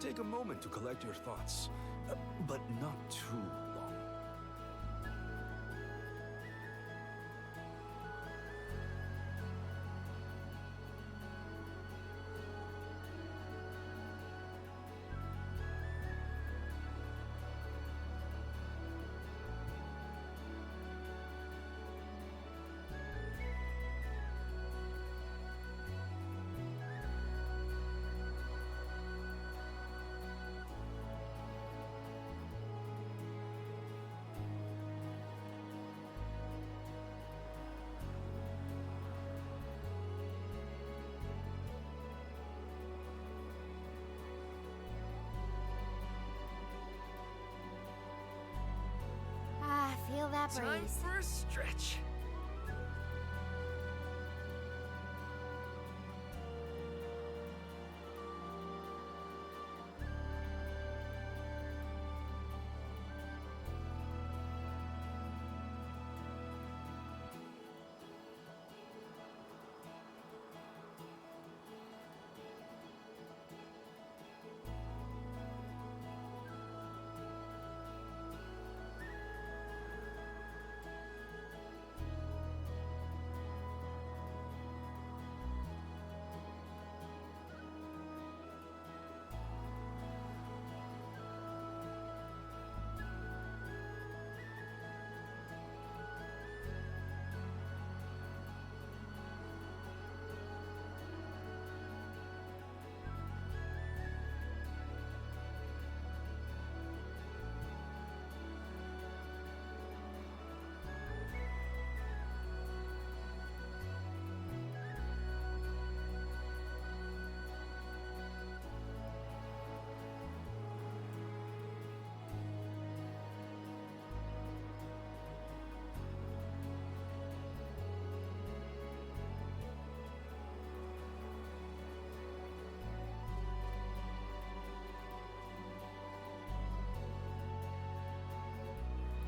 take a moment to collect your thoughts, but not too long. Feel that breeze. Time for a stretch.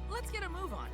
Let's get a move on.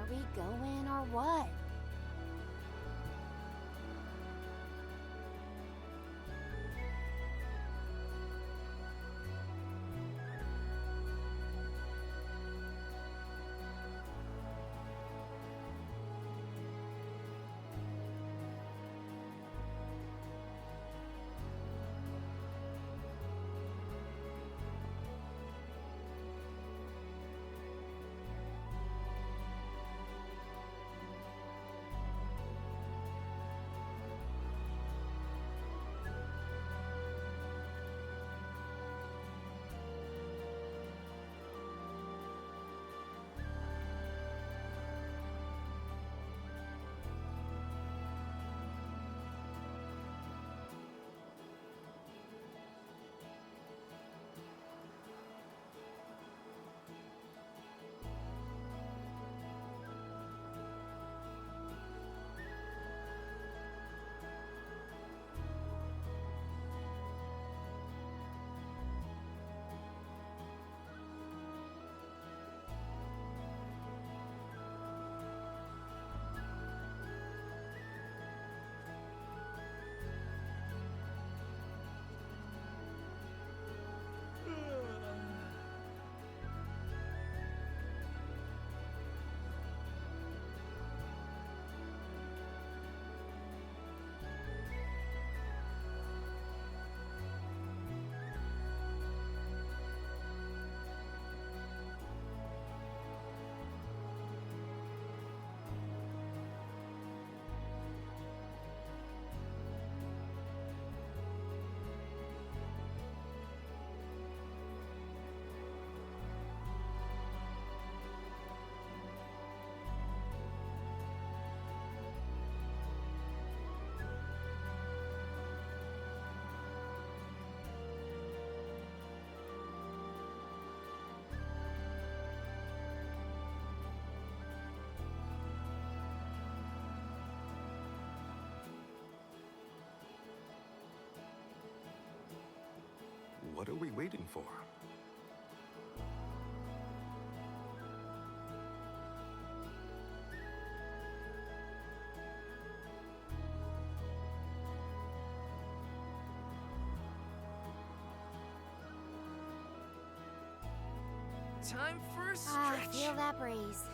Are we going or what? What are we waiting for? Time for a Ah, stretch. feel that breeze.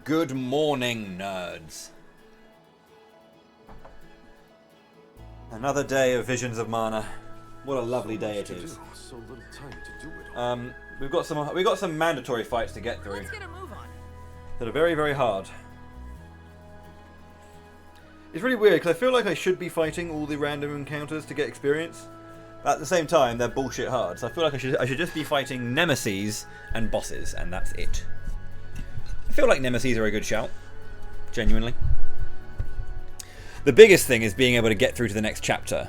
Good morning, nerds. Another day of Visions of Mana. What a lovely day it is. So little time to do it all. We've got some mandatory fights to get through Let's get a move on. that are very, very hard. It's really weird because I feel like I should be fighting all the random encounters to get experience, but at the same time they're bullshit hard. So I feel like I should just be fighting nemesis and bosses, and that's it. I feel like nemesis are a good shout, genuinely. The biggest thing is being able to get through to the next chapter,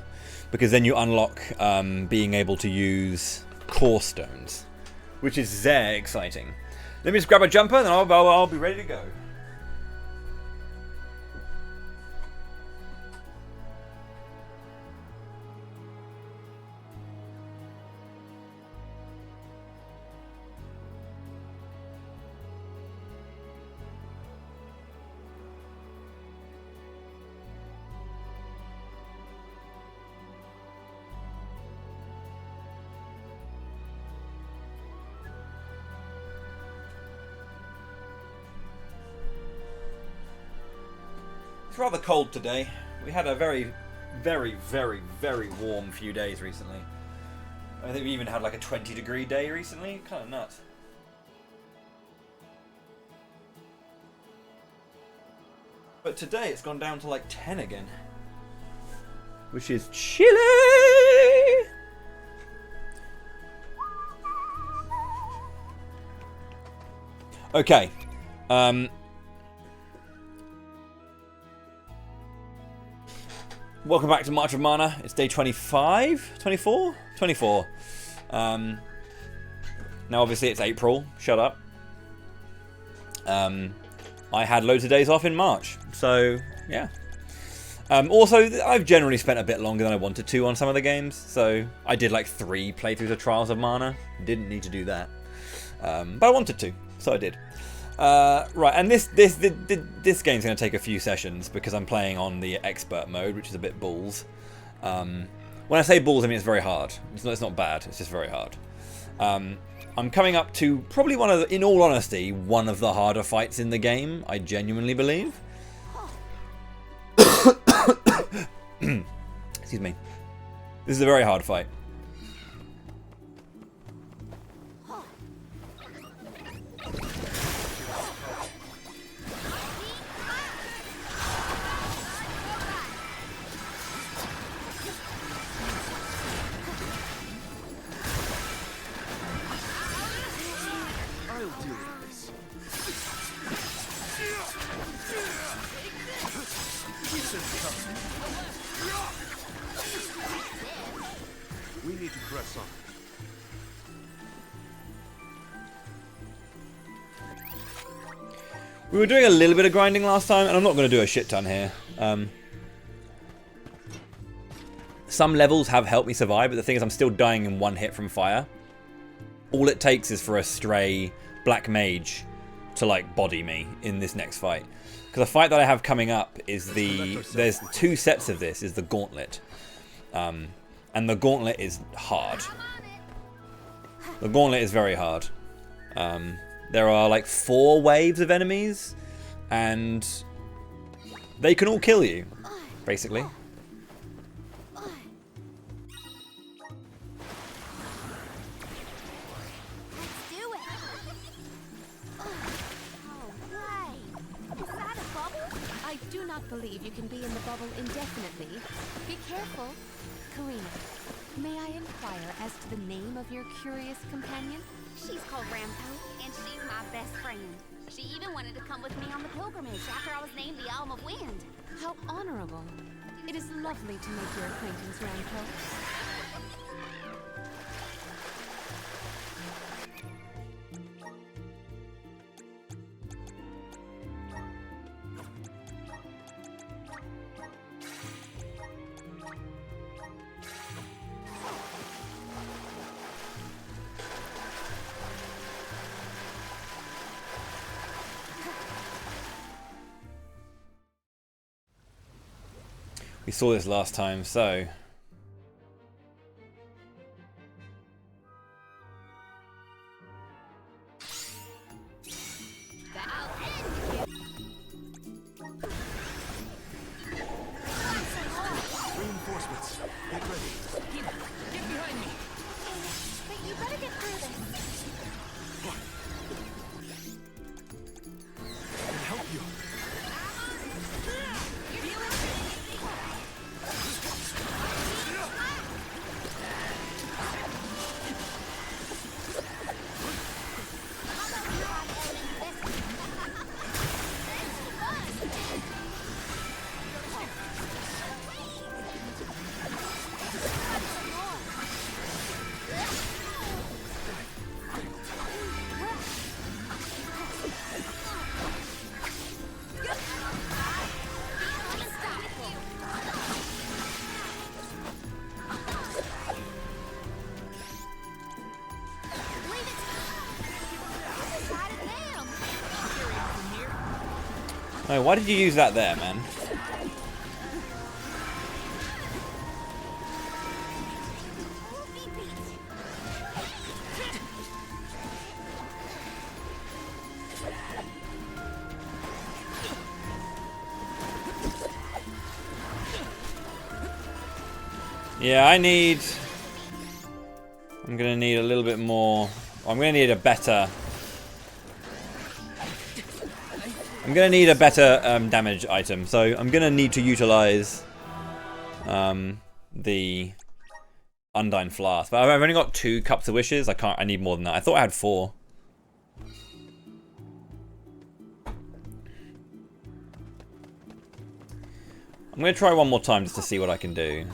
because then you unlock being able to use core stones, which is very exciting. Let me just grab a jumper, and I'll be ready to go. It's rather cold today. We had a very, very, very, very warm few days recently. I think we even had like a 20-degree day recently. Kind of nuts. But today it's gone down to like 10 again, which is chilly. Okay. Welcome back to March of Mana. It's day 25? 24? 24. Now obviously it's April. Shut up. I had loads of days off in March. So, yeah. Also, I've generally spent a bit longer than I wanted to on some of the games. So, I did like 3 playthroughs of Trials of Mana. Didn't need to do that. But I wanted to. So I did. Right, and this game's going to take a few sessions because I'm playing on the expert mode, which is a bit balls. When I say balls, I mean it's very hard. It's not bad. It's just very hard. I'm coming up to probably in all honesty, one of the harder fights in the game. I genuinely believe. Excuse me. This is a very hard fight. We need to press on. We were doing a little bit of grinding last time, and I'm not going to do a shit ton here. Some levels have helped me survive, but the thing is I'm still dying in one hit from fire. All it takes is for a stray black mage to like body me in this next fight. Because the fight that I have coming up is there's 2 sets of this, is the Gauntlet. And the Gauntlet is hard. The Gauntlet is very hard. There are like 4 waves of enemies, and they can all kill you, basically. Believe you can be in the bubble indefinitely. Be careful. Karina, may I inquire as to the name of your curious companion? She's called Rampo, and she's my best friend. She even wanted to come with me on the pilgrimage after I was named the Elm of Wind. How honorable. It is lovely to make your acquaintance, Rampo. We saw this last time, so... Reinforcements. Get ready. Get behind me. But you better get through this. I can help you. Oh, why did you use that there, man? Yeah, I'm gonna need a little bit more. I'm gonna need a better. I'm gonna need a better damage item, so I'm gonna need to utilize the Undying Flask. But I've only got 2 Cups of Wishes. I need more than that. I thought I had 4. I'm gonna try one more time just to see what I can do.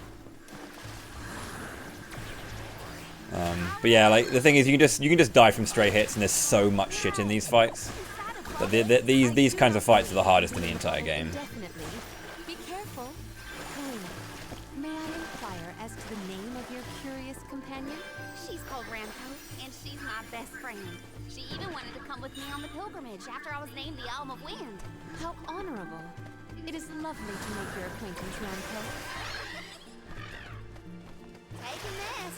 But yeah, like the thing is, you can just die from stray hits, and there's so much shit in these fights. But these kinds of fights are the hardest in the entire game. Definitely. Be careful. Karina, may I inquire as to the name of your curious companion? She's called Rampo, and she's my best friend. She even wanted to come with me on the pilgrimage after I was named the Elm of Wind. How honorable. It is lovely to make your acquaintance, Rampo. Taking this.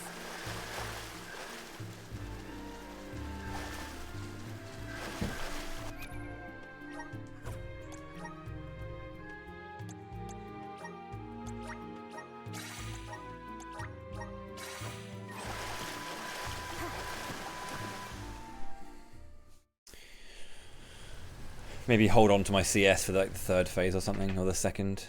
Maybe hold on to my CS for like the 3rd phase or something, or the 2nd.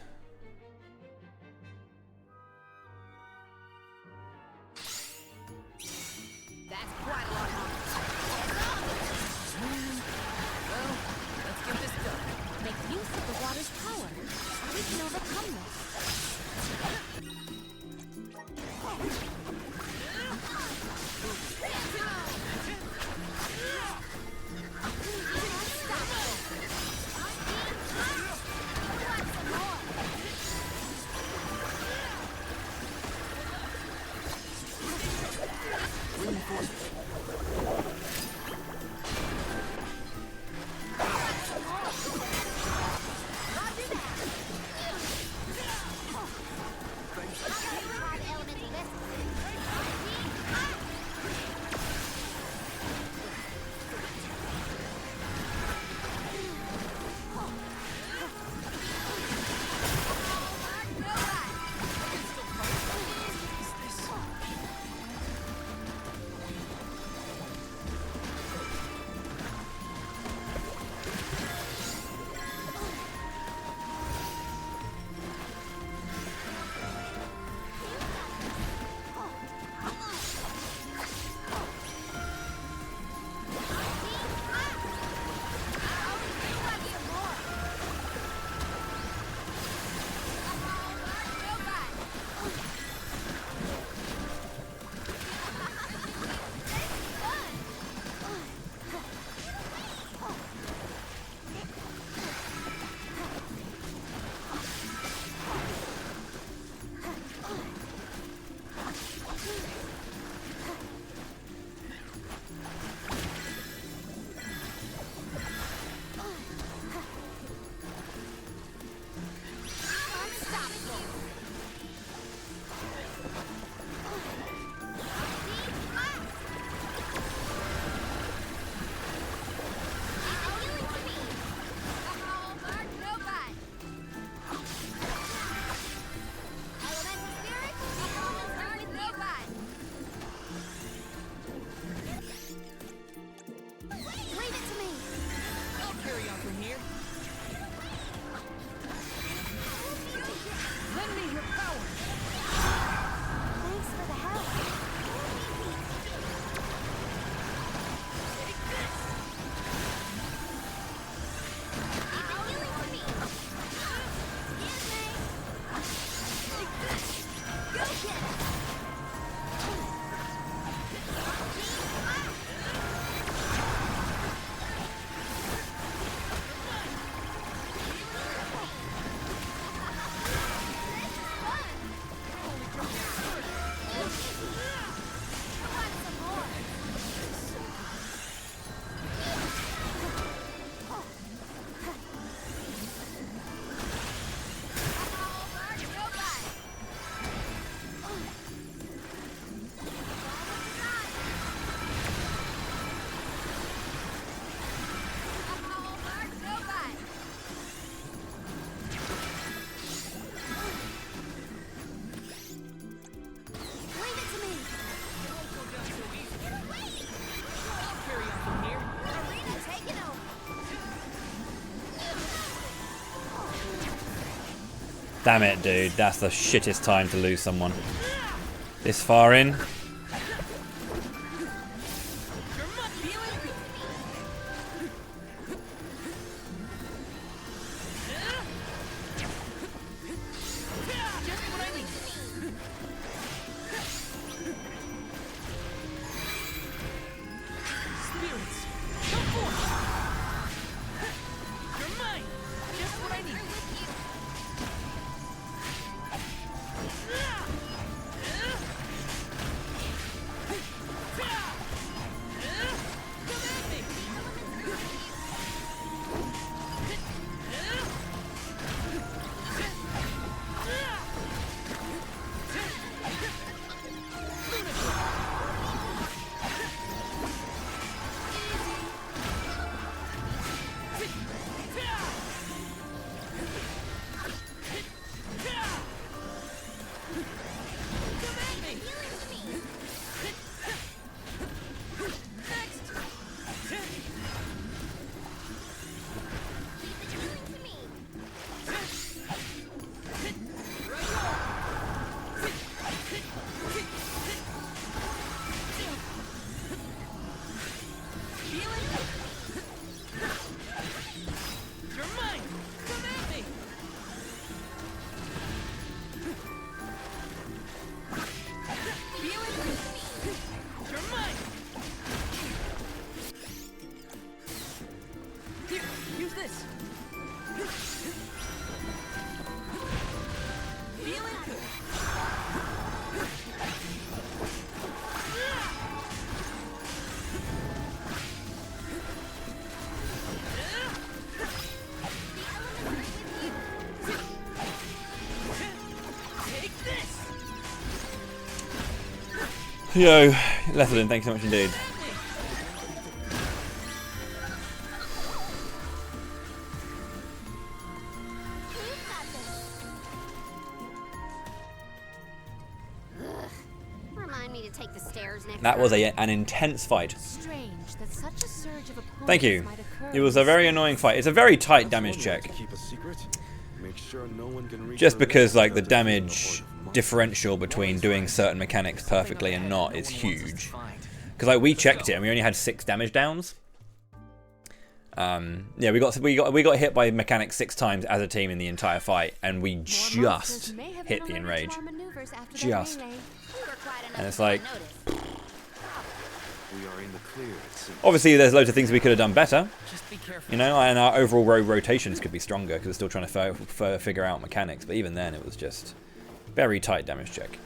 That's quite a lot. Well, let's get this done. Make use of the water's power. We can overcome this. Damn it, dude. That's the shittest time to lose someone. This far in. Yo, Lethalin, thanks so much indeed. Remind me to take the stairs next That was time. an intense fight. Strange that such a surge of opponents Thank you. might occur It was in a very this annoying fight. It's a very tight damage check. Keep a secret. Make sure no one can reach Just her because neck like the without defeating a damage horde of monsters. differential between doing certain mechanics perfectly and not is huge. Because like we checked it and we only had 6 damage downs. Yeah, we got hit by mechanics 6 times as a team in the entire fight, and we just hit the enrage. Just. And it's like, We are in the clear, it seems. obviously there's loads of things we could have done better, Just be careful. you know, and our overall rotations could be stronger because we're still trying to figure out mechanics. But even then, it was just very tight damage check.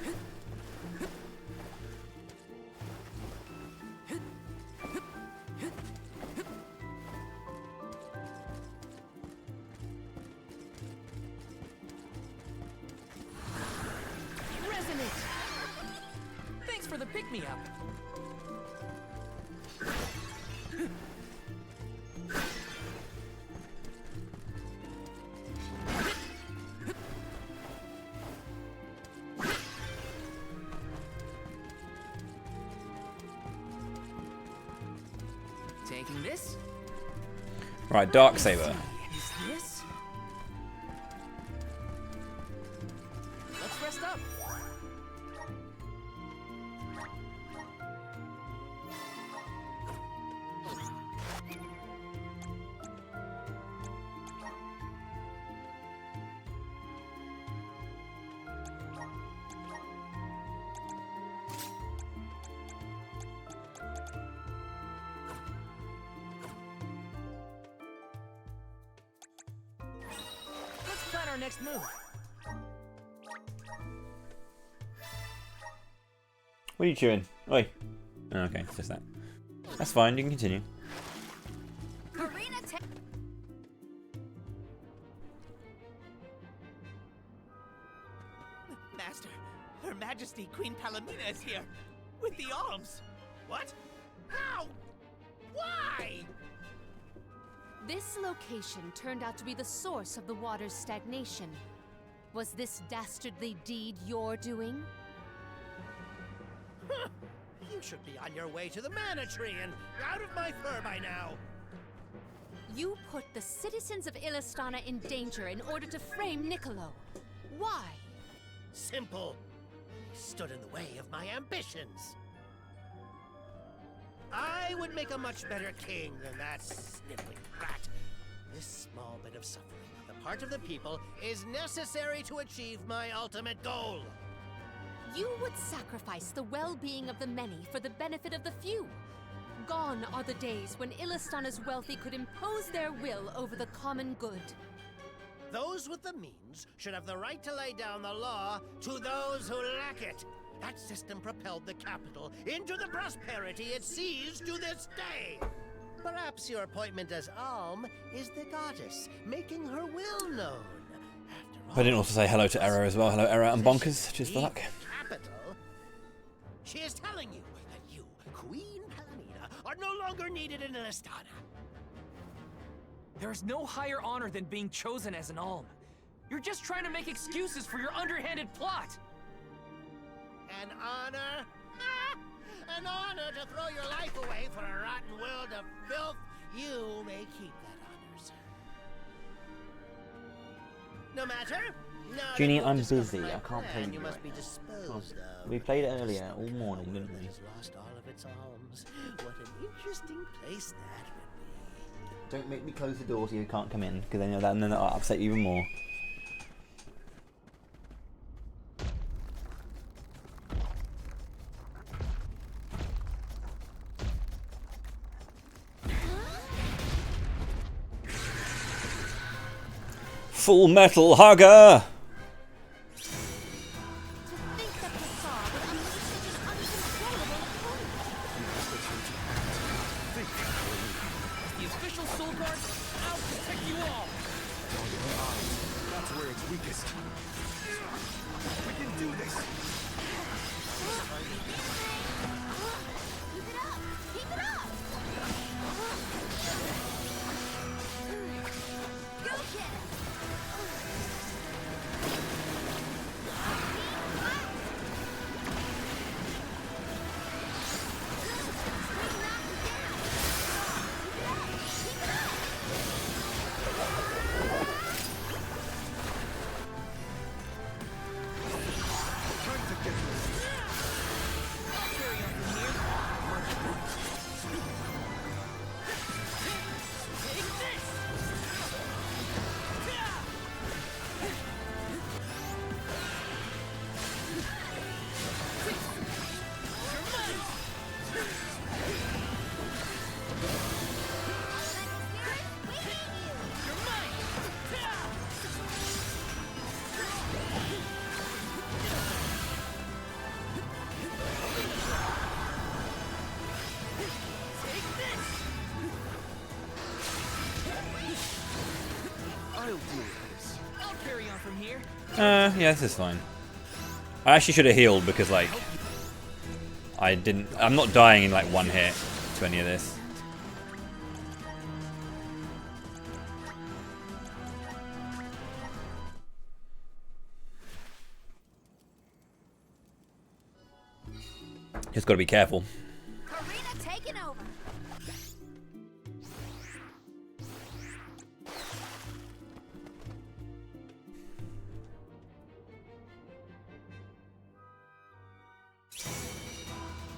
Resonate. Thanks for the pick-me-up. Taking this. Right, Darksaber. Is this? Let's rest up. Let's plan our next move. What are you chewing? Oi. Oh, okay, it's just that. That's fine, you can continue. Arena Master, Her Majesty Queen Palomina is here, with the arms. What? How? Why? This location turned out to be the source of the water's stagnation. Was this dastardly deed your doing? You should be on your way to the Mana Tree and out of my fur by now. You put the citizens of Illistana in danger in order to frame Niccolo. Why? Simple. He stood in the way of my ambitions. I would make a much better king than that sniveling rat. This small bit of suffering on the part of the people is necessary to achieve my ultimate goal. You would sacrifice the well-being of the many for the benefit of the few. Gone are the days when Illistana's wealthy could impose their will over the common good. Those with the means should have the right to lay down the law to those who lack it. That system propelled the capital into the prosperity it sees to this day. Perhaps your appointment as Alm is the goddess, making her will known. After all, I didn't also say hello to Era as well. Hello, Era and Bonkers. Cheers for luck. Capital. She is telling you that you, Queen Palomina, are no longer needed in Illistana. There's no higher honor than being chosen as an alm. You're just trying to make excuses for your underhanded plot. An honor? Ah! An honor to throw your life away for a rotten world of filth? You may keep that honor, sir. No matter. Now Ginny, that I'm you've discovered busy. my I can't play plan, with you you must right be now. disposed of. We played it earlier, all morning, The didn't world we? has lost all of its alms. What an interesting place that would be. Don't make me close the door so you can't come in, because then that'll upset you even more. Full Metal Hugger! To think that the Saw would unleash such an uncontrollable opponent. The official soul guard, I'll protect you all. That's where it's weakest. We can do this. Keep it up! Keep it up! Go get it! I'll carry on from here. Yeah, this is fine. I actually should have healed because, like, I'm not dying in, like, one hit to any of this. Just gotta be careful. Karina taking over!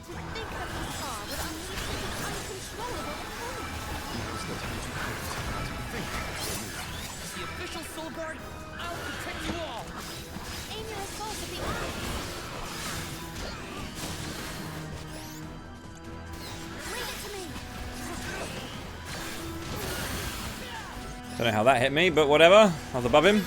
To think that the Saw would unleash such an uncontrollable opponent. The official soul guard, I'll protect you all. Aim your assault at the enemy. Leave it to me! Don't know how that hit me, but whatever. I was above him.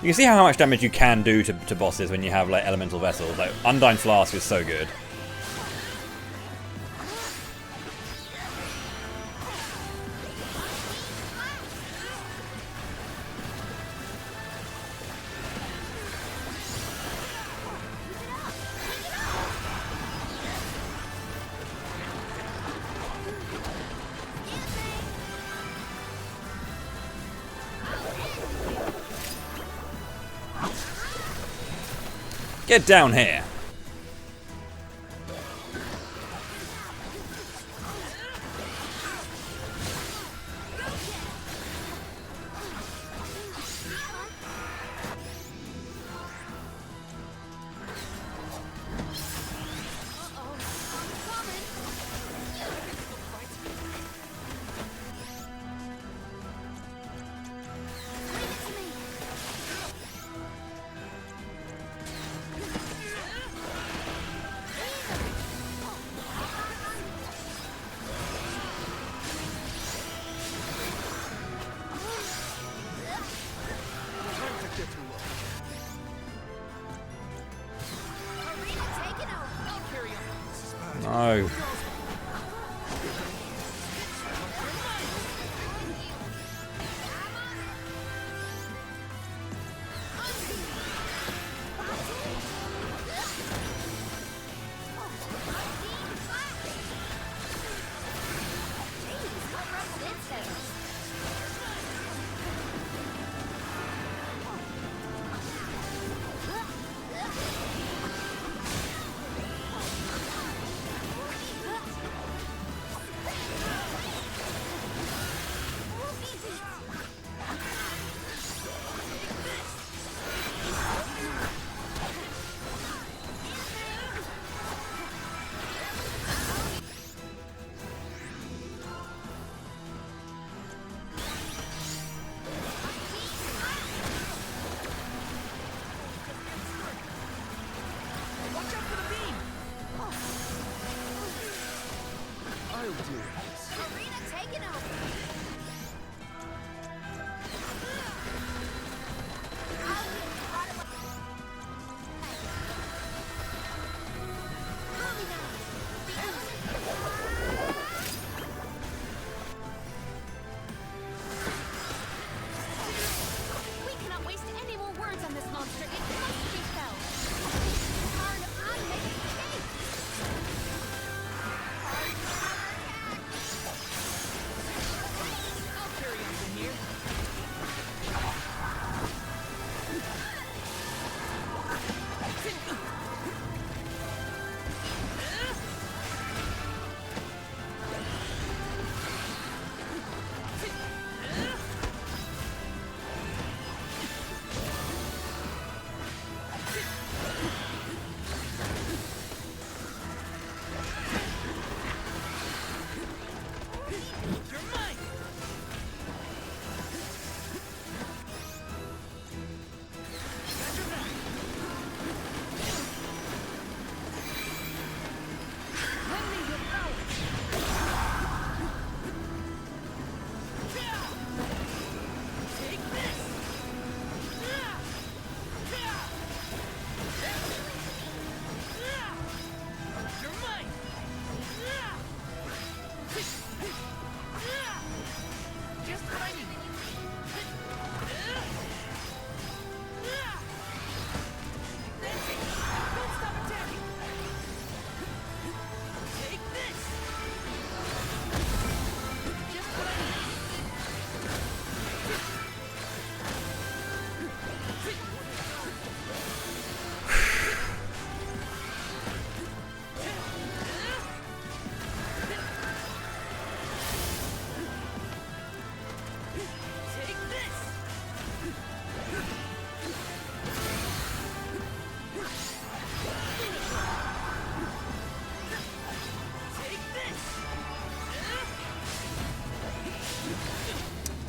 You can see how much damage you can do to bosses when you have, like, elemental vessels. Like, Undying Flask is so good. Get down here. No.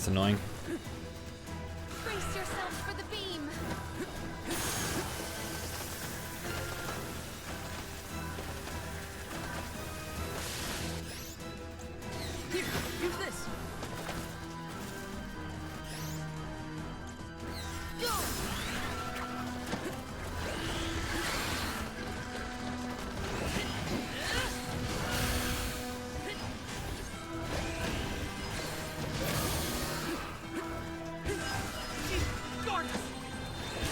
It's annoying. Brace yourselves for the beam. Here, use this. Go! Guard us.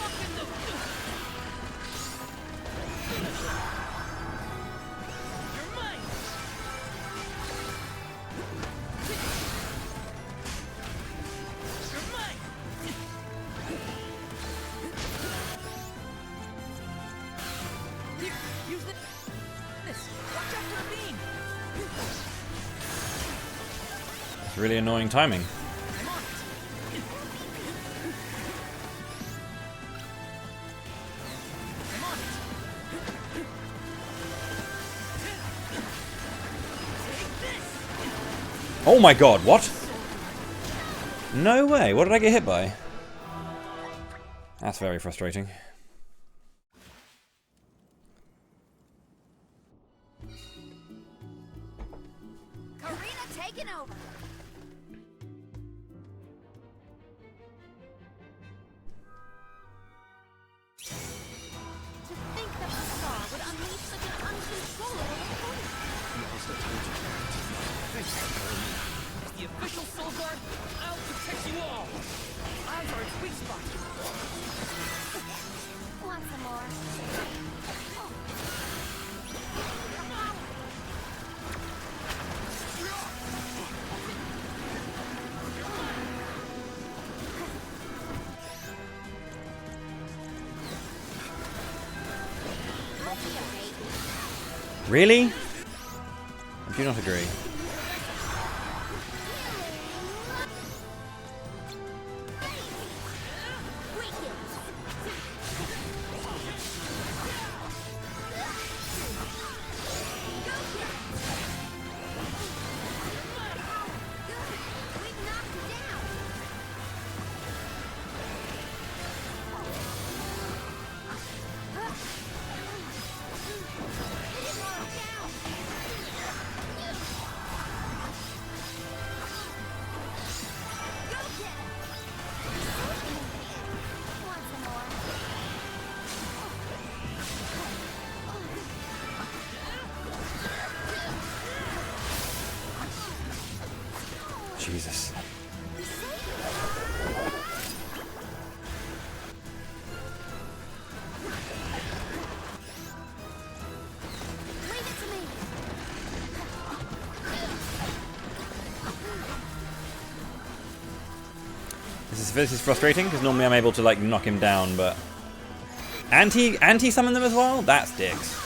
Lock in the... You're mine. You're mine. Watch out for the beam! It's really annoying timing. I'm on it! I'm on it! Take this! Oh my god, what? No way, what did I get hit by? That's very frustrating. Karina taking over. To think that the star would unleash such an uncontrollable opponent. As the official soul guard, I'll protect you all! Eyes are its weak spot! Want some more? Really? I do not agree. Jesus. This is frustrating because normally I'm able to like knock him down, but anti summon them as well? That's dicks.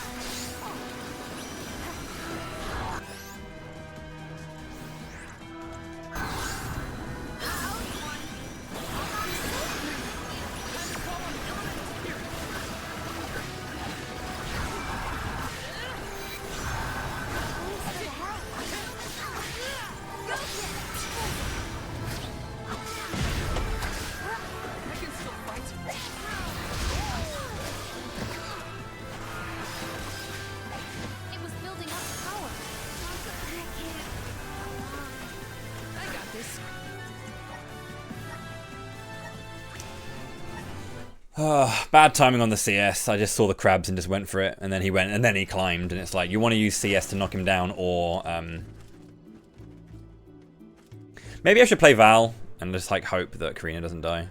Bad timing on the CS. I just saw the crabs and just went for it, and then he went, and then he climbed, and it's like, you want to use CS to knock him down, or maybe I should play Val and just like hope that Karina doesn't die.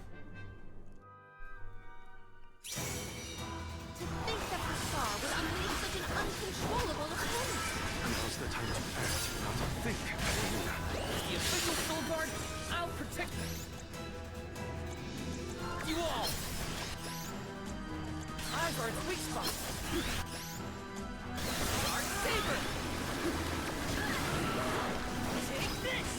Now's the time to act, not to think. The official soul guard, I'll protect you all! Eyes are its weak spot! Dark Saber! Take this!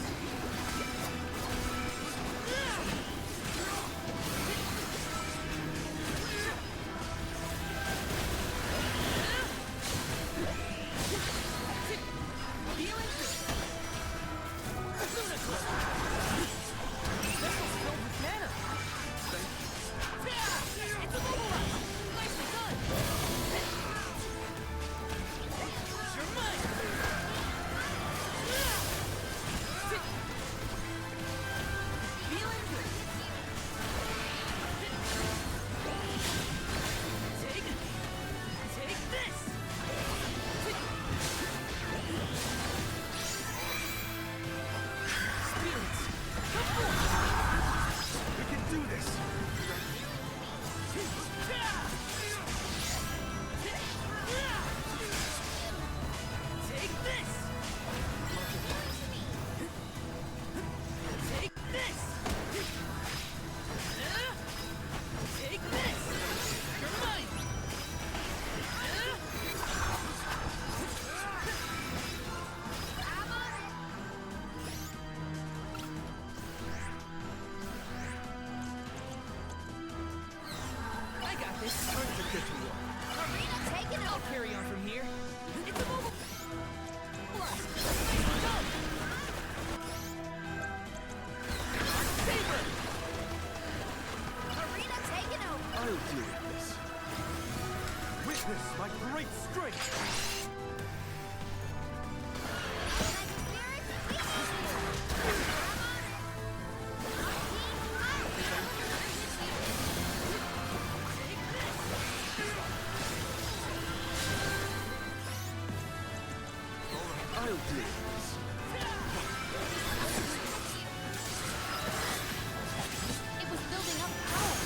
It was building up power.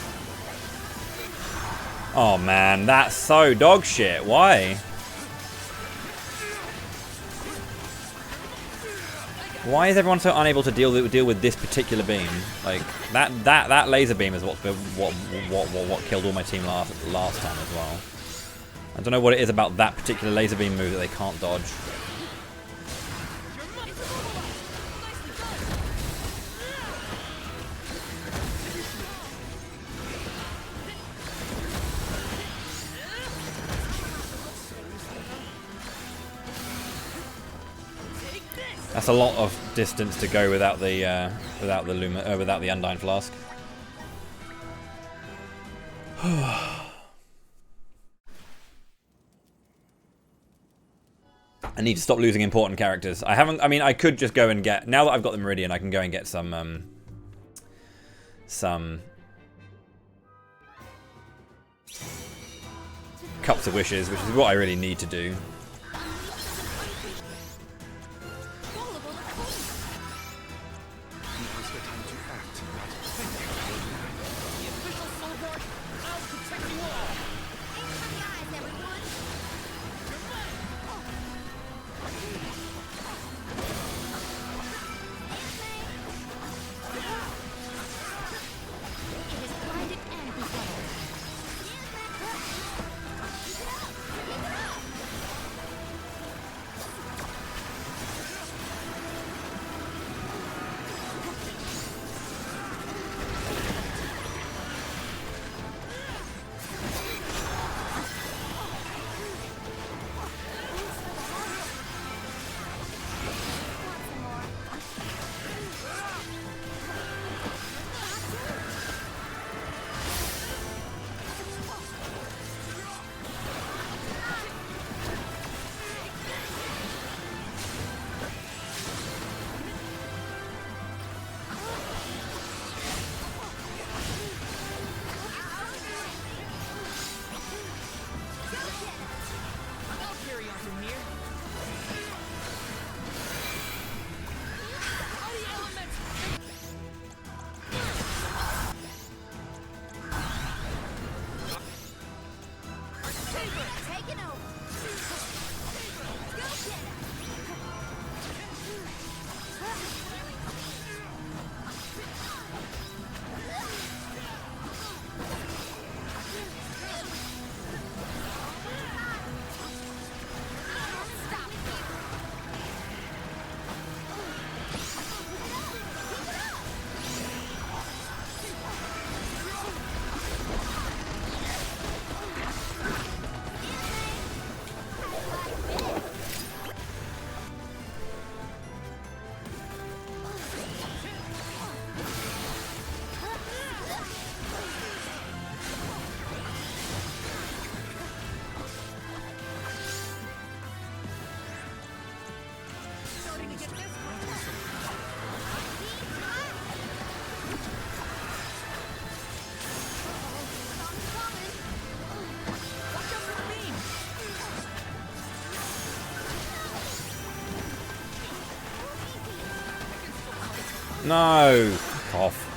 Oh man, that's so dog shit. Why? Why is everyone so unable to deal with this particular beam? Like that laser beam is what killed all my team last time as well. I don't know what it is about that particular laser beam move that they can't dodge. That's a lot of distance to go without the Undying Flask. I need to stop losing important characters. I haven't. I mean, I could just go and get. Now that I've got the Meridian, I can go and get some Cups of Wishes, which is what I really need to do. No! Fuck off.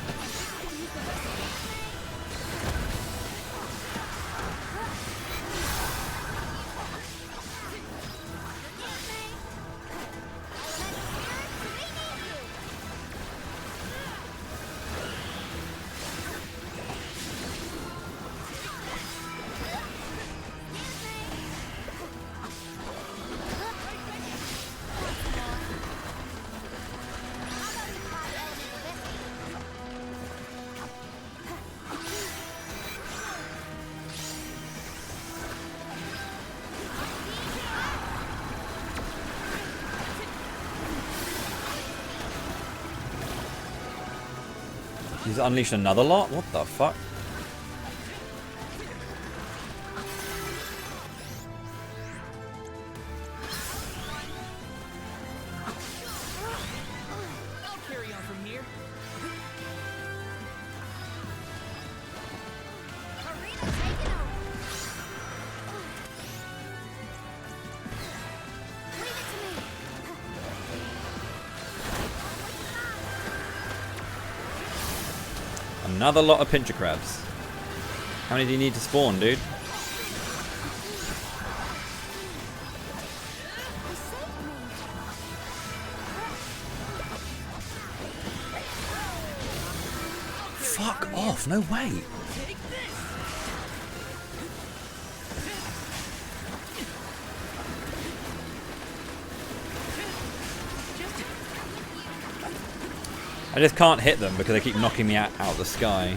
He's unleashed another lot? What the fuck? Another lot of pincher crabs. How many do you need to spawn, dude? Fuck off, no way. I just can't hit them because they keep knocking me out of the sky.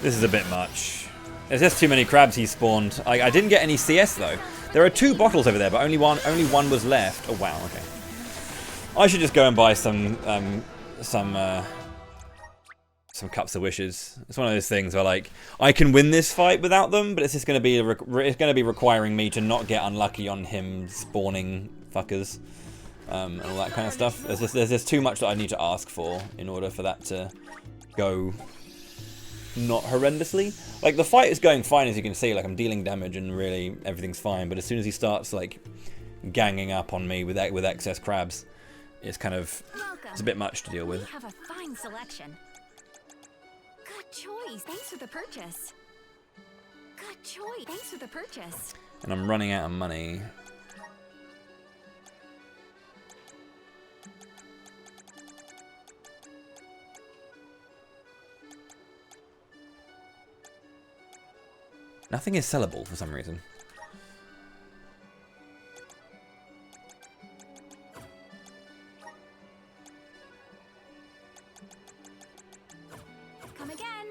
This is a bit much. There's just too many crabs he spawned. I didn't get any CS though. There are 2 bottles over there, but only one was left. Oh wow, okay. I should just go and buy some cups of wishes. It's one of those things where like I can win this fight without them, but it's just going to be requiring me to not get unlucky on him spawning fuckers and all that kind of stuff. There's just too much that I need to ask for in order for that to go not horrendously. Like the fight is going fine, as you can see. Like I'm dealing damage and really everything's fine. But as soon as he starts like ganging up on me with excess crabs, it's kind of it's a bit much to deal with. We have a fine selection. Good choice. Thanks for the purchase. Good choice. Thanks for the purchase. And I'm running out of money. Nothing is sellable for some reason. Come again.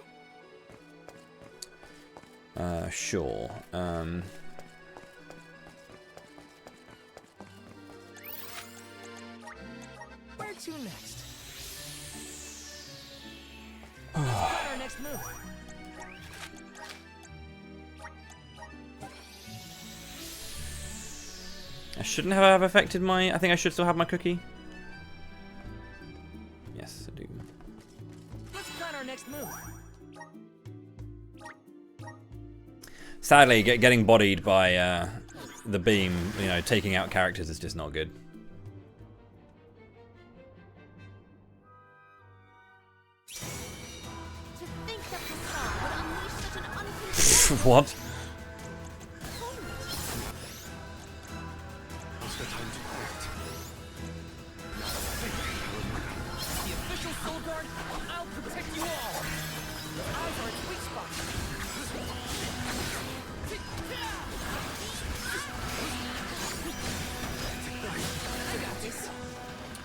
Sure. Where to next? Our next move. I shouldn't have affected my... I think I should still have my cookie. Yes, I do. Let's plan our next move. Sadly, getting bodied by the beam, you know, taking out characters is just not good. To think that the star would unleash such an uncontrollable What? Now's the time to act. The official Soul Guard, I'll protect you all. Your eyes are a sweet spot. I got this.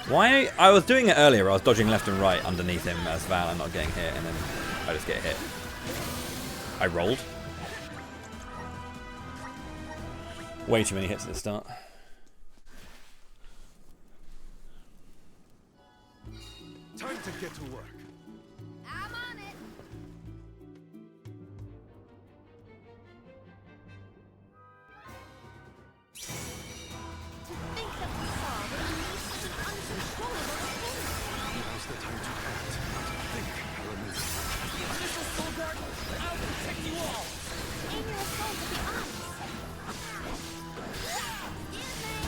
Why? I was doing it earlier. I was dodging left and right underneath him as Val and not getting hit, and then I just get hit. I rolled. Way too many hits at the start. Time to get to work. I'm on it. To think that the star would unleash such an uncontrollable force. Now's the time to act. Think, Palamute. The official Soul Guard, I'll protect you all. Aim your assault at the eyes. Excuse me.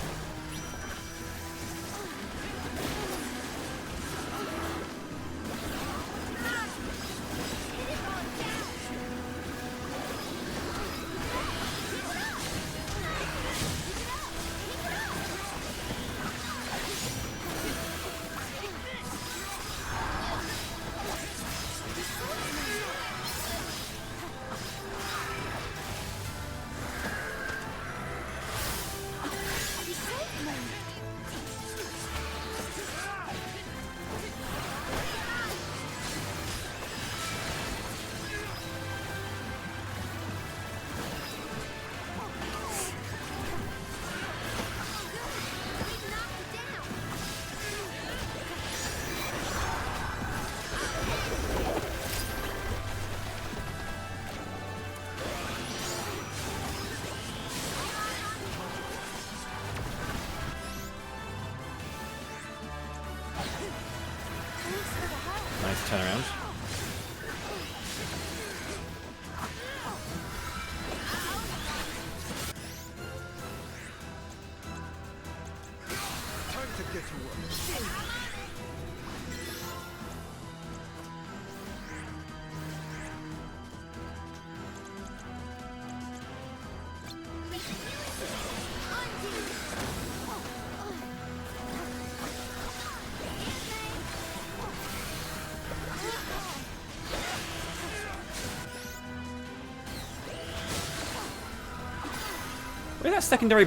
Where's that secondary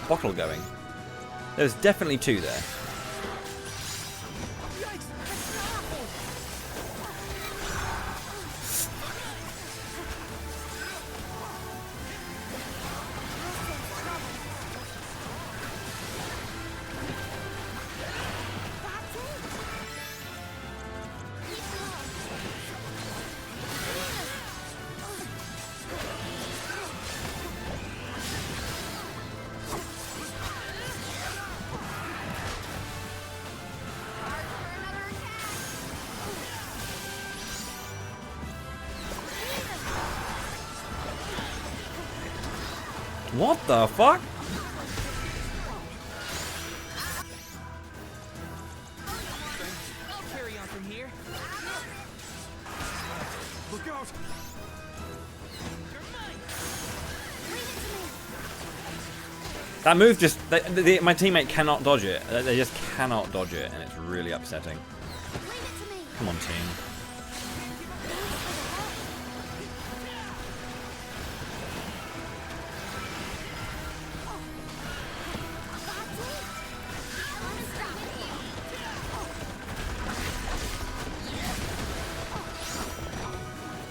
bottle going? There's definitely two there. What the fuck? I'll carry on from here. Look out! That move just... my teammate cannot dodge it. They just cannot dodge it, and it's really upsetting. Come on, team.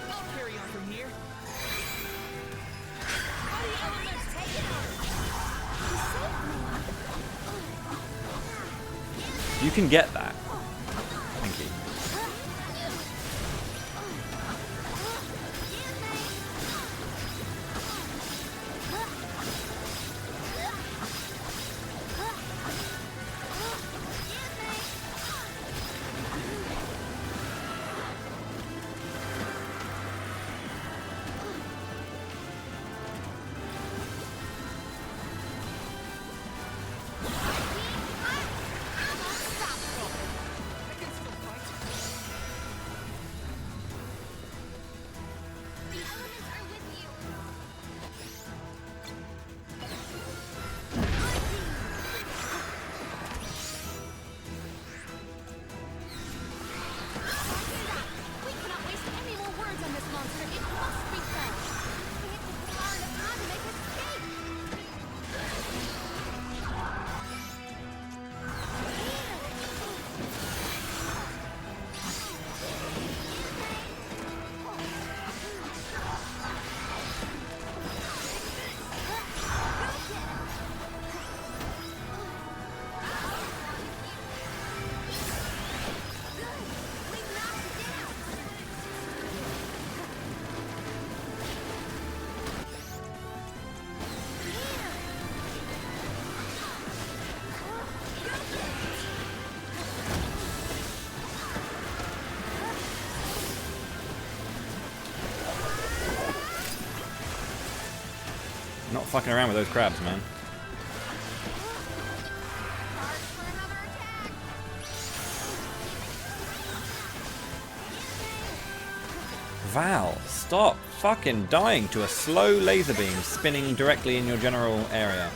I'll carry on from here. You can get that. Thank you. Not fucking around with those crabs, man. Val, stop fucking dying to a slow laser beam spinning directly in your general area.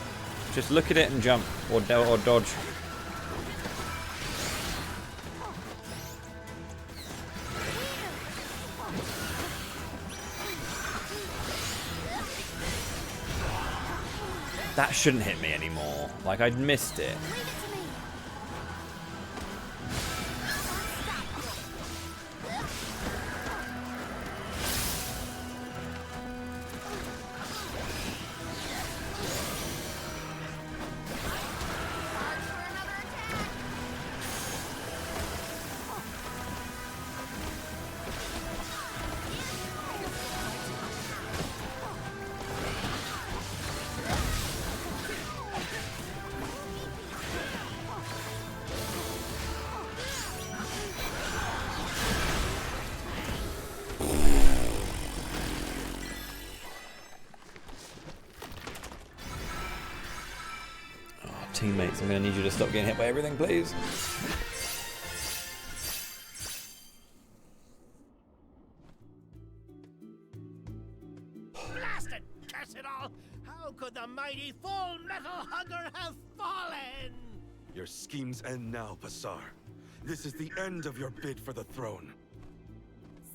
Just look at it and jump, or dodge. That shouldn't hit me anymore. Like, I'd missed it. Teammates, I'm gonna need you to stop getting hit by everything, please. Blasted! Curse it all! How could the mighty full metal hugger have fallen? Your schemes end now, Passar. This is the end of your bid for the throne.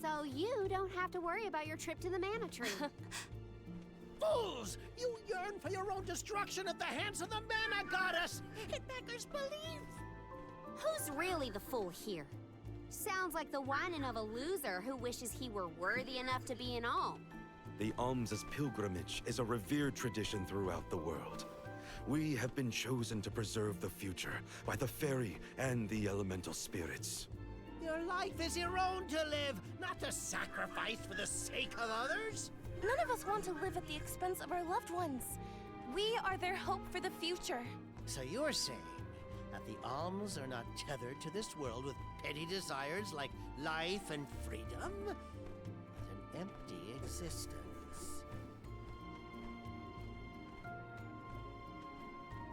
So you don't have to worry about your trip to the Mana Tree. fools! You yearn for your own destruction at the hands of the Mana Goddess! It beggars belief! Who's really the fool here? Sounds like the whining of a loser who wishes he were worthy enough to be an alm. The alms' pilgrimage is a revered tradition throughout the world. We have been chosen to preserve the future by the fairy and the elemental spirits. Your life is your own to live, not to sacrifice for the sake of others! None of us want to live at the expense of our loved ones. We are their hope for the future. So you're saying that the alms are not tethered to this world with petty desires like life and freedom, but an empty existence.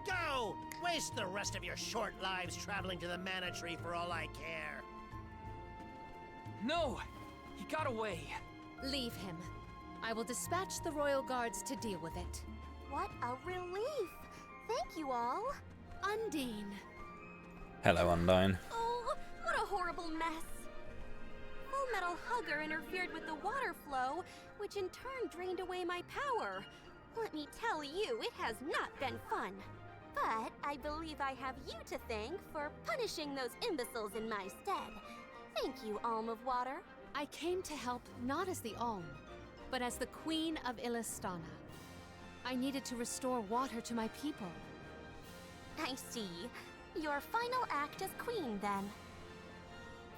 Go! Waste the rest of your short lives traveling to the Mana Tree for all I care. No! He got away. Leave him. I will dispatch the royal guards to deal with it. What a relief! Thank you all. Undine. Hello, Undyne. Oh, what a horrible mess. Full Metal Hugger interfered with the water flow, which in turn drained away my power. Let me tell you, it has not been fun. But I believe I have you to thank for punishing those imbeciles in my stead. Thank you, Alm of Water. I came to help not as the Alm, but as the Queen of Illistana. I needed to restore water to my people. I see. Your final act as queen, then.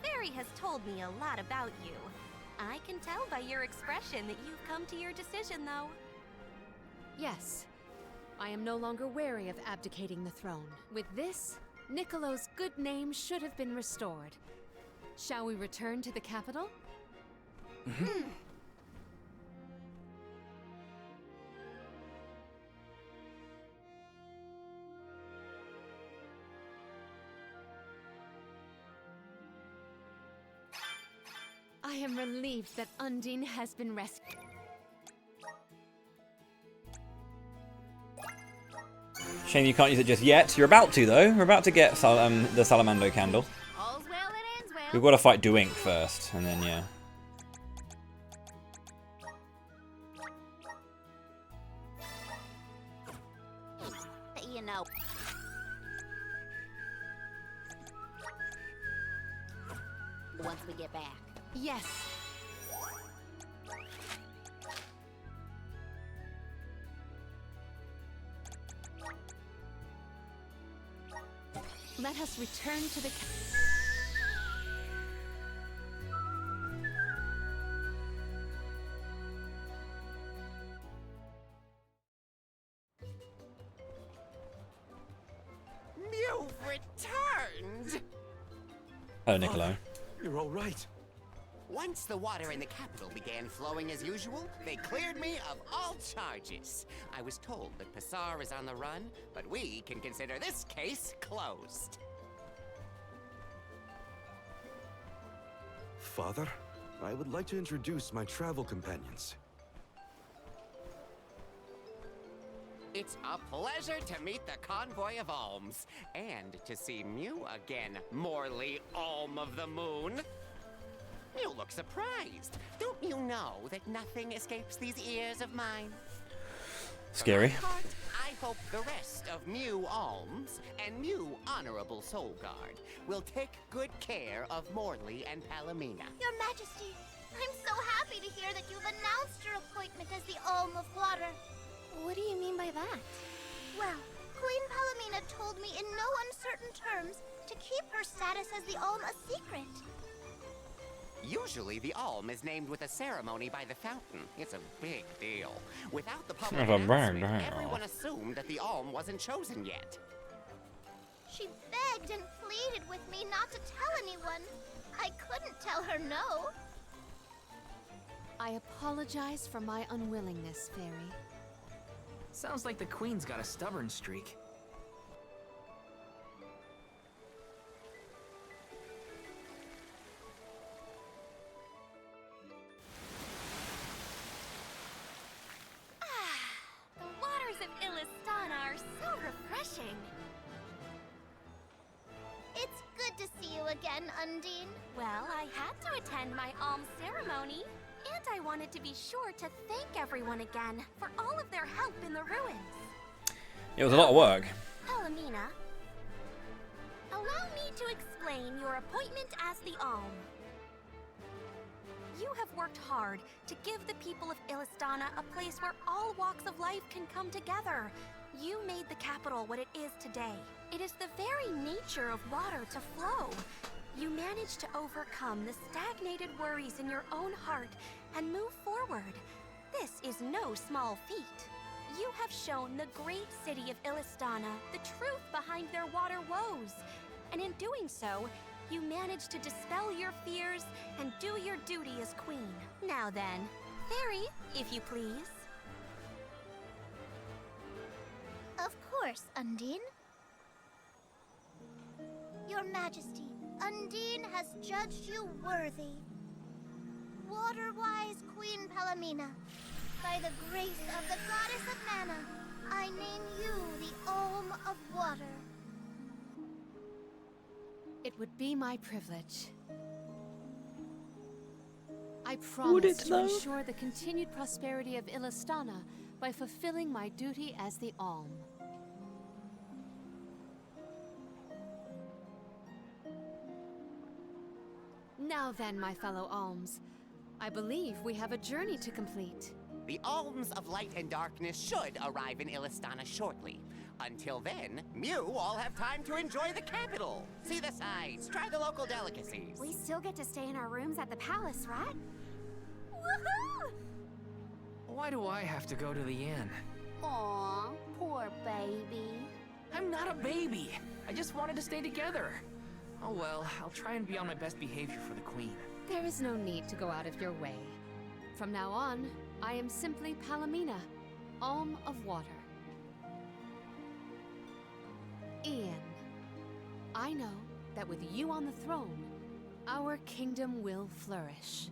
Fairy has told me a lot about you. I can tell by your expression that you've come to your decision, though. Yes, I am no longer wary of abdicating the throne. With this, Niccolo's good name should have been restored. Shall we return to the capital? I am relieved that Undine has been rescued. Shame you can't use it just yet. You're about to, though. We're about to get the Salamando candle. All's well that ends well. We've got to fight Duink first, and then, yeah. You know. Once we get back. Yes. Let us return to the You've returned! Hello, Niccolo. You're all right. Once the water in the capital began flowing as usual, they cleared me of all charges. I was told that Passar is on the run, but we can consider this case closed. Father, I would like to introduce my travel companions. It's a pleasure to meet the convoy of alms, and to see Mew again, Morley Alm of the Moon. You look surprised. Don't you know that nothing escapes these ears of mine? Scary. For my part, I hope the rest of Mew Alms and Mew Honorable Soul Guard will take good care of Morley and Palomina. Your Majesty, I'm so happy to hear that you've announced your appointment as the Alm of Water. What do you mean by that? Well, Queen Palomina told me in no uncertain terms to keep her status as the Alm a secret. Usually, the Alm is named with a ceremony by the fountain. It's a big deal. Without the public It's a big announcement, deal. everyone assumed that the Alm wasn't chosen yet. She begged and pleaded with me not to tell anyone. I couldn't tell her no. I apologize for my unwillingness, Fairy. Sounds like the Queen's got a stubborn streak. The waters of Illistana are so refreshing. It's good to see you again, Undine. Well, I had to attend my alms ceremony, and I wanted to be sure to thank everyone again for all of their help in the ruins. It was a lot of work. Palomina, allow me to explain your appointment as the Alm. You have worked hard to give the people of Illistana a place where all walks of life can come together. You made the capital what it is today. It is the very nature of water to flow. You managed to overcome the stagnated worries in your own heart and move forward. This is no small feat. You have shown the great city of Illistana the truth behind their water woes. And in doing so, you managed to dispel your fears and do your duty as queen. Now then, Fairy, if you please. Of course, Undine. Your Majesty, Undine has judged you worthy. Water-wise Queen Palomina, by the grace of the Goddess of Mana, I name you the Alm of Water. It would be my privilege. I promise to ensure the continued prosperity of Illistana by fulfilling my duty as the Alm. Now then, my fellow Alms, I believe we have a journey to complete. The Alms of Light and Darkness should arrive in Illistana shortly. Until then, Mew all have time to enjoy the capital. See the sights, try the local delicacies. We still get to stay in our rooms at the palace, right? Woohoo! Why do I have to go to the inn? Aw, poor baby. I'm not a baby. I just wanted to stay together. Oh well, I'll try and be on my best behavior for the queen. There is no need to go out of your way. From now on, I am simply Palomina, Alm of Water. Ian, I know that with you on the throne, our kingdom will flourish.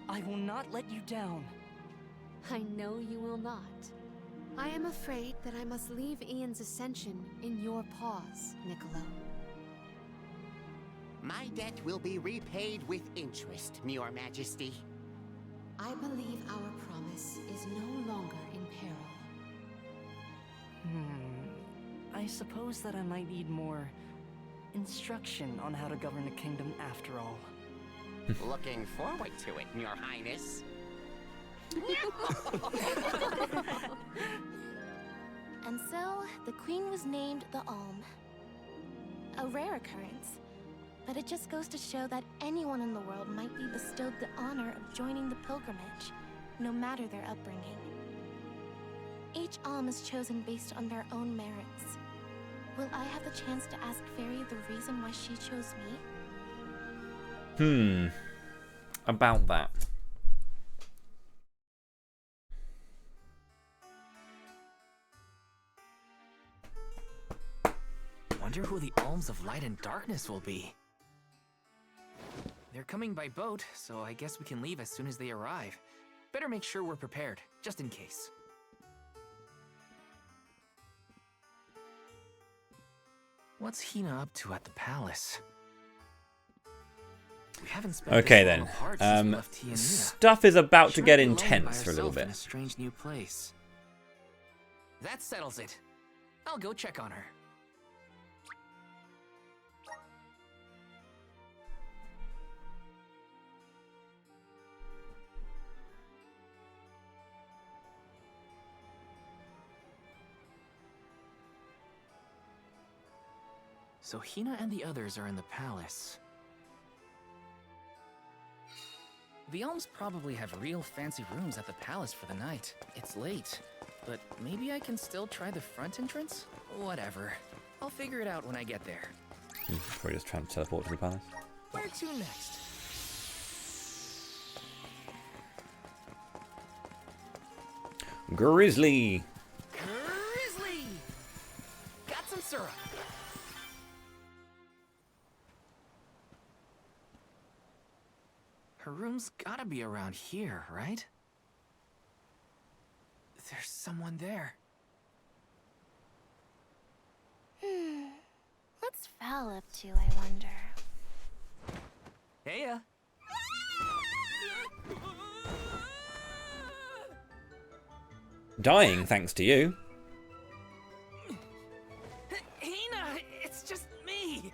I will not let you down. I know you will not. I am afraid that I must leave Ian's ascension in your paws, Niccolo. My debt will be repaid with interest, Your Majesty. I believe our promise is no longer in peril. I suppose that I might need more instruction on how to govern a kingdom after all. Looking forward to it, Your Highness. And so, the queen was named the Alm. A rare occurrence, but it just goes to show that anyone in the world might be bestowed the honor of joining the pilgrimage, no matter their upbringing. Each Alm is chosen based on their own merits. Will I have the chance to ask Fairy the reason why she chose me? About that. Wonder who the Alms of Light and Darkness will be. They're coming by boat, so I guess we can leave as soon as they arrive. Better make sure we're prepared, just in case. What's Hina up to at the palace? We haven't spent Okay this then. long apart since we left Tia Nina. Stuff is about to She get might be alone by intense for a little herself in bit. a strange new place. That settles it. I'll go check on her. So Hina and the others are in the palace. The Alms probably have real fancy rooms at the palace for the night. It's late, but maybe I can still try the front entrance? Whatever. I'll figure it out when I get there. Probably just trying to teleport to the palace. Where to next? Grizzly! Grizzly! Got some syrup. Her room's gotta be around here, right? There's someone there. What's Val up to, I wonder? Heya! Dying thanks to you. Hina, it's just me.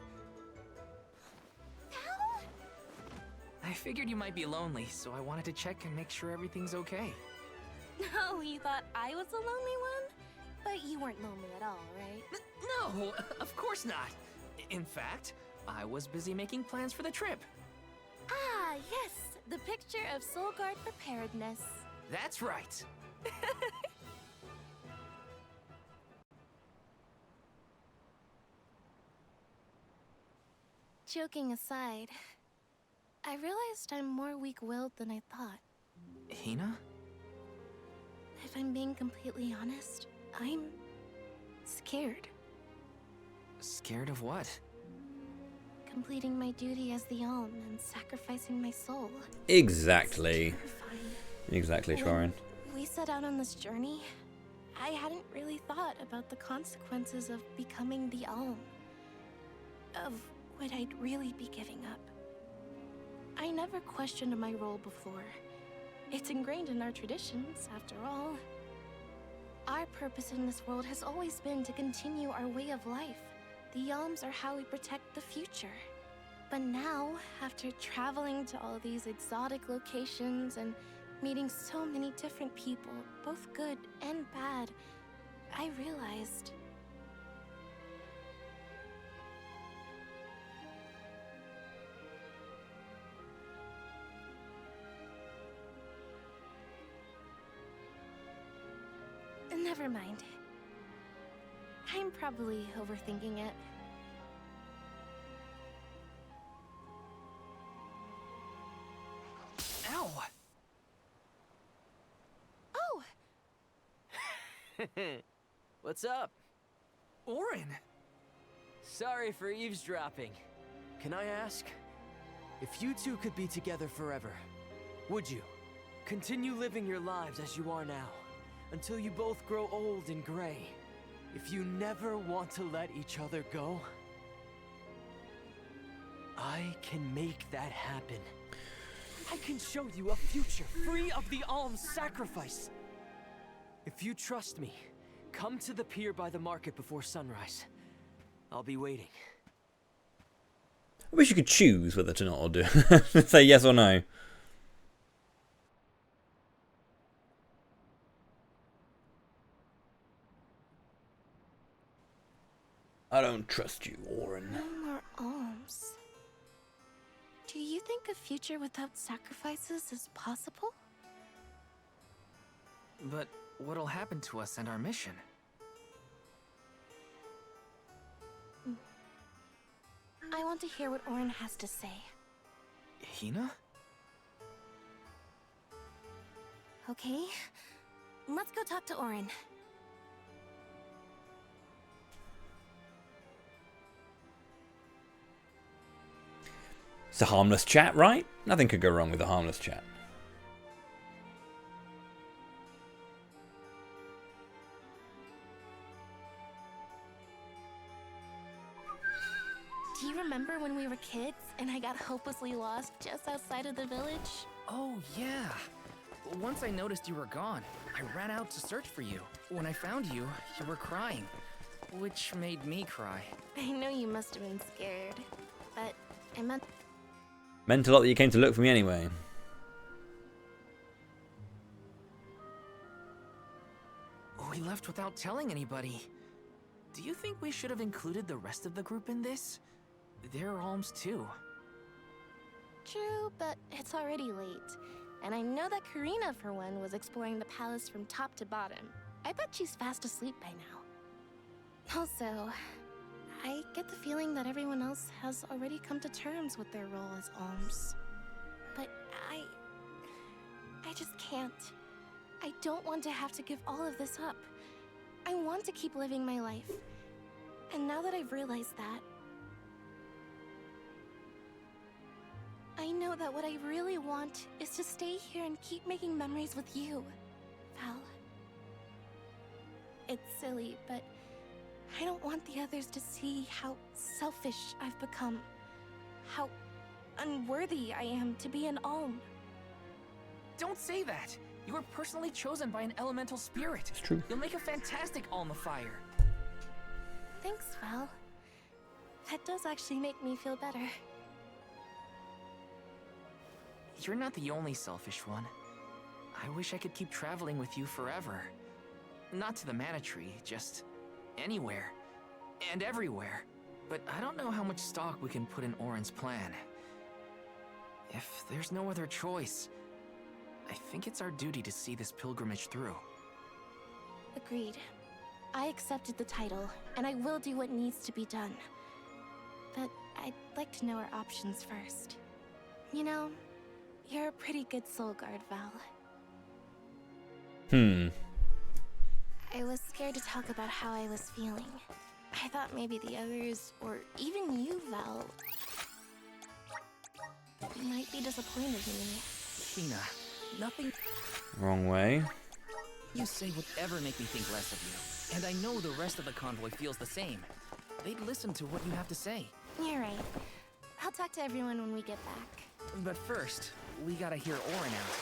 I figured you might be lonely, so I wanted to check and make sure everything's okay. Oh, you thought I was the lonely one? But you weren't lonely at all, right? No, of course not. In fact, I was busy making plans for the trip. Ah, yes, the picture of Soul Guard preparedness. That's right. Joking aside, I realized I'm more weak-willed than I thought. Hina? If I'm being completely honest, I'm scared. Scared of what? Completing my duty as the Alm and sacrificing my soul. Exactly. Exactly, Shorin. When we set out on this journey, I hadn't really thought about the consequences of becoming the Alm. Of what I'd really be giving up. I never questioned my role before. It's ingrained in our traditions, after all. Our purpose in this world has always been to continue our way of life. The Alms are how we protect the future. But now, after traveling to all these exotic locations and meeting so many different people, both good and bad, I realized... Never mind. I'm probably overthinking it. Ow! Oh! What's up? Orin! Sorry for eavesdropping. Can I ask? If you two could be together forever, would you? Continue living your lives as you are now, until you both grow old and gray. If you never want to let each other go, I can make that happen. I can show you a future free of the Alm's sacrifice. If you trust me, come to the pier by the market before sunrise. I'll be waiting. I wish you could choose whether to not or do. Say yes or no. I don't trust you, Orin. No more alms. Do you think a future without sacrifices is possible? But what'll happen to us and our mission? I want to hear what Orin has to say. Hina? Okay, let's go talk to Orin. It's a harmless chat, right? Nothing could go wrong with a harmless chat. Do you remember when we were kids and I got hopelessly lost just outside of the village? Oh, yeah. Once I noticed you were gone, I ran out to search for you. When I found you, you were crying, which made me cry. I know you must have been scared, but I meant... Meant a lot that you came to look for me anyway. We left without telling anybody. Do you think we should have included the rest of the group in this? They're alms too. True, but it's already late. And I know that Karina, for one, was exploring the palace from top to bottom. I bet she's fast asleep by now. Also, I get the feeling that everyone else has already come to terms with their role as alms. But I just can't. I don't want to have to give all of this up. I want to keep living my life. And now that I've realized that, I know that what I really want is to stay here and keep making memories with you, Val. It's silly, but I don't want the others to see how selfish I've become. How unworthy I am to be an alm. Don't say that! You were personally chosen by an elemental spirit. It's true. You'll make a fantastic Alma Fire. Thanks, Val. That does actually make me feel better. You're not the only selfish one. I wish I could keep traveling with you forever. Not to the Mana Tree, just anywhere. And everywhere. But I don't know how much stock we can put in Orin's plan. If there's no other choice, I think it's our duty to see this pilgrimage through. Agreed. I accepted the title, and I will do what needs to be done. But I'd like to know our options first. You know, you're a pretty good soul guard, Val. I was scared to talk about how I was feeling. I thought maybe the others, or even you, Val, might be disappointed in me. Hina, nothing Wrong way. you say would ever make me think less of you. And I know the rest of the convoy feels the same. They'd listen to what you have to say. You're right. I'll talk to everyone when we get back. But first, we gotta hear Orin out.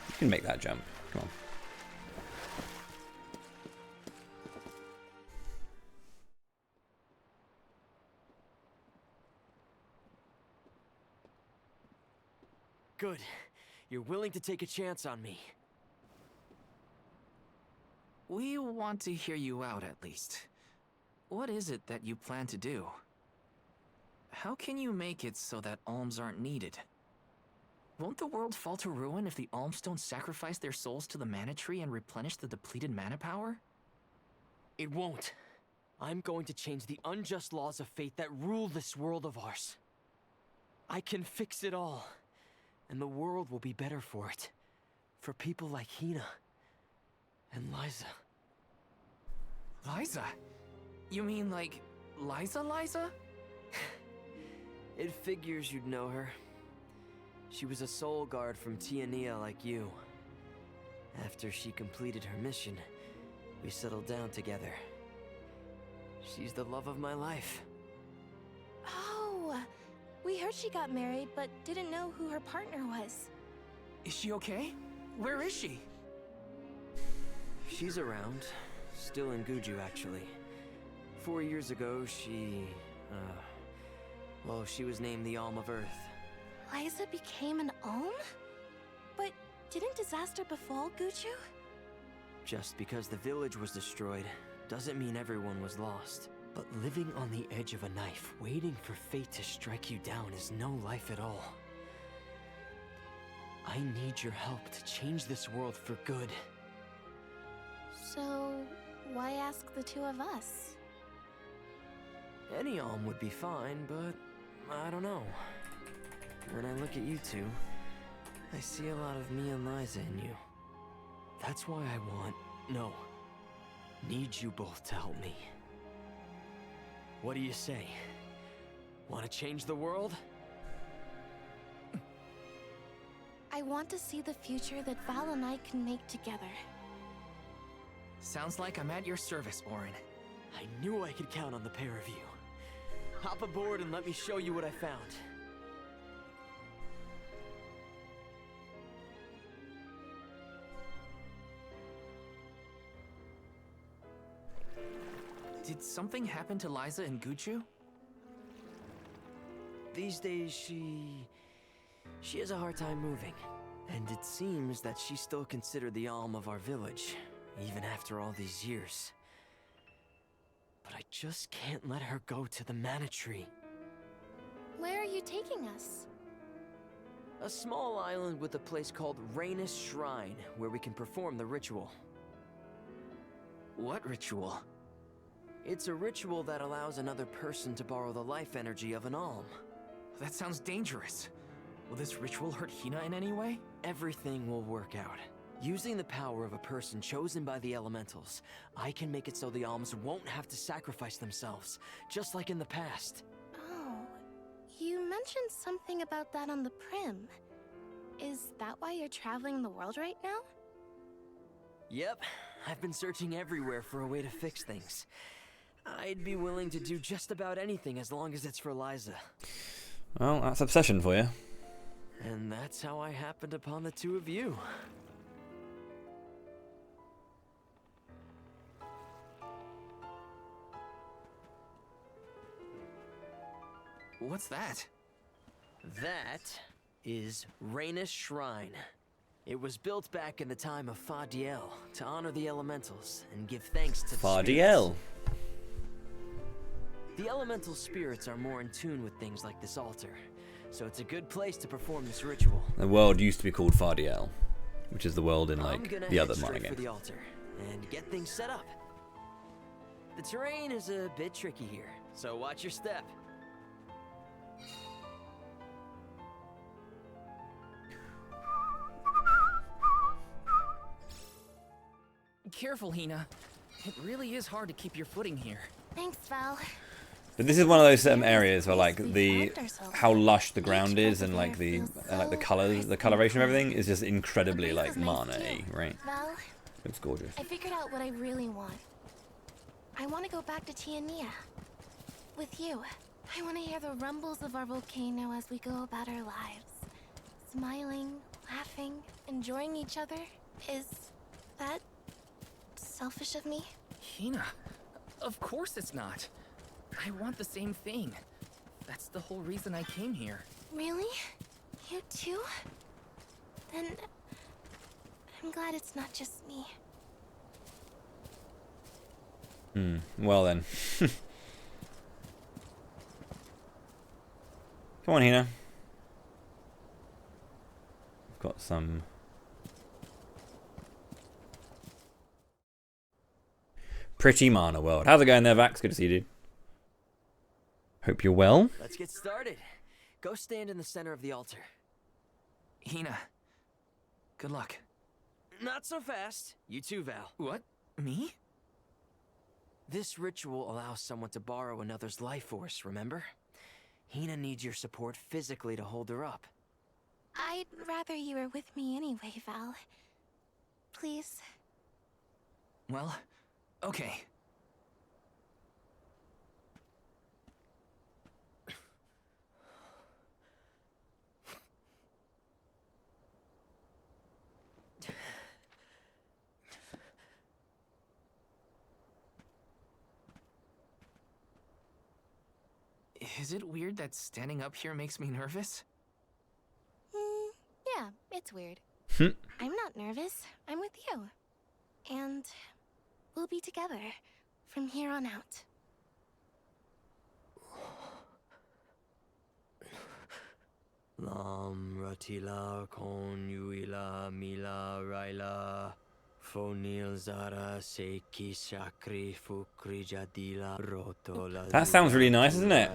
You can make that jump. Come on. Good. You're willing to take a chance on me. We want to hear you out, at least. What is it that you plan to do? How can you make it so that alms aren't needed? Won't the world fall to ruin if the alms don't sacrifice their souls to the Mana Tree and replenish the depleted mana power? It won't. I'm going to change the unjust laws of fate that rule this world of ours. I can fix it all. And the world will be better for it. For people like Hina. And Liza. Liza? You mean like Liza? It figures you'd know her. She was a soul guard from Tiania like you. After she completed her mission, we settled down together. She's the love of my life. Oh, we heard she got married, but didn't know who her partner was. Is she okay? Where is she? She's around. Still in Guju, actually. 4 years ago, well, she was named the Alm of Earth. Liza became an Alm? But didn't disaster befall Guju? Just because the village was destroyed doesn't mean everyone was lost. But living on the edge of a knife, waiting for fate to strike you down is no life at all. I need your help to change this world for good. So, why ask the two of us? Any Alm would be fine, but I don't know. When I look at you two, I see a lot of me and Liza in you. That's why I need you both to help me. What do you say? Want to change the world? I want to see the future that Val and I can make together. Sounds like I'm at your service, Orin. I knew I could count on the pair of you. Hop aboard and let me show you what I found. Did something happen to Liza and Guju? These days, she has a hard time moving. And it seems that she's still considered the Alm of our village, even after all these years. But I just can't let her go to the Mana Tree. Where are you taking us? A small island with a place called Rhaenus Shrine, where we can perform the ritual. What ritual? It's a ritual that allows another person to borrow the life energy of an alm. That sounds dangerous. Will this ritual hurt Hina in any way? Everything will work out. Using the power of a person chosen by the elementals, I can make it so the alms won't have to sacrifice themselves, just like in the past. Oh, you mentioned something about that on the Prim. Is that why you're traveling the world right now? Yep, I've been searching everywhere for a way to fix things. I'd be willing to do just about anything as long as it's for Liza. Well, that's obsession for you. And that's how I happened upon the two of you. What's that? That is Rhaenys Shrine. It was built back in the time of Fadiel to honor the elementals and give thanks to the Fadiel. spirits. The elemental spirits are more in tune with things like this altar, so it's a good place to perform this ritual. The world used to be called Fadiel, which is the world in I'm like gonna the head other straight Mana for game. the altar and get things set up. The terrain is a bit tricky here, so watch your step. Careful, Hina. It really is hard to keep your footing here. Thanks, Val. But this is one of those areas where like how lush the ground is and like the colors, the coloration of everything is just incredibly like Mana-y, right? Val, It's gorgeous. I figured out what I really want. I want to go back to Tiania. With you. I want to hear the rumbles of our volcano as we go about our lives. Smiling, laughing, enjoying each other. Is that selfish of me? Hina, of course it's not. I want the same thing. That's the whole reason I came here. Really? You too? Then I'm glad it's not just me. Well then. Come on, Hina. We've got some pretty Mana world. How's it going there, Vax? Good to see you, dude. Hope you're well. Let's get started. Go stand in the center of the altar. Hina, good luck. Not so fast. You too, Val. What? Me? This ritual allows someone to borrow another's life force, remember? Hina needs your support physically to hold her up. I'd rather you were with me anyway, Val. Please. Well, okay. Is it weird that standing up here makes me nervous? Yeah, it's weird. I'm not nervous. I'm with you. And we'll be together from here on out. Lam ratila konuila mila raila fonil zara seki shakri fukri jadila rotola. That sounds really nice, isn't it?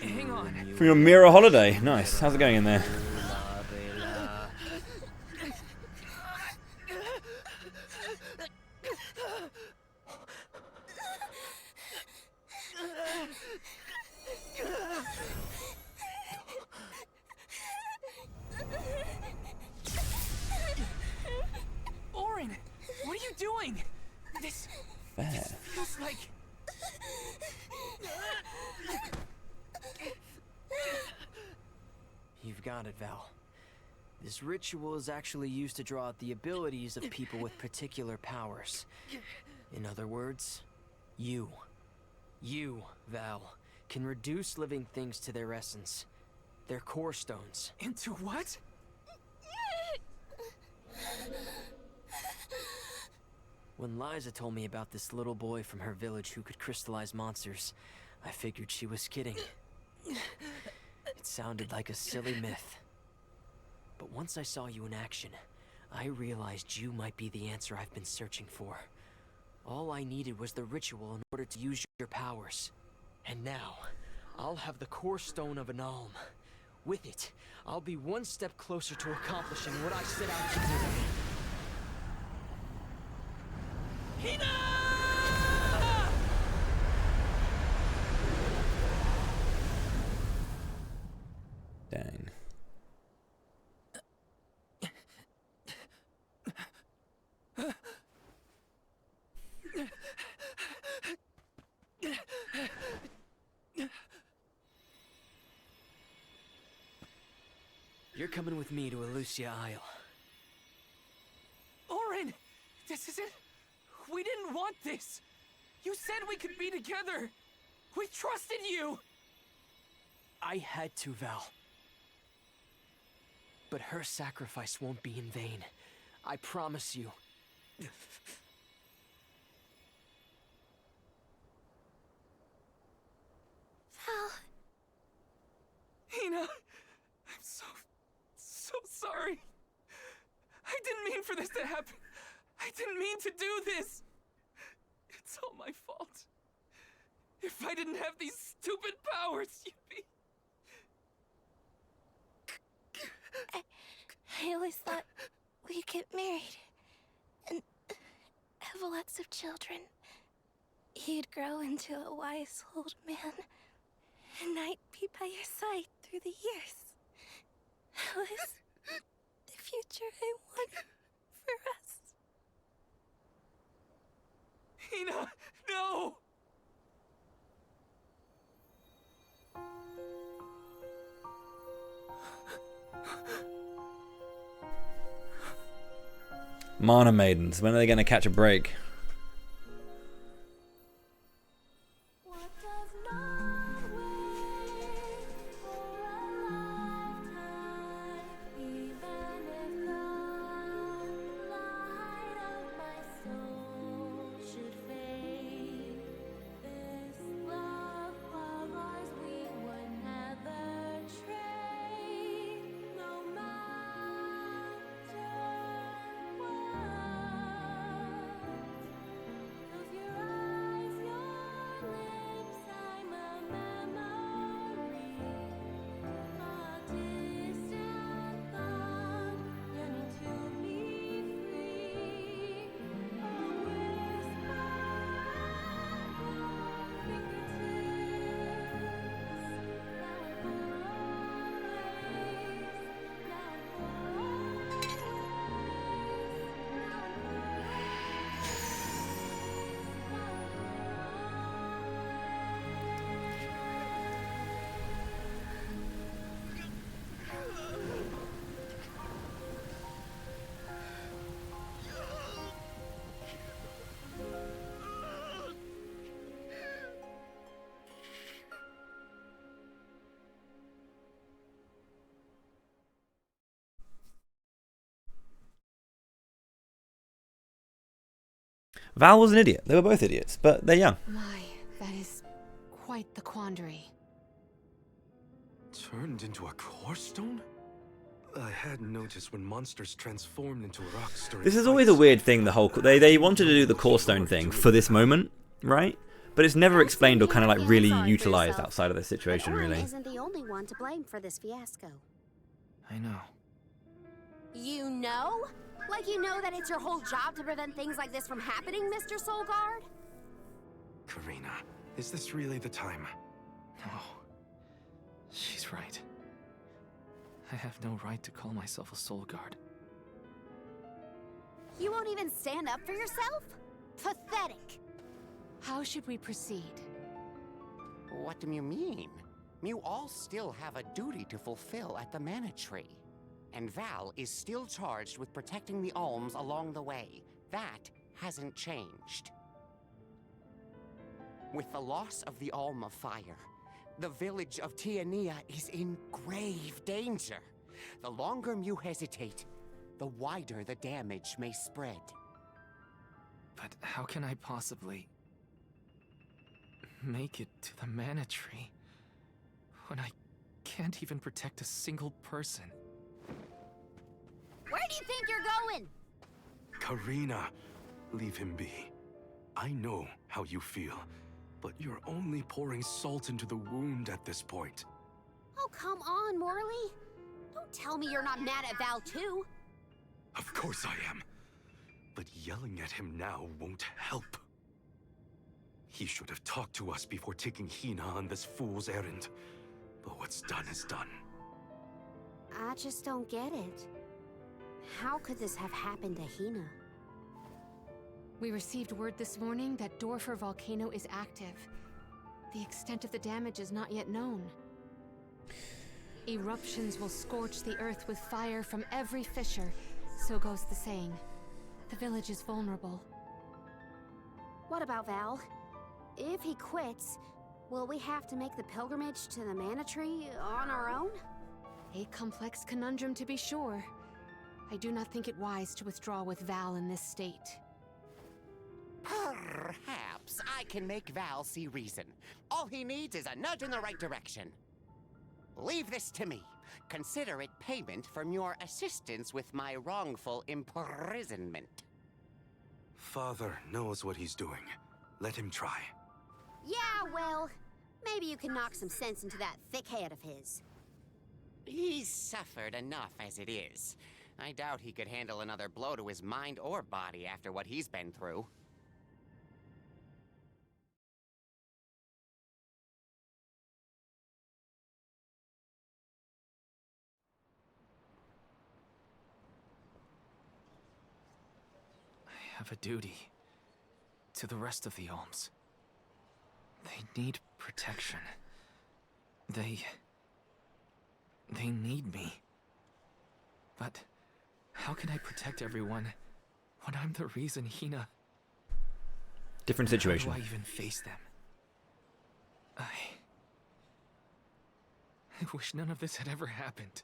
Hang on. From your Mira holiday. Nice. How's it going in there? Orin, what are you doing? This feels like... You've got it, Val. This ritual is actually used to draw out the abilities of people with particular powers. In other words, you, Val, can reduce living things to their essence, their core stones. Into what? When Liza told me about this little boy from her village who could crystallize monsters, I figured she was kidding. It sounded like a silly myth. But once I saw you in action, I realized you might be the answer I've been searching for. All I needed was the ritual in order to use your powers. And now, I'll have the core stone of an alm. With it, I'll be one step closer to accomplishing what I set out to do. Hina! Dang. You're coming with me to Elucia Isle. Orin! This isn't... We didn't want this! You said we could be together! We trusted you! I had to, Val. But her sacrifice won't be in vain. I promise you. Val. Hina! I'm so sorry. I didn't mean for this to happen. I didn't mean to do this. It's all my fault. If I didn't have these stupid powers, you'd be... I always thought we'd get married and have lots of children. You'd grow into a wise old man, and I'd be by your side through the years. That was the future I wanted for us. Hina, no! Mana Maidens, when are they going to catch a break? Val was an idiot. They were both idiots, but they're young. My, that is quite the quandary. Turned into a core stone? I had noticed when monsters transformed into rocks during This is always a weird thing, the whole... They wanted to do the core stone thing for this moment, right? But it's never explained or kind of like really utilized outside of this situation, Orin really. isn't the only one to blame for this fiasco. I know. You know? Like you know that it's your whole job to prevent things like this from happening, Mr. Soulguard? Karina, is this really the time? No. She's right. I have no right to call myself a soul guard. You won't even stand up for yourself? Pathetic. How should we proceed? What do you mean? You all still have a duty to fulfill at the Mana Tree. And Val is still charged with protecting the Alms along the way. That hasn't changed. With the loss of the Alm of Fire, the village of Tiania is in grave danger. The longer you hesitate, the wider the damage may spread. But how can I possibly make it to the Mana Tree when I can't even protect a single person? Where do you think you're going? Karina, leave him be. I know how you feel, but you're only pouring salt into the wound at this point. Oh, come on, Morley. Don't tell me you're not mad at Val, too. Of course I am. But yelling at him now won't help. He should have talked to us before taking Hina on this fool's errand. But what's done is done. I just don't get it. How could this have happened to Hina? We received word this morning that Dorfer volcano is active. The extent of the damage is not yet known. Eruptions will scorch the earth with fire from every fissure, so goes the saying. The village is vulnerable. What about Val? If he quits, will we have to make the pilgrimage to the Mana Tree on our own? A complex conundrum to be sure. I do not think it wise to withdraw with Val in this state. Perhaps I can make Val see reason. All he needs is a nudge in the right direction. Leave this to me. Consider it payment from your assistance with my wrongful imprisonment. Father knows what he's doing. Let him try. Yeah, well, maybe you can knock some sense into that thick head of his. He's suffered enough as it is. I doubt he could handle another blow to his mind or body after what he's been through. I have a duty to the rest of the Alms. They need protection. They need me. But how can I protect everyone when I'm the reason Hina... Different situation. How do I even face them? I wish none of this had ever happened.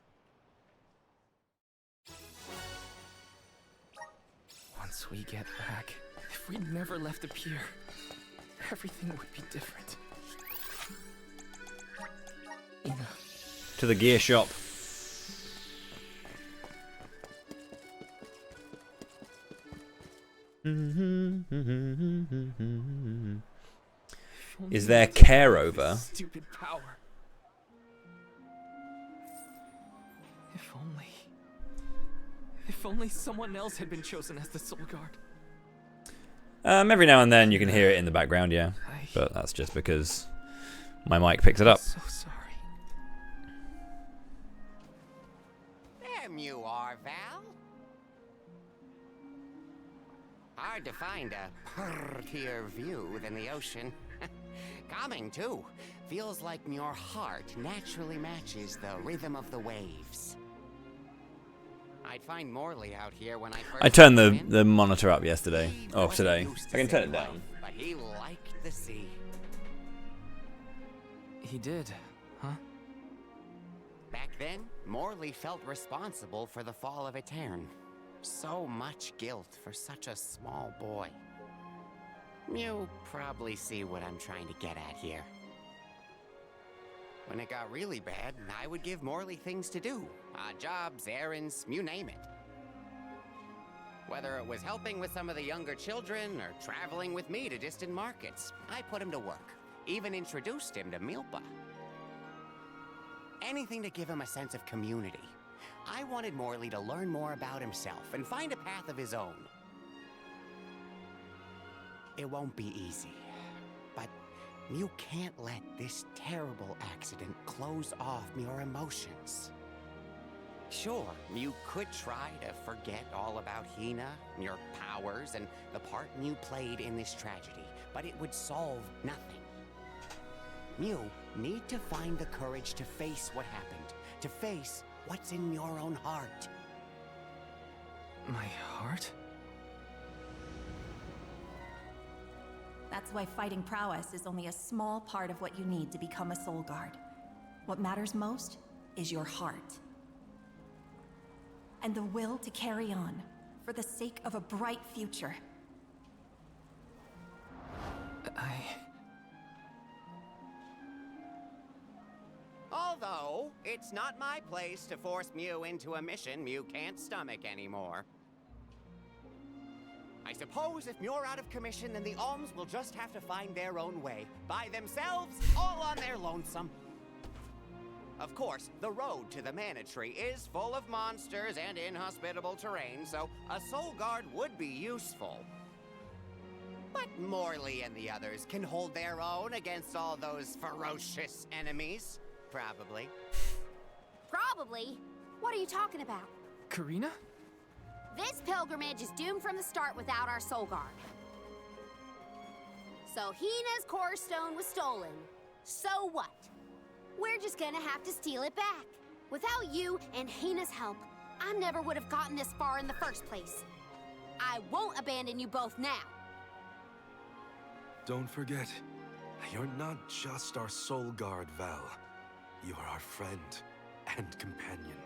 Once we get back, if we never left the pier, everything would be different. Hina. To the gear shop. Is there care over? Stupid power. If only someone else had been chosen as the Soul Guard. Every now and then you can hear it in the background, yeah. But that's just because my mic picks it up. So sorry. There you are, Val. Hard to find a prettier view than the ocean. Calming, too. Feels like your heart naturally matches the rhythm of the waves. I'd find Morley out here when I first... I turned the monitor up yesterday. Oh, today. I can turn it down. But he liked the sea. He did, huh? Back then, Morley felt responsible for the fall of Etern. So much guilt for such a small boy. You probably see what I'm trying to get at here. When it got really bad, I would give Morley things to do. Jobs, errands, you name it. Whether it was helping with some of the younger children or traveling with me to distant markets, I put him to work. Even introduced him to Milpa. Anything to give him a sense of community. I wanted Morley to learn more about himself and find a path of his own. It won't be easy, but you can't let this terrible accident close off your emotions. Sure, you could try to forget all about Hina, your powers, and the part you played in this tragedy, but it would solve nothing. You need to find the courage to face what happened, to face what's in your own heart. My heart? That's why fighting prowess is only a small part of what you need to become a Soul Guard. What matters most is your heart. And the will to carry on, for the sake of a bright future. Although, it's not my place to force Mew into a mission Mew can't stomach anymore. I suppose if Muir out of commission, then the Alms will just have to find their own way. By themselves, all on their lonesome. Of course, the road to the Mana Tree is full of monsters and inhospitable terrain, so a Soul Guard would be useful. But Morley and the others can hold their own against all those ferocious enemies. Probably. Probably? What are you talking about? Karina? This pilgrimage is doomed from the start without our Soul Guard. So Hina's core stone was stolen. So what? We're just gonna have to steal it back. Without you and Hina's help, I never would have gotten this far in the first place. I won't abandon you both now. Don't forget, you're not just our soul guard, Val. You're our friend and companion.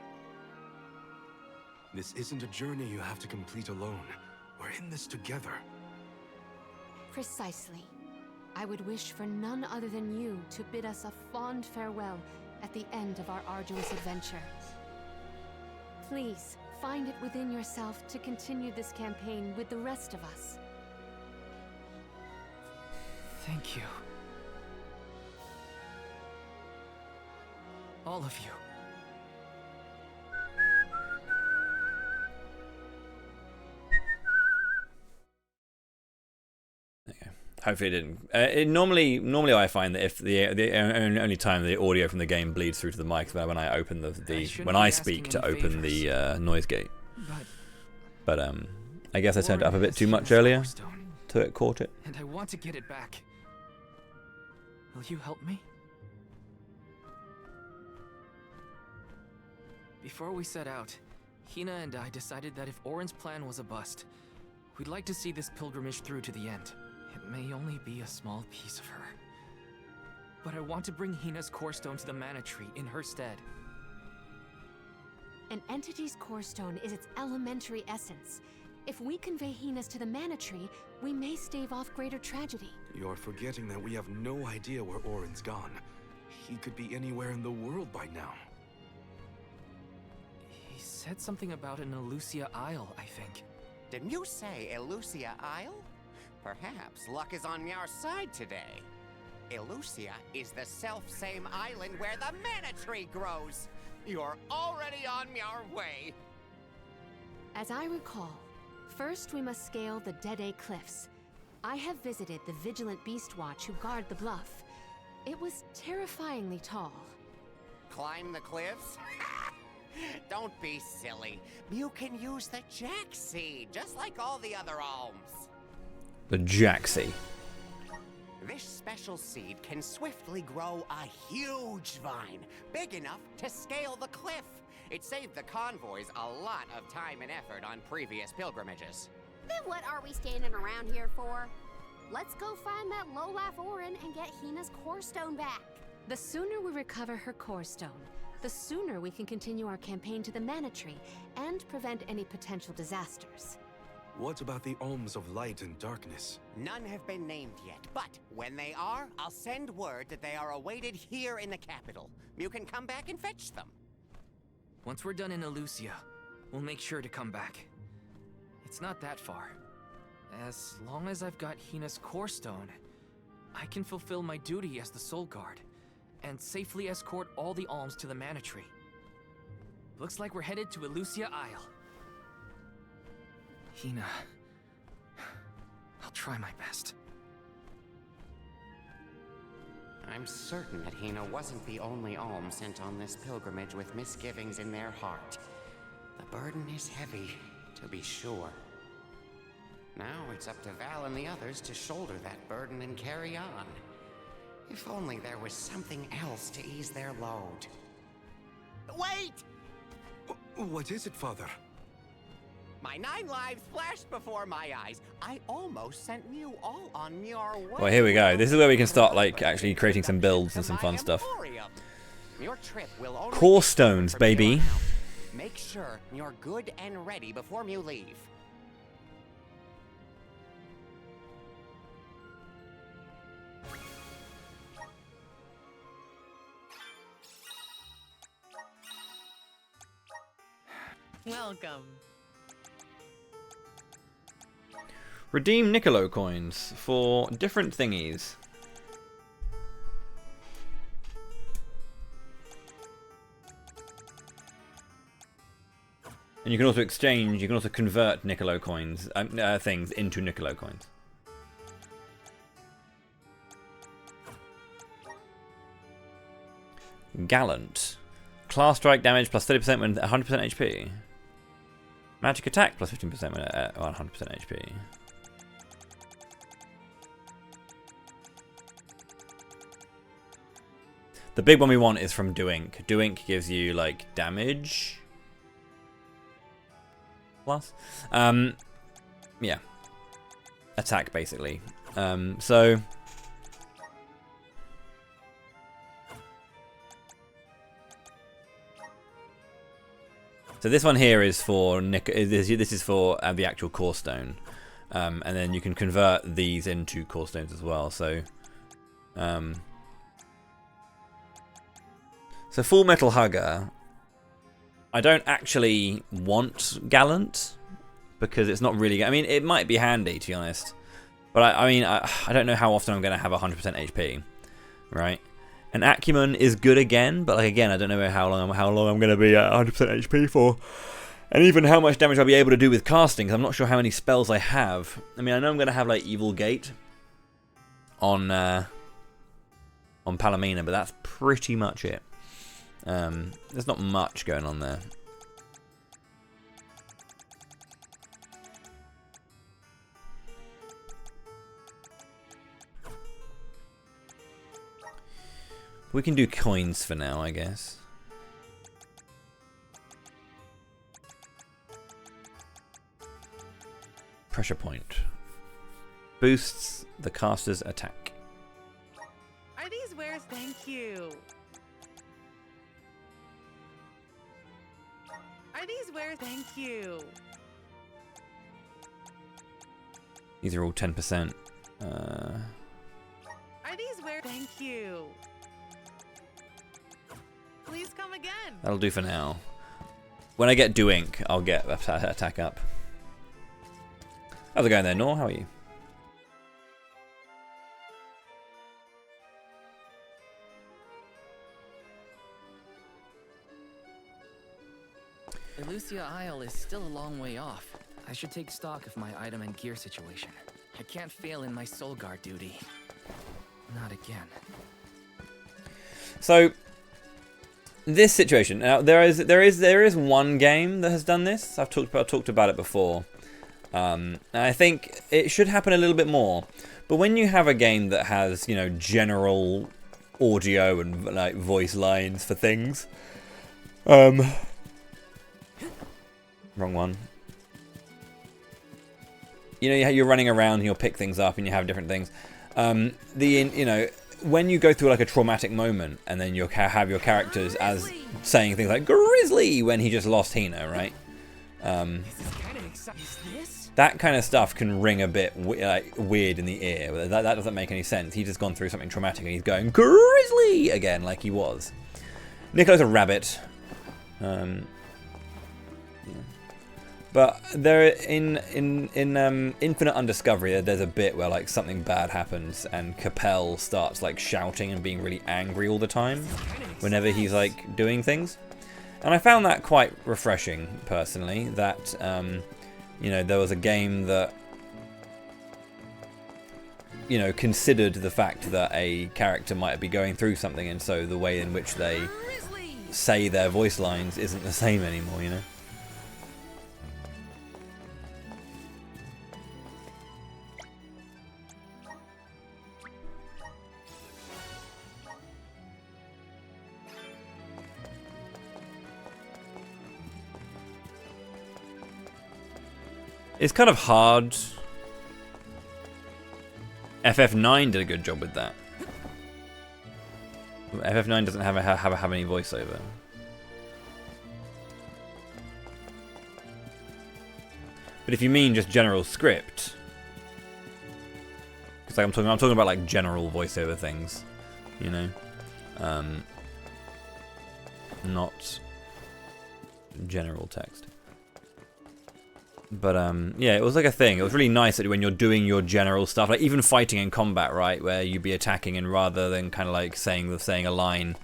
This isn't a journey you have to complete alone. We're in this together. Precisely. I would wish for none other than you to bid us a fond farewell at the end of our arduous adventure. Please, find it within yourself to continue this campaign with the rest of us. Thank you. All of you. Hopefully it didn't. Normally I find that if the only time the audio from the game bleeds through to the mic is when I open when I speak to open the noise gate. But I guess I turned it up a bit too much earlier, so it caught it. And I want to get it back. Will you help me? Before we set out, Hina and I decided that if Orin's plan was a bust, we'd like to see this pilgrimage through to the end. It may only be a small piece of her, but I want to bring Hina's core stone to the Mana Tree in her stead. An entity's core stone is its elementary essence. If we convey Hina's to the Mana Tree, we may stave off greater tragedy. You're forgetting that we have no idea where Orin's gone. He could be anywhere in the world by now. He said something about an Elusia Isle, I think. Didn't you say Elusia Isle? Perhaps luck is on your side today. Elusia is the self-same island where the Mana Tree grows. You're already on your way. As I recall, first we must scale the Dead Cliffs. I have visited the Vigilant Beast Watch who guard the bluff. It was terrifyingly tall. Climb the cliffs? Don't be silly. You can use the Jack Seed, just like all the other alms. The Jaxie. This special seed can swiftly grow a huge vine, big enough to scale the cliff. It saved the convoys a lot of time and effort on previous pilgrimages. Then what are we standing around here for? Let's go find that low-life Orin and get Hina's core stone back. The sooner we recover her core stone, the sooner we can continue our campaign to the Mana Tree and prevent any potential disasters. What about the alms of light and darkness? None have been named yet, but when they are, I'll send word that they are awaited here in the capital. You can come back and fetch them. Once we're done in Elusia, we'll make sure to come back. It's not that far. As long as I've got Hina's core stone, I can fulfill my duty as the Soul Guard and safely escort all the alms to the Mana Tree. Looks like we're headed to Elusia Isle. Hina, I'll try my best. I'm certain that Hina wasn't the only alm sent on this pilgrimage with misgivings in their heart. The burden is heavy, to be sure. Now it's up to Val and the others to shoulder that burden and carry on. If only there was something else to ease their load. Wait! What is it, Father? My 9 lives flashed before my eyes. I almost sent you all on your way. Well, here we go. This is where we can start, like, actually creating some builds and some fun stuff. Your trip will only Core stones, baby. Make sure you're good and ready before you leave. Welcome. Redeem Niccolo coins for different thingies. And you can also exchange, you can also convert Niccolo coins, things into Niccolo coins. Gallant. Class strike damage plus 30% when 100% HP. Magic attack plus 15% when at 100% HP. The big one we want is from Doink. Doink gives you like damage plus. Yeah. Attack basically. So this one here is for this is for the actual core stone, and then you can convert these into core stones as well. So, Full Metal Hugger, I don't actually want Gallant because it's not really. I mean, it might be handy to be honest, but I don't know how often I'm going to have 100% HP, right? And Acumen is good again, but like again, I don't know how long I'm going to be at 100% HP for, and even how much damage I'll be able to do with casting. Because I'm not sure how many spells I have. I mean, I know I'm going to have like Evil Gate on Palomina, but that's pretty much it. There's not much going on there. We can do coins for now, I guess. Pressure point. Boosts the caster's attack. Are these wares? Thank you. Are these wares? Thank you. These are all 10%. Are these wares? Thank you. Please come again. That'll do for now. When I get Doink, I'll get attack up. How's it going there, Nor? How are you? Elusia Isle is still a long way off. I should take stock of my item and gear situation. I can't fail in my soul guard duty. Not again. So this situation now, there is one game that has done this. I've talked about it before. And I think it should happen a little bit more. But when you have a game that has, you know, general audio and like voice lines for things, wrong one. You know, you're running around and you'll pick things up and you have different things. You know, when you go through like a traumatic moment and then you have your characters as saying things like Grizzly when he just lost Hina, right? That kind of stuff can ring a bit weird in the ear. That doesn't make any sense. He's just gone through something traumatic and he's going Grizzly again like he was. Nicolo's a rabbit. But there in Infinite Undiscovery, there's a bit where like something bad happens and Capel starts like shouting and being really angry all the time whenever he's like doing things, and I found that quite refreshing personally. That you know, there was a game that, you know, considered the fact that a character might be going through something, and so the way in which they say their voice lines isn't the same anymore. You know. It's kind of hard. FF9 did a good job with that. FF9 doesn't have any voiceover. But if you mean just general script, because like I'm talking about like general voiceover things, you know, not general text. But yeah, it was like a thing. It was really nice that when you're doing your general stuff, like even fighting in combat, right, where you'd be attacking and rather than kind of like saying a line,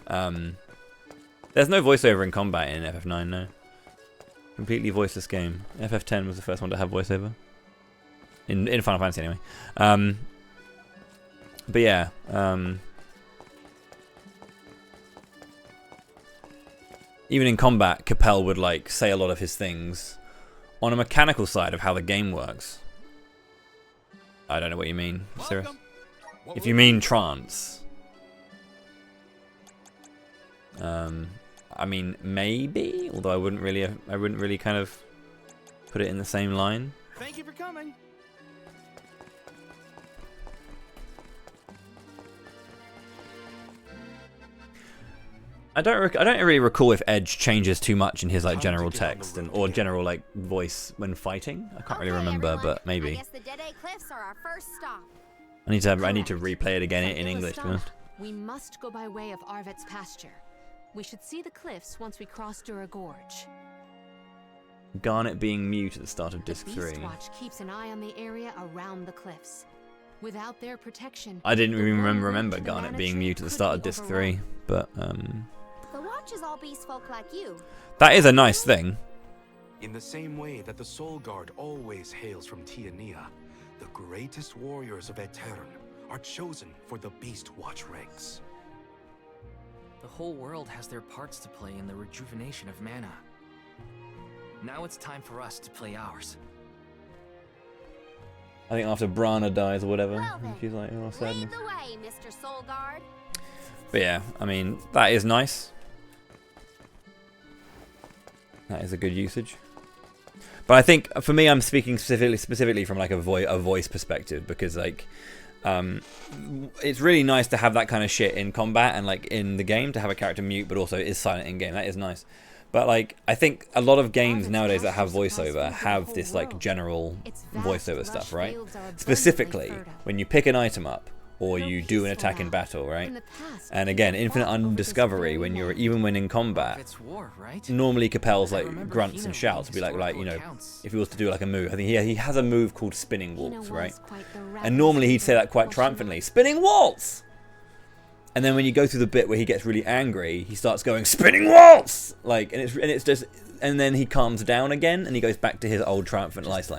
there's no voiceover in combat in FF9, no. Completely voiceless game. FF10 was the first one to have voiceover in Final Fantasy anyway. But yeah, even in combat, Capel would like say a lot of his things on a mechanical side of how the game works. I don't know what you mean, Cirrus. If you mean trance. I mean, maybe, although I wouldn't really kind of put it in the same line. Thank you for coming. I don't really recall if Edge changes too much in his like general text or general like voice when fighting. I can't really remember, but maybe. I guess the Dead Cliffs are our first stop. I need to replay it again in English. To be honest. We must go by way of Arvet's pasture. We should see the cliffs once we cross Dura Gorge. Garnet being mute at the start of Disc The 3. Beast Watch keeps an eye on the area around the cliffs. Without their protection, I didn't even the remember road to the Garnet being Manatee mute at the could start be of Disc overrun. 3, but The Watch is all beast folk like you. that is a nice thing. In the same way that the Soul Guard always hails from Tiania, the greatest warriors of Aetern are chosen for the Beast Watch ranks. The whole world has their parts to play in the rejuvenation of mana. Now it's time for us to play ours. I think after Brana dies or whatever, Well then, she's like, oh, lead sadness. the way, Mr. Soul Guard. But yeah, I mean, that is nice. That is a good usage. But I think for me, I'm speaking specifically from like a voice perspective, because like, it's really nice to have that kind of shit in combat and like in the game to have a character mute, but also is silent in game. That is nice. But like, I think a lot of games nowadays that have voiceover have this like general voiceover stuff, right? Specifically, when you pick an item up or you do an attack in battle, right? And again, Infinite Undiscovery, when you're even when in combat, normally Capel's like grunts and shouts, be like you know, if he was to do like a move, I think he has a move called Spinning Waltz, right? And normally he'd say that quite triumphantly, Spinning Waltz! And then when you go through the bit where he gets really angry, he starts going Spinning Waltz, like, and it's just, and then he calms down again, and he goes back to his old triumphant voice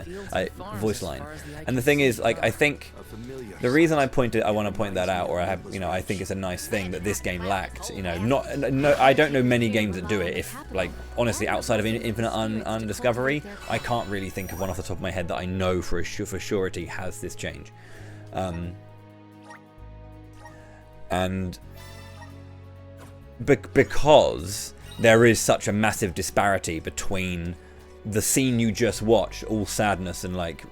line. And the thing is, like, I think the reason I want to point that out, or I think it's a nice thing that this game lacked. You know, I don't know many games that do it. If like honestly, outside of Infinite Undiscovery, I can't really think of one off the top of my head that I know for surety has this change. And because there is such a massive disparity between the scene you just watched, all sadness and like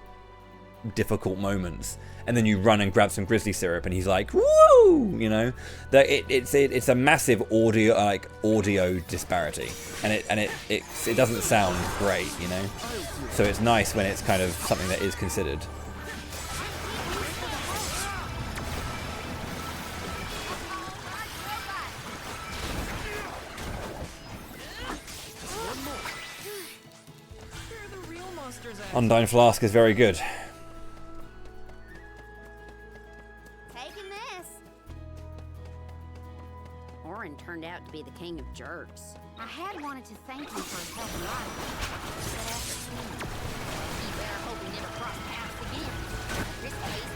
difficult moments, and then you run and grab some grizzly syrup and he's like, woo, you know, that it's a massive audio disparity, and it doesn't sound great, you know. So it's nice when it's kind of something that is considered. Undying Flask is very good. Taking this. Orin turned out to be the king of jerks. I had wanted to thank him for his help in life, but after seeing him, you better hope we never cross paths again. In this case,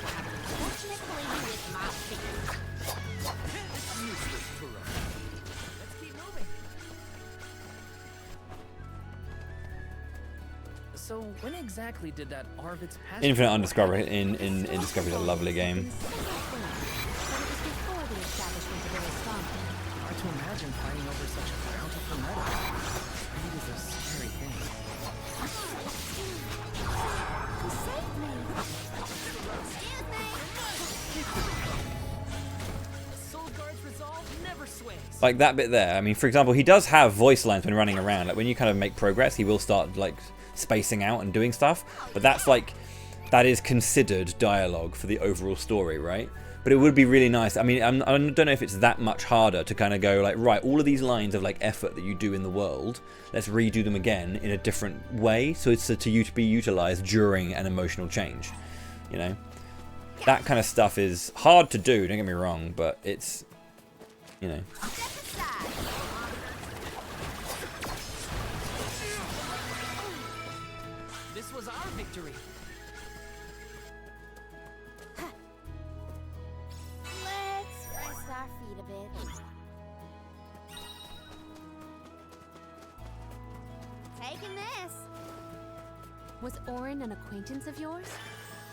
fortunately, with my feet. Let's keep moving. So when exactly did that Arvet's pasture? Infinite Undiscovery in Discovery is a lovely game. Hard to imagine fighting over such a bountiful meadow. Speed is a scary thing. He saved me. Soul Guard's resolve never sways. Like that bit there. I mean, for example, he does have voice lines when running around. Like when you kind of make progress, he will start like spacing out and doing stuff. But that's like, that is considered dialogue for the overall story, right? But it would be really nice. I mean, I don't know if it's that much harder to kind of go like, right, all of these lines of like effort that you do in the world, let's redo them again in a different way, so it's to be utilized during an emotional change, you know? That kind of stuff is hard to do, don't get me wrong, but it's, you know. This was our victory. Let's rest our feet a bit. Taking this. Was Orin an acquaintance of yours?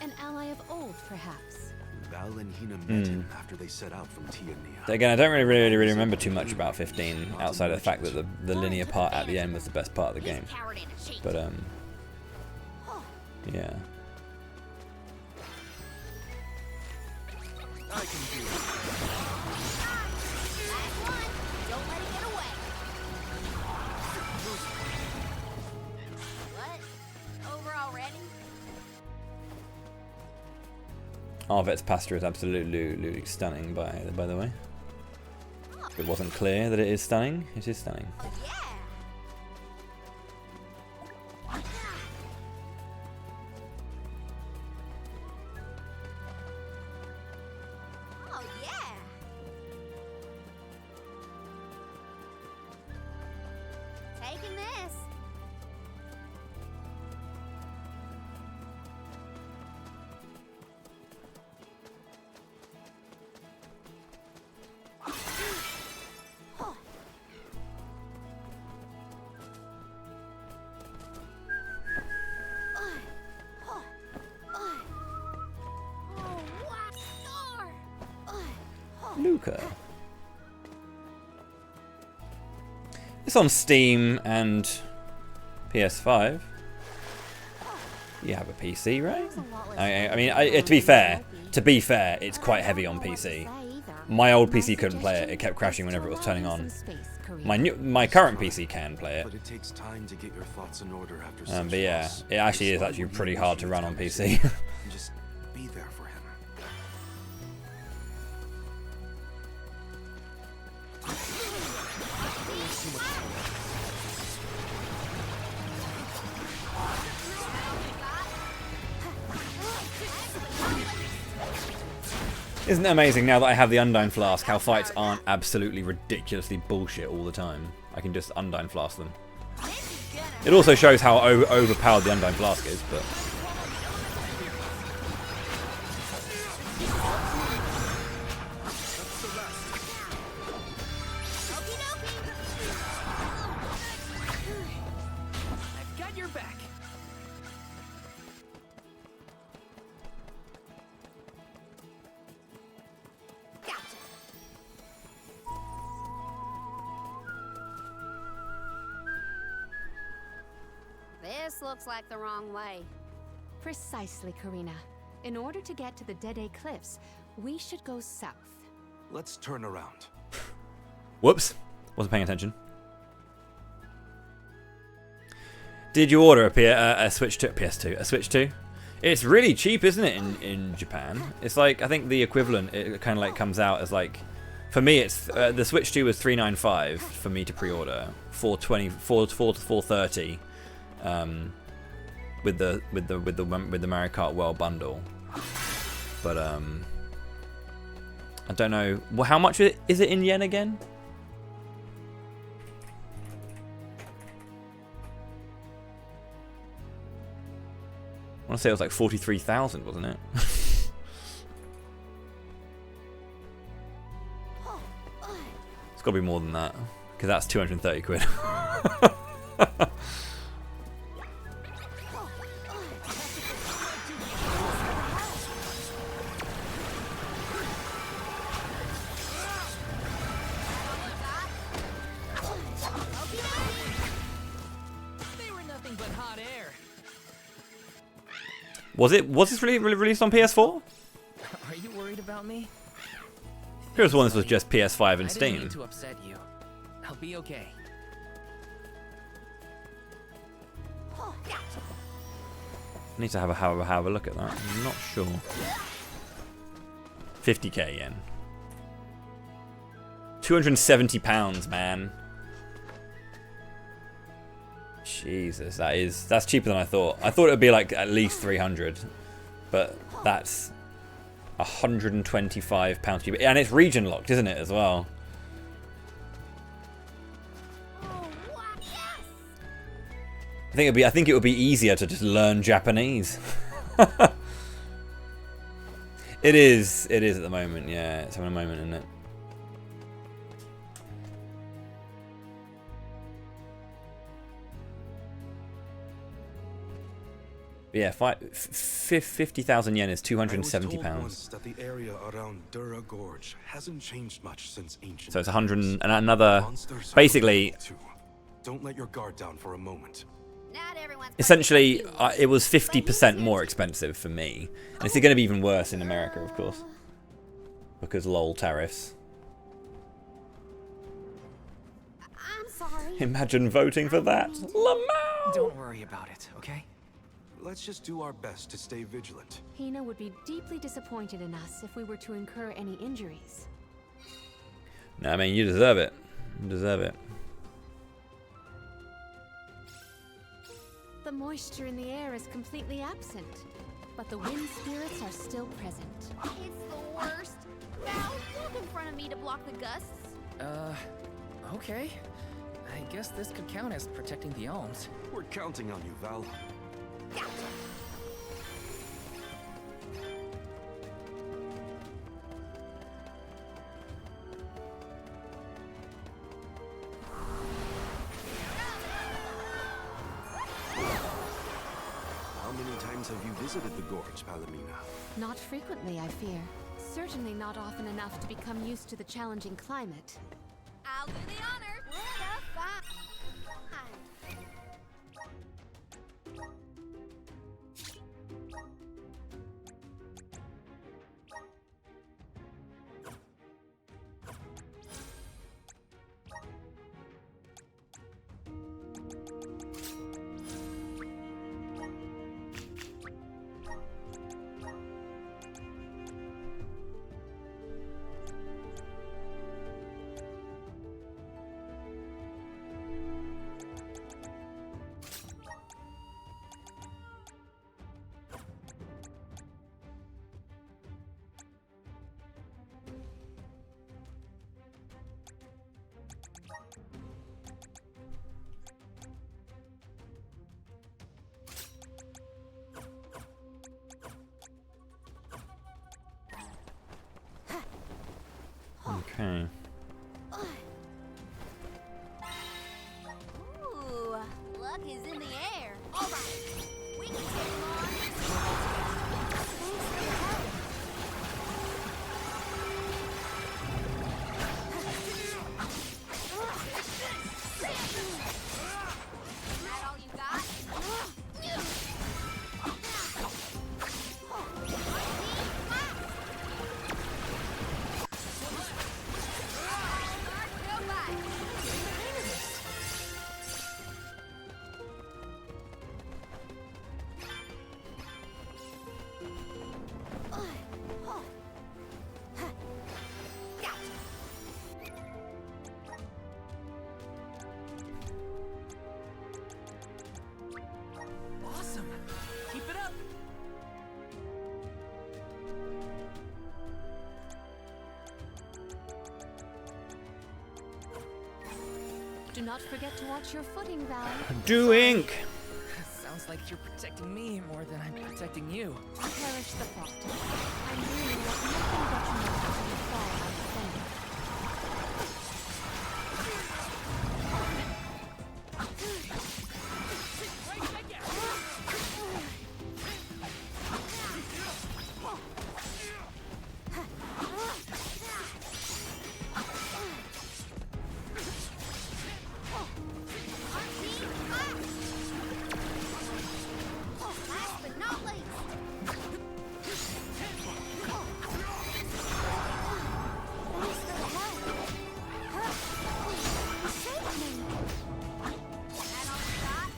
An ally of old, perhaps? Val and Hina met him after they set out from Tiania. Again, I don't really remember too much about 15 outside of the fact that the linear part at the end was the best part of the game. But yeah. I can do it. Last one. Don't let it get away. What? Over already? Arvet's pasture is absolutely stunning, by the way. If it wasn't clear that it is stunning, it is stunning. Yeah. Oh yeah. Taking this. Luca. It's on Steam and PS5. You have a PC, right? I mean, to be fair, it's quite heavy on PC. My old PC couldn't play it; it kept crashing whenever it was turning on. My current PC can play it. But it takes time to get your thoughts in order after But yeah, it actually is pretty hard to run on PC. Just be there for him. Isn't it amazing now that I have the Undyne Flask, how fights aren't absolutely ridiculously bullshit all the time? I can just Undyne Flask them. It also shows how overpowered the Undyne Flask is, but... I've got your back. This looks like the wrong way. Precisely, Karina. In order to get to the Dede Cliffs, we should go south. Let's turn around. Whoops. Wasn't paying attention. Did you order a Switch 2? PS2? A Switch 2? It's really cheap, isn't it, in Japan? It's like, I think the equivalent, it kind of like comes out as like... For me, it's the Switch 2 was $395 for me to pre-order. $430 with the Mario Kart World bundle. But I don't know. Well, how much is it in yen again? I want to say it was like 43,000, wasn't it? It's got to be more than that, because that's 230 quid. They were nothing but hot air. Was this really released on PS4? Are you worried about me? Here's one. This was just PS5 and I didn't Steam. mean to upset you. I'll be okay. I need to have a look at that. I'm not sure. 50k yen. £270, man. Jesus, that's cheaper than I thought. I thought it would be like at least 300, but that's £125 cheaper, and it's region locked, isn't it, as well? I think it would be easier to just learn Japanese. It is at the moment, yeah. It's having a moment, isn't it? But yeah, 50,000 yen is 270 I was told pounds. once that the area around Dura Gorge hasn't changed much since ancient. So it's 100 and another. Monsters are Basically, powerful too. Don't let your guard down for a moment. essentially, it was 50% more expensive for me. And it's going to be even worse in America, of course. Because lol tariffs. I'm sorry. Imagine voting for that. Lamau! Don't worry about it, okay? Let's just do our best to stay vigilant. Hina would be deeply disappointed in us if we were to incur any injuries. No, I mean, you deserve it. You deserve it. The moisture in the air is completely absent, but the wind spirits are still present. It's the worst. Now, walk in front of me to block the gusts. Okay. I guess this could count as protecting the alms. We're counting on you, Val. How many times have you visited the gorge, Palomina? Not frequently, I fear. Certainly not often enough to become used to the challenging climate. I'll do the honor. Fine. Okay. Ooh, luck is in the air. All right, we can take him on. Thanks for the help. Is that all you got? Awesome. Keep it up. Do not forget to watch your footing, Val. Doink! Sounds like you're protecting me more than I'm protecting you. Perish the thought. I merely want nothing detrimental to befall our defender. Last but not least. Thanks for the help. You saved me. That all you got?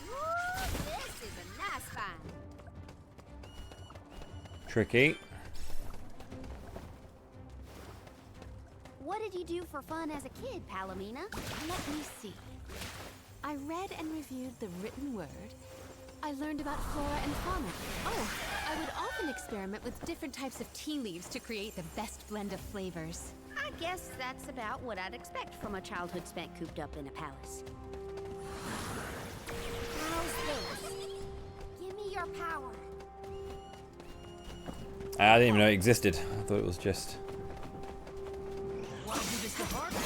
Ooh, this is a nice find. Tricky. What did you do for fun as a kid, Palomina? Let me see. I read and reviewed the written word. I learned about flora and fauna. Oh, I would often experiment with different types of tea leaves to create the best blend of flavors. I guess that's about what I'd expect from a childhood spent cooped up in a palace. How's this? Give me your power. I didn't even know it existed. I thought it was just... Wanna do this the hard way?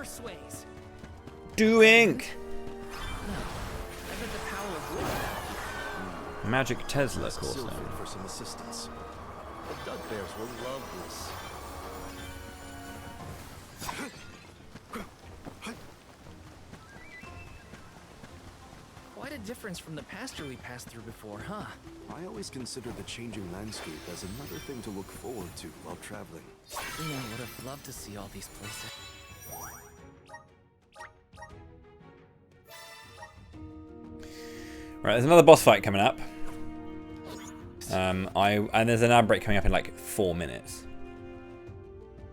never sways. Doing No, I bet the power of wood. Magic Tesla Ask course. Sylphin for some assistance. The Dugbears will love this. Quite a difference from the pasture we passed through before, huh? I always consider the changing landscape as another thing to look forward to while traveling. Yeah, would have loved to see all these places. Right, there's another boss fight coming up. And there's an ad break coming up in like 4 minutes.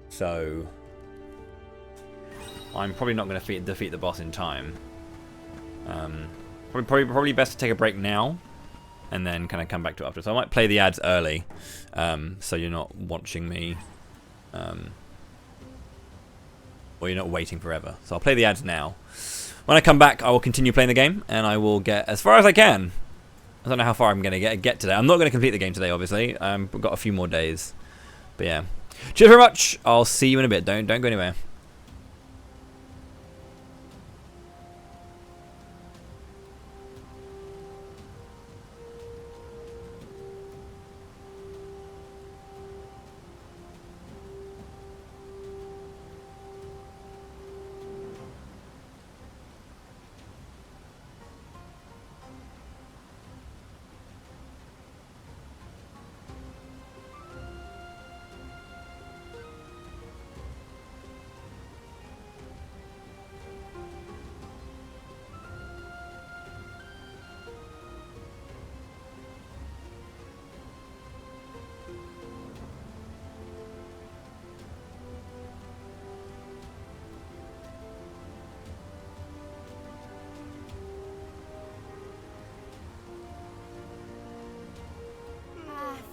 So I'm probably not going to defeat the boss in time. Probably best to take a break now, and then kind of come back to it after. So I might play the ads early, so you're not watching me, or you're not waiting forever. So I'll play the ads now. When I come back, I will continue playing the game, and I will get as far as I can. I don't know how far I'm going to get today. I'm not going to complete the game today, obviously. We've got a few more days. But yeah. Cheers very much. I'll see you in a bit. Don't go anywhere.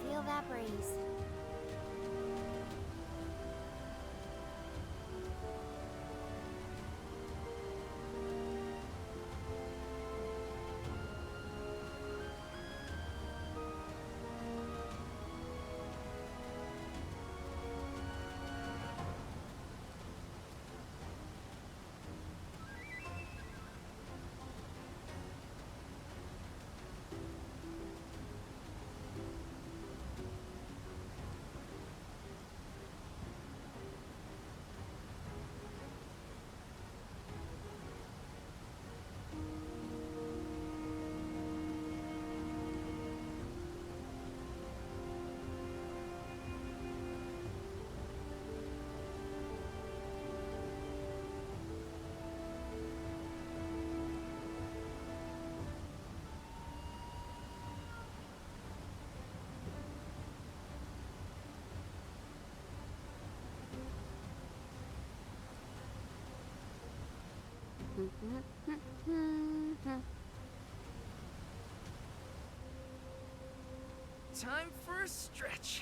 Feel that breeze. Time for a stretch.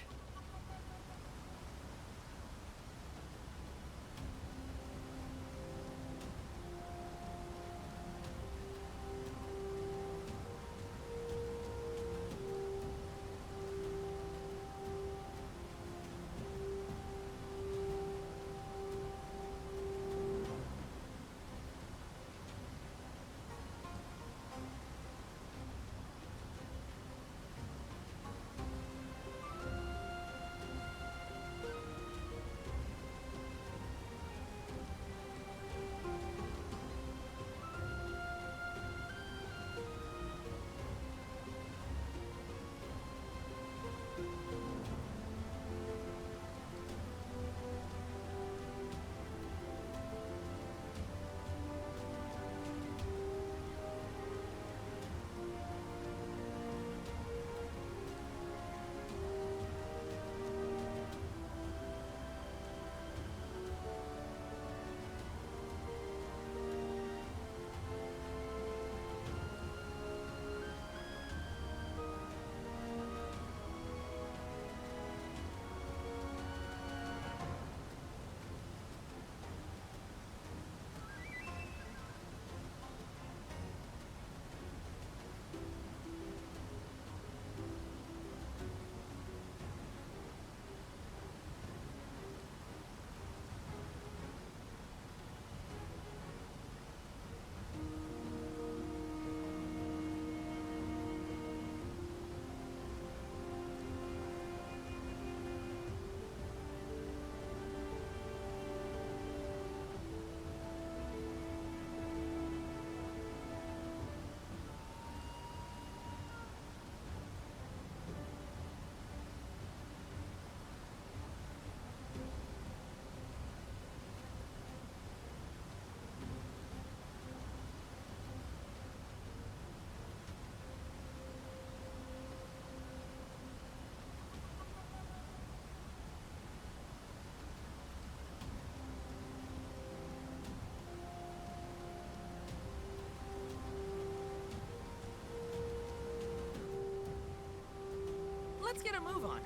Let's get a move on.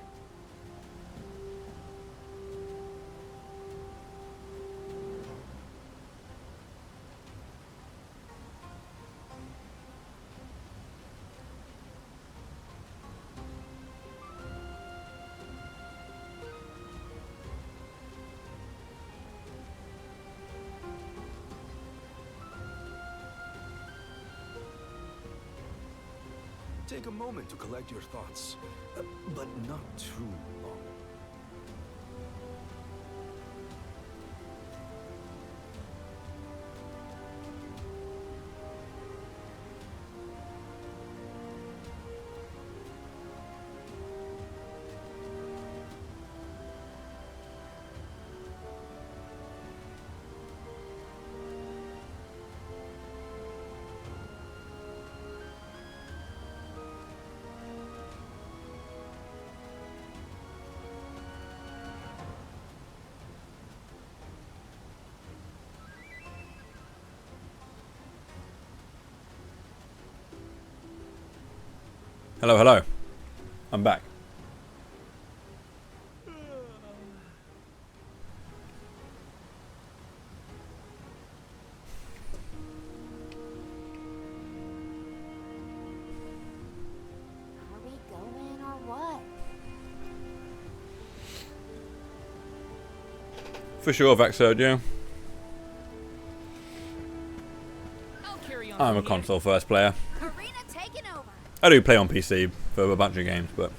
Take a moment to collect your thoughts, but not too long. Hello, hello. I'm back. Are we going or what? For sure, Vexerd, yeah. I'm a console first player. Arena taken over. I do play on PC for a bunch of games, but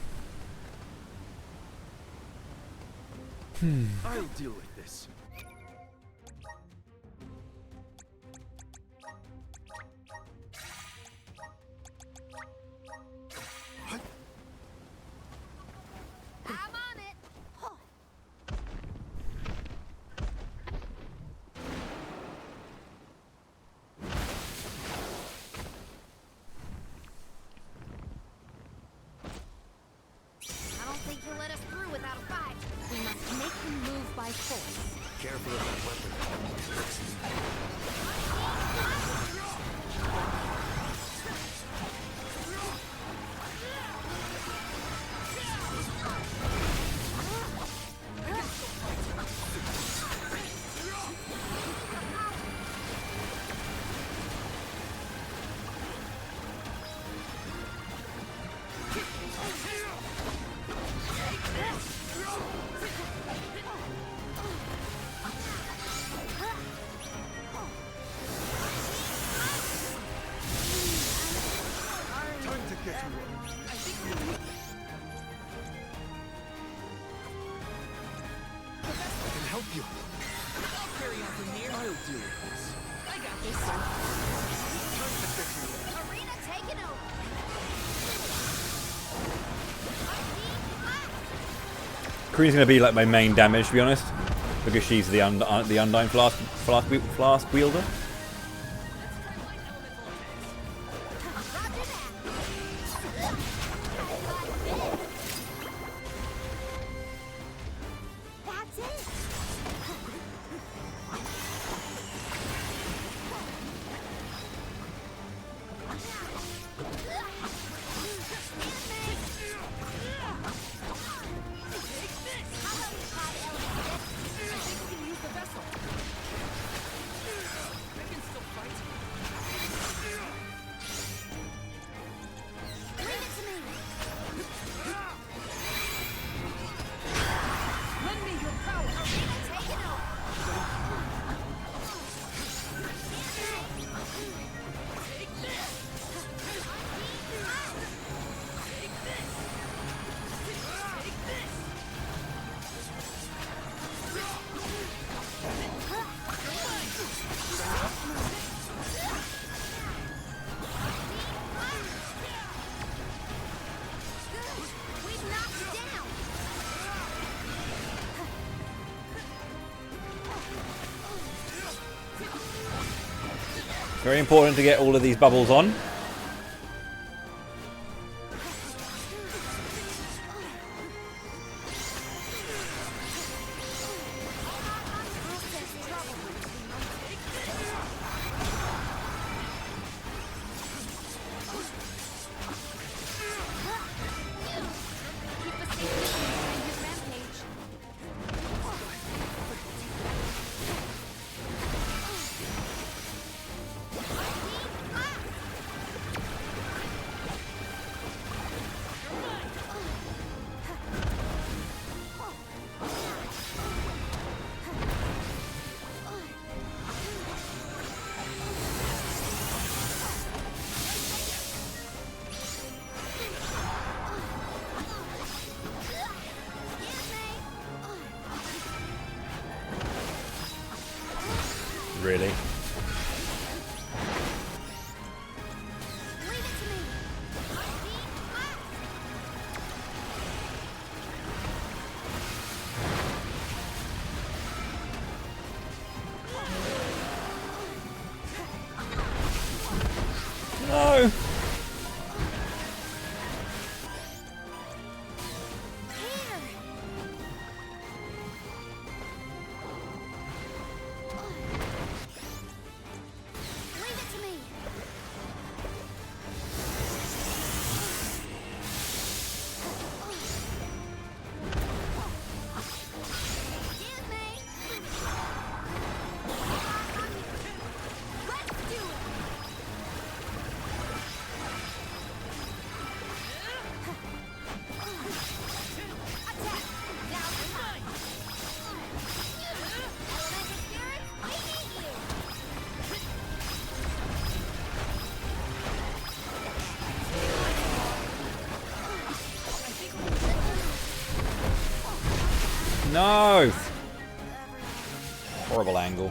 I'll deal with this. I'm on it. Huh. I don't think he'll let us through without a fight. We must make him move by force. Careful of that weapon. Arena taken over. Queen's gonna be like my main damage, to be honest, because she's the Undying flask wielder. That's it. Very important to get all of these bubbles on. Really? No! No! Horrible angle.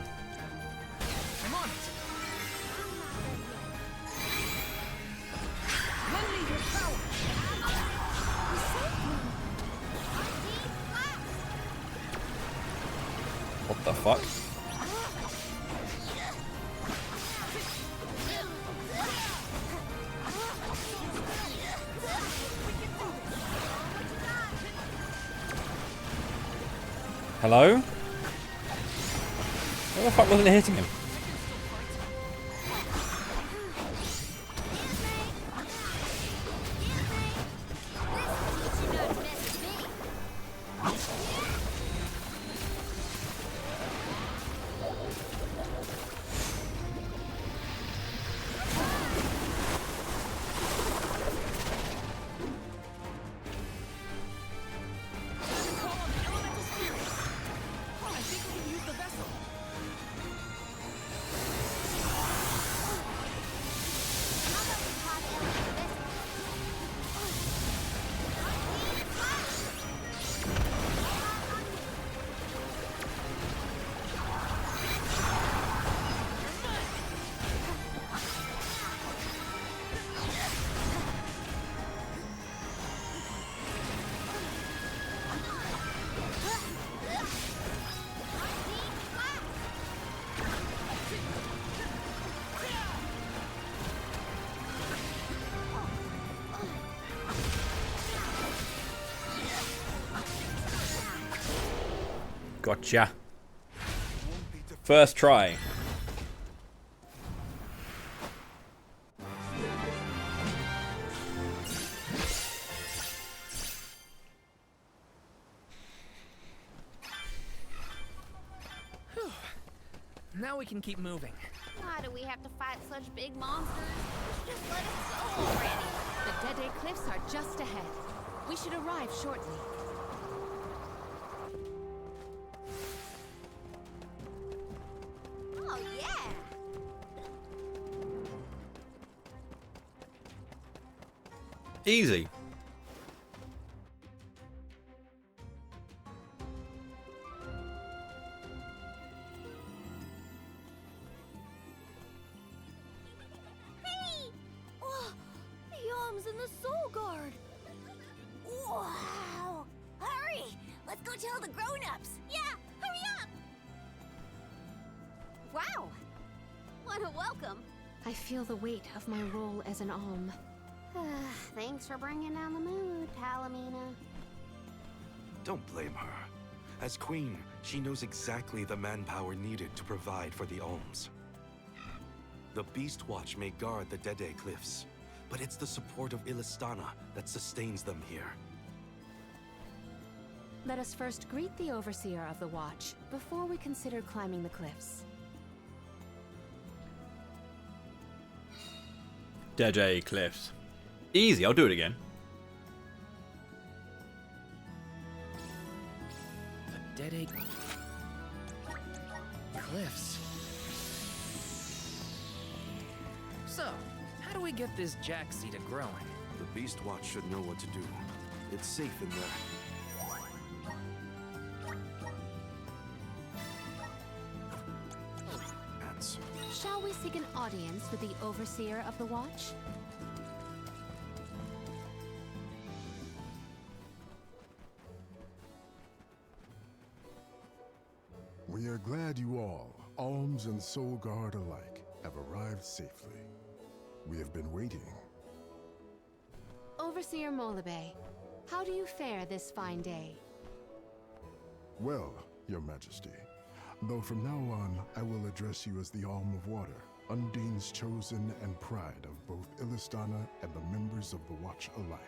What the fuck? Hello? Where the fuck wasn't it hitting him? Gotcha. First try. Now we can keep moving. Why do we have to fight such big monsters? Just let us go already. The Dead Cliffs are just ahead. We should arrive shortly. Oh, yeah! Easy. Hey! Oh, the Yalms and the Soul Guard! Wow! Hurry! Let's go tell the grown-ups! Yeah, hurry up! Wow! What a welcome! I feel the weight of my role as an Alm. Thanks for bringing down the mood, Palomina. Don't blame her. As queen, she knows exactly the manpower needed to provide for the Alms. The Beast Watch may guard the Dede Cliffs, but it's the support of Illistana that sustains them here. Let us first greet the Overseer of the Watch before we consider climbing the cliffs. Dede Cliffs. Easy, I'll do it again. The Dede Cliffs. So, how do we get this jackseed growing? The Beast Watch should know what to do. It's safe in there. Shall we seek an audience with the Overseer of the Watch? We are glad you all, Alms and Soul Guard alike, have arrived safely. We have been waiting. Overseer Molabe, how do you fare this fine day? Well, Your Majesty, though from now on I will address you as the Alm of Water, Undine's chosen and pride of both Illistana and the members of the Watch alike.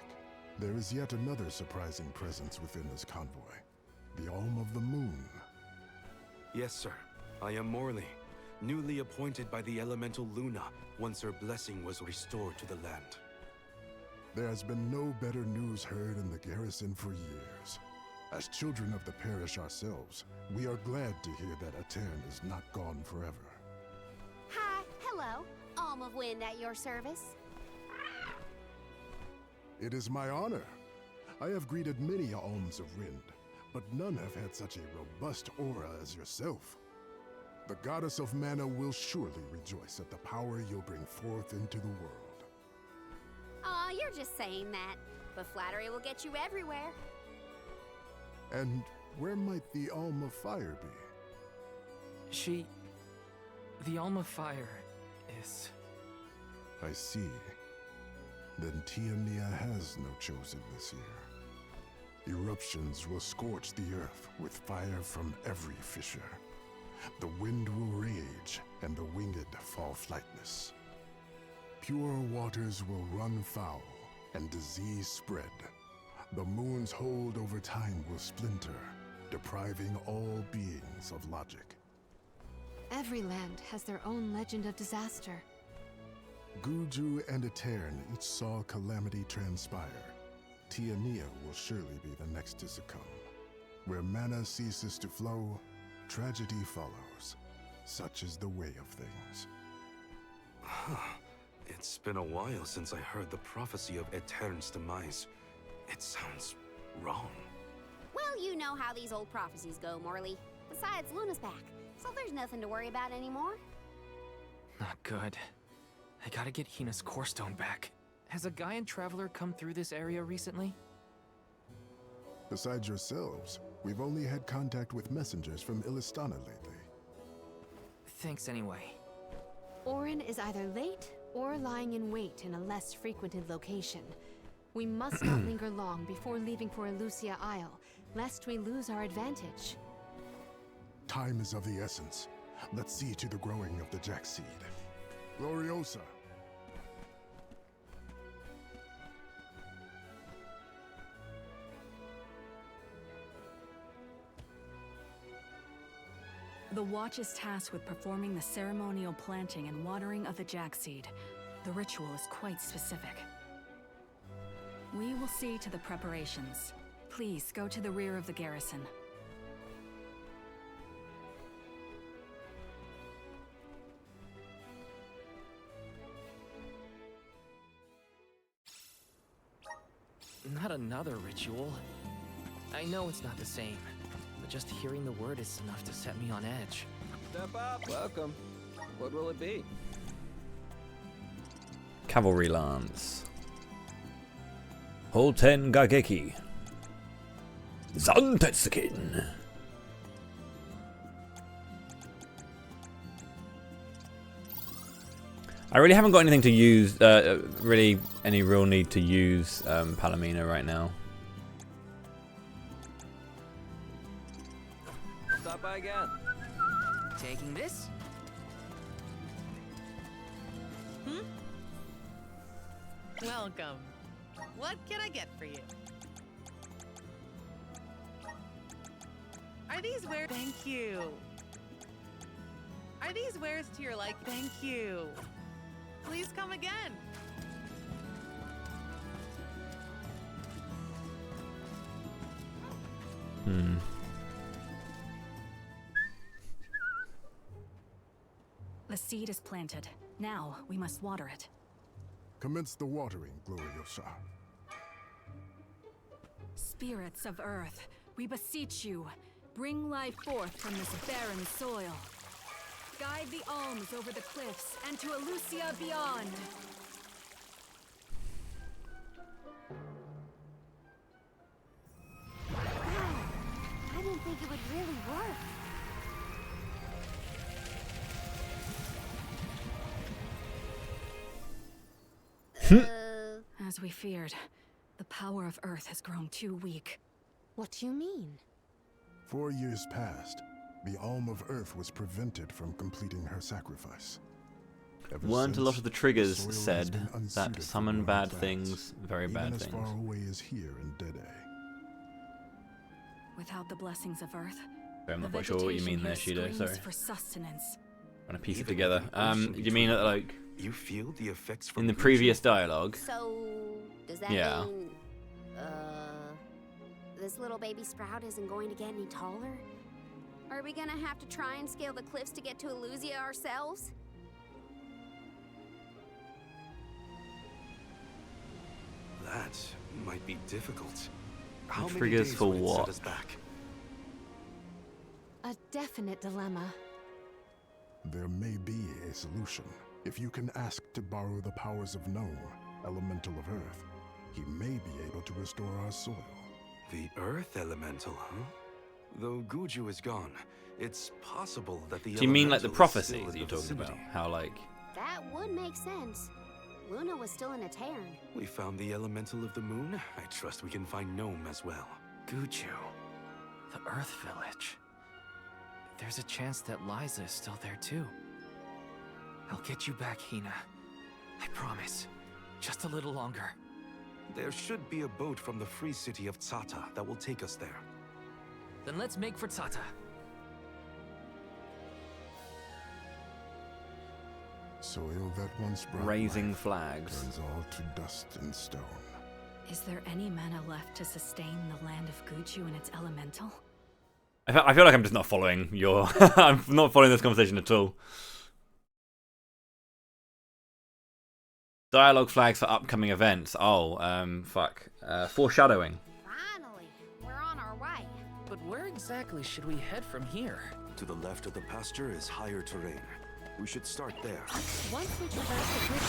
There is yet another surprising presence within this convoy, the Alm of the Moon. Yes, sir. I am Morley, newly appointed by the elemental Luna once her blessing was restored to the land. There has been no better news heard in the garrison for years. As children of the parish ourselves, we are glad to hear that Aetern is not gone forever. Hi, hello. Alm of Wind at your service. It is my honor. I have greeted many Alms of Wind, but none have had such a robust aura as yourself. The goddess of mana will surely rejoice at the power you'll bring forth into the world. Aw, you're just saying that. But flattery will get you everywhere. And where might the Alm of Fire be? The Alm of Fire is... I see. Then Tiania has no chosen this year. Eruptions will scorch the earth with fire from every fissure. The wind will rage, and the winged fall flightless. Pure waters will run foul, and disease spread. The moon's hold over time will splinter, depriving all beings of logic. Every land has their own legend of disaster. Guju and Aetern each saw calamity transpire. Tiania will surely be the next to succumb. Where mana ceases to flow, tragedy follows. Such is the way of things. It's been a while since I heard the prophecy of Aetern's demise. It sounds wrong. Well, you know how these old prophecies go, Morley. Besides, Luna's back, so there's nothing to worry about anymore. Not good. I gotta get Hina's core stone back. Has a Gaian traveler come through this area recently? Besides yourselves, we've only had contact with messengers from Illistana lately. Thanks anyway. Orin is either late or lying in wait in a less frequented location. We must not linger long before leaving for Elusia Isle, lest we lose our advantage. Time is of the essence. Let's see to the growing of the Jack seed. Gloriosa! The Watch is tasked with performing the ceremonial planting and watering of the Jack seed. The ritual is quite specific. We will see to the preparations. Please go to the rear of the garrison. Not another ritual. I know it's not the same, but just hearing the word is enough to set me on edge. Step up. Welcome. What will it be? Cavalry Lance. Holten Gageki. Zantetsukin. I really haven't got anything to use, really any real need to use Palomina right now. Stop by again. Taking this? Welcome. What can I get for you? Are these wares? Thank you. Are these wares to your like? Thank you. Please come again. The seed is planted. Now we must water it. Commence the watering, Gloriosa. Spirits of Earth, we beseech you, bring life forth from this barren soil. Guide guide the alms over the cliffs and to Elusia beyond. Wow, I didn't think it would really work. As we feared, the power of Earth has grown too weak. What do you mean? 4 years passed. The Alm of Earth was prevented from completing her sacrifice. Weren't a lot of the triggers soil has said been that unsuited for summon growing bad plants, things, very bad even as things? far away as here in Dede. Without the blessings of Earth, I'm not the quite sure what you vegetation mean there, here Shido. screams Sorry. for sustenance. Trying to piece it Even together. with the ocean You mean that, like, you feel the effects from in the Guju? previous dialogue? So, does that Yeah. mean, this little baby sprout isn't going to get any taller? Are we gonna have to try and scale the cliffs to get to Elusia ourselves? That might be difficult. How many triggers days for would it set what? us back? A definite dilemma. There may be a solution. If you can ask to borrow the powers of Gnome, Elemental of Earth, he may be able to restore our soil. The Earth Elemental, huh? Though Guju is gone, it's possible that the Do you mean like the Elemental is prophecies still in that the you're talking about? vicinity. How, like... That would make sense. Luna was still in a Terran. We found the Elemental of the Moon. I trust we can find Gnome as well. Guju. The Earth Village. There's a chance that Liza is still there too. I'll get you back, Hina. I promise. Just a little longer. There should be a boat from the free city of Tsata that will take us there. Then let's make for Tsata. Soil that once brought Raising life flags. turns all to dust and stone. Is there any mana left to sustain the land of Guju and its elemental? I feel like I'm just not following your... I'm not following this conversation at all. Dialogue flags for upcoming events. Oh, fuck. Foreshadowing. Finally, we're on our way. But where exactly should we head from here? To the left of the pasture is higher terrain. We should start there. Once we traverse the bridge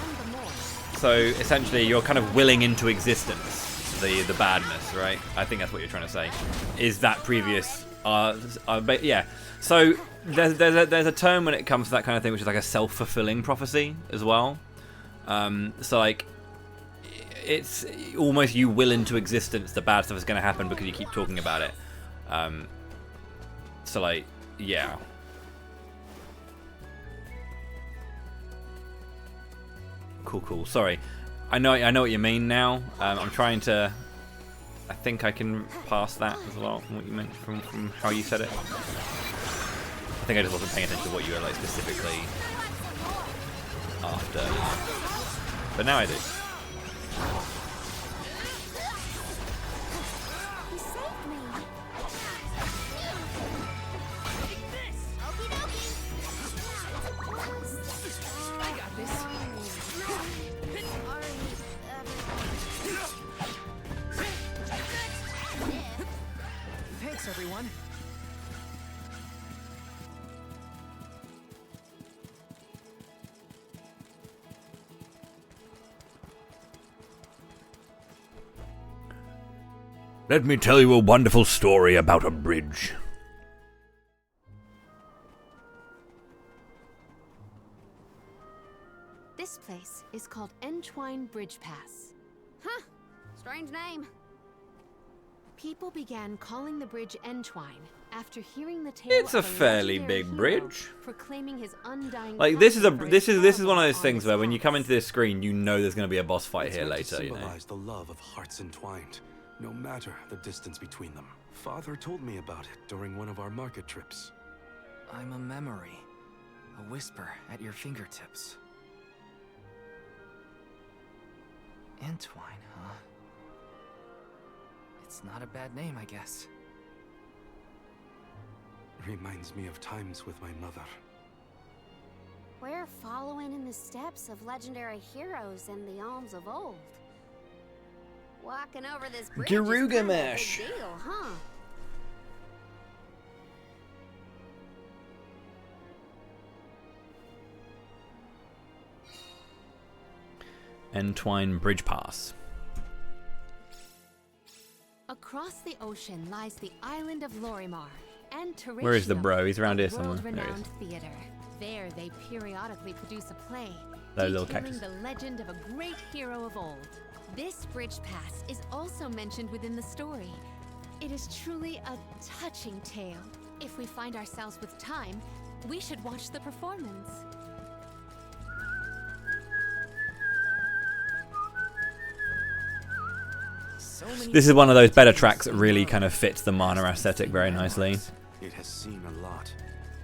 and the moor, So, essentially, you're kind of willing into existence the badness, right? I think that's what you're trying to say. Is that previous... yeah. So, there's a term when it comes to that kind of thing, which is like a self-fulfilling prophecy as well. So, like, it's almost you will into existence the bad stuff is going to happen because you keep talking about it. So, like, yeah. Cool. Sorry, I know what you mean now. I'm trying to. I think I can pass that as well from what you meant from how you said it. I think I just wasn't paying attention to what you were like specifically after, but now I do. He saved me. I got this. Thanks, everyone. Let me tell you a wonderful story about a bridge. this place is called Entwine Bridge Pass. Huh. Strange name. People began calling the bridge Entwine after hearing the tale It's a of fairly legendary big hero bridge. proclaiming his undying Like this is passion for his one of travels those on things his where when you come paths. into this screen, you know there's going to be a boss fight It's here meant to later. You know. symbolize the love of hearts entwined, no matter the distance between them. Father told me about it during one of our market trips. I'm a memory. A whisper at your fingertips. Entwine, huh? It's not a bad name, I guess. Reminds me of times with my mother. We're following in the steps of legendary heroes and the alms of old. Walking over this bridge is kind of a Gilgamesh. big deal, huh? Entwine Bridge Pass. Across the ocean lies the island of Lorimar and Teratium. Where is the bro? He's around here somewhere. There he is. World-renowned theater. There they periodically produce a play That little detailing cactus. the legend of a great hero of old. This bridge pass is also mentioned within the story. It is truly a touching tale. If we find ourselves with time, we should watch the performance. This is one of those better tracks that really kind of fits the Mana aesthetic very nicely. It has seen a lot.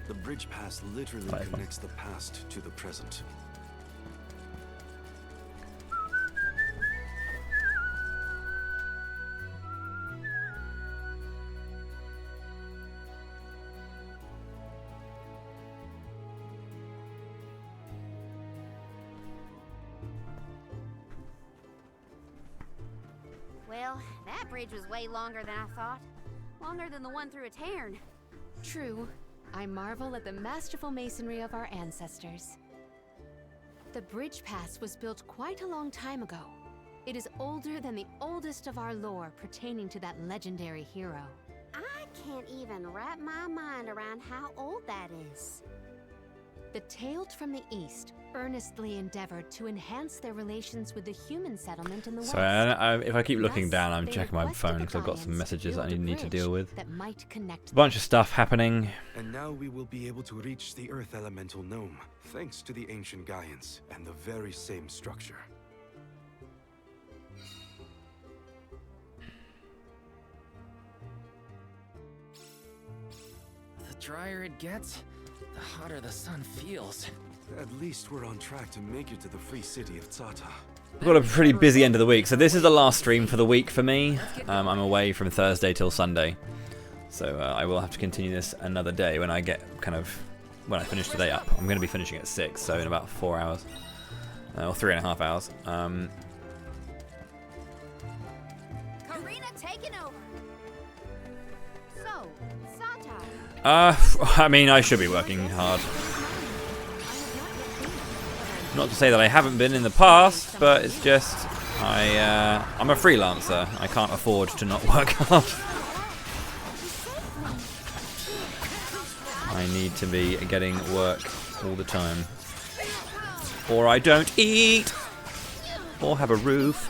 The bridge pass literally connects the past to the present. Well, that bridge was way longer than I thought. Longer than the one through a Tairn. True. I marvel at the masterful masonry of our ancestors. The bridge pass was built quite a long time ago. It is older than the oldest of our lore pertaining to that legendary hero. I can't even wrap my mind around how old that is. The Tailed from the East earnestly endeavored to enhance their relations with the human settlement in the West. So if I keep looking down, I'm checking my phone because I've got some messages that I need to deal with. That might connect A bunch of stuff happening. And now we will be able to reach the Earth Elemental Gnome, thanks to the ancient Gaians and the very same structure. The drier it gets, the hotter the sun feels. At least we're on track to make it to the free city of Tata. We've got a pretty busy end of the week, so this is the last stream for the week for me. I'm away from Thursday till Sunday, so I will have to continue this another day when I get when I finish today up. I'm going to be finishing at 6, so in about 4 hours, or 3.5 hours. Karina taking over. So, Sata. I mean, I should be working hard. Not to say that I haven't been in the past, but it's just I'm a freelancer. I can't afford to not work hard. I need to be getting work all the time, or I don't eat, or have a roof.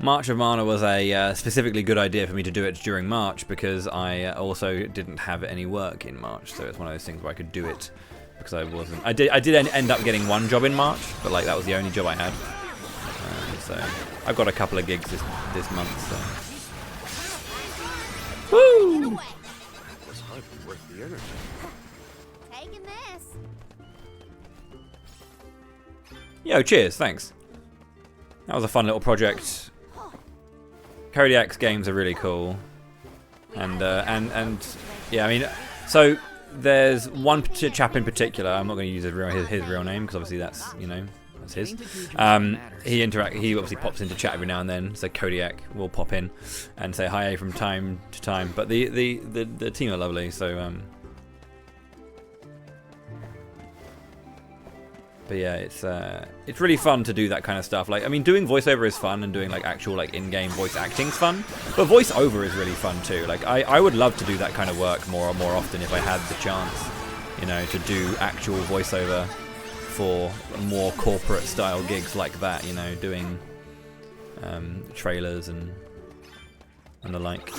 March of Mana was a specifically good idea for me to do it during March because I also didn't have any work in March, so it's one of those things where I could do it because I wasn't. I did end up getting one job in March, but like that was the only job I had. So I've got a couple of gigs this month. So. Woo! That was hardly worth the energy. Taking this. Yo, cheers, thanks. That was a fun little project. Kodiak's games are really cool, and yeah, I mean, so there's one chap in particular. I'm not going to use his real name because obviously that's that's his. He obviously pops into chat every now and then. So Kodiak will pop in and say hi from time to time. But the team are lovely. So but yeah, it's really fun to do that kind of stuff. Like, I mean, doing voiceover is fun, and doing like actual like in-game voice acting is fun. But voiceover is really fun too. Like, I would love to do that kind of work more often if I had the chance, to do actual voiceover for more corporate style gigs like that. Doing trailers and the like.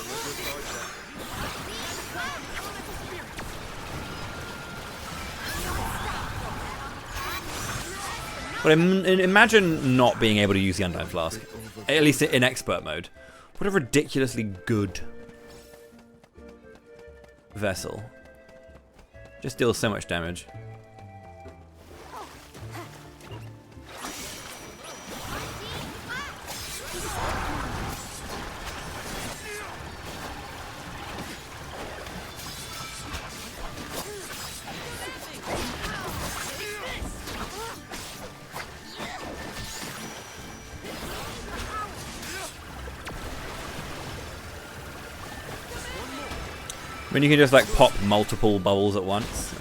But imagine not being able to use the Undying Flask, at least in expert mode. What a ridiculously good vessel. Just deals so much damage. When you can just like pop multiple bubbles at once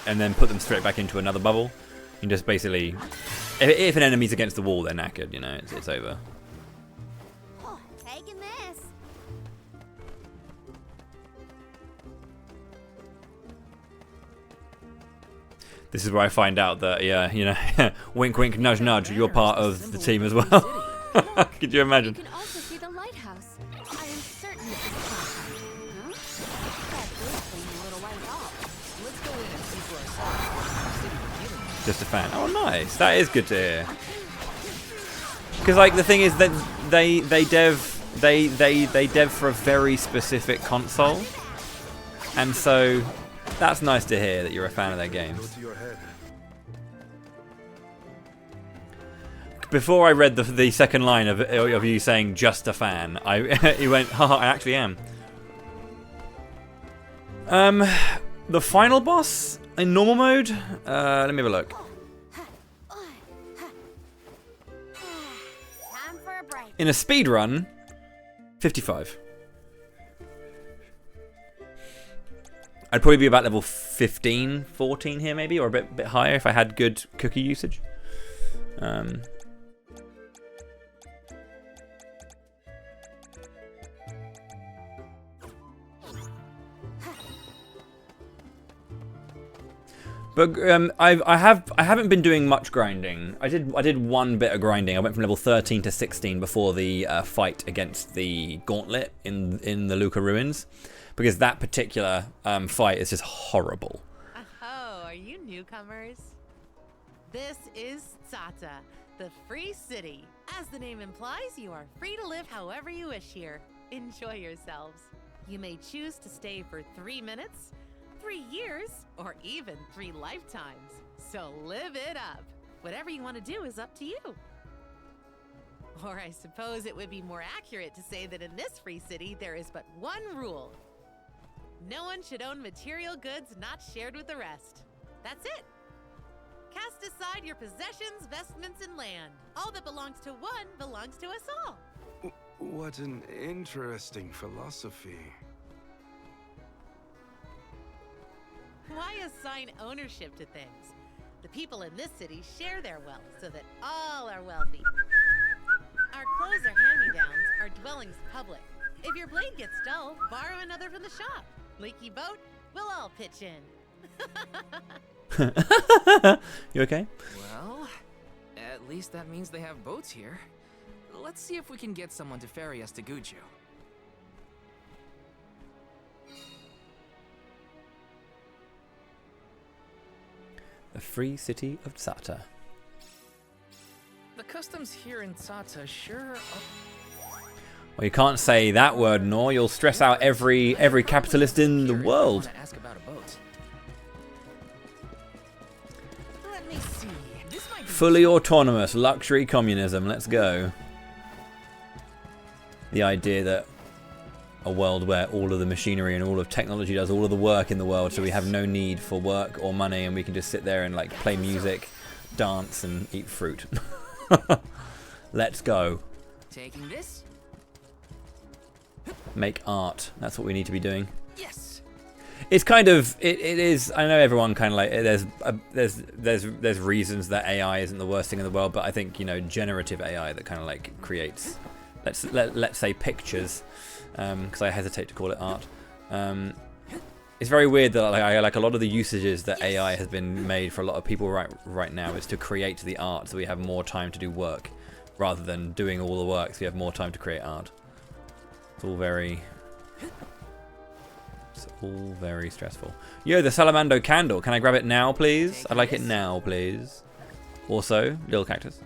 and then put them straight back into another bubble, you can just basically, if an enemy's against the wall, they're knackered. You know, it's over. Oh, taking this. This is where I find out that, yeah, you know, wink, wink, nudge, nudge, you're part of the team as well. Could you imagine? You can also see the lighthouse. I am certain this is Continent. Huh? That bird came a little light off. Let's go in and see for ourselves. Just a fan. Oh, nice. That is good to hear. Because, like, the thing is that they dev for a very specific console, and so that's nice to hear that you're a fan of their games. Before I read the second line of you saying just a fan, you went, haha, I actually am. The final boss in normal mode. Let me have a look. Time for a break. In a speed run, 55. I'd probably be about level 15, 14 here maybe, or a bit higher if I had good cookie usage. But I haven't been doing much grinding. I did one bit of grinding. I went from level 13 to 16 before the fight against the Gauntlet in the Luca ruins, because that particular fight is just horrible. Oh, are you newcomers? This is Tsata, the free city. As the name implies, you are free to live however you wish here. Enjoy yourselves. You may choose to stay for 3 minutes, 3 years, or even 3 lifetimes. So live it up. Whatever you want to do is up to you. Or I suppose it would be more accurate to say that in this free city, there is but one rule. No one should own material goods not shared with the rest. That's it. Cast aside your possessions, vestments, and land. All that belongs to one belongs to us all. What an interesting philosophy. Why assign ownership to things? The people in this city share their wealth so that all are wealthy. Our clothes are hand-me-downs, our dwellings public. If your blade gets dull, borrow another from the shop. Leaky boat, we'll all pitch in. You okay? Well, at least that means they have boats here. Let's see if we can get someone to ferry us to Guju. The free city of Tsata. The customs here in Tsata sure are... Well, you can't say that word, nor you'll stress out every capitalist in the world. Ask about a boat. Let me see. This might be Fully autonomous luxury communism. Let's go. The idea that a world where all of the machinery and all of technology does all of the work in the world, so we have no need for work or money, and we can just sit there and like play music, dance, and eat fruit. Let's go. taking this. Make art. That's what we need to be doing. Yes. It's kind of it is. I know everyone kind of like there's reasons that AI isn't the worst thing in the world, but I think, you know, generative AI that kind of like creates let's say pictures, because I hesitate to call it art. It's very weird that like a lot of the usages that AI has been made for a lot of people right now is to create the art, so we have more time to do work rather than doing all the work, so we have more time to create art. It's all very stressful. Yo, the Salamando candle. Can I grab it now, please? I'd like it now, please. Also, little cactus.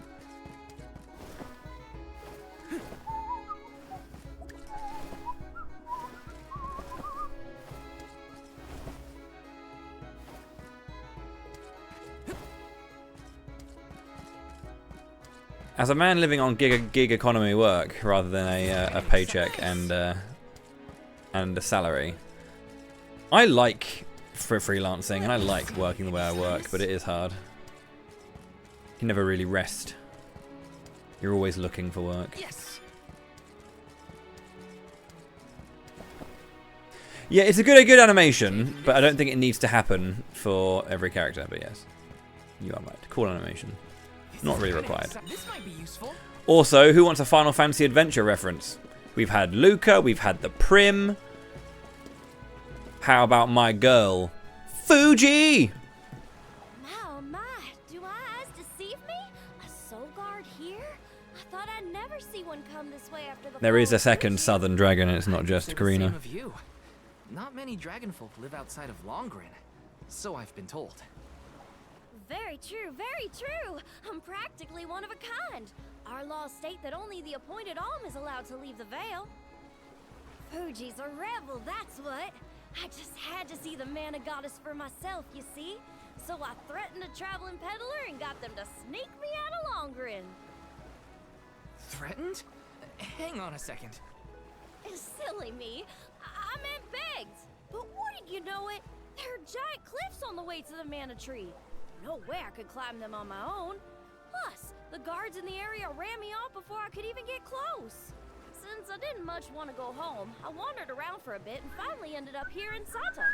As a man living on gig economy work rather than a paycheck and a salary, I like freelancing and I like working the way I work, but it is hard. You can never really rest. You're always looking for work. Yes. Yeah, it's a good animation, but I don't think it needs to happen for every character. But yes, you are right. Cool animation. Not really required. This might be useful. Also, who wants a Final Fantasy Adventure reference? We've had Luca, we've had the Prim. How about my girl, Fuji? Oh my, do my eyes deceive me? A soul guard here? I thought I'd never see one come this way after the There is fall a of second southern dragon, it's not I'd just say the Karina. same of you. Not many dragonfolk live outside of Longrin, so I've been told. Very true, very true. I'm practically one of a kind. Our laws state that only the appointed Alm is allowed to leave the Vale. Fuji's a rebel, that's what. I just had to see the mana goddess for myself, you see. So I threatened a traveling peddler and got them to sneak me out of Longrin. Threatened? Hang on a second. Silly me. I meant begged. But wouldn't you know it? There are giant cliffs on the way to the mana tree. No way I could climb them on my own. Plus, the guards in the area ran me off before I could even get close. Since I didn't much want to go home, I wandered around for a bit and finally ended up here in Sata.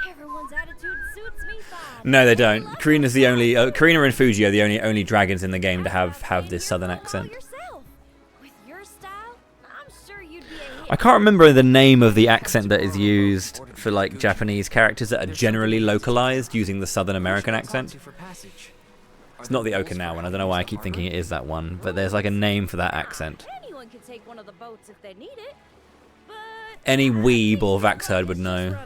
Everyone's attitude suits me fine. No, they don't. Karina's the only. Karina and Fuji are the only dragons in the game to have this southern accent. With your style, I'm sure you'd be a hit. I can't remember the name of the accent that is used for like Japanese characters that are generally localized using the Southern American accent. It's not the Okinawan one. I don't know why I keep thinking it is that one, but there's like a name for that accent. Anyone can take one of the boats if they need it. But Any weeb or Vaxherd would know.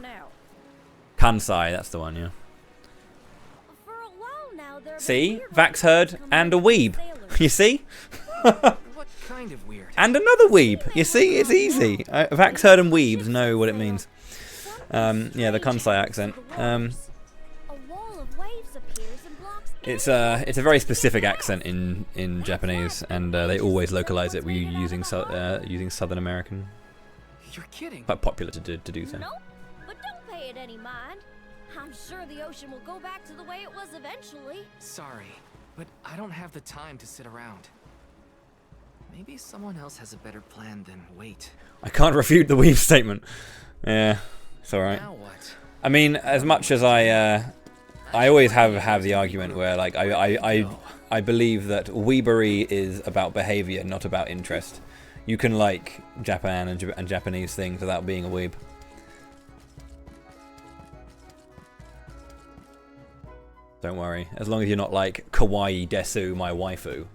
Kansai, that's the one, yeah. for a while now, there have See? been weird Vaxherd and a weeb. You see? What kind of weird? And another weeb. You see? It's easy. Vaxherd and weebs know what it means. Yeah, the Kansai accent. a wall of waves appears and blocks It's a very specific accent in Japanese, and they always localize it using Southern American. You're kidding. Quite popular to do so. Nope, but don't pay it any mind. I'm sure the ocean will go back to the way it was eventually. Sorry, but I don't have the time to sit around. Maybe someone else has a better plan than wait. I can't refute the weeb statement. Yeah, it's alright. Now what? I mean, as much as I always have the argument where like I believe that weebery is about behavior, not about interest. You can like Japan and Japanese things without being a weeb. Don't worry, as long as you're not like kawaii desu my waifu,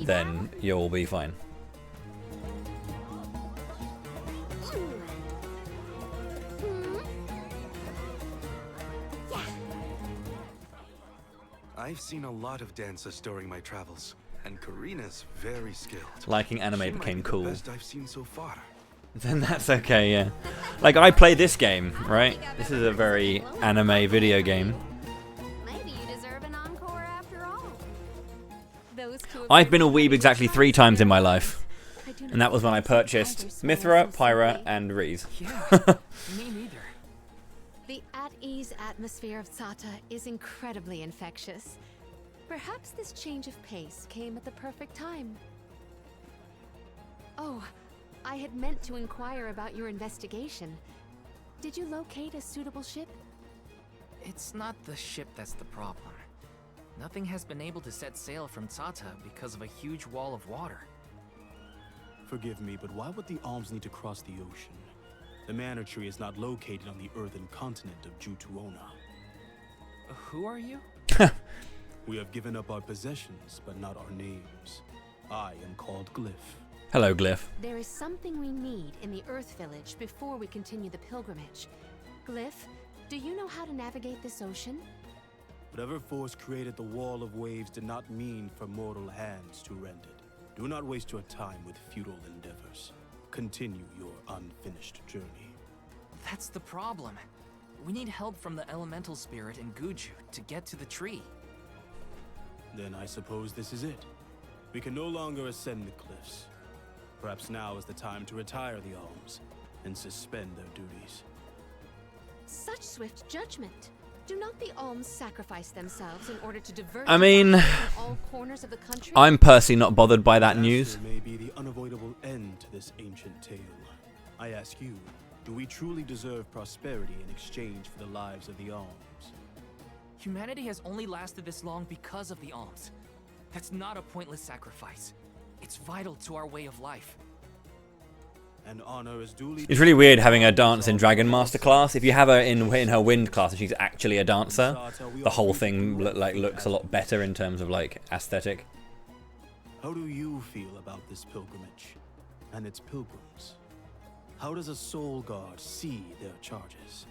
then you'll be fine. I've seen a lot of dancers during my travels, and Karina's very skilled. Liking anime She might became be the cool. best I've seen so far. Then that's okay, yeah. Like, I play this game, right? This is a very anime video game. Maybe you deserve an encore after all. I've been a weeb exactly 3 times in my life. And that was when I purchased Mithra, Pyra, and Reese. Me neither. The at-ease atmosphere of Sata is incredibly infectious. Perhaps this change of pace came at the perfect time. Oh, I had meant to inquire about your investigation. Did you locate a suitable ship? It's not the ship that's the problem. Nothing has been able to set sail from Tata because of a huge wall of water. Forgive me, but why would the Alms need to cross the ocean? The Manor Tree is not located on the earthen continent of Jutuona. Who are you? We have given up our possessions, but not our names. I am called Glyph. Hello, Glyph. There is something we need in the Earth Village before we continue the pilgrimage. Glyph, do you know how to navigate this ocean? Whatever force created the wall of waves did not mean for mortal hands to rend it. Do not waste your time with futile endeavors. Continue your unfinished journey. That's the problem. We need help from the elemental spirit in Guju to get to the tree. Then I suppose this is it. We can no longer ascend the cliffs. Perhaps now is the time to retire the Alms and suspend their duties. Such swift judgment. Do not the Alms sacrifice themselves in order to divert I mean, all corners of the country? I'm personally not bothered by that news. There may be the unavoidable end to this ancient tale. I ask you, Do we truly deserve prosperity in exchange for the lives of the alms? Humanity has only lasted this long because of the alms. That's not a pointless sacrifice. It's vital to our way of life. And honor is duly... It's really weird having her dance in Dragon Master class. If you have her in her Wind class and she's actually a dancer, the whole thing looks a lot better in terms of like aesthetic. How do you feel about this pilgrimage and its pilgrims? How does a soul guard see their charges?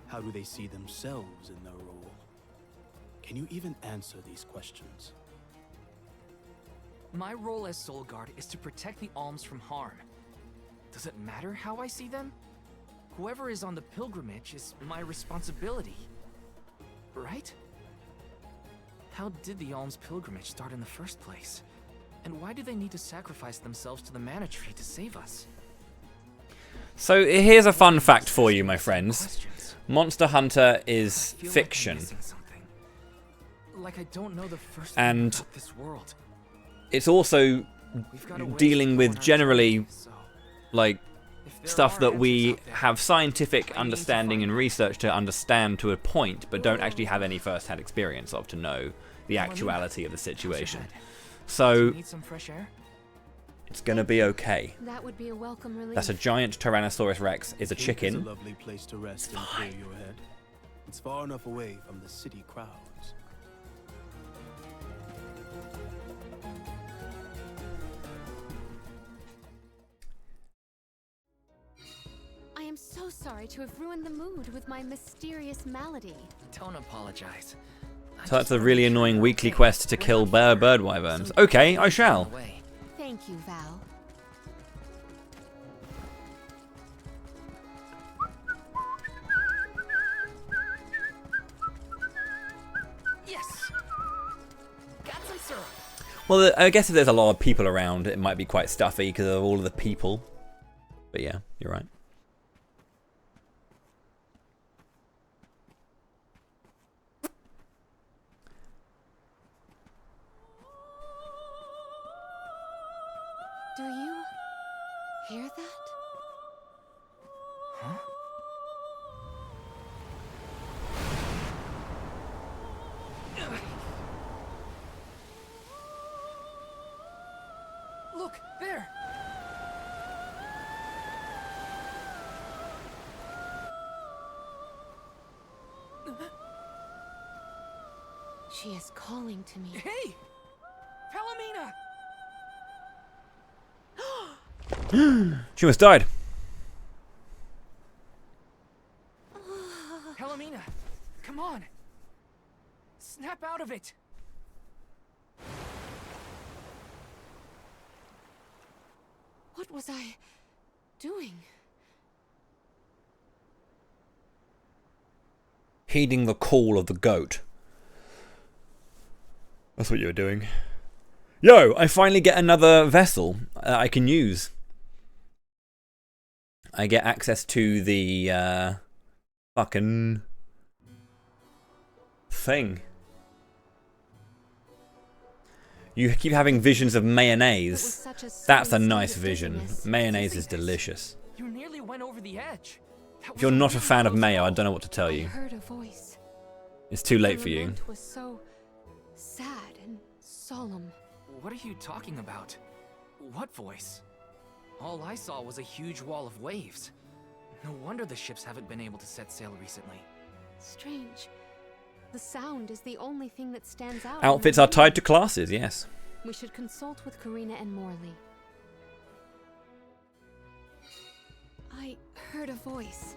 How do they see themselves in their role? Can you even answer these questions? My role as Soul Guard is to protect the alms from harm. Does it matter how I see them? Whoever is on the pilgrimage is my responsibility. Right? How did the alms pilgrimage start in the first place? And why do they need to sacrifice themselves to the Mana Tree to save us? So here's a fun fact for you, my friends. Monster Hunter is fiction. Like I don't know the first And thing about this world. It's also dealing with generally like stuff that we have scientific understanding and research to understand to a point, but don't actually have any first-hand experience of to know the actuality of the situation. So it's gonna be okay. That would be a welcome relief. That's a giant Tyrannosaurus Rex. Is a chicken. It's a lovely place to rest and clear your head. It's far enough away from the city crowds. I am so sorry to have ruined the mood with my mysterious malady. Don't apologize. So that's a really annoying weekly quest to kill bird wyverns. Okay, I shall. Thank you, Val. Yes. Got some syrup. Well, I guess if there's a lot of people around, it might be quite stuffy because of all of the people. But yeah, you're right. Do you hear that? Huh? Look, there! She is calling to me. Hey! Palomina! She almost died. Palomina, come on! Snap out of it! What was I doing? Heeding the call of the goat. That's what you were doing. Yo, I finally get another vessel I can use. I get access to the fucking thing. You keep having visions of mayonnaise. That's a nice vision. Mayonnaise is delicious. You nearly went over the edge. If you're not a fan of mayo, I don't know what to tell you. I heard a voice. It's too late for you. It was so sad and solemn. What are you talking about? What voice? All I saw was a huge wall of waves. No wonder the ships haven't been able to set sail recently. Strange. The sound is the only thing that stands out. Outfits are tied to classes, yes. We should consult with Karina and Morley. I heard a voice.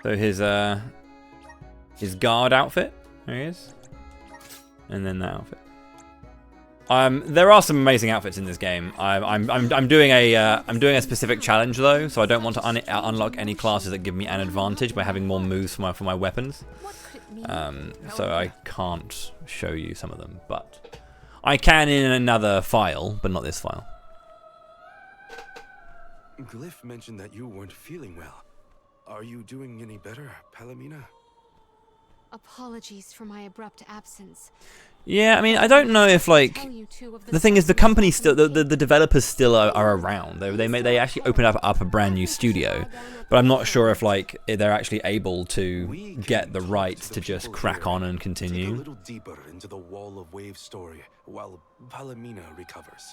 So his guard outfit, there he is, and then that outfit. There are some amazing outfits in this game. I'm doing a specific challenge though, so I don't want to unlock any classes that give me an advantage by having more moves for my weapons. So I can't show you some of them, but I can in another file, but not this file. Glyph mentioned that you weren't feeling well. Are you doing any better, Palomina? Apologies for my abrupt absence. Yeah, I mean, I don't know if like the thing is the company still the developers still are around. They actually opened up a brand new studio, but I'm not sure if like they're actually able to get the rights to just crack on and Dig a continue. little deeper into the Wall of Waves story while Palomina recovers.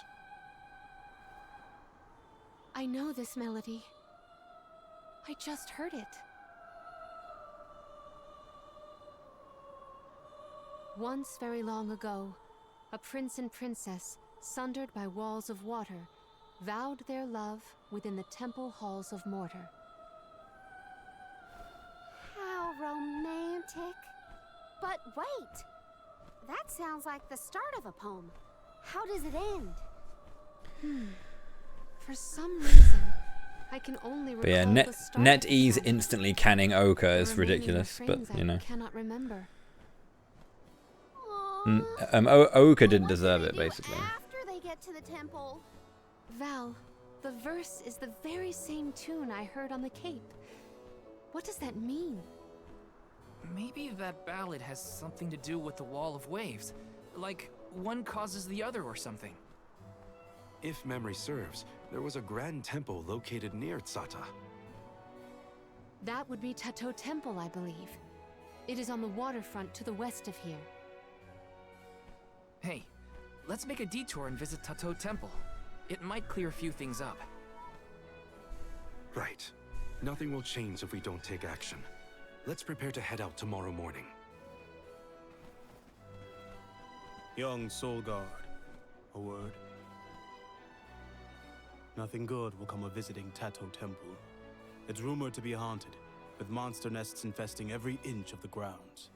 I know this melody. I just heard it. Once very long ago, a prince and princess, sundered by walls of water, vowed their love within the temple halls of mortar. How romantic. But wait! That sounds like the start of a poem. How does it end? For some reason, I can only recall But yeah, the start of the NetEase song. instantly canning Oka The is remaining ridiculous, but refrains you know. I cannot remember. Oka didn't deserve it, basically. After they get to the temple. Val, the verse is the very same tune I heard on the Cape. What does that mean? Maybe that ballad has something to do with the Wall of Waves. Like, one causes the other or something. If memory serves, there was a grand temple located near Tsata. That would be Tato Temple, I believe. It is on the waterfront to the west of here. Hey, let's make a detour and visit Tato Temple. It might clear a few things up. Right. Nothing will change if we don't take action. Let's prepare to head out tomorrow morning. Young Soul Guard, a word? Nothing good will come of visiting Tato Temple. It's rumored to be haunted, with monster nests infesting every inch of the grounds.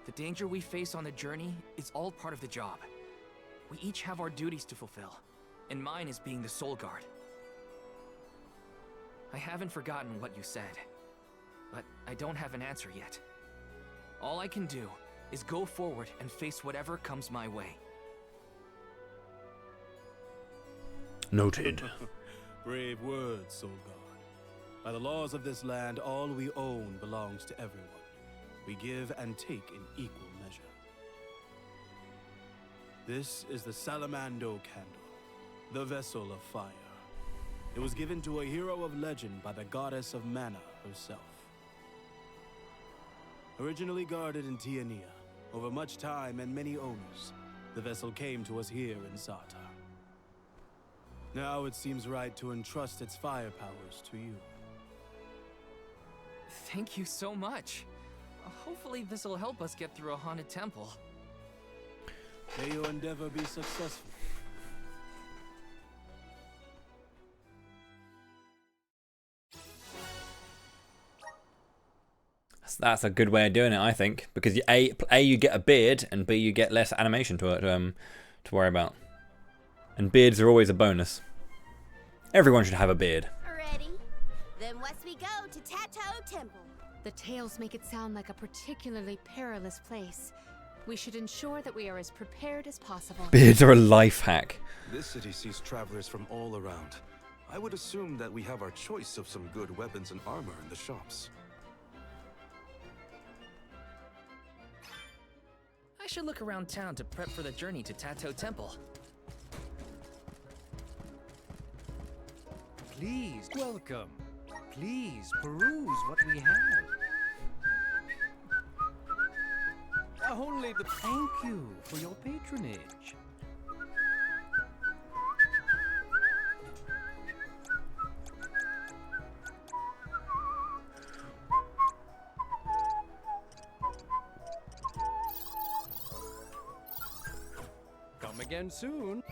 The danger we face on the journey is all part of the job. We each have our duties to fulfill, and mine is being the Soul Guard. I haven't forgotten what you said, but I don't have an answer yet. All I can do is go forward and face whatever comes my way. Noted. Brave words, Soul Guard. By the laws of this land, all we own belongs to everyone. We give and take in equal measure. This is the Salamando Candle, the vessel of fire. It was given to a hero of legend by the goddess of mana herself. Originally guarded in Tiania, over much time and many owners, the vessel came to us here in Sata. Now it seems right to entrust its fire powers to you. Thank you so much. Hopefully this will help us get through a haunted temple. May your endeavor be successful. That's a good way of doing it, I think, because A you get a beard, and B you get less animation to worry about. And beards are always a bonus. Everyone should have a beard. Ready? Then west we go to Tato Temple. The tales make it sound like a particularly perilous place. We should ensure that we are as prepared as possible. Beards are a life hack. This city sees travelers from all around. I would assume that we have our choice of some good weapons and armor in the shops. I should look around town to prep for the journey to Tato Temple. Please, welcome. Please, peruse what we have. Only the thank you for your patronage. Come again soon.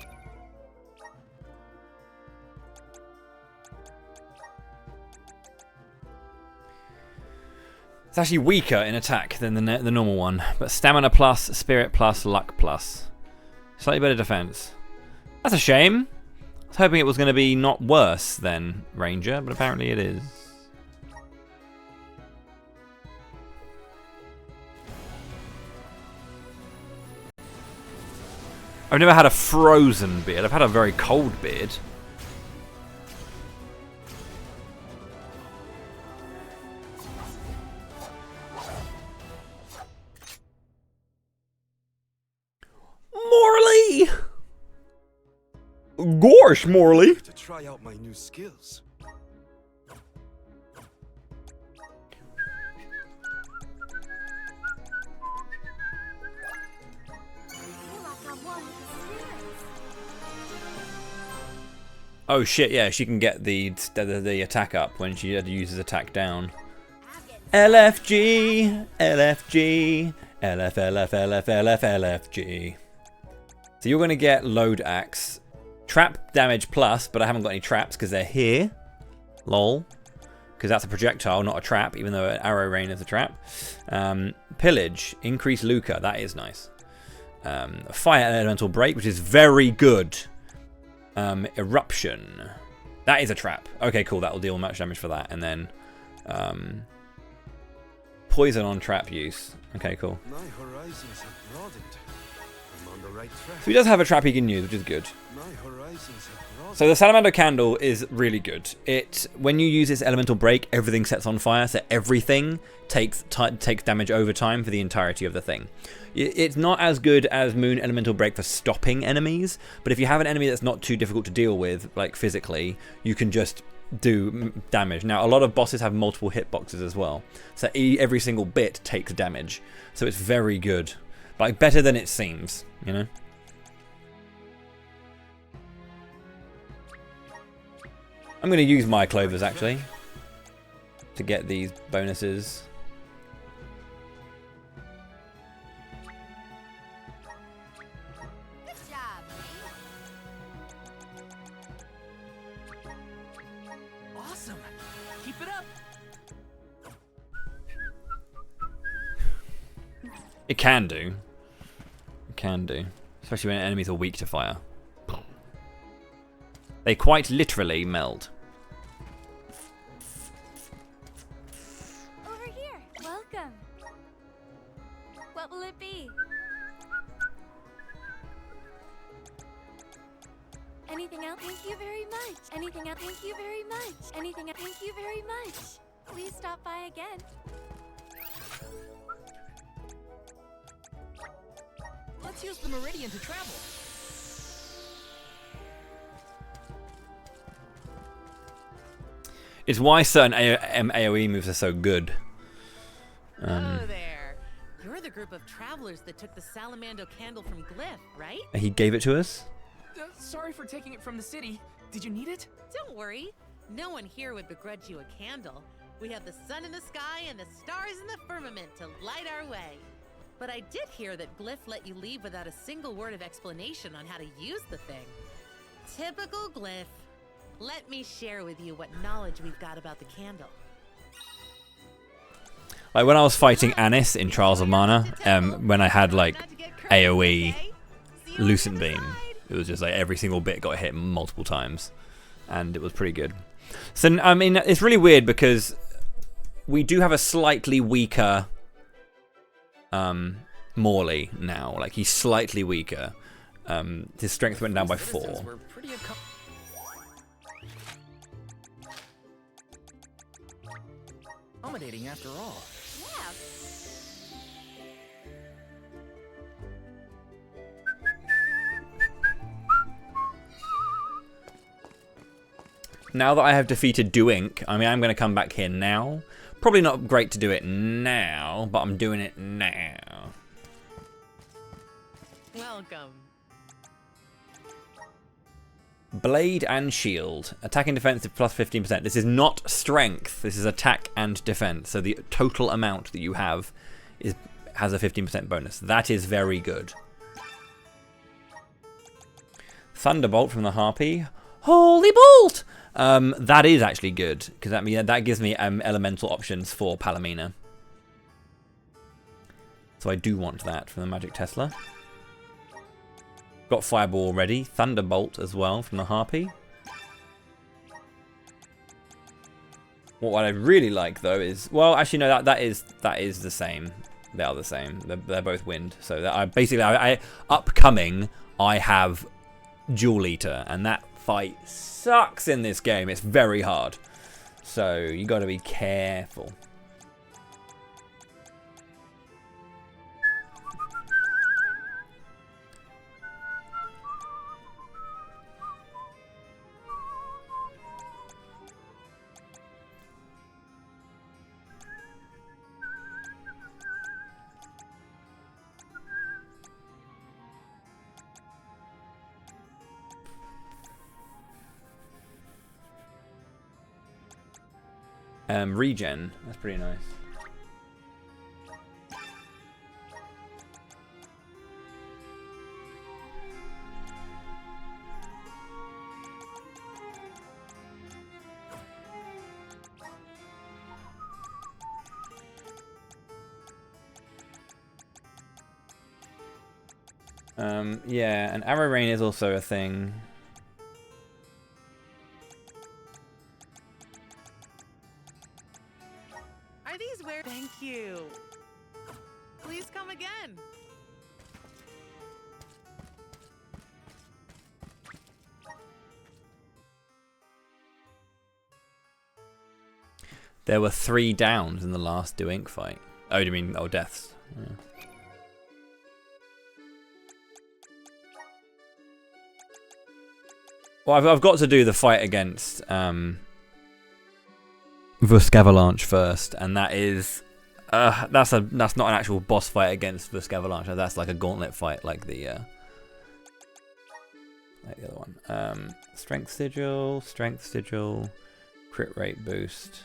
It's actually weaker in attack than the normal one, but stamina plus, spirit plus, luck plus. Slightly better defense. That's a shame. I was hoping it was going to be not worse than Ranger, but apparently it is. I've never had a frozen beard. I've had a very cold beard. Gosh, Morley. To try out my new skills. Oh shit, yeah, she can get the attack up when she uses attack down. LFG, LFG, LF, LF, LF, LF, LFG. So you're going to get Load Axe. Trap damage plus, but I haven't got any traps because they're here. Lol. Because that's a projectile, not a trap, even though an arrow rain is a trap. Pillage, increase Luca, that is nice. Fire Elemental Break, which is very good. Eruption, that is a trap. Okay, cool, that will deal much damage for that. And then poison on trap use. Okay, cool. My horizons have broadened. I'm on the right track. So he does have a trap he can use, which is good. My horizons have broadened. So the Salamander Candle is really good. When you use this Elemental Break, everything sets on fire, so everything takes damage over time for the entirety of the thing. It's not as good as Moon Elemental Break for stopping enemies, but if you have an enemy that's not too difficult to deal with, like physically, you can just do damage. Now, a lot of bosses have multiple hitboxes as well, so every single bit takes damage, so it's very good. Like, better than it seems, you know? I'm going to use my clovers, actually, to get these bonuses. Awesome. Keep it up. It can do. It can do. Especially when enemies are weak to fire. They quite literally meld. Over here. Welcome. What will it be? Anything else? Thank you very much. Anything else? Thank you very much. Anything else? Thank you very much. Please stop by again. Let's use the Meridian to travel. It's why certain AoE moves are so good. Hello there. You're the group of travelers that took the Salamando candle from Glyph, right? He gave it to us? Sorry for taking it from the city. Did you need it? Don't worry. No one here would begrudge you a candle. We have the sun in the sky and the stars in the firmament to light our way. But I did hear that Glyph let you leave without a single word of explanation on how to use the thing. Typical Glyph. Let me share with you what knowledge we've got about the candle. Like when I was fighting Anis in Trials of Mana, when I had like AoE Lucent Beam, it was just like every single bit got hit multiple times, and it was pretty good. So I mean, it's really weird because we do have a slightly weaker Morley now. Like he's slightly weaker. His strength went down by 4. Accommodating after all. Yeah. Now that I have defeated Duink, I mean, I'm going to come back here now. Probably not great to do it now, but I'm doing it now. Welcome. Blade and shield. Attack and defense plus 15%. This is not strength. This is attack and defense. So the total amount that you have has a 15% bonus. That is very good. Thunderbolt from the Harpy. Holy bolt! That is actually good because that gives me elemental options for Palomina. So I do want that from the Magic Tesla. Got Fireball already. Thunderbolt as well from the Harpy. What I really like though is, well, actually no, that is the same. They are the same. They're both wind. So that upcoming I have Jewel Eater, and that fight sucks in this game. It's very hard. So you got to be careful. regen. That's pretty nice. Yeah, and arrow rain is also a thing. Are these where? Thank you. Please come again. There were 3 downs in the last Do Ink fight. Oh, do you mean deaths? Yeah. Well, I've got to do the fight against Vuskavalanche first, and that is that's not an actual boss fight against Vuskavalanche. That's like a gauntlet fight, like the other one. Strength sigil, crit rate boost.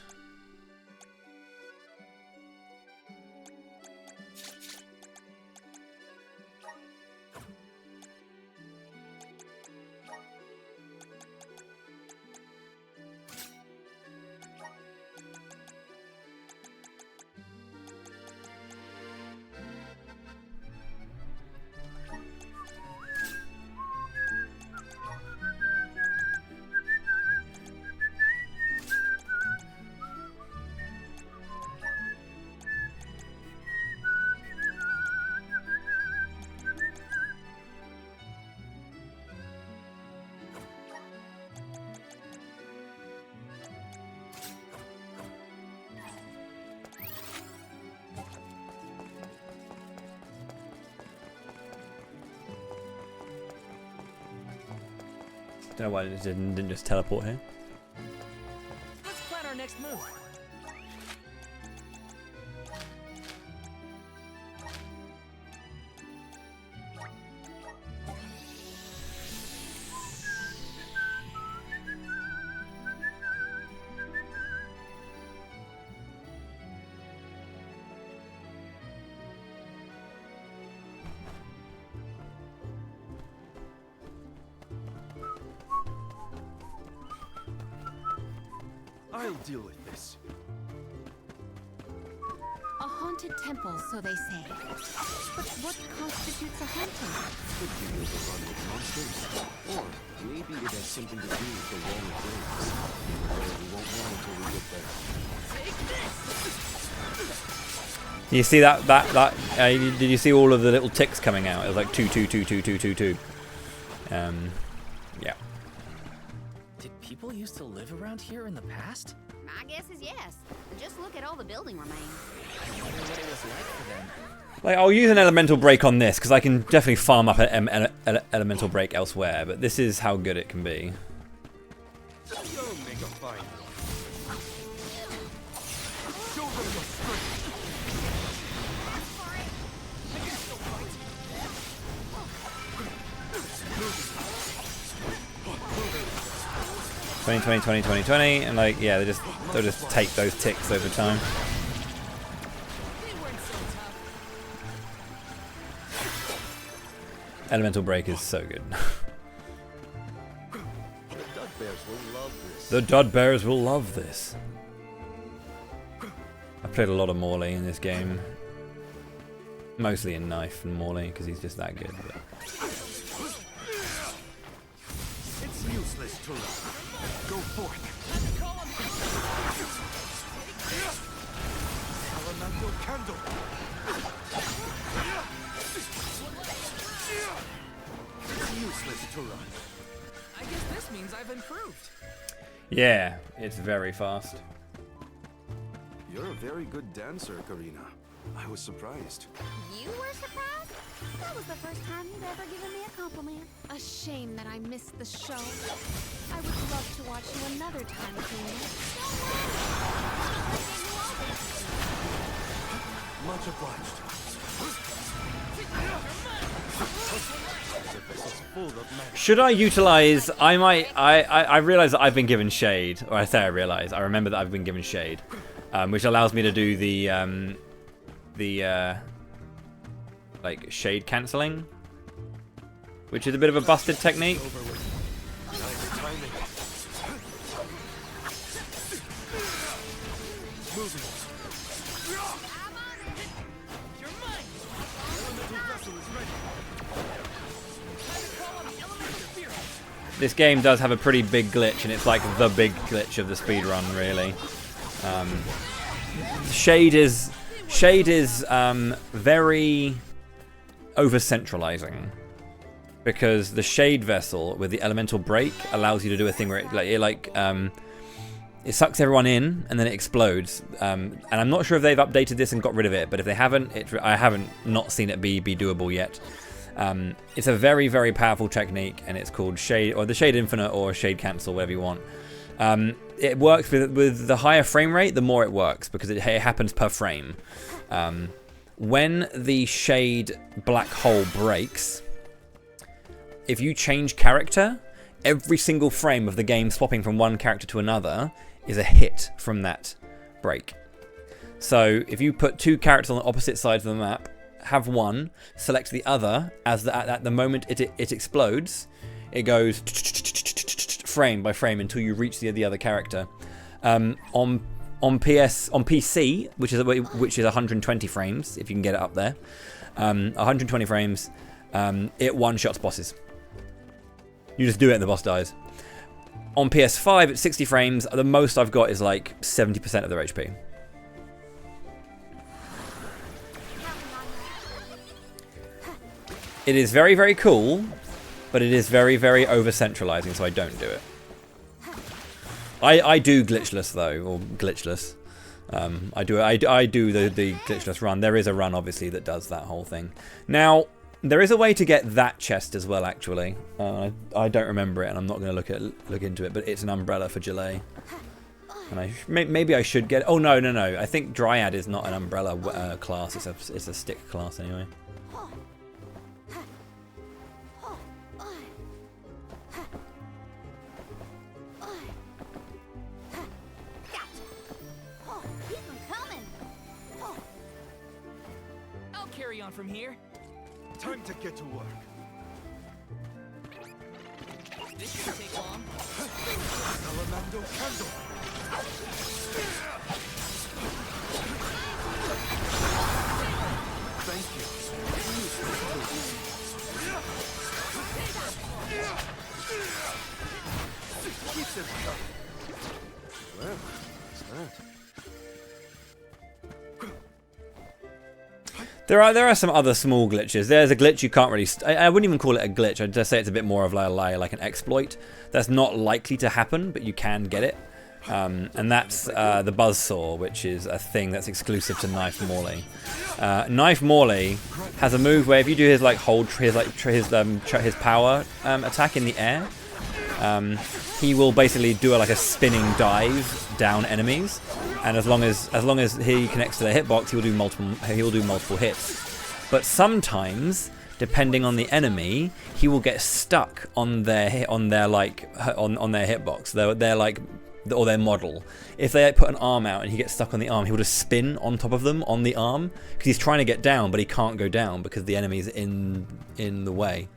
Don't know why it didn't just teleport here. Let's plan our next move. I'll deal with this. A haunted temple, so they say. But what constitutes a haunting? Could be overrun with monsters. Or maybe it has something to do with the wall of flames. We won't know until we get there. You see that did you see all of the little ticks coming out? It was like 2, 2, 2, 2, 2, 2, 2. Yeah. Did people used to live around here in the past? My guess is yes. Just look at all the building remains. I wonder what it was like for them. Like, I'll use an elemental break on this because I can definitely farm up an elemental break elsewhere, but this is how good it can be. You'll make a fight. Show them your strength. 2020, and like, yeah, they'll just take those ticks over time. Elemental break is so good. The Dud Bears will love this. I played a lot of Morley in this game, mostly in Knife and Morley because he's just that good. But. It's useless to run. Go forth. Elemental candle. It's useless to run. I guess this means I've improved. Yeah, it's very fast. You're a very good dancer, Karina. I was surprised. You were surprised? That was the first time you've ever given me a compliment. A shame that I missed the show. I would love to watch you another time, Queen. Much obliged. full of magic. Should I utilize? I realize that I've been given shade, or I say I realize. I remember that I've been given shade, which allows me to do the like shade cancelling, which is a bit of a busted technique. This game does have a pretty big glitch, and it's like the big glitch of the speedrun, really. Shade is very over-centralizing, because the shade vessel with the elemental break allows you to do a thing where it sucks everyone in and then it explodes. And I'm not sure if they've updated this and got rid of it, but if they haven't, I haven't not seen it be doable yet. It's a very, very powerful technique, and it's called Shade, or the Shade Infinite, or Shade Cancel, whatever you want. It works with the higher frame rate, the more it works, because it happens per frame. When the Shade black hole breaks, if you change character, every single frame of the game swapping from one character to another is a hit from that break. So if you put two characters on the opposite sides of the map, have one, select the other, at the moment it explodes, it goes frame by frame until you reach the other character. On PC, which is 120 frames, if you can get it up there, 120 frames, it one-shots bosses. You just do it and the boss dies. On PS5, at 60 frames, the most I've got is like 70% of their HP. It is very, very cool, but it is very, very over-centralizing, so I don't do it. I do glitchless though, or glitchless. I do the glitchless run. There is a run obviously that does that whole thing. Now there is a way to get that chest as well. Actually, I don't remember it, and I'm not going to look into it. But it's an umbrella for Gelée, and maybe I should get. Oh no. I think Dryad is not an umbrella class. It's a stick class anyway. From here. Time to get to work. This shouldn't take long. Salamando candle. Thank you. Well, what's that? There are some other small glitches. There's a glitch you can't really... I wouldn't even call it a glitch. I'd just say it's a bit more of like an exploit. That's not likely to happen, but you can get it. And that's the Buzzsaw, which is a thing that's exclusive to Knife Morley. Knife Morley has a move where if you do his like hold his power attack in the air, he will basically do a spinning dive down enemies. And as long as he connects to their hitbox, he will do multiple hits. But sometimes, depending on the enemy, he will get stuck on their hitbox, or their model. If they put an arm out and he gets stuck on the arm, he will just spin on top of them on the arm because he's trying to get down, but he can't go down because the enemy's in the way.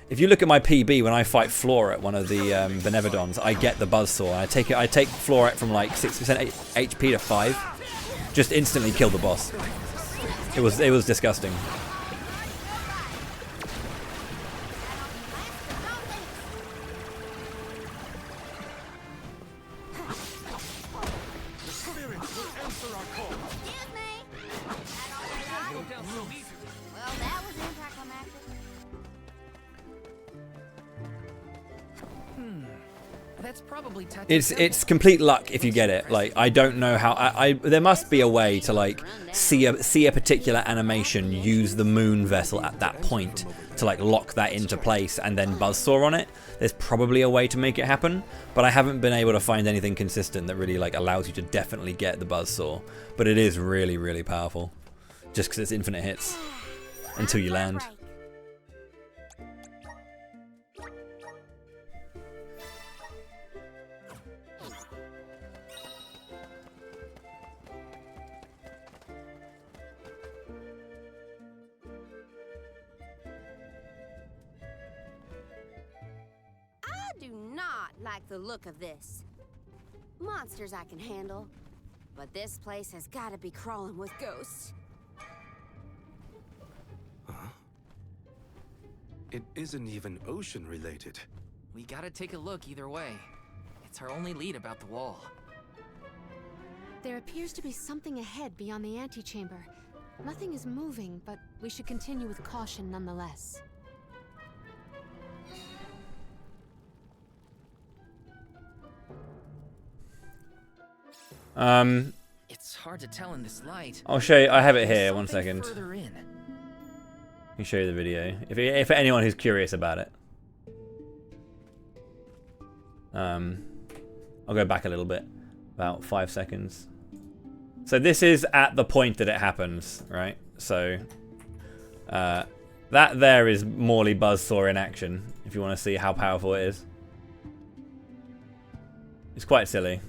If you look at my PB when I fight Floret, one of the Benevodons, I get the Buzzsaw. I take Floret from like 6% HP to 5, just instantly kill the boss. It was disgusting. It's complete luck if you get it. Like, I don't know how. There must be a way to like see a particular animation, use the moon vessel at that point to like lock that into place, and then Buzzsaw on it. There's probably a way to make it happen, but I haven't been able to find anything consistent that really like allows you to definitely get the Buzzsaw. But it is really, really powerful, just because it's infinite hits until you land. like the look of this. Monsters I can handle, but this place has gotta be crawling with ghosts. Huh? It isn't even ocean related. We gotta take a look either way. It's our only lead about the wall. There appears to be something ahead beyond the antechamber. Nothing is moving, but we should continue with caution nonetheless. It's hard to tell in this light. I'll show you. I have it here. There's One something second. further in. I can show you the video if for anyone who's curious about it. I'll go back a little bit, about 5 seconds. So this is at the point that it happens, right? So that there is Morley Buzzsaw in action. If you want to see how powerful it is, it's quite silly.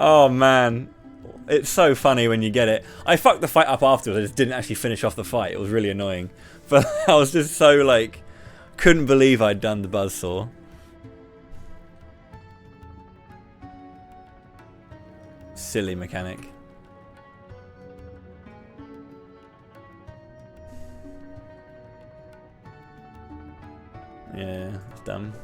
Oh man, it's so funny when you get it. I fucked the fight up afterwards. I just didn't actually finish off the fight. It was really annoying, but I was just so like, couldn't believe I'd done the buzzsaw. Silly mechanic. Yeah, it's dumb.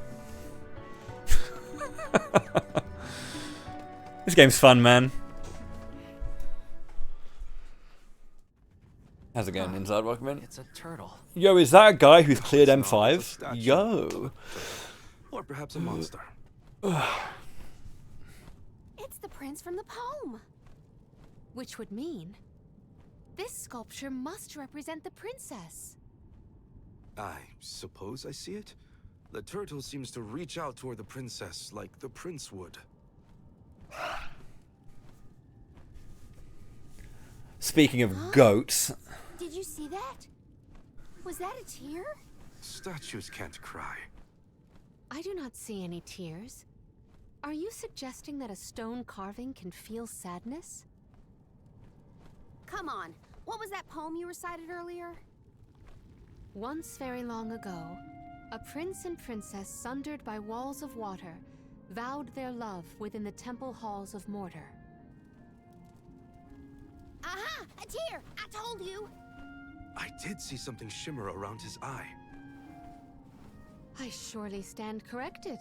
This game's fun, man. How's it going, Inside? Welcome in. It's a turtle. Yo, is that a guy who's cleared M5? Yo. Or perhaps a monster. It's the prince from the poem. Which would mean this sculpture must represent the princess. I suppose I see it. The turtle seems to reach out toward the princess like the prince would. Speaking of goats. Did you see that? Was that a tear? Statues can't cry. I do not see any tears. Are you suggesting that a stone carving can feel sadness? Come on, what was that poem you recited earlier? Once very long ago, a prince and princess sundered by walls of water vowed their love within the temple halls of mortar. Aha! A tear! I told you! I did see something shimmer around his eye. I surely stand corrected.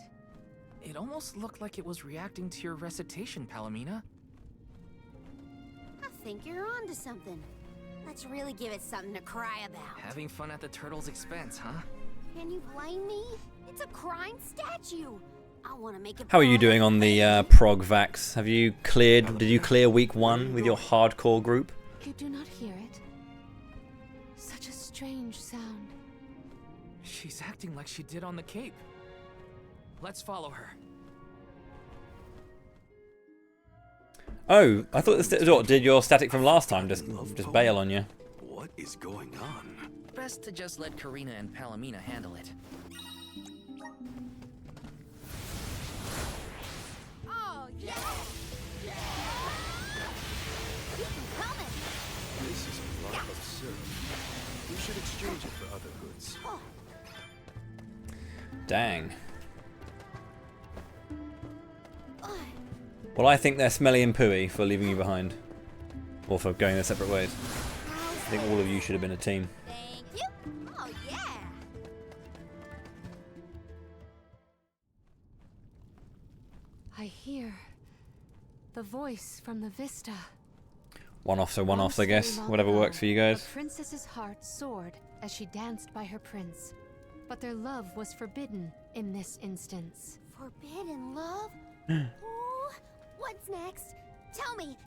It almost looked like it was reacting to your recitation, Palomina. I think you're onto something. Let's really give it something to cry about. Having fun at the turtle's expense, huh? Can you blame me? It's a crying statue. I want to make it. How are you doing on the prog vax? Have you cleared? Did you clear week 1 with your hardcore group? You do not hear it. Such a strange sound. She's acting like she did on the Cape. Let's follow her. Oh, I thought this did your static from last time just bail on you. What is going on? Best to just let Karina and Palomina handle it. Oh, yeah! This is a lot of syrup. We should exchange it for other goods. Dang. Well, I think they're smelly and pooey for leaving you behind. Or for going their separate ways. I think all of you should have been a team. Thank you. Oh, yeah. I hear the voice from the vista. One-offs, I guess. Whatever works for you guys. The princess's heart soared as she danced by her prince. But their love was forbidden in this instance. Forbidden love? What's next? Tell me!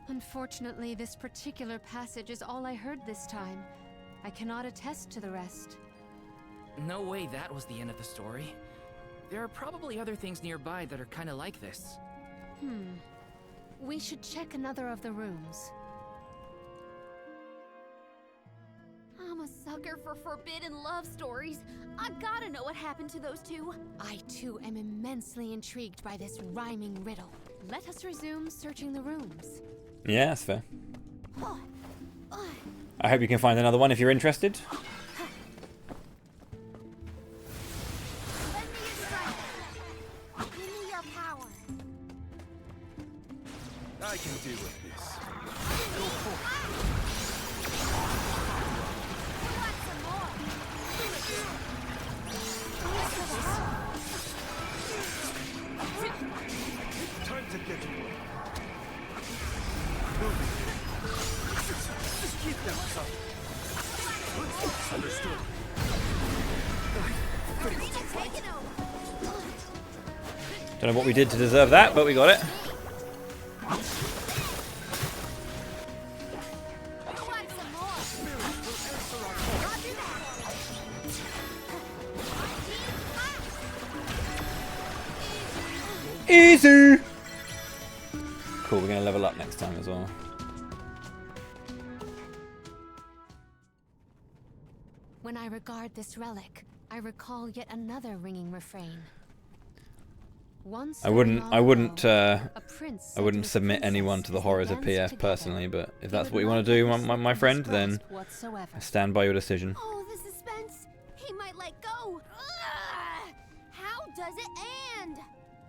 Unfortunately, this particular passage is all I heard this time. I cannot attest to the rest. No way that was the end of the story. There are probably other things nearby that are kind of like this. We should check another of the rooms. I'm a sucker for forbidden love stories. I've gotta know what happened to those two. I too am immensely intrigued by this rhyming riddle. Let us resume searching the rooms. Yeah, that's fair. I hope you can find another one if you're interested. I can deal with this. Time to get to work. Just keep them up. Understood. Don't know what we did to deserve that, but we got it. Easy! Cool, we're gonna level up next time as well. When I regard this relic, I recall yet another ringing refrain. Once I wouldn't prince submit anyone to the horrors of PF personally, but if that's what you want to do, my friend, then I stand by your decision. Oh, the suspense! He might let go! Ugh! How does it end?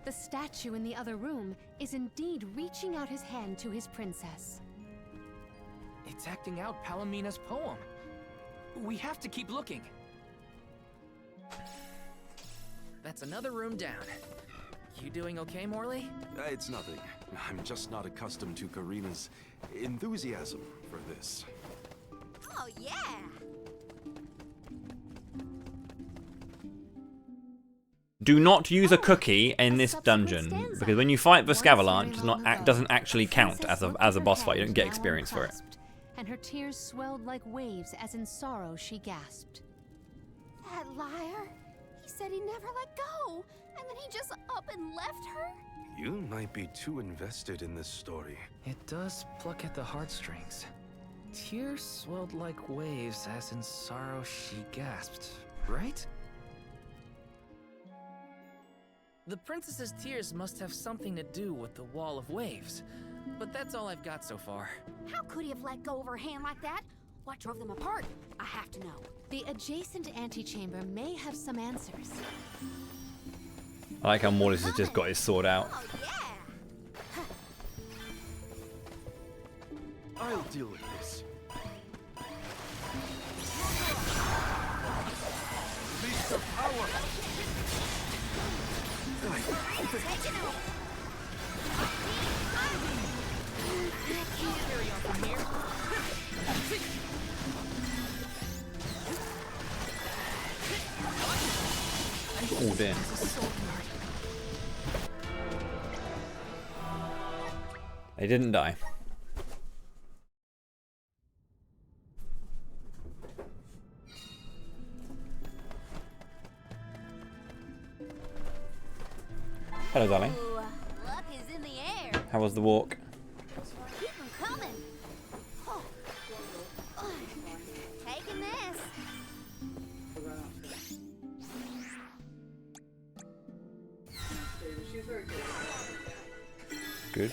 The statue in the other room is indeed reaching out his hand to his princess. It's acting out Palamina's poem. We have to keep looking. That's another room down. You doing okay, Morley? It's nothing. I'm just not accustomed to Karina's enthusiasm for this. Oh, yeah! Do not use a cookie in this dungeon, because when you fight Buscavalant, it doesn't actually count as a boss fight. You don't get experience for it. And her tears swelled like waves as in sorrow she gasped. That liar! He said he never let go, and then he just up and left her? You might be too invested in this story. It does pluck at the heartstrings. Tears swelled like waves as in sorrow she gasped, right? The princess's tears must have something to do with the wall of waves, but that's all I've got so far. How could he have let go of her hand like that? What drove them apart? I have to know. The adjacent antechamber may have some answers. I like how Mortis has just got his sword out. Oh, yeah! I'll deal with this. Release the power! Pulled in. They didn't die. Hello, darling. Ooh, luck is in the air. How was the walk? Keep 'em coming. Oh. Taking this. Good.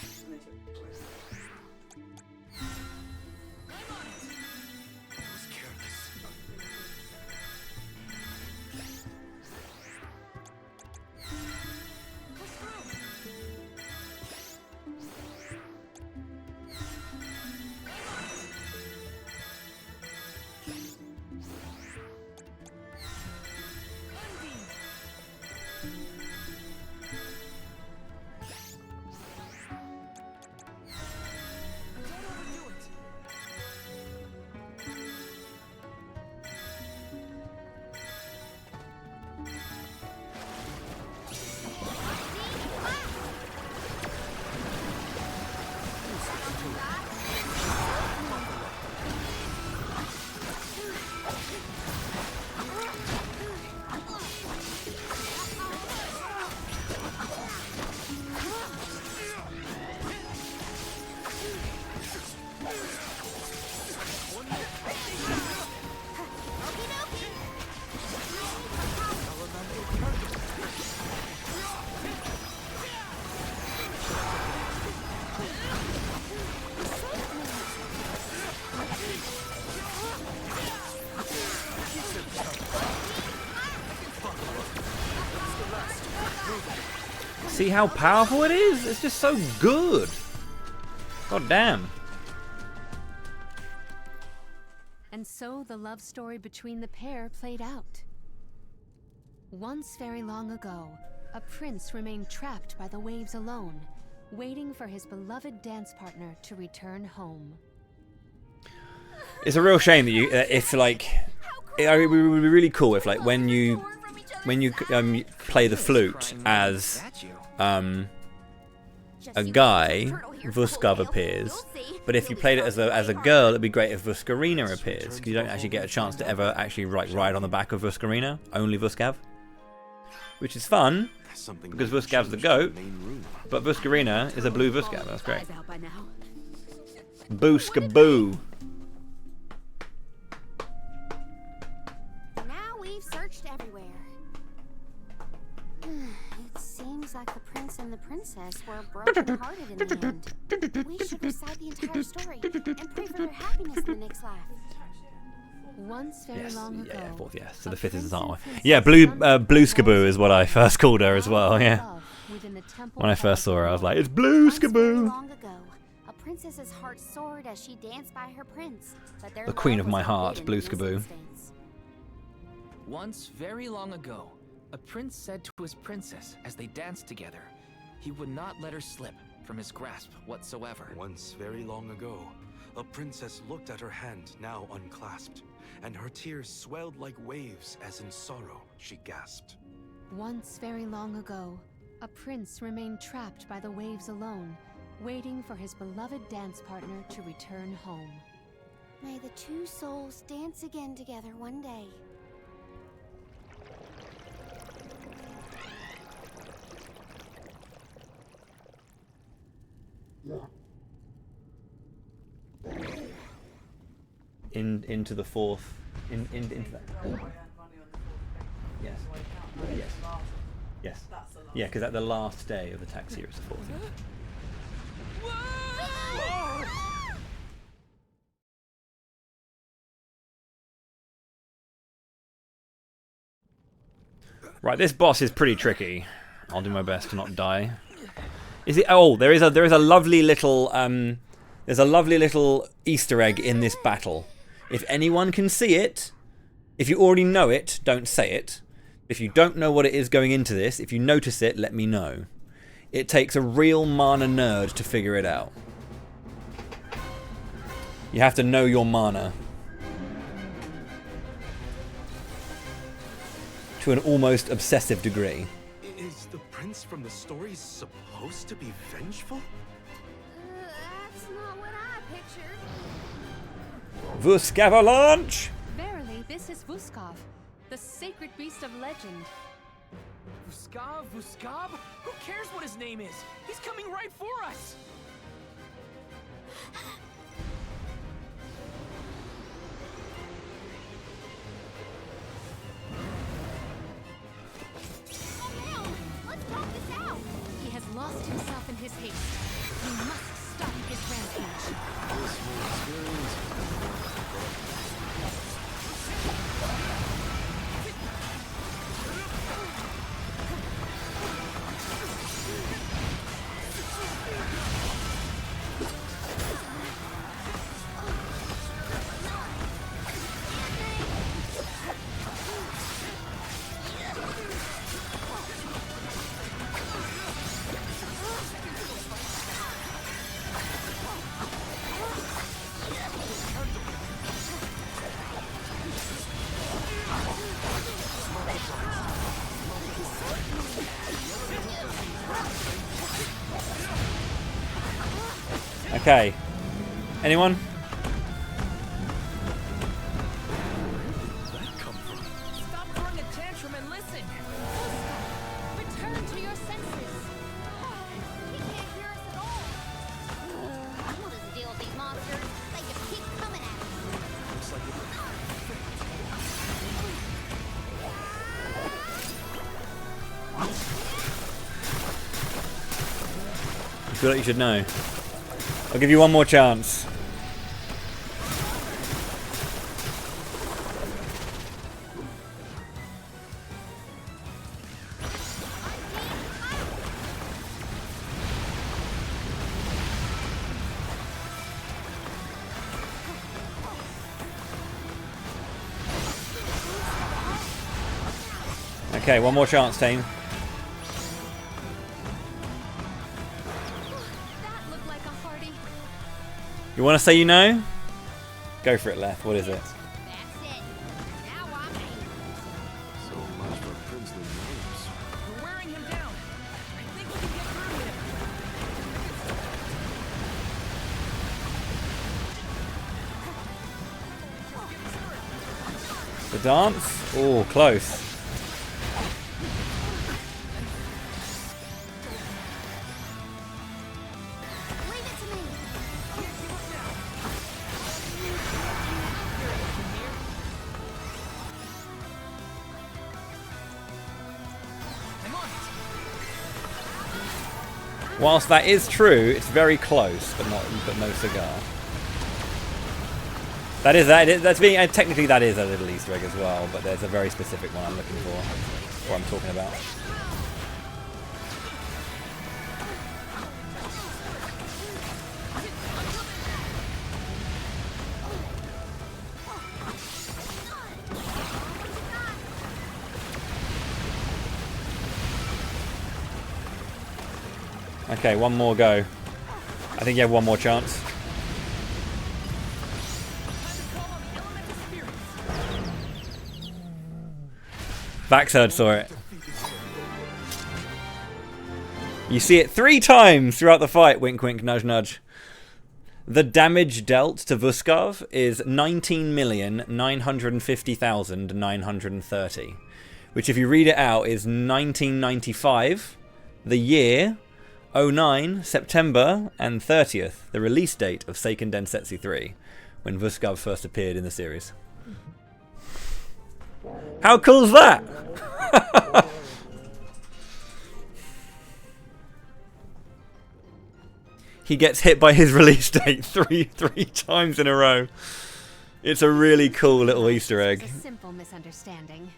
See how powerful it is? It's just so good. God damn. And so the love story between the pair played out. Once very long ago, a prince remained trapped by the waves alone, waiting for his beloved dance partner to return home. It's a real shame that you, if like, it would be really cool if like when you play the flute as a guy, Vuskav appears. But if you played it as a girl, it'd be great if Vuscarina appears, because you don't actually get a chance to ever actually ride on the back of Vuscarina, only Vuskav. Which is fun, because Vuskav's the goat, but Vuscarina is a blue Vuskav, that's great. Boo-skaboo. Now we've searched everywhere. It seems like the prince and the princess were broken-hearted in the end. We should recite the entire story and pray for their happiness in the next life. Once very long ago. Yeah, fourth, yeah. So the fifth is the one. Yeah, Blue-skaboo is what I first called her as well, yeah. When I first saw her, I was like, it's Blue-skaboo! Long ago, a princess's heart soared as she danced by her prince. But their The queen love of my was heart, forbidden in this Blue-skaboo. instance. Once, very long ago, a prince said to his princess as they danced together, he would not let her slip from his grasp whatsoever. Once very long ago, a princess looked at her hand now unclasped, and her tears swelled like waves as in sorrow she gasped. Once very long ago, a prince remained trapped by the waves alone, waiting for his beloved dance partner to return home. May the two souls dance again together one day. Into the fourth, into that. Yes. Yes. Yes. Yeah, because at the last day of the tax year, it's the fourth. Right, this boss is pretty tricky. I'll do my best to not die. Is it? Oh, there is a lovely little there's a lovely little Easter egg in this battle. If anyone can see it, if you already know it, don't say it. If you don't know what it is going into this, if you notice it, let me know. It takes a real mana nerd to figure it out. You have to know your mana. To an almost obsessive degree. Is the prince from the story supposed to be vengeful? That's not what I pictured. Vuskavalanche! Verily, this is Vuskav, the sacred beast of legend. Vuskav? Who cares what his name is? He's coming right for us! Let's talk this out. He has lost himself in his haste. We must stop his rampage. This whole experience has been more than Okay. Anyone? Stop throwing a tantrum and listen! Return to your senses. He can't hear us at all. Who doesn't deal with these monsters? They just keep coming at us. looks like I feel like you should know. I'll give you one more chance. Okay, one more chance, team. That looked like a hearty. You want to say you know? Go for it, Leth. What is it? That's it. Now I'm in. So much for princely manners. We're wearing him down. I think we can get through him. The dance? Oh, close. Leave it to me. Whilst that is true, it's very close, but no cigar. That's being technically that is a little Easter egg as well, but there's a very specific one I'm looking for, what I'm talking about. Okay, one more go. I think you have one more chance. Vaxherd saw it. You see it 3 times throughout the fight. Wink, wink, nudge, nudge. The damage dealt to Vuskov is 19,950,930, which, if you read it out, is 1995, the year, 09, September, and 30th, the release date of Seiken Densetsu 3, when Vuskov first appeared in the series. How cool is that? He gets hit by his release date three times in a row. It's a really cool little Easter egg. It's a simple misunderstanding.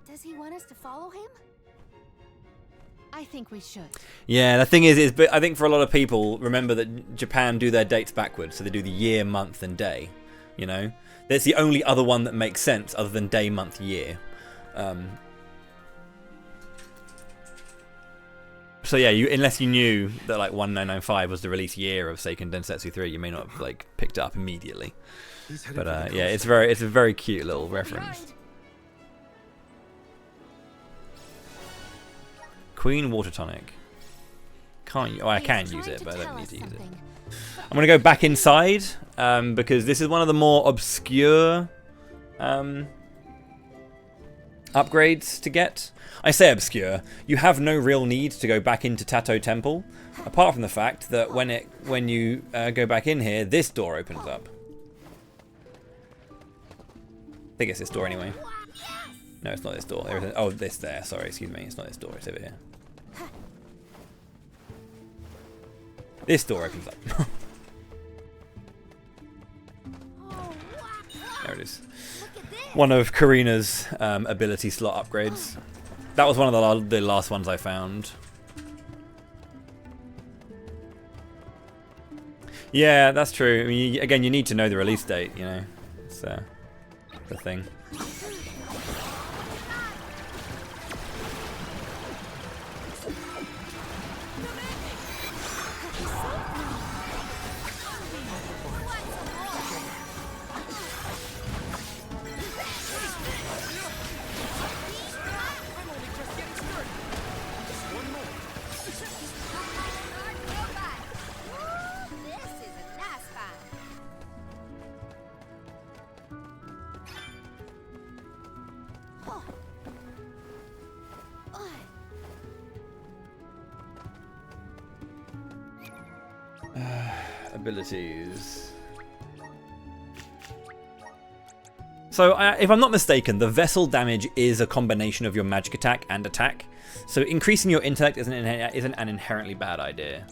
Does he want us to follow him? I think we should. Yeah, the thing is, but I think for a lot of people, remember that Japan do their dates backwards, so they do the year, month, and day. You know, that's the only other one that makes sense other than day, month, year. So yeah, unless you knew that like 1995 was the release year of Seiken Densetsu 3, you may not have like picked it up immediately. But yeah, it's a very cute little reference. Queen Water Tonic. Can't. Oh, I can use it, but I don't need to use it. I'm gonna go back inside because this is one of the more obscure upgrades to get. I say obscure. You have no real need to go back into Tato Temple, apart from the fact that when you go back in here, this door opens up. I think it's this door anyway. No, it's not this door. Oh, this there. Sorry, excuse me. It's not this door. It's over here. This door opens up. There it is. One of Karina's ability slot upgrades. That was one of the last ones I found. Yeah, that's true. I mean, again, you need to know the release date, you know. It's the thing. Abilities. So, if I'm not mistaken, the vessel damage is a combination of your magic attack and attack. So increasing your intellect isn't an inherently bad idea.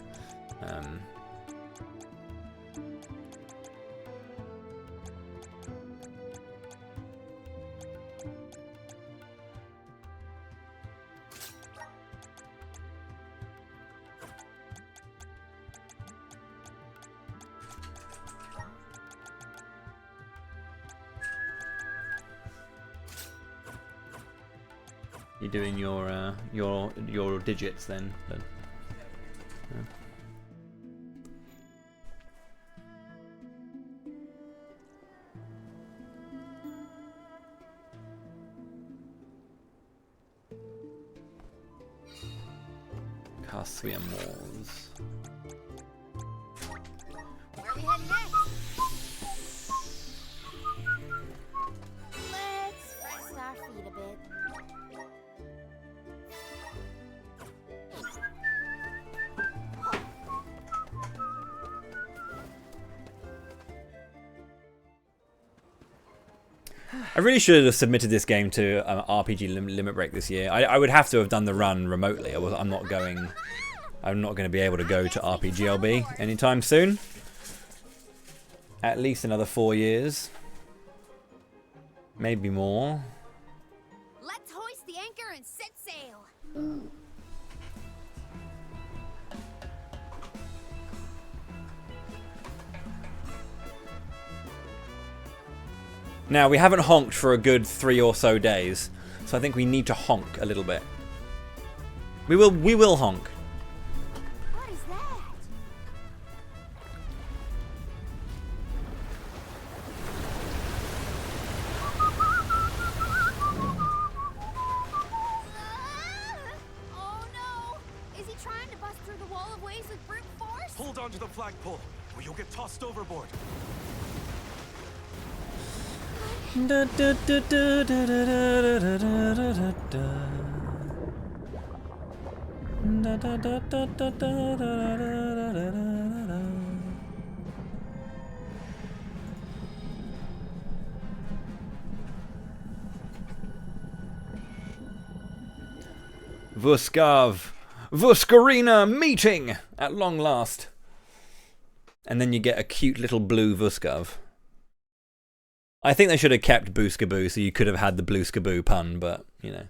you're doing your digits then. But, yeah. Casuyamos. Where are we heading next? Let's rest our feet a bit. I really should have submitted this game to RPG Limit Break this year. I would have to have done the run remotely. I'm not going to be able to go to RPGLB anytime soon. At least another 4 years. Maybe more. Let's hoist the anchor and set sail. Now, we haven't honked for a good 3 or so days, so I think we need to honk a little bit. We will honk. What is that? Oh no! Is he trying to bust through the wall of waves with brute force? Hold on to the flagpole, or you'll get tossed overboard. Vuscarina meeting at long last. And then you get a cute little blue Vuskav. I think they should have kept Booskaboo so you could have had the Blue Skaboo pun, but, you know.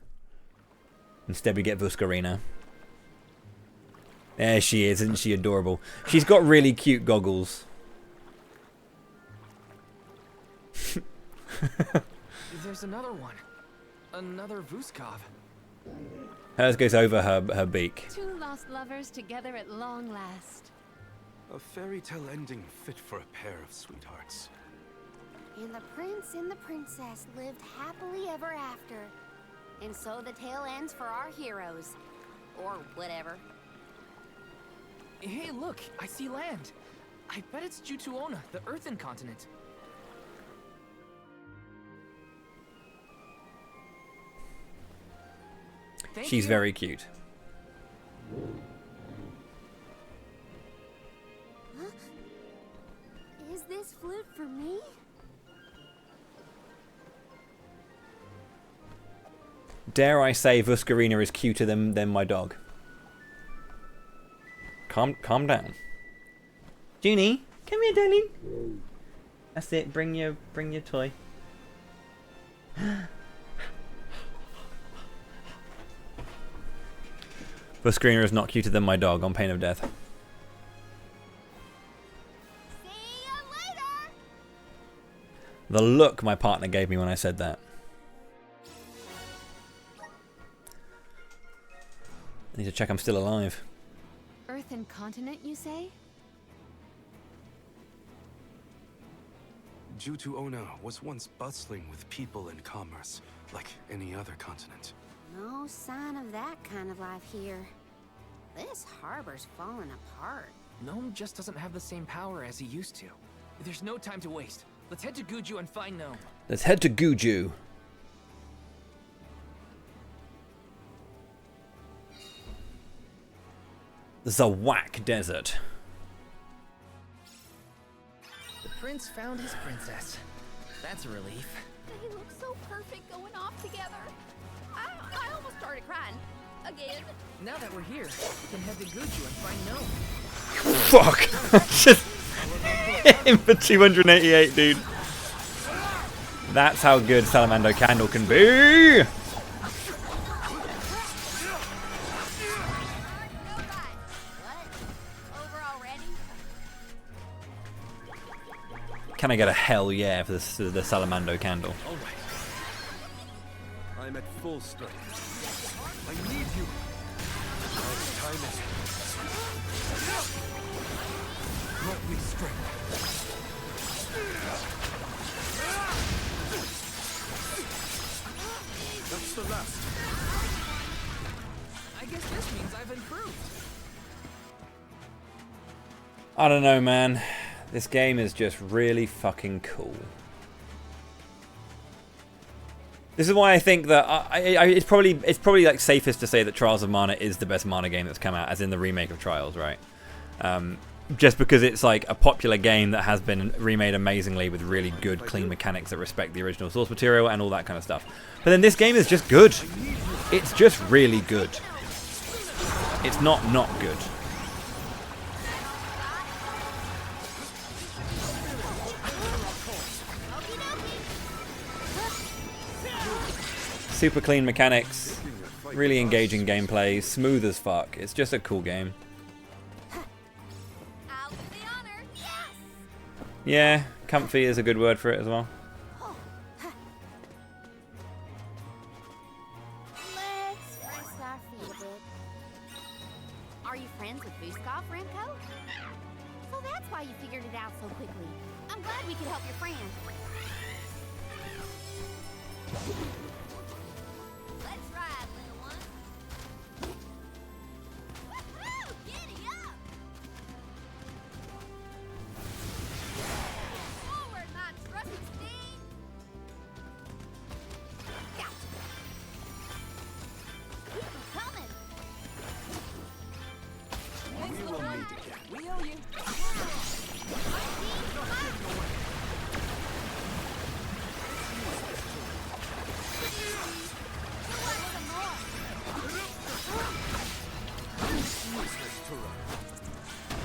Instead we get Vuscarina. There she is, isn't she adorable? She's got really cute goggles. There's another one. Another Vuskov. Hers goes over her beak. Two lost lovers together at long last. A fairy tale ending fit for a pair of sweethearts. And the prince and the princess lived happily ever after. And so the tale ends for our heroes. Or whatever. Hey, look, I see land. I bet it's Jutuona, the earthen continent. She's very cute. Huh? Is this flute for me? Dare I say Vuscarina is cuter than my dog. Calm down. Junie, come here, darling. That's it. Bring your toy. Vuscarina is not cuter than my dog, on pain of death. See ya later. The look my partner gave me when I said that. I need to check I'm still alive. Earthen continent, you say? Jutuona was once bustling with people and commerce, like any other continent. No sign of that kind of life here. This harbor's falling apart. Gnome just doesn't have the same power as he used to. There's no time to waste. Let's head to Guju and find Gnome. Let's head to Guju. Zawak Desert. The prince found his princess. That's a relief. They look so perfect going off together. I almost started crying. Again. Now that we're here, we can head to Guju and find Gnome. Fuck! Just hit him for 288, dude. That's how good Salamando Candle can be! Can I get a hell yeah for the Salamando Candle? All right. I'm at full strength. I need you. Let's time it. Let me strength. That's the last. I guess this means I've improved. I don't know, man. This game is just really fucking cool. This is why I think that it's probably like safest to say that Trials of Mana is the best Mana game that's come out, as in the remake of Trials, right? Just because it's like a popular game that has been remade amazingly with really good, clean mechanics that respect the original source material and all that kind of stuff. But then this game is just good. It's just really good. It's not good. Super clean mechanics, really engaging gameplay, smooth as fuck. It's just a cool game. Yeah, comfy is a good word for it as well. Let's rinse our feet a bit. Are you friends with Vuskov, Remco? So that's why you figured it out so quickly. I'm glad we could help your friend. Let's ride, little one. Woo-hoo! Giddy up! Forward, my trusty steed! Gotcha! Keep 'em coming! Thanks, little one. We owe you.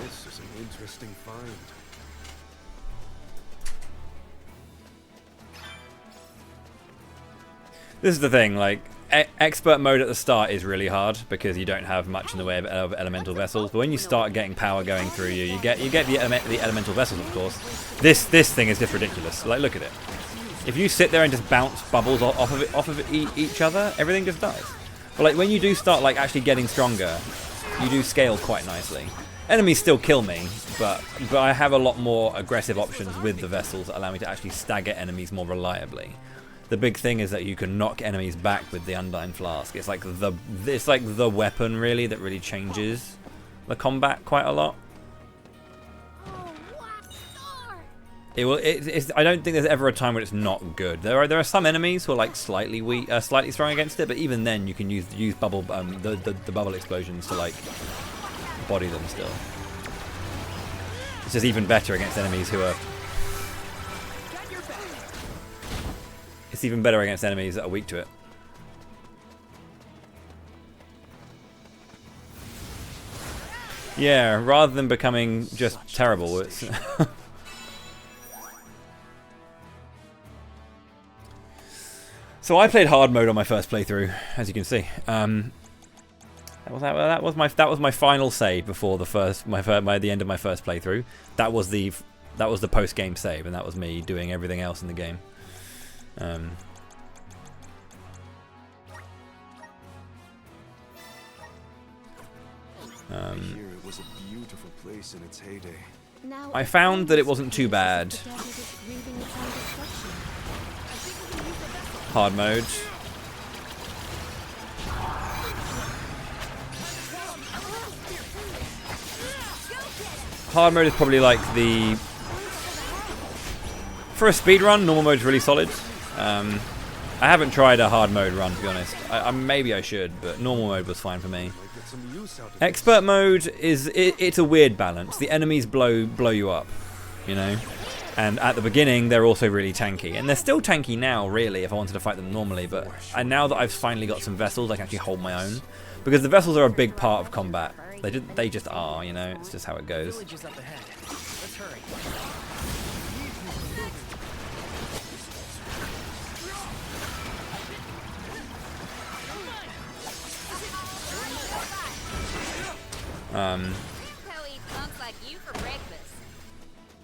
This is an interesting find. This is the thing, like, expert mode at the start is really hard because you don't have much in the way of elemental vessels. But when you start getting power going through you, you get the elemental vessels, of course. This thing is just ridiculous. Like, look at it. If you sit there and just bounce bubbles off of each other, everything just dies. But like when you do start like actually getting stronger, you do scale quite nicely. Enemies still kill me, but I have a lot more aggressive options with the vessels that allow me to actually stagger enemies more reliably. The big thing is that you can knock enemies back with the Undying Flask. It's like the weapon really that really changes the combat quite a lot. I don't think there's ever a time when it's not good. There are some enemies who are like slightly weak, slightly strong against it, but even then you can use bubble the bubble explosions to like body them still. It's just even better against enemies who are. It's even better against enemies that are weak to it. Yeah, rather than becoming just terrible, it's. So I played hard mode on my first playthrough, as you can see. That was my final save before the end of my first playthrough. That was the post game save, and that was me doing everything else in the game. Here it was a beautiful place in its heyday. I found that it wasn't too bad. Hard mode. Hard mode is probably like the... For a speedrun, normal mode is really solid. I haven't tried a hard mode run, to be honest. Maybe I should, but normal mode was fine for me. Expert mode it's a weird balance. The enemies blow you up, you know? And at the beginning, they're also really tanky. And they're still tanky now, really, if I wanted to fight them normally. But now that I've finally got some vessels, I can actually hold my own. Because the vessels are a big part of combat. They just are, you know? It's just how it goes.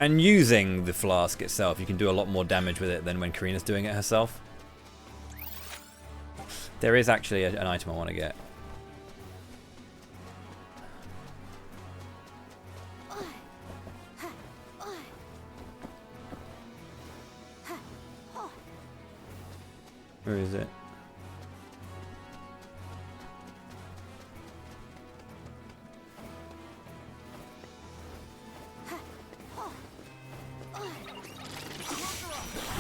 And using the flask itself, you can do a lot more damage with it than when Karina's doing it herself. There is actually an item I want to get. Where is it?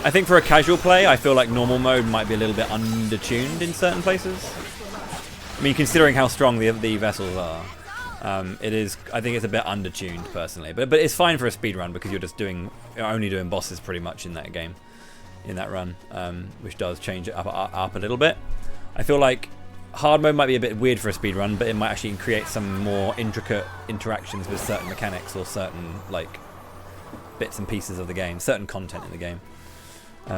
I think for a casual play, I feel like normal mode might be a little bit undertuned in certain places. I mean, considering how strong the vessels are, it is. I think it's a bit undertuned personally, but it's fine for a speed run because you're only doing bosses pretty much in that game, in that run, which does change it up a little bit. I feel like hard mode might be a bit weird for a speed run, but it might actually create some more intricate interactions with certain mechanics or certain like bits and pieces of the game, certain content in the game. Look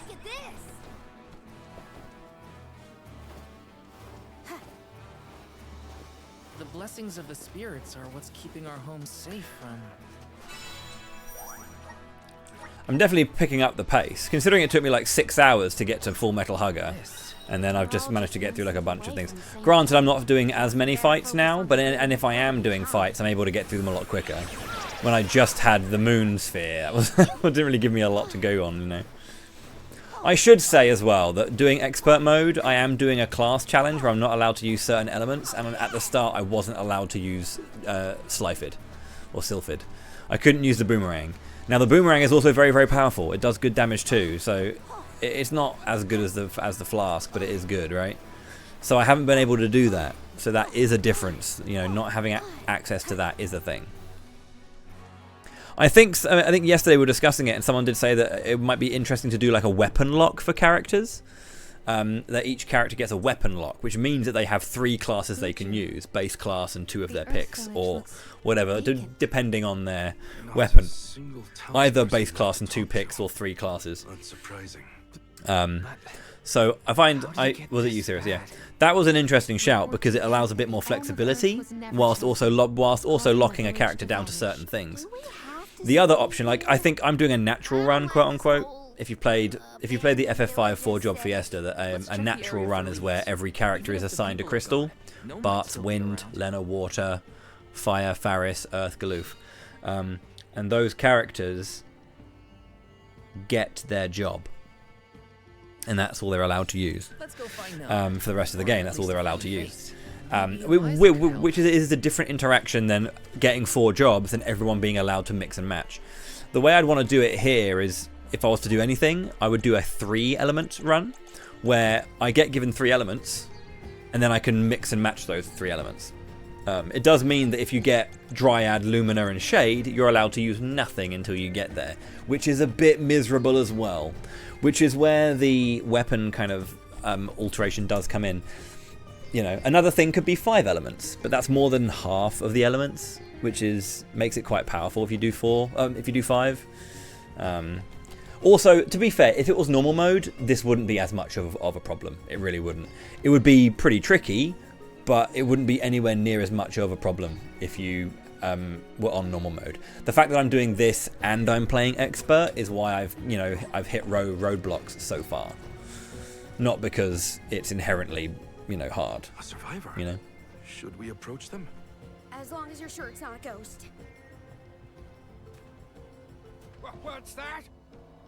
at this. The blessings of the spirits are what's keeping our home safe from... I'm definitely picking up the pace, considering it took me like 6 hours to get to Full Metal Hugger. And then I've just managed to get through like a bunch of things. Granted, I'm not doing as many fights now, but and if I am doing fights, I'm able to get through them a lot quicker. When I just had the moon sphere, that didn't really give me a lot to go on, you know. I should say as well that doing expert mode, I am doing a class challenge where I'm not allowed to use certain elements, and at the start I wasn't allowed to use Sliphid or Sylphid. I couldn't use the boomerang. Now the boomerang is also very, very powerful. It does good damage too, so it's not as good as the flask, but it is good, right? So I haven't been able to do that. So that is a difference. You know, not having access to that is a thing. I think yesterday we were discussing it, and someone did say that it might be interesting to do like a weapon lock for characters. That each character gets a weapon lock, which means that they have 3 classes they can use, base class and 2 of their picks, or whatever, depending on their weapon. Either base class and 2 picks, or 3 classes. So I find, was it you, Sirius? Yeah, that was an interesting shout because it allows a bit more flexibility, whilst also locking a character down to certain things. The other option, like I think I'm doing a natural run, quote unquote. If you played the FF5 4-Job Fiesta, that a natural run is where every character is assigned a crystal. Bart's Wind, Lena Water, Fire, Faris, Earth, Galoof. And those characters get their job. And that's all they're allowed to use. For the rest of the game, that's all they're allowed to use. Which is a different interaction than getting 4 jobs and everyone being allowed to mix and match. The way I'd want to do it here is, if I was to do anything, I would do a 3-element run, where I get given 3 elements, and then I can mix and match those 3 elements. It does mean that if you get Dryad, Lumina, and Shade, you're allowed to use nothing until you get there, which is a bit miserable as well. Which is where the weapon kind of alteration does come in. You know, another thing could be 5 elements, but that's more than half of the elements, which makes it quite powerful if you do 5. Also, to be fair, if it was normal mode, this wouldn't be as much of a problem. It really wouldn't. It would be pretty tricky, but it wouldn't be anywhere near as much of a problem if you were on normal mode. The fact that I'm doing this and I'm playing expert is why I've hit roadblocks so far. Not because it's inherently, hard. A survivor? Should we approach them? As long as you're sure it's not a ghost. What's that?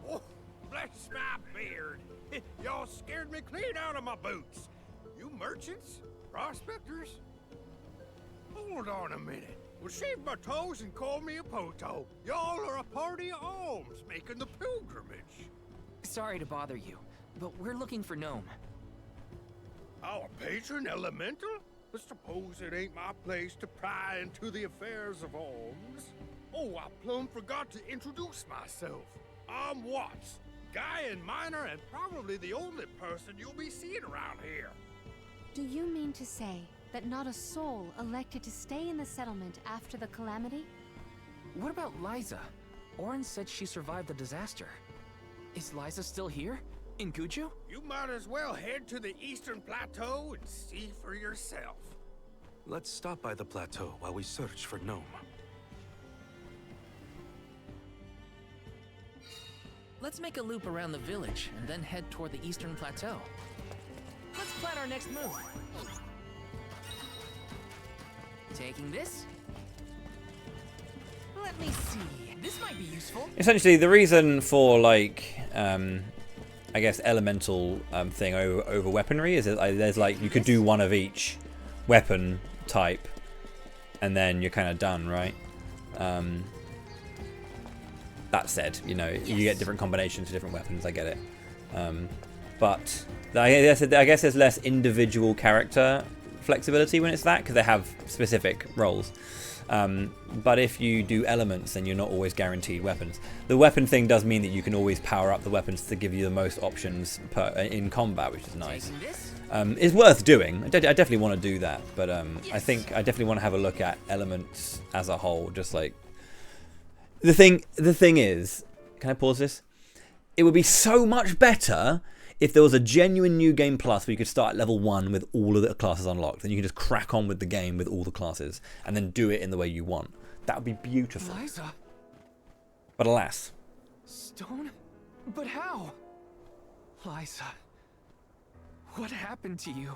Oh, bless my beard. Y'all scared me clean out of my boots. You merchants? Prospectors? Hold on a minute. Well, shave my toes and call me a poto. Y'all are a party of alms making the pilgrimage. Sorry to bother you, but we're looking for Gnome. Our patron elemental? I suppose it ain't my place to pry into the affairs of alms. Oh, I plumb forgot to introduce myself. I'm Watts, guy and miner, and probably the only person you'll be seeing around here. Do you mean to say that not a soul elected to stay in the settlement after the calamity? What about Liza? Orin said she survived the disaster. Is Liza still here? In Guju? You might as well head to the Eastern Plateau and see for yourself. Let's stop by the plateau while we search for Gnome. Let's make a loop around the village and then head toward the eastern plateau. Let's plan our next move. Taking this. Let me see. This might be useful. Essentially, the reason for like, I guess elemental thing over weaponry is that there's like you could do one of each weapon type, and then you're kind of done, right? That said, you know, you get different combinations for different weapons. I get it, but I guess there's less individual character flexibility when it's that, because they have specific roles. But if you do elements, then you're not always guaranteed weapons. The weapon thing does mean that you can always power up the weapons to give you the most options in combat, which is nice. It's worth doing. I definitely want to do that, but I think I definitely want to have a look at elements as a whole. Just like the thing is, can I pause this? It would be so much better if there was a genuine New Game Plus where you could start at level 1 with all of the classes unlocked, then you can just crack on with the game with all the classes, and then do it in the way you want. That would be beautiful. Liza. But alas. Stone? But how? Liza. What happened to you?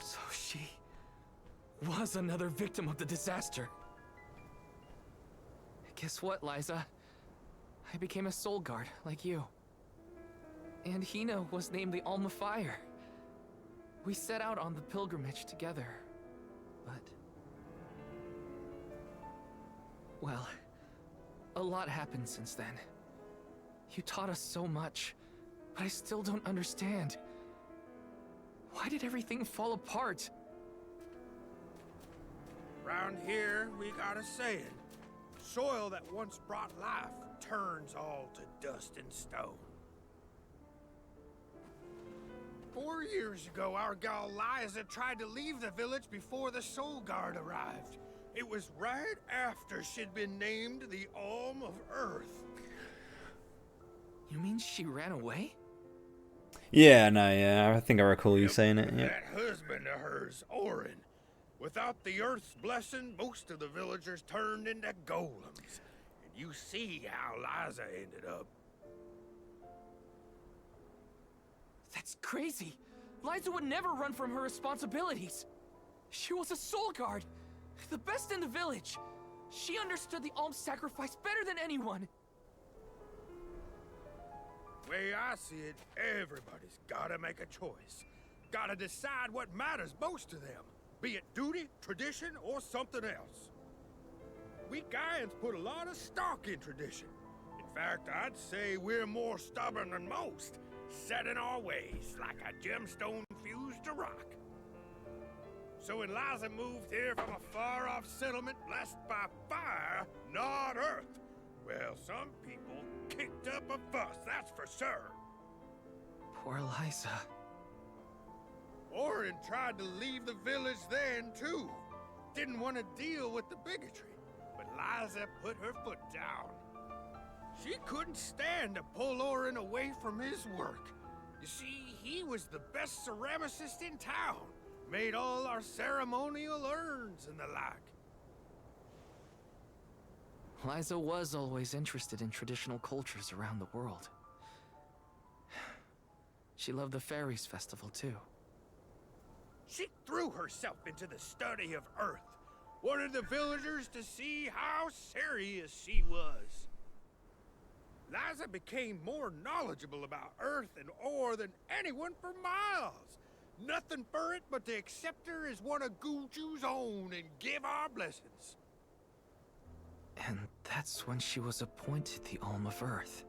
So she was another victim of the disaster. Guess what, Liza? I became a soul guard, like you. And Hina was named the Alma Fire. We set out on the pilgrimage together, but... well, a lot happened since then. You taught us so much, but I still don't understand. Why did everything fall apart? Round here, we got a saying. Soil that once brought life turns all to dust and stone. 4 years ago, our gal Liza tried to leave the village before the Soul Guard arrived. It was right after she'd been named the Alm of Earth. You mean she ran away? Yeah, no, yeah, I think I recall you saying it. Yeah. That husband of hers, Orin. Without the Earth's blessing, most of the villagers turned into golems. And you see how Liza ended up. That's crazy. Liza would never run from her responsibilities. She was a soul guard, the best in the village. She understood the alms sacrifice better than anyone. Way I see it, everybody's gotta make a choice. Gotta decide what matters most to them, be it duty, tradition, or something else. We Gaians put a lot of stock in tradition. In fact, I'd say we're more stubborn than most. Set in our ways, like a gemstone fused to rock. So when Liza moved here from a far-off settlement blessed by fire, not earth, well, some people kicked up a fuss, that's for sure. Poor Liza. Orin tried to leave the village then, too. Didn't want to deal with the bigotry, but Liza put her foot down. She couldn't stand to pull Orin away from his work. You see, he was the best ceramicist in town. Made all our ceremonial urns and the like. Liza was always interested in traditional cultures around the world. She loved the Fairies Festival, too. She threw herself into the study of Earth. Wanted the villagers to see how serious she was. Liza became more knowledgeable about Earth and ore than anyone for miles. Nothing for it but to accept her as one of Guju's own and give our blessings. And that's when she was appointed the Alm of Earth.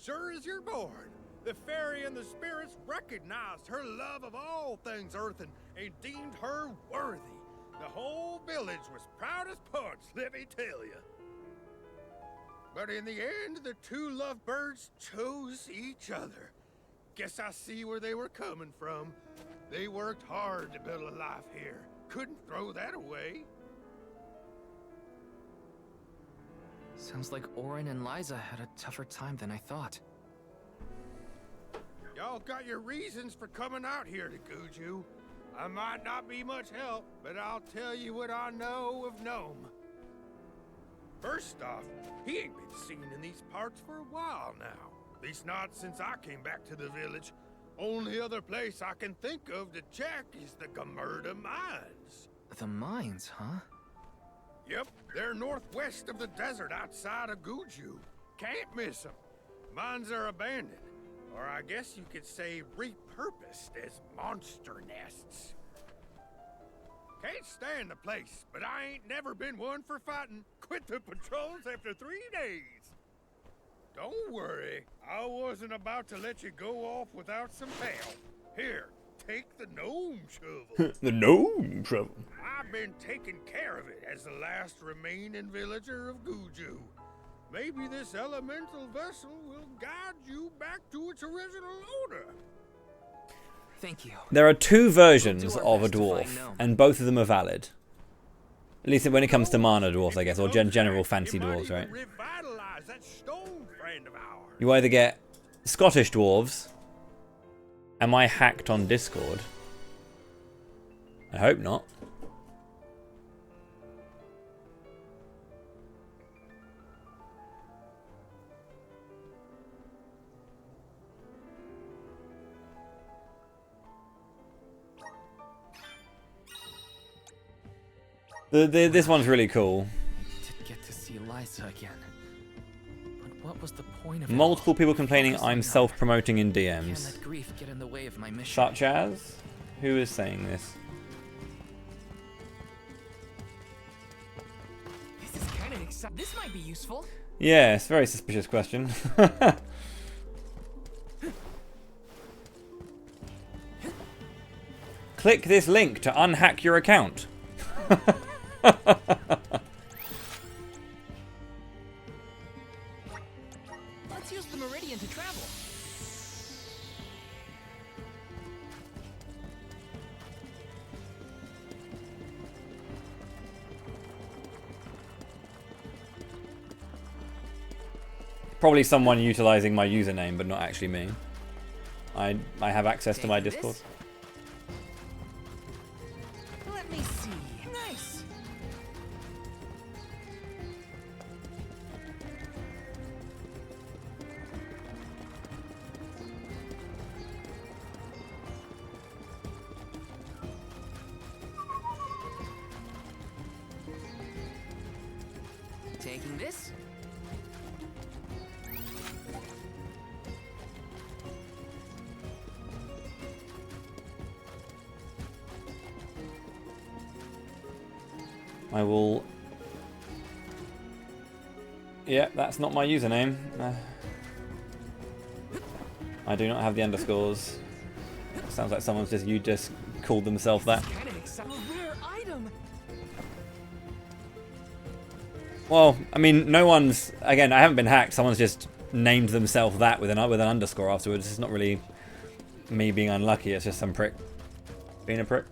Sure as you're born, the fairy and the spirits recognized her love of all things earthen and deemed her worthy. The whole village was proud as punch, let me tell you. But in the end, the two lovebirds chose each other. Guess I see where they were coming from. They worked hard to build a life here. Couldn't throw that away. Sounds like Orin and Liza had a tougher time than I thought. Y'all got your reasons for coming out here to Guju. I might not be much help, but I'll tell you what I know of Gnome. First off, he ain't been seen in these parts for a while now. At least not since I came back to the village. Only other place I can think of to check is the Gamerda Mines. The mines, huh? Yep, they're northwest of the desert outside of Guju. Can't miss them. Mines are abandoned, or I guess you could say repurposed as monster nests. Can't stand the place, but I ain't never been one for fighting. Quit the patrols after 3 days. Don't worry, I wasn't about to let you go off without some help. Here, take the gnome shovel. The gnome shovel. I've been taking care of it as the last remaining villager of Guju. Maybe this elemental vessel will guide you back to its original owner. Thank you. There are 2 versions of a dwarf, and both of them are valid. At least when it comes to mana dwarves, I guess, or general fancy dwarves, right? Revitalize that stone friend of ours. You either get Scottish dwarves. Am I hacked on Discord? I hope not. This one's really cool. I did get to see Liza again. But what was the point of Multiple it all? people complaining Focusing I'm on self-promoting in Can't DMs. let grief get in the way of my mission. Such as? Who is saying this? This is kind of exciting. This might be useful. Yes, very suspicious question. Click this link to unhack your account. Let's use the Meridian to travel. Probably someone utilizing my username, but not actually me. I have access to my Discord. Let me see. Nice. Taking this. I will... Yeah, that's not my username. I do not have the underscores. Sounds like someone's just called themselves that. Well, I mean, no one's... Again, I haven't been hacked. Someone's just named themselves that with an underscore afterwards. It's not really me being unlucky. It's just some prick being a prick.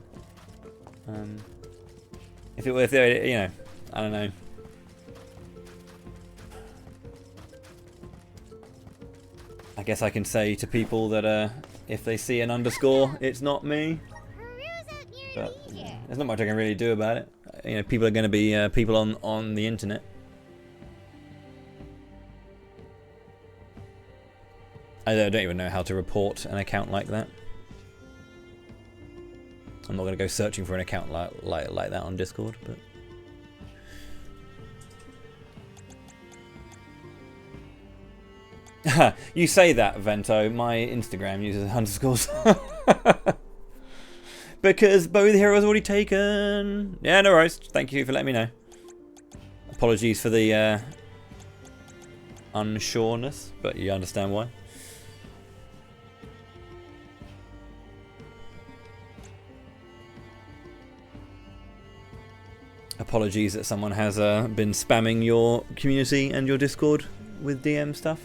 If they, you know, I don't know. I guess I can say to people that if they see an underscore, it's not me. But there's not much I can really do about it. You know, people are going to be people on the internet. I don't even know how to report an account like that. I'm not going to go searching for an account like that on Discord, but... You say that, Vento. My Instagram uses underscores. Because both heroes already taken. Yeah, no worries. Thank you for letting me know. Apologies for the unsureness, but you understand why. Apologies that someone has been spamming your community and your Discord with DM stuff.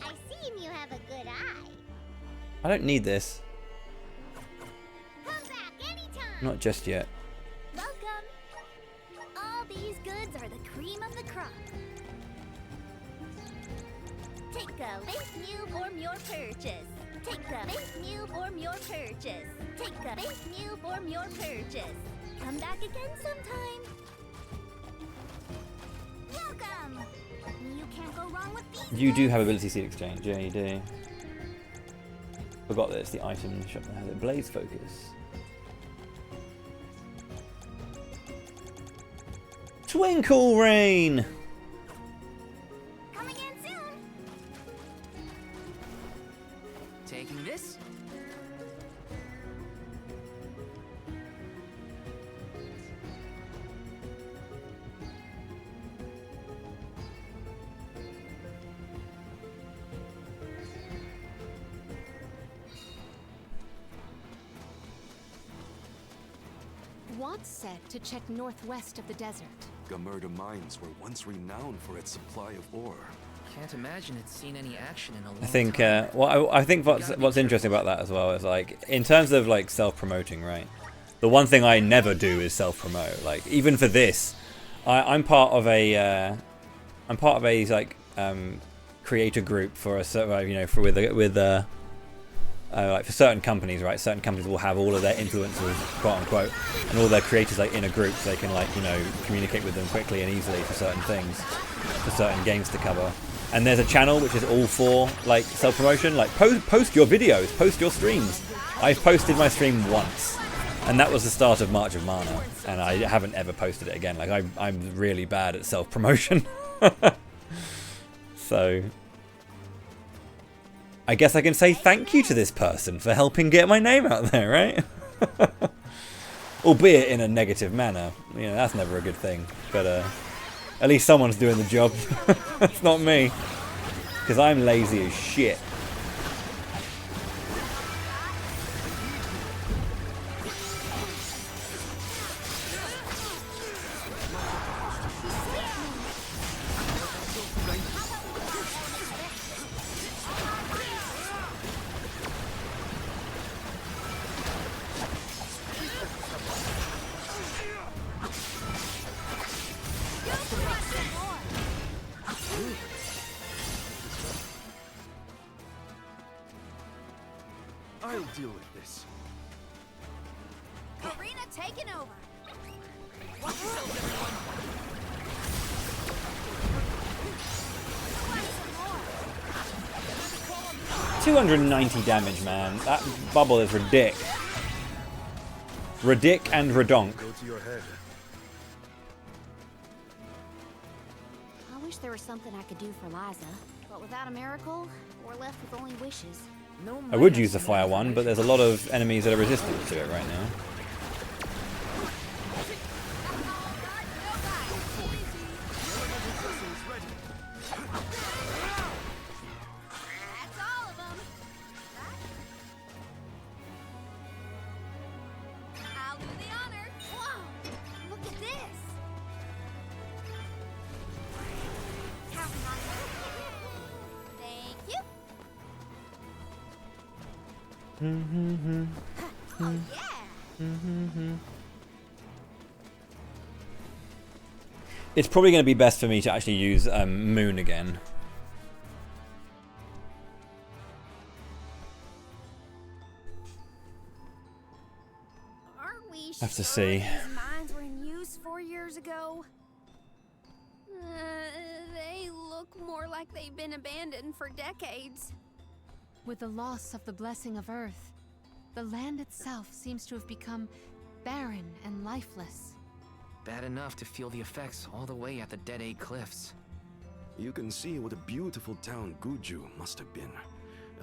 I seem you have a good eye. I don't need this. Come back anytime. Not just yet. Welcome. All these goods are the cream of the crop. Take a base new form your purchase. Take a base new form your purchase. Take a base new form your purchase. Come back again sometime. awesome. You can't go wrong with these. You do have ability seed exchange. Yeah, you do. Forgot that it's the item shop that has it. Blaze focus. Twinkle Rain! Coming in soon. Taking this? What's set to check northwest of the desert? Gamerda Mines were once renowned for its supply of ore. Can't imagine it's seen any action in a long I think, time. I think what's interesting about that as well is, like, in terms of, like, self-promoting, right? The one thing I never do is self-promote. Like, even for this, I'm part of a, like, creator group for a, you know, for like for certain companies, right? Certain companies will have all of their influencers, quote unquote, and all their creators like in a group, so they can, like, you know, communicate with them quickly and easily for certain things, for certain games to cover. And there's a channel which is all for, like, self-promotion, like post your videos, post your streams. I've posted my stream once, and that was the start of March of Mana, and I haven't ever posted it again. Like, I'm really bad at self-promotion. So I guess I can say thank you to this person for helping get my name out there, right? Albeit in a negative manner. You know, that's never a good thing. But at least someone's doing the job. It's not me. Because I'm lazy as shit. I'll deal with this. Arena taken over. Watch yourselves, everyone. 290 damage, man. That bubble is ridic. Ridic and redonk. Go to your head. I wish there was something I could do for Liza, but without a miracle, we're left with only wishes. I would use the fire one, but there's a lot of enemies that are resistant to it right now. That's all of them. I'll do the honor. Whoa! Look at this. Counting on you. Thank you. Oh yeah. It's probably going to be best for me to actually use Moon again. Aren't we Have to sure see. these mines were in use 4 years ago? They look more like they've been abandoned for decades. With the loss of the blessing of Earth, the land itself seems to have become barren and lifeless. Bad enough to feel the effects all the way at the Dead Egg Cliffs. You can see what a beautiful town Guju must have been.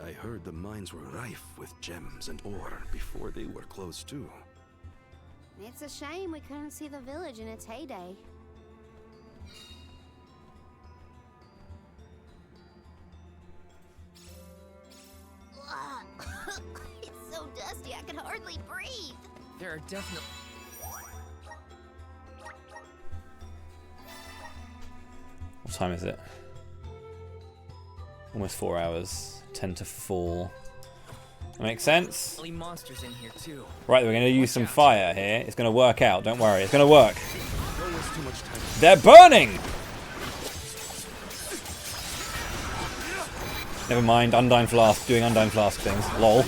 I heard the mines were rife with gems and ore before they were closed too. It's a shame we couldn't see the village in its heyday. It's so dusty I can hardly breathe. There are definitely... What time is it? Almost 4 hours. 10 to 4. That makes sense. monsters in here too. Right, we're going to use some fire here. It's going to work out. Don't worry. It's going to work. They're burning! Never mind. Undying Flask. Doing Undying Flask things. Lol.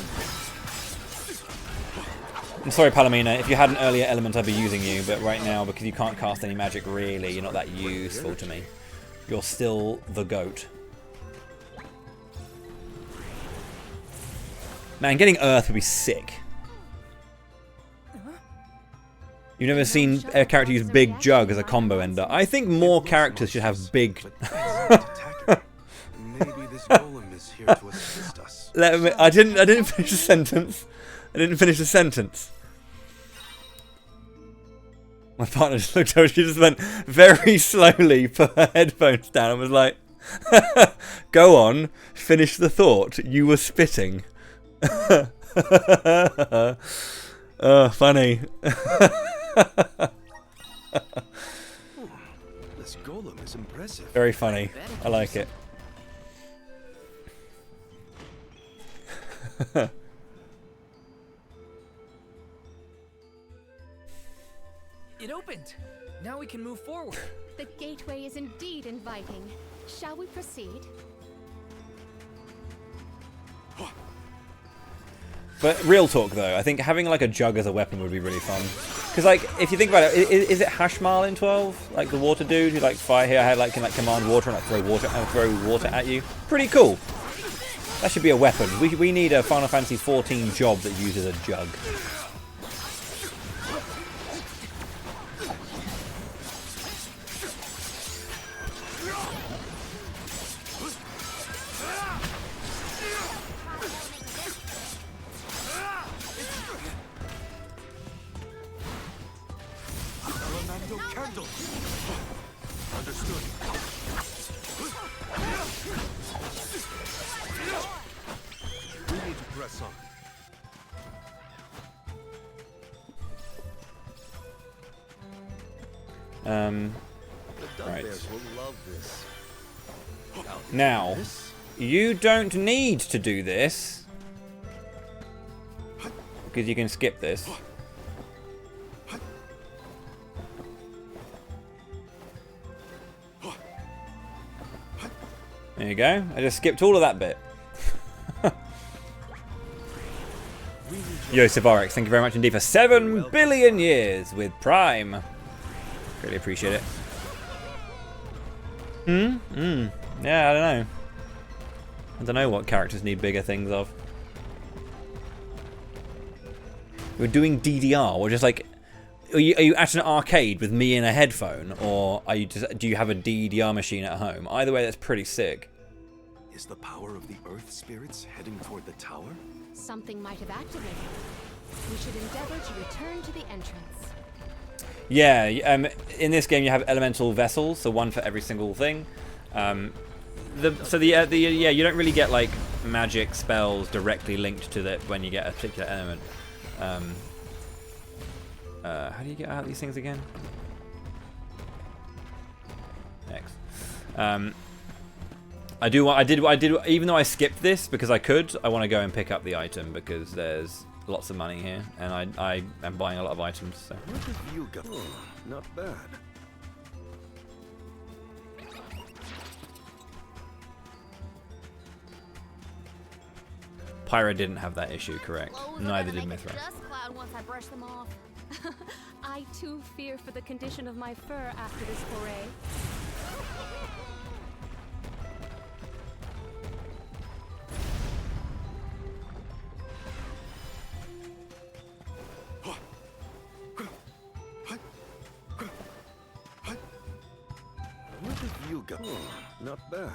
I'm sorry, Palomina. If you had an earlier element, I'd be using you. But right now, because you can't cast any magic, really, you're not that useful to me. You're still the GOAT. Man, getting Earth would be sick. You've never seen a character use Big Jug as a combo ender. I think more characters should have big... Maybe this golem is here to assist us. I didn't finish the sentence. I didn't finish the sentence. My partner just looked over, she just went very slowly, put her headphones down and was like, go on, finish the thought, you were spitting. Oh, funny. This golem is impressive. Very funny, I like it. It opened! Now we can move forward. The gateway is indeed inviting. Shall we proceed? But real talk though, I think having like a jug as a weapon would be really fun. Because like, if you think about it, is it Hashmal in 12? Like the water dude who like fire here, can like command water and like throw water at you? Pretty cool. That should be a weapon. We need a Final Fantasy 14 job that uses a jug. Understood. We need to press on. Right. Will love this. Now, you don't need to do this because you can skip this. There you go. I just skipped all of that bit. Yo, Sivarix, thank you very much indeed for 7 billion years with Prime. Really appreciate it. Yeah, I don't know. I don't know what characters need bigger things of. We're doing DDR. We're just like, are you at an arcade with me in a headphone, or are you just, do you have a DDR machine at home? Either way, that's pretty sick. Is the power of the Earth spirits heading toward the tower? Something might have activated. We should endeavor to return to the entrance. Yeah, in this game you have elemental vessels, so one for every single thing. You don't really get like magic spells directly linked to that when you get a particular element. How do you get out these things again? X. I did even though I skipped this because I could. I want to go and pick up the item because there's lots of money here, and I am buying a lot of items. So. What have you got? Oh, not bad. Pyra didn't have that issue, correct? Neither did Mithra. Once I brush them off. I too fear for the condition of my fur after this foray. What have you got? Oh, not bad.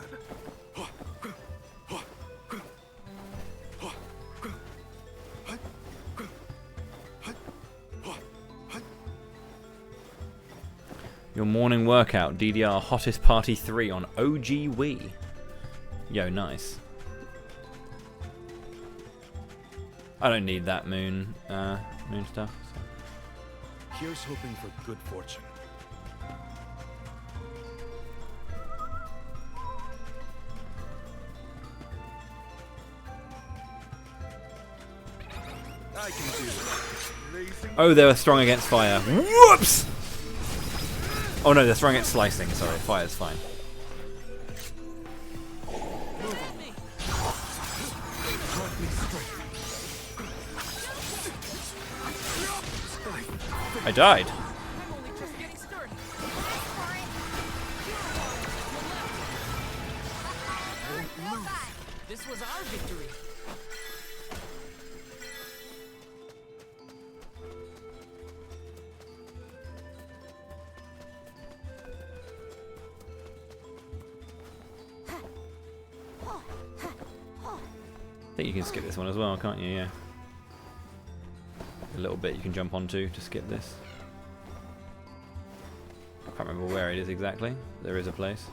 Your morning workout, DDR Hottest Party 3 on OG Wii. Yo, nice. I don't need that moon stuff. So. Here's hoping for good fortune. I can do it. Oh, they were strong against fire. Whoops! Oh no, they're strong against slicing. Sorry, fire's fine. I died. this was our victory. I think you can skip this one as well, can't you? Yeah. A little bit you can jump onto to skip this. I can't remember where it is exactly. There is a place.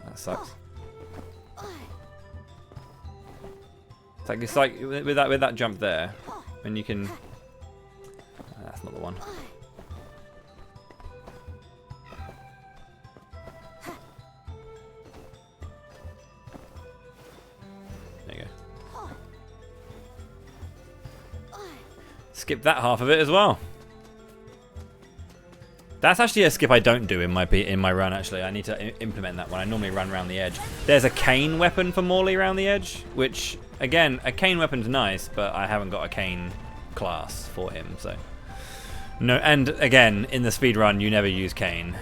That sucks. It's like with that jump there, and you can. That's not the one. There you go. Skip that half of it as well. That's actually a skip I don't do in my run. Actually, I need to implement that one. I normally run around the edge. There's a cane weapon for Morley around the edge, which again, a cane weapon's nice, but I haven't got a cane class for him, so no. And again, in the speed run, you never use cane.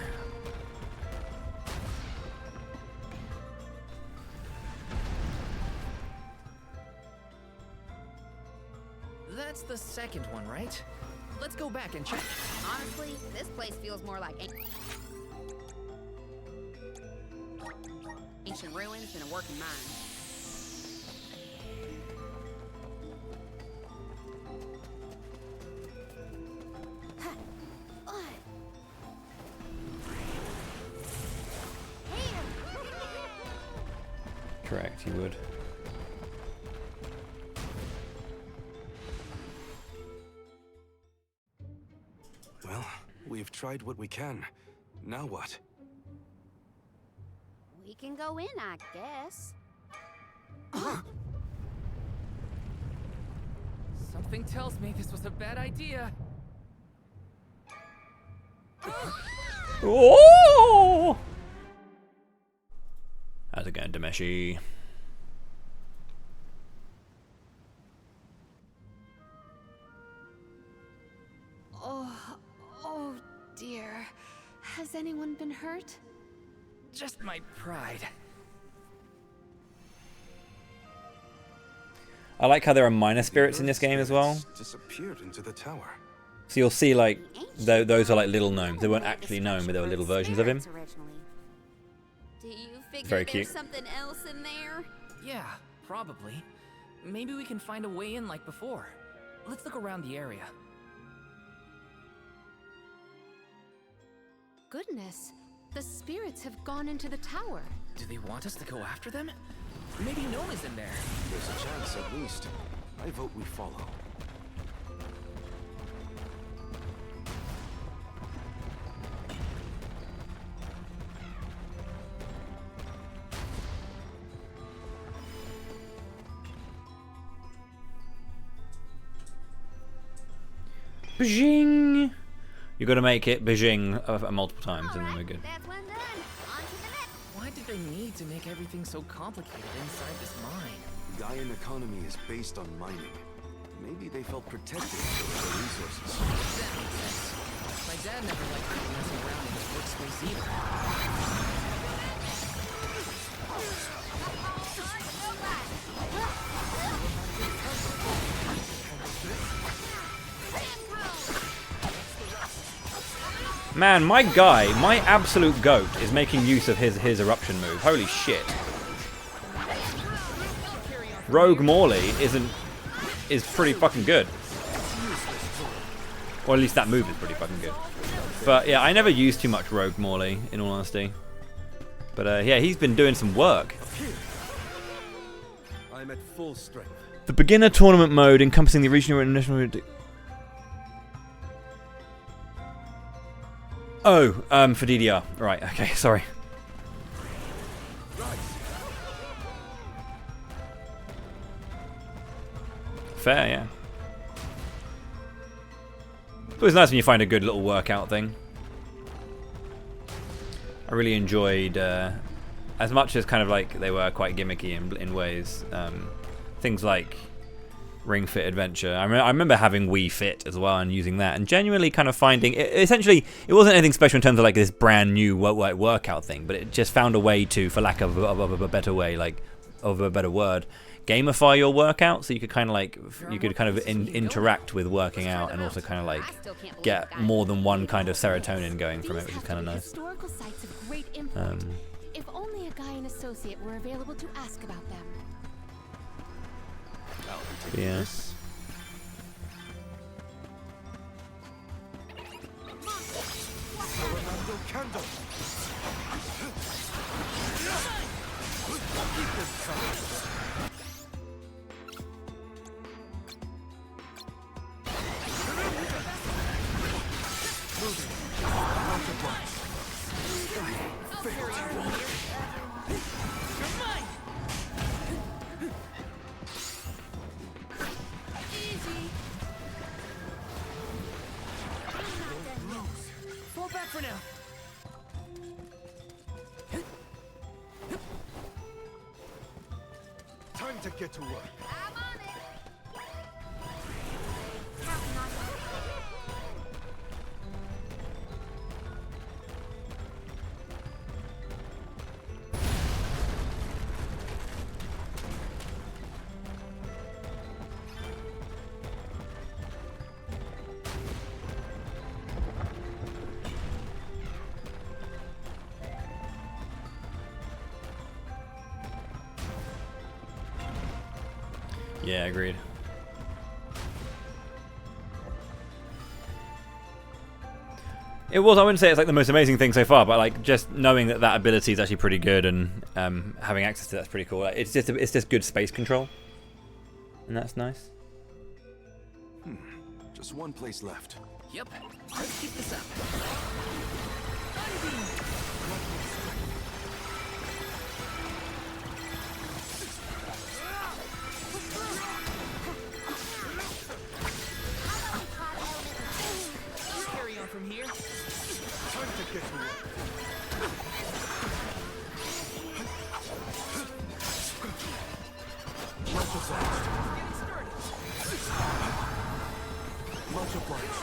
That's the second one, right? Let's go back and check. Honestly, this place feels more like ancient ruins than a working mine. Correct, you would. Well, we've tried what we can. Now what? We can go in, I guess. Something tells me this was a bad idea. Oh! How's it going, Dameshi? Oh dear. Has anyone been hurt? Just my pride. I like how there are minor spirits in this game as well. Disappeared into the tower. So you'll see, like, those are like little gnomes. They weren't actually gnome, but they were little versions of him. Do you figure Very there's cute. something else in there? Yeah, probably. Maybe we can find a way in like before. Let's look around the area. Goodness, the spirits have gone into the tower. Do they want us to go after them? Maybe Gnome is in there. There's a chance at least. I vote we follow. Bajing! You got to make it Bajing multiple times, and then we're good. Why did they need to make everything so complicated inside this mine? Gaian economy is based on mining. Maybe they felt protected over their resources. That makes sense. My dad never liked people messing around in his workspace either. Man, my guy, my absolute goat, is making use of his eruption move. Holy shit. Rogue Morley is pretty fucking good. Or at least that move is pretty fucking good. But yeah, I never used too much Rogue Morley, in all honesty. But yeah, he's been doing some work. I'm at full strength. The beginner tournament mode encompassing the regional and national... Oh, for DDR. Right, okay, sorry. Fair, yeah. always nice when you find a good little workout thing. I really enjoyed, as much as kind of like they were quite gimmicky in ways, things like Ring Fit Adventure. I remember having Wii Fit as well and using that and genuinely kind of finding, essentially, it wasn't anything special in terms of like this brand new workout thing, but it just found a way to, for lack of a better way, like, of a better word, gamify your workout, so you could kind of like, interact with working out and also kind of like get more than one kind of serotonin going from it, which is kind of nice. Historical sites of great import. If only a Gaian associate were available to ask about them. Yeah. Fall back for now. Time to get to work. I'm on it. Yeah, agreed. It was, I wouldn't say it's like the most amazing thing so far, but like just knowing that that ability is actually pretty good and having access to that's pretty cool. Like, it's just good space control, and that's nice. Just one place left. Yep. Let's keep this up. Carry on from here. Time to get to work. Much obliged. Much obliged.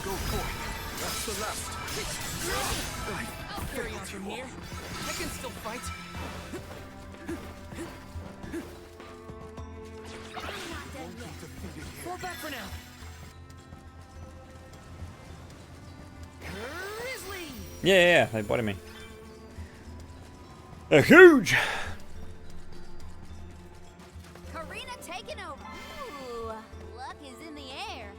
Go for it. That's the last. I'll carry on from here. I can still fight. Fall back for now. Yeah, they body me. They're huge. Karina taking over. Ooh, luck is in the air.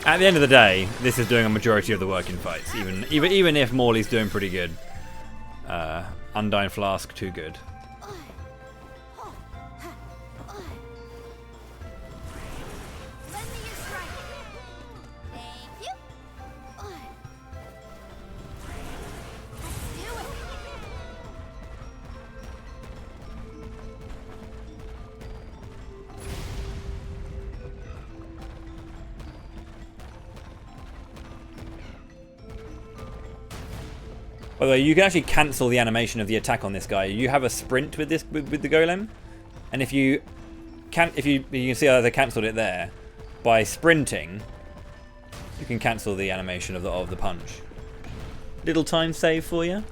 At the end of the day, this is doing a majority of the work in fights, even if Morley's doing pretty good. Undying Flask, too good. By the way, you can actually cancel the animation of the attack on this guy. You have a sprint with this with the golem, and if you can see how they cancelled it there by sprinting, you can cancel the animation of the punch. Little time save for you.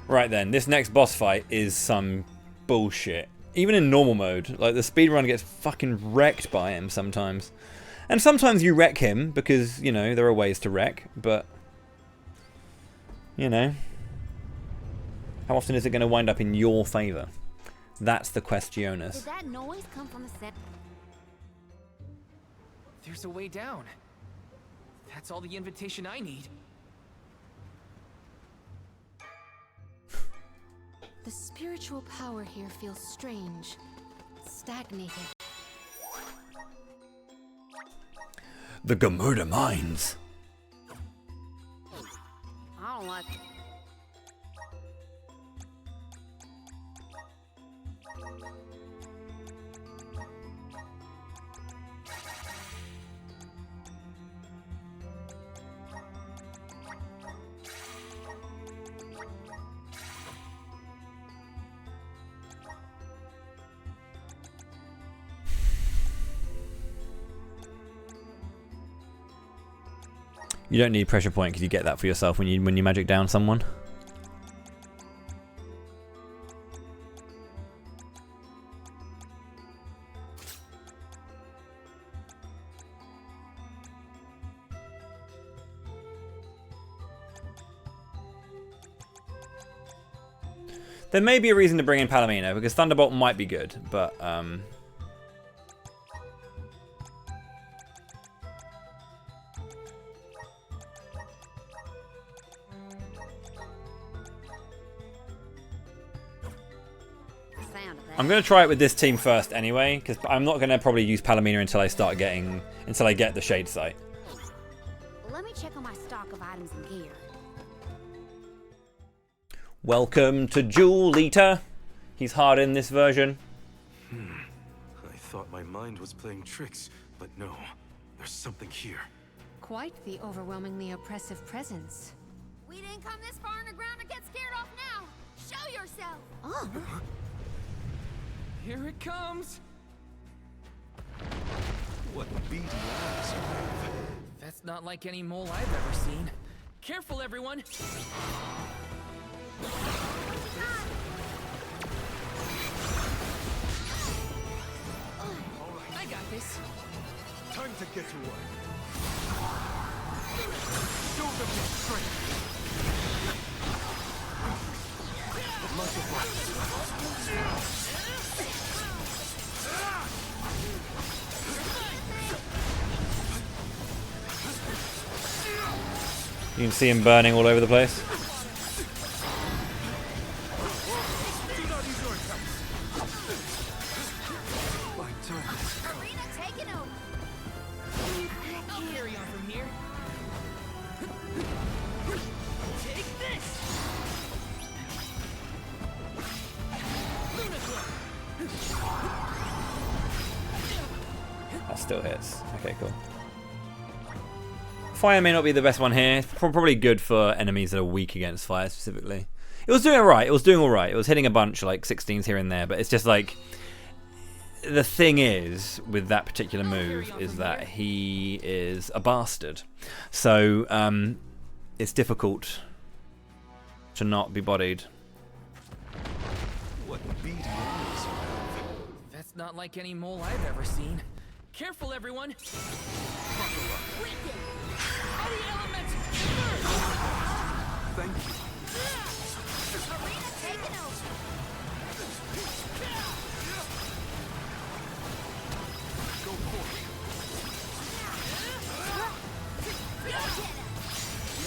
Right then, this next boss fight is some bullshit. Even in normal mode, like the speedrun gets fucking wrecked by him sometimes. And sometimes you wreck him because, you know, there are ways to wreck, but you know, how often is it going to wind up in your favor? That's the questionus. Did that noise come from the set? There's a way down. That's all the invitation I need. The spiritual power here feels strange, stagnated. The Gamuda Mines. I don't like it. You don't need pressure point because you get that for yourself when you magic down someone. There may be a reason to bring in Palomino because Thunderbolt might be good, but I'm going to try it with this team first anyway, because I'm not going to probably use Palomino until I get the Shade Sight. Let me check on my stock of items and gear. Welcome to Jewel Eater. He's hard in this version. I thought my mind was playing tricks, but no. There's something here. Quite the overwhelmingly oppressive presence. We didn't come this far underground to get scared off now. Show yourself. Oh. Here it comes. What beady eyes you have. That's not like any mole I've ever seen. Careful, everyone. I got this. Time to get to work. Show them your strength. You can see him burning all over the place. Carry on from here. Take this. That still hits. Okay, cool. Fire may not be the best one here. It's probably good for enemies that are weak against fire specifically. It was doing alright. It was doing alright. It was hitting a bunch, like 16s here and there, but it's just like... The thing is, with that particular move, is that he is a bastard. So, it's difficult to not be bodied. What beady eyes you have. That's not like any mole I've ever seen. Careful, everyone. Thank you. Arena taken over. Go for it. The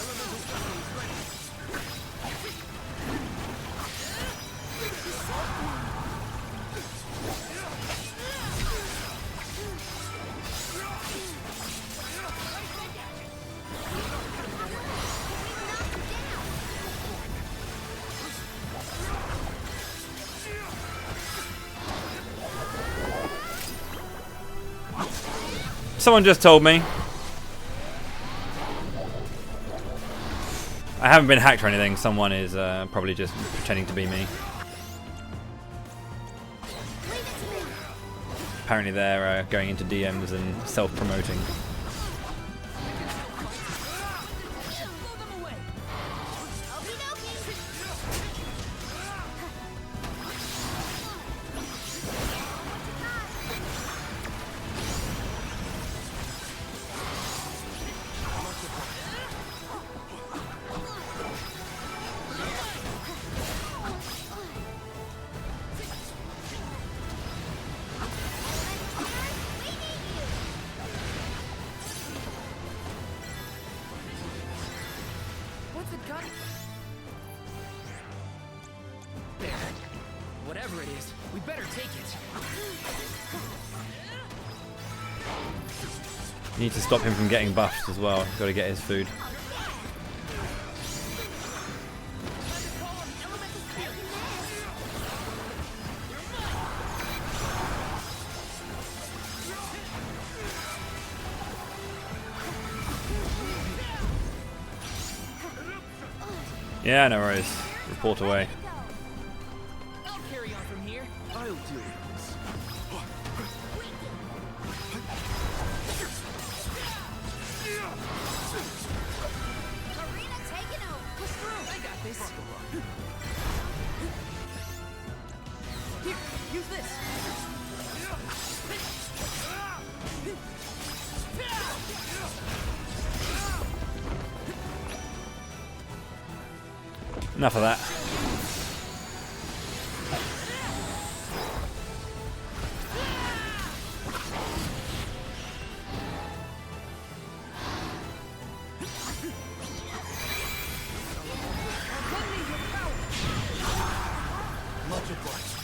elemental weapon is ready. Someone just told me. I haven't been hacked or anything. Someone is probably just pretending to be me. Apparently they're going into DMs and self-promoting. shortcut? There. Whatever it is, we better take it. You need to stop him from getting buffed as well. Got to get his food. Yeah, no worries. Report away. I'll carry on from here. I'll deal with this. Arena taken over. Push through. I got this. Here, use this. Enough of that. Much obliged.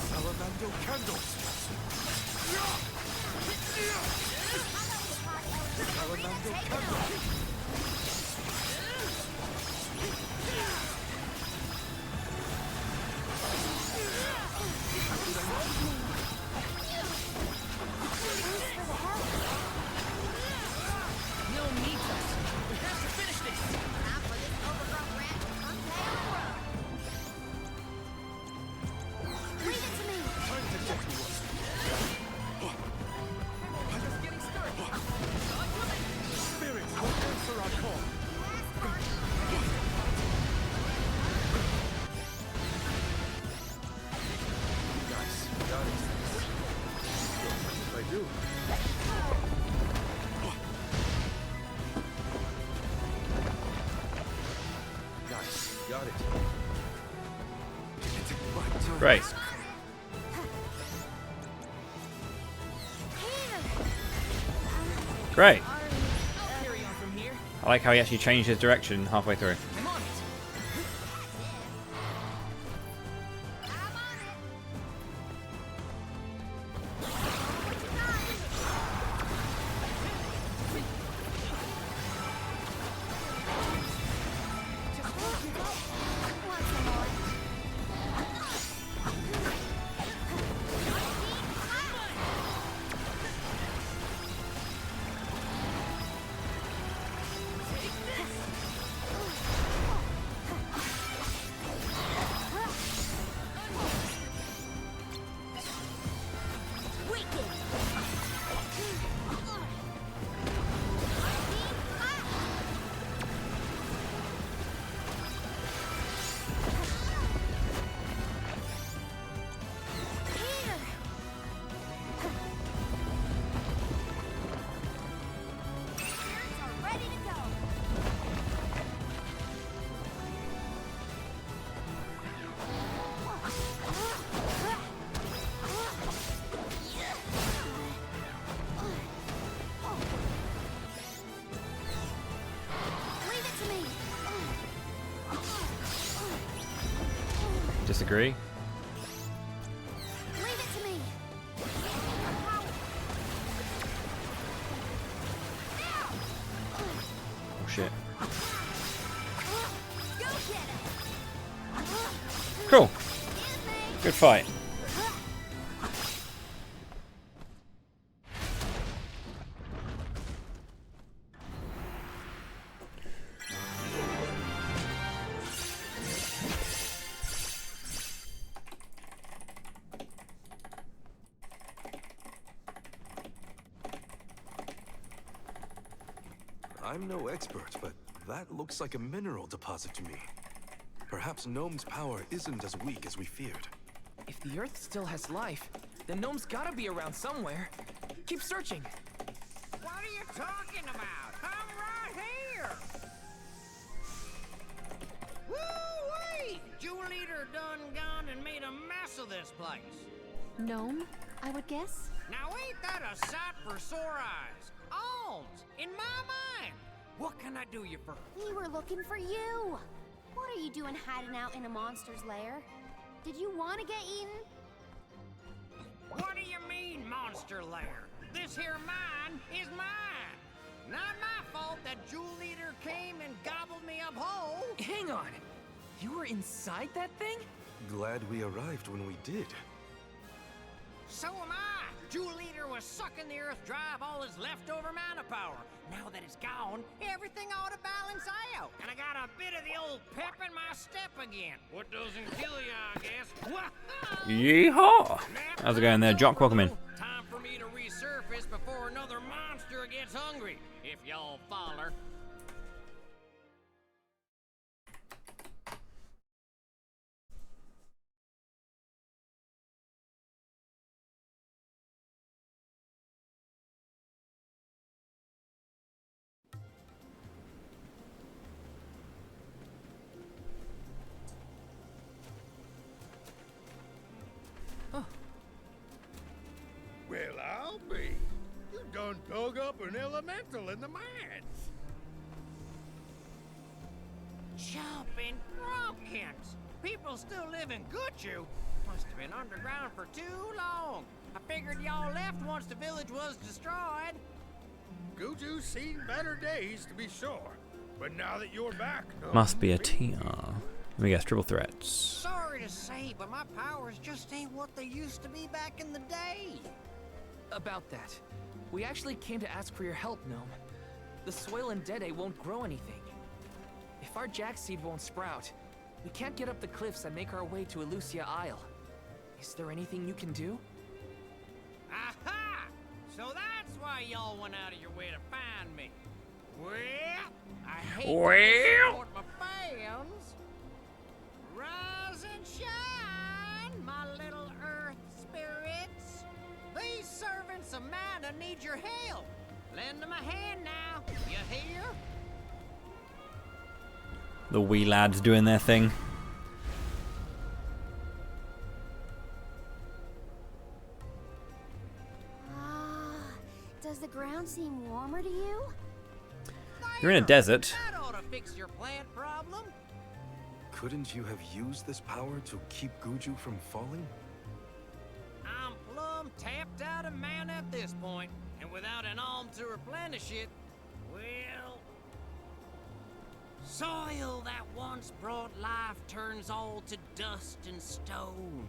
Salamander candles. Salamander candles. No need us. We have to finish this. Time for this overgrown rat to come down the road. Leave it to me. Time to get to work. Just getting started. Spirits will answer our call. Guys, got it. If I do. Guys, got it. Great. Great. I'll carry on from here. I like how he actually changed his direction halfway through. I'm on it. Disagree. Leave it to me. Oh shit. Cool. Good fight. I'm no expert, but that looks like a mineral deposit to me. Perhaps Gnome's power isn't as weak as we feared. If the Earth still has life, then Gnome's gotta be around somewhere. Keep searching. What are you talking about? I'm right here! Woo-wee! Jewel Eater done gone and made a mess of this place. Gnome, I would guess? Now ain't that a sight for sore eyes? Alms, in my mind, What can I do you for? We were looking for you. What are you doing hiding out in a monster's lair? Did you want to get eaten? What do you mean, monster lair? This here mine is mine. Not my fault that Jewel Eater came and gobbled me up whole. Hang on. You were inside that thing? Glad we arrived when we did. So am I. Jewel Eater was sucking the earth dry of all his leftover mana power. Now that it's gone, everything ought to balance out. And I got a bit of the old pep in my step again. What doesn't kill you, I guess. Yeehaw! How's it going there, Jock? Welcome in. Time for me to resurface before another monster gets hungry. If y'all follow. Well, I'll be. You done dug up an elemental in the mines. Jumping pumpkins! People still live in Guju. Must have been underground for too long. I figured y'all left once the village was destroyed. Guju's seen better days, to be sure. But now that you're back, Must be a TR. Let me guess, triple threats. Sorry to say, but my powers just ain't what they used to be back in the day. About that, we actually came to ask for your help, Gnome. The soil in Dede won't grow anything. If our jack seed won't sprout, we can't get up the cliffs and make our way to Elusia Isle. Is there anything you can do? Aha! So that's why y'all went out of your way to find me. Well, I hate to disappoint my fans. Rise and shine, my little earth spirits. These servants of mana need your help. Lend them a hand now. You hear? The wee lads doing their thing. Does the ground seem warmer to you? You're in a desert. That ought to fix your plant problem. Couldn't you have used this power to keep Guju from falling? I'm plumb tapped out of mana at this point, and without an alm to replenish it, well... Soil that once brought life turns all to dust and stone.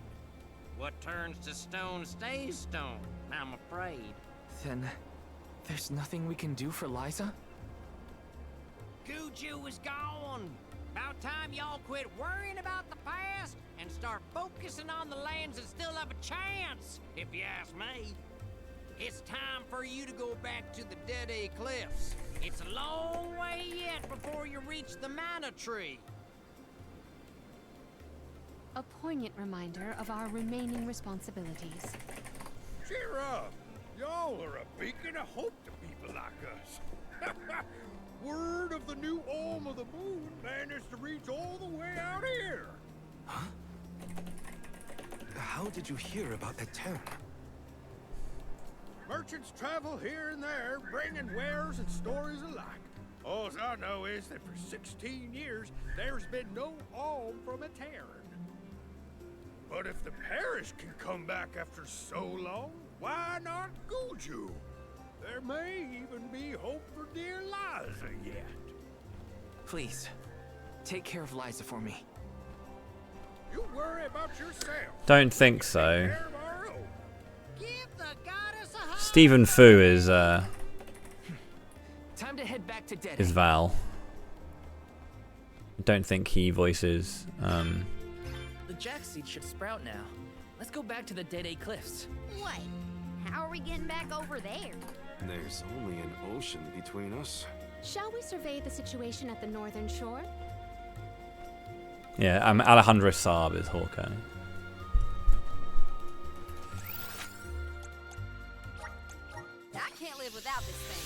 What turns to stone stays stone, I'm afraid. Then, there's nothing we can do for Liza? Guju is gone. About time y'all quit worrying about the past and start focusing on the lands that still have a chance, if you ask me. It's time for you to go back to the Dede Cliffs. It's a long way yet before you reach the Mana Tree. A poignant reminder of our remaining responsibilities. Cheer up! Y'all are a beacon of hope to people like us. Word of the new Olm of the Moon managed to reach all the way out here. Huh? How did you hear about Etern? Merchants travel here and there, bringing wares and stories alike. All I know is that for 16 years, there's been no Olm from Etern. But if the parish can come back after so long, why not Guju? There may even be hope for dear Liza yet. Please, take care of Liza for me. You worry about yourself. Don't think so. Give the goddess a hug. Stephen Fu is Time to head back to Dede. Val. I don't think he voices. The jack seed should sprout now. Let's go back to the Dede Cliffs. Wait, how are we getting back over there? There's only an ocean between us. Shall we survey the situation at the northern shore? Yeah, Alejandro Saab is Hawkeye. I can't live without this thing.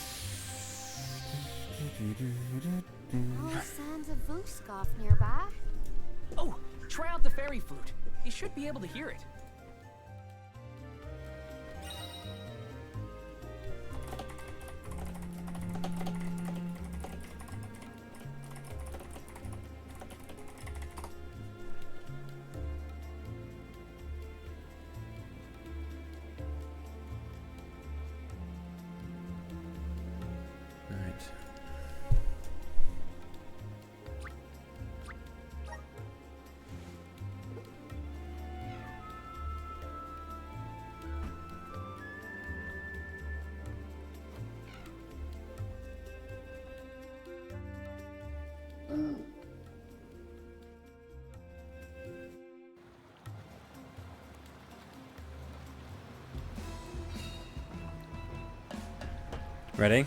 No signs of Vuskoff nearby. Oh, try out the fairy flute. You should be able to hear it. Ready?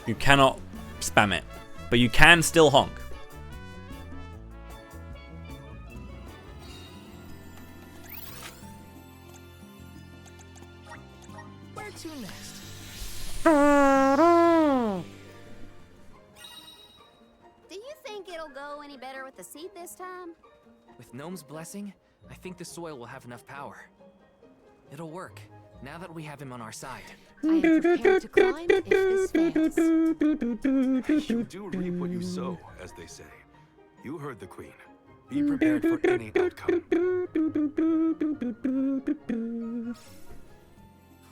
You cannot spam it, but you can still honk. Where to next? Do you think it'll go any better with the seed this time? With Gnome's blessing, I think the soil will have enough power. It'll work, now that we have him on our side. I am prepared to climb if this fails. You do reap what you sow, as they say. You heard the queen. Be prepared for any outcome.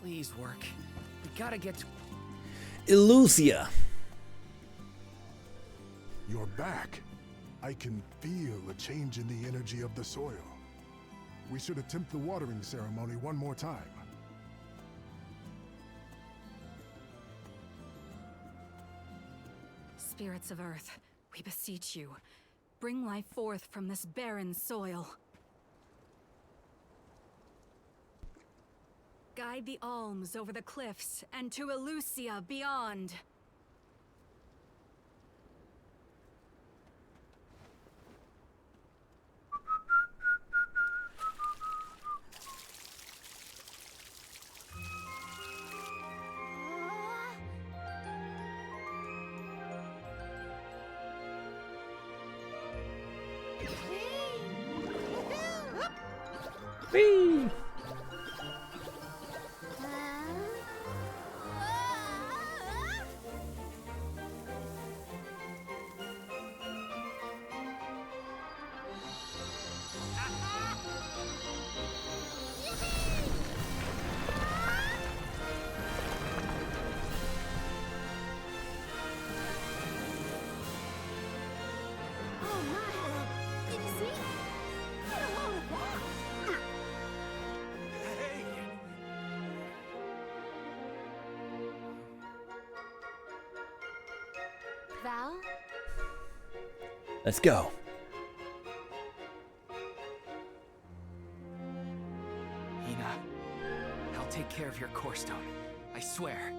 Please work. We gotta get to... Illusia. You're back. I can feel a change in the energy of the soil. We should attempt the watering ceremony one more time. Spirits of Earth, we beseech you. Bring life forth from this barren soil. Guide the alms over the cliffs and to Illusia beyond. Whee! Oh my! Did you see? What a load of that! Val? Let's go. Hina, I'll take care of your core stone. I swear.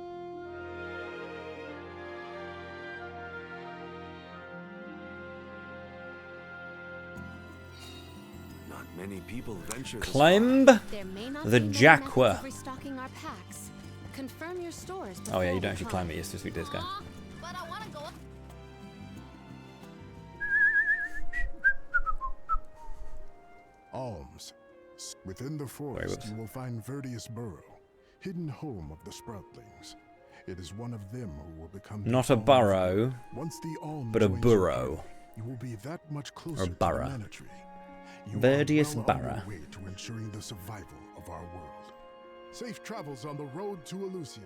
Not many people venture this Climb far. There may not the be many Jacqua. methods of restocking our packs. Confirm your stores Oh yeah, before you don't we actually climb it. You just speak to this guy. But I want to go up. Alms. Within the forest, whoops. you will find Verdius Burrow, hidden home of the Sproutlings. It is one of them who will become Not the a Alm. burrow, Once the Alm but a joins your burrow. group, you will be that much closer Or to the burrow. Mana Tree. You Verdius are well Burrow. on your way to ensuring the survival of our world. Safe travels on the road to Illusia.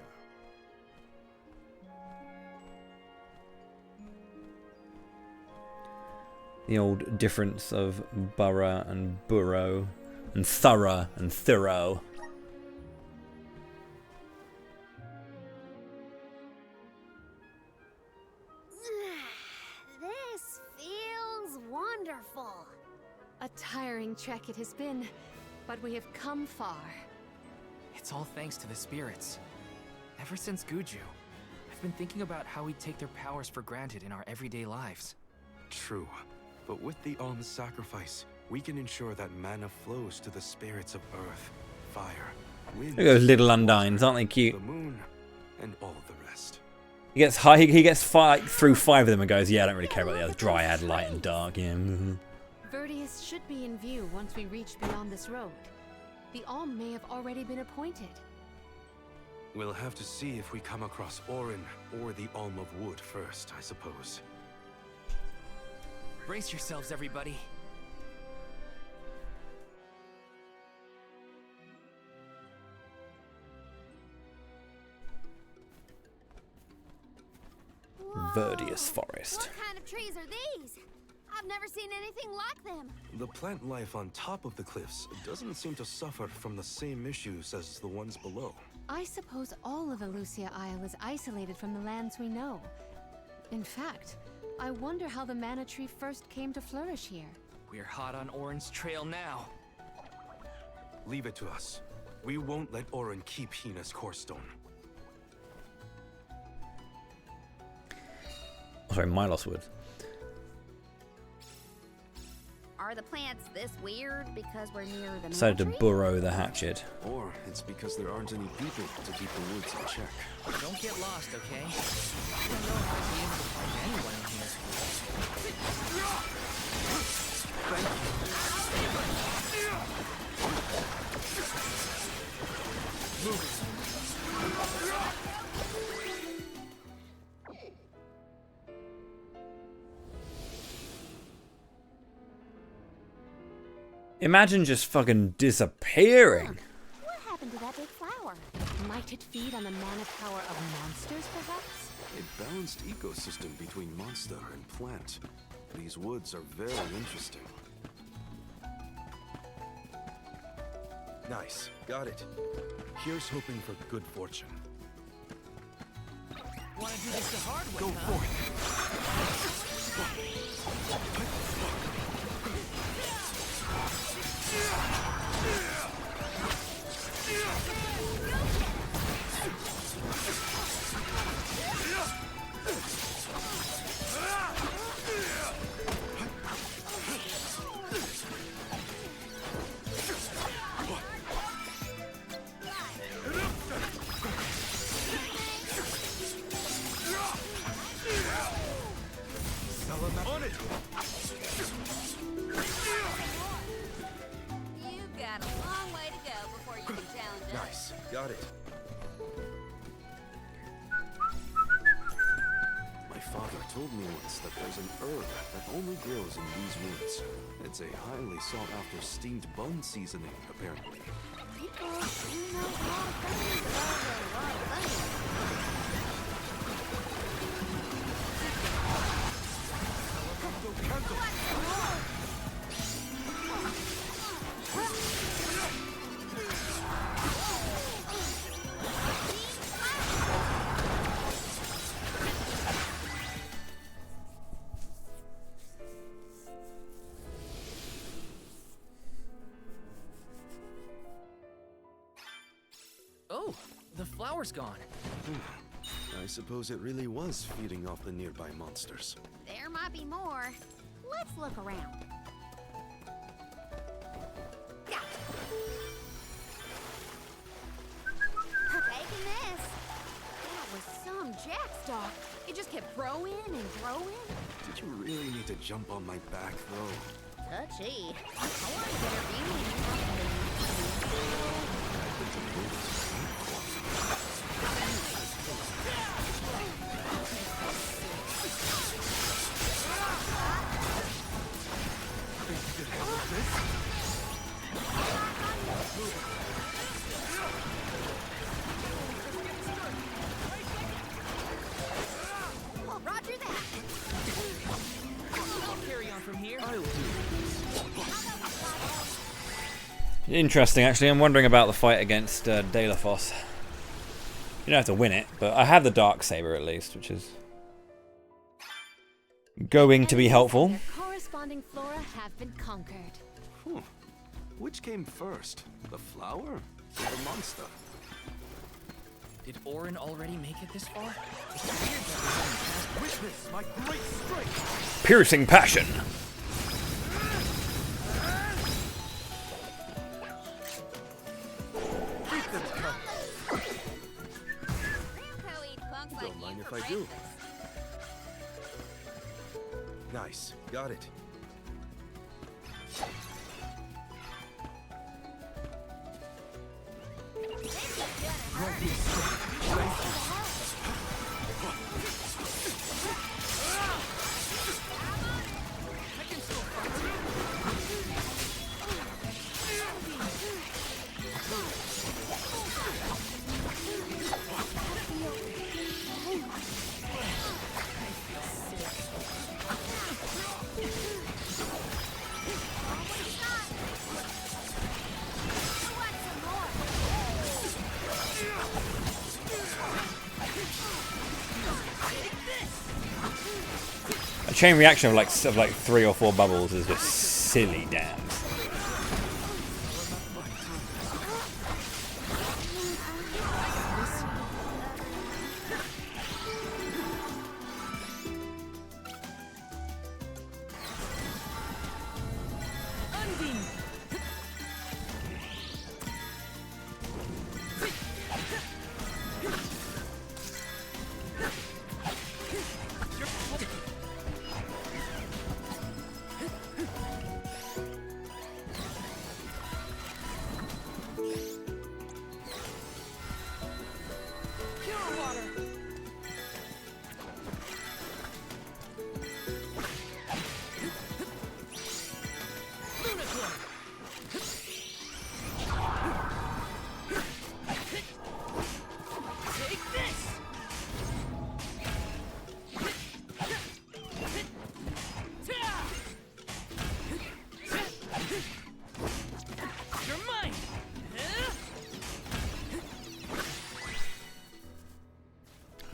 The old difference of borough and burrow, and thorough and thorough. This feels wonderful. A tiring trek it has been, but we have come far. It's all thanks to the spirits. Ever since Guju, I've been thinking about how we take their powers for granted in our everyday lives. True. But with the alms sacrifice, we can ensure that mana flows to the spirits of earth, fire, wind, Look at those little undines, aren't they cute? the moon, and all the rest. He gets high. He gets through 5 of them and goes, "Yeah, I don't really care about the other. Dryad, light and dark." Yeah. Verdius should be in view once we reach beyond this road. The Alm may have already been appointed. We'll have to see if we come across Orin or the Alm of Wood first, I suppose. Brace yourselves, everybody. Verdius Forest. What kind of trees are these? I've never seen anything like them. The plant life on top of the cliffs doesn't seem to suffer from the same issues as the ones below. I suppose all of Illusia Isle is isolated from the lands we know. In fact, I wonder how the mana tree first came to flourish here. We're hot on Orin's trail now. Leave it to us. We won't let Orin keep Hina's core stone. Oh, sorry, Milos would. Are the plants this weird because we're near the Decided to mana tree? burrow the hatchet. Or it's because there aren't any people to keep the woods in check. Don't get lost, okay? You don't know if I'd be able to find anyone in here. Imagine just fucking disappearing. What happened to that big flower? Might it feed on the mana power of monsters, perhaps? A balanced ecosystem between monster and plant. These woods are very interesting. Nice. Got it. Here's hoping for good fortune. Wanna do this the hard way, Go huh? On it! You've got a long way to go before you can challenge us. Nice. Got it. My father told me once that there's an herb that only grows in these woods. It's a highly sought-after steamed bone seasoning, apparently. People do know a lot of things about a lot of things. Oh, the flower's gone. I suppose it really was feeding off the nearby monsters. There might be more. Let's look around. Taking this. That was some jackstock. It just kept growing and growing. Did you really need to jump on my back, though? Touchy. I want to intervene when you want Roger that. I'll carry on from here. Interesting, actually. I'm wondering about the fight against Delafos. You don't have to win it, but I have the Dark Saber at least, which is going to be helpful. Their corresponding flora have been conquered. Which came first, the flower or the monster? Did Orin already make it this far? It's weird that he's only past Witness my great strength! Piercing passion. Don't mind if I do. Nice. Got it. chain reaction of like 3 or 4 bubbles is just silly dams.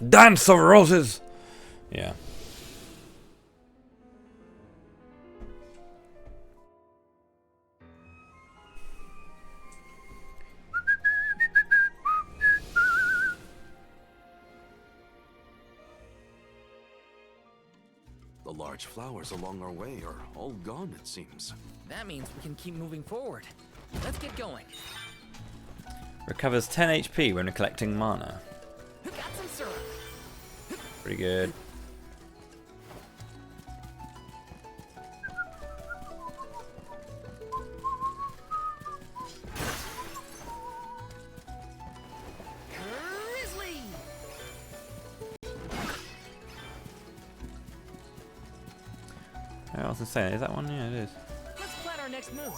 Dance of Roses! Yeah. The large flowers along our way are all gone, it seems. That means we can keep moving forward. Let's get going. Recovers 10 HP when collecting mana. Got some syrup. Pretty good. Grizzly! I was gonna say, is that one? Yeah, it is. Let's plan our next move.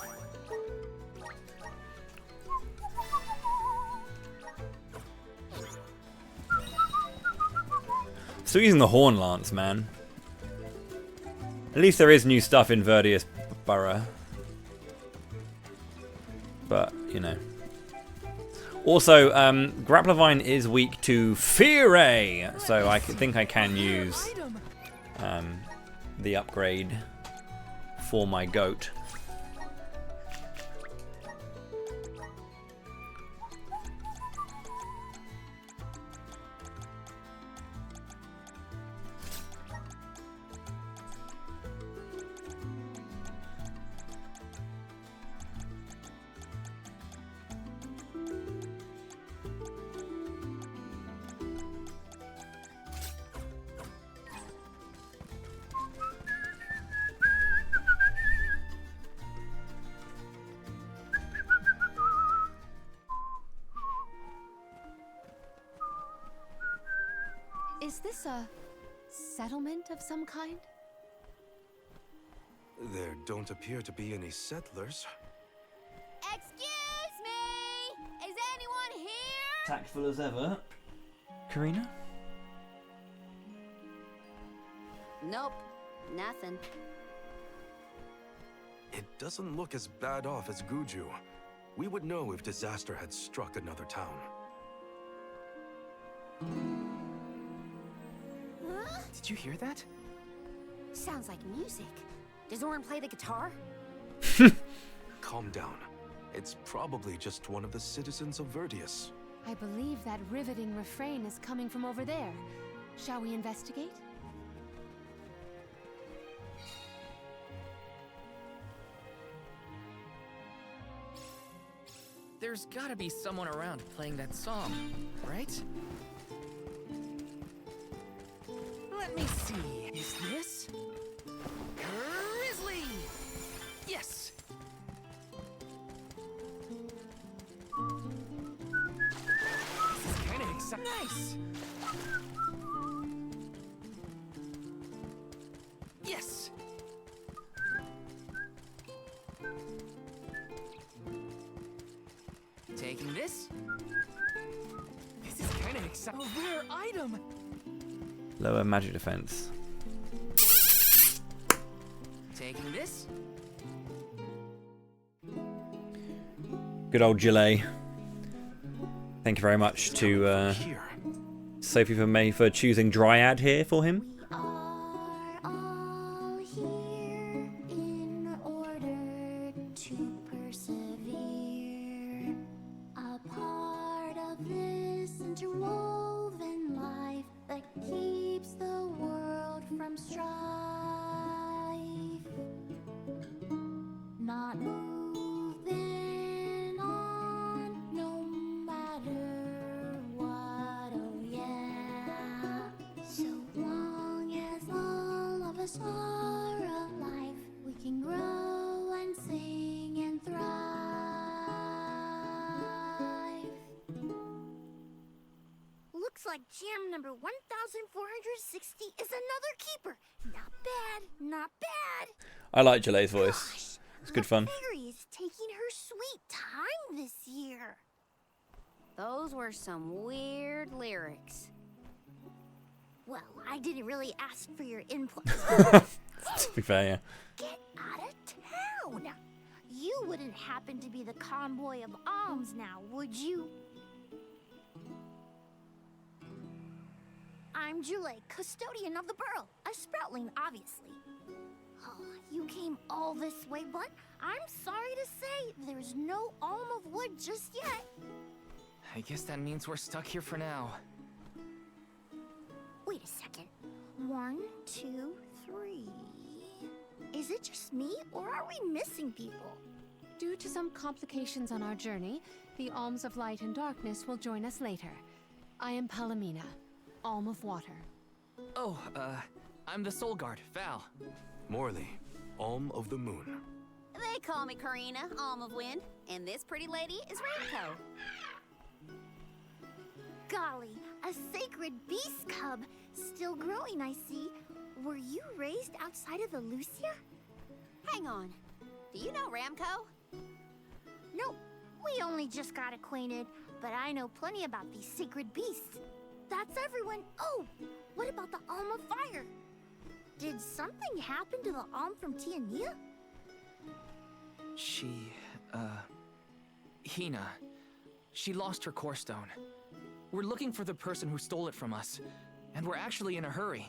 Still using the Horn Lance, man. At least there is new stuff in Verdius Borough. But, you know. Also, Grapplervine is weak to Fear, so I think I can use the upgrade for my goat. Is this a settlement of some kind? There don't appear to be any settlers. Excuse me! Is anyone here? Tactful as ever. Karina? Nope, nothing. It doesn't look as bad off as Guju. We would know if disaster had struck another town. Huh? Did you hear that? Sounds like music. Does Orin play the guitar? Calm down. It's probably just one of the citizens of Verdius. I believe that riveting refrain is coming from over there. Shall we investigate? There's gotta be someone around playing that song, right? Let me see. Is this? Grizzly! Yes! This is kinda exciting. Nice! Yes! Taking this? This is kinda exciting. A rare item! Lower magic defense. Taking this? Good old Gillet. Thank you very much to Sophie for choosing Dryad here for him. alms are alive. We can grow and sing and thrive. Looks like gem number 1460 is another keeper. Not bad, not bad. I like Jalei's voice. It's good fun. Fairy is taking her sweet time this year. Those were some weird lyrics. Well, I didn't really ask for your input. To be fair, yeah. Get out of town. You wouldn't happen to be the convoy of alms now, would you? I'm Jule, custodian of the Burrow, a sproutling, obviously. Oh, you came all this way, but I'm sorry to say there's no alm of wood just yet. I guess that means we're stuck here for now. Wait a second. 1, 2, 3. Is it just me, or are we missing people? Due to some complications on our journey, the Alms of Light and Darkness will join us later. I am Palomina, Alm of Water. Oh, I'm the Soul Guard, Val. Morley, Alm of the Moon. They call me Karina, Alm of Wind, and this pretty lady is Ramco. Golly, a sacred beast cub. Still growing, I see. Were you raised outside of the Lucia? Hang on. Do you know Ramco? Nope. We only just got acquainted, but I know plenty about these sacred beasts. That's everyone. Oh, what about the Alm of Fire? Did something happen to the Alm from Tiania? Hina. She lost her core stone. We're looking for the person who stole it from us, and we're actually in a hurry.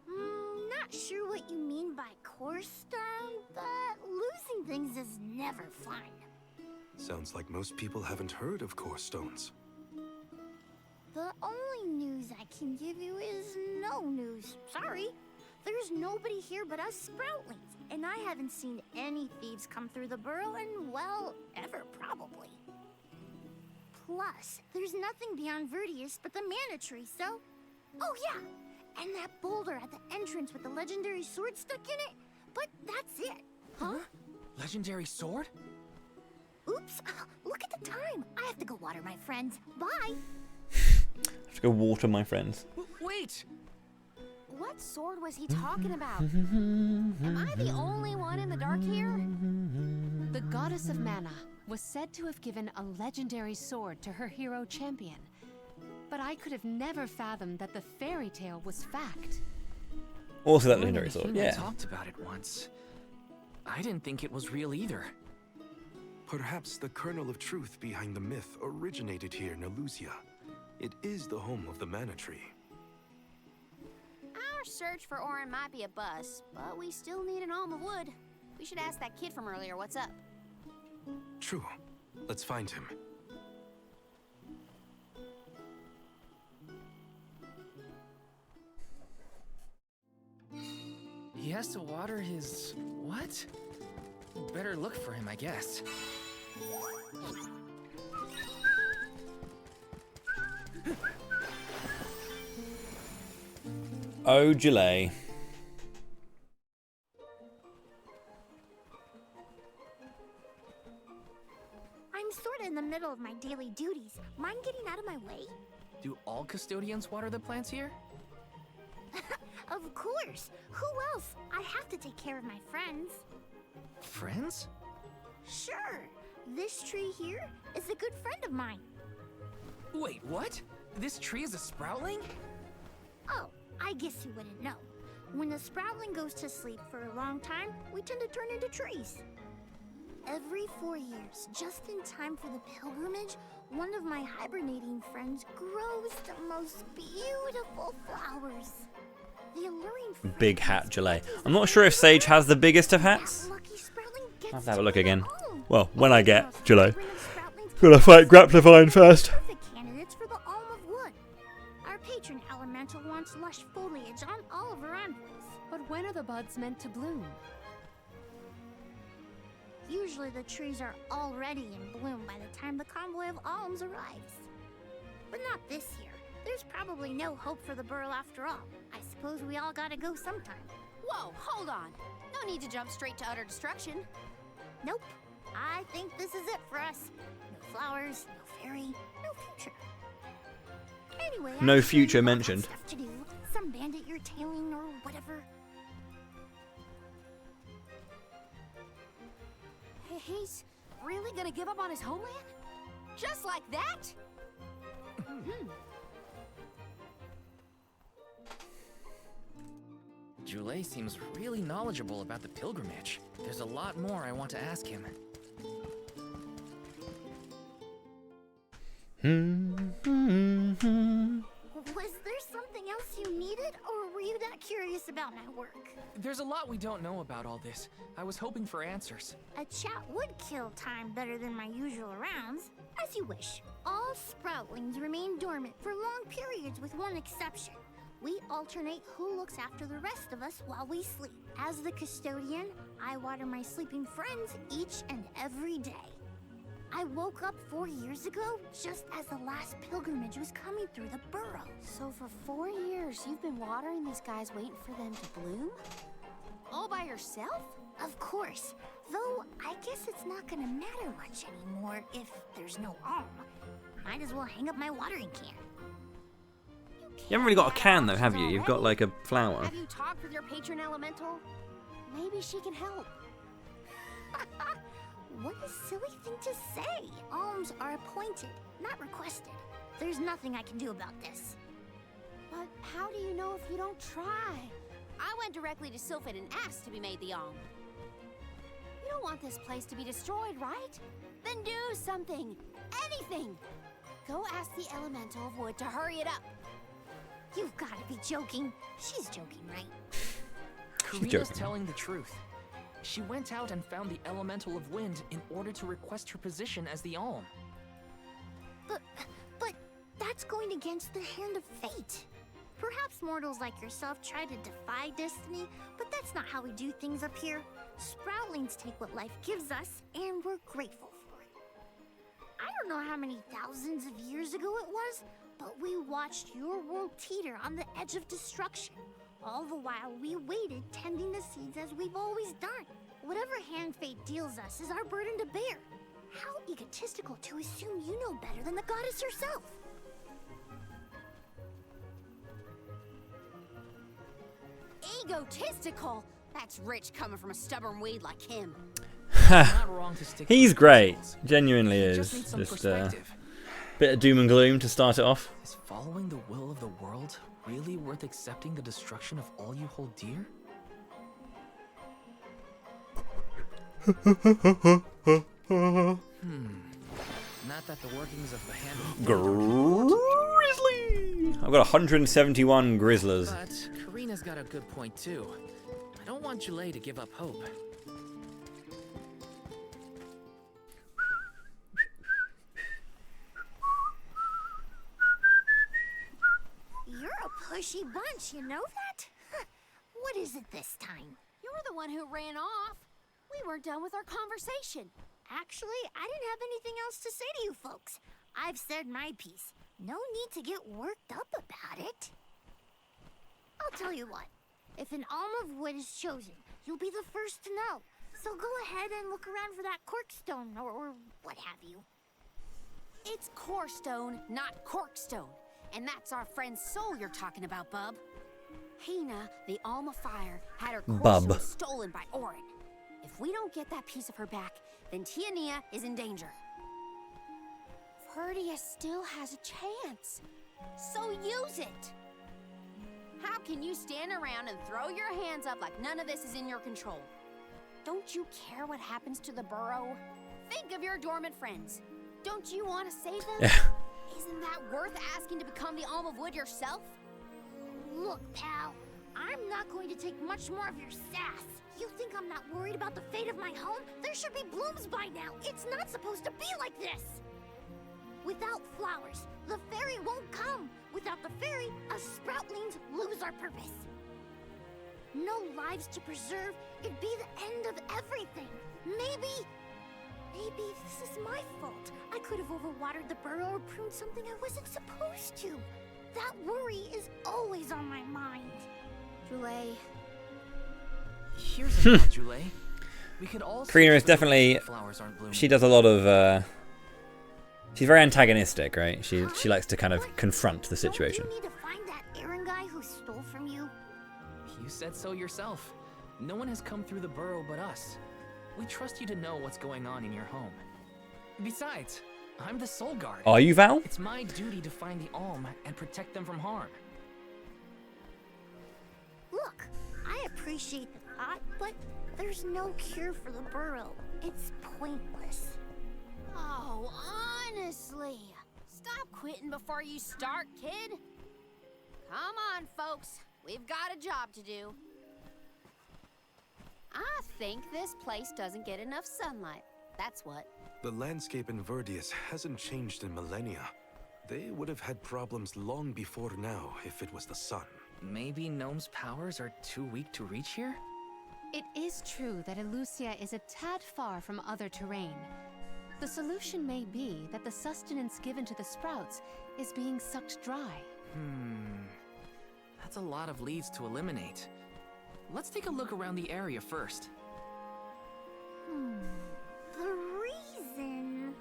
Not sure what you mean by core stone, but losing things is never fun. Sounds like most people haven't heard of core stones. The only news I can give you is no news. Sorry. There's nobody here but us Sproutlings, and I haven't seen any thieves come through the burrow in, well, ever probably. Plus, there's nothing beyond Vertius but the mana tree, so... Oh yeah! And that boulder at the entrance with the legendary sword stuck in it. But that's it. Huh? Legendary sword? Oops, look at the time. I have to go water my friends. Bye! I have to go water my friends. Wait! What sword was he talking about? Am I the only one in the dark here? The goddess of mana was said to have given a legendary sword to her hero champion. But I could have never fathomed that the fairy tale was fact. Also that legendary sword, Hina yeah. talked about it once. I didn't think it was real either. Perhaps the kernel of truth behind the myth originated here in Elusia. It is the home of the mana tree. Our search for Orin might be a bust, but we still need an alm of wood. We should ask that kid from earlier what's up. True. Let's find him. He has to water his... what? Better look for him, I guess. Oh, Jalei. I'm sorta in the middle of my daily duties. Mind getting out of my way? Do all custodians water the plants here? Of course. Who else? I have to take care of my friends. Friends? Sure. This tree here is a good friend of mine. Wait, what? This tree is a sproutling? Oh, I guess you wouldn't know. When the sproutling goes to sleep for a long time, we tend to turn into trees. Every 4 years, just in time for the pilgrimage, one of my hibernating friends grows the most beautiful flowers. The alluring Big hat, Jalei. I'm not sure if Sage has the biggest of hats. I'll have to have a look again. Well, when I get Jalei. Gotta fight Grapplevine first. Perfect candidates for the Alm of Wood. Our patron elemental wants lush foliage on all of her envelopes. But when are the buds meant to bloom? Usually the trees are already in bloom by the time the convoy of alms arrives. But not this year. There's probably no hope for the burrow after all. I suppose suppose we all gotta go sometime. Whoa, hold on. No need to jump straight to utter destruction. Nope. I think this is it for us. No flowers, no fairy, no future. Anyway, No I future all got mentioned. Stuff to do. Some bandit you're tailing or whatever. He's really gonna give up on his homeland? Just like that? Jule seems really knowledgeable about the pilgrimage. There's a lot more I want to ask him. Was there something else you needed, or were you that curious about my work? There's a lot we don't know about all this. I was hoping for answers. A chat would kill time better than my usual rounds. As you wish. All sproutlings remain dormant for long periods with one exception. We alternate who looks after the rest of us while we sleep. As the custodian, I water my sleeping friends each and every day. I woke up 4 years ago, just as the last pilgrimage was coming through the burrow. So for 4 years, you've been watering these guys waiting for them to bloom? All by yourself? Of course. Though, I guess it's not gonna matter much anymore if there's no alm. Might as well hang up my watering can. You haven't really got a can though, have you? You've got like a flower. Have you talked with your patron elemental? Maybe she can help. What a silly thing to say. Alms are appointed, not requested. There's nothing I can do about this. But how do you know if you don't try? I went directly to Sylphid and asked to be made the alm. You don't want this place to be destroyed, right? Then do something. Anything. Go ask the elemental of wood to hurry it up. You've got to be joking. She's joking, right? Karina's telling the truth. She went out and found the elemental of wind in order to request her position as the alm. But that's going against the hand of fate. Perhaps mortals like yourself try to defy destiny, but that's not how we do things up here. Sproutlings take what life gives us, and we're grateful for it. I don't know how many thousands of years ago it was, but we watched your world teeter on the edge of destruction. All the while we waited, tending the seeds as we've always done. Whatever hand fate deals us is our burden to bear. How egotistical to assume you know better than the goddess herself. Egotistical? That's rich coming from a stubborn weed like him. He's great. Genuinely is. Just bit of doom and gloom to start it off. Is following the will of the world really worth accepting the destruction of all you hold dear? Not that the workings of the hand of Grizzly! I've got 171 Grizzlers. But Karina's got a good point too. I don't want Jule to give up hope. You're a pushy bunch, you know that? What is it this time? You're the one who ran off. We weren't done with our conversation. Actually, I didn't have anything else to say to you folks. I've said my piece. No need to get worked up about it. I'll tell you what. If an alm of wood is chosen, you'll be the first to know. So go ahead and look around for that corkstone or what have you. It's corestone, not corkstone. And that's our friend's soul you're talking about, bub. Hina, the alm of fire, had her corestone stolen by Orin. If we don't get that piece of her back, then Tiania is in danger. Verdia still has a chance. So use it. How can you stand around and throw your hands up like none of this is in your control? Don't you care what happens to the burrow? Think of your dormant friends. Don't you want to save them? Yeah. Isn't that worth asking to become the alm of wood yourself? Look, pal, I'm not going to take much more of your sass. You think I'm not worried about the fate of my home? There should be blooms by now. It's not supposed to be like this. Without flowers, the fairy won't come. Without the fairy, us sproutlings lose our purpose. No lives to preserve, it'd be the end of everything. Maybe this is my fault. I could have overwatered the burrow or pruned something I wasn't supposed to. That worry is always on my mind. way. Here's a thought, Jule. We could all Karina is definitely, she does a lot of, she's very antagonistic, right? She likes to kind of confront the situation. You need to find that errand guy who stole from you. You said so yourself. No one has come through the burrow but us. We trust you to know what's going on in your home. Besides, I'm the Soul Guard. Are you, Val? It's my duty to find the Alm and protect them from harm. Look, I appreciate the thought, but there's no cure for the burrow. It's pointless. Oh, honestly. Stop quitting before you start, kid. Come on, folks. We've got a job to do. I think this place doesn't get enough sunlight. That's what. The landscape in Verdius hasn't changed in millennia. They would have had problems long before now if it was the sun. Maybe Gnome's powers are too weak to reach here? It is true that Elusia is a tad far from other terrain. The solution may be that the sustenance given to the sprouts is being sucked dry. That's a lot of leads to eliminate. Let's take a look around the area first. The reason...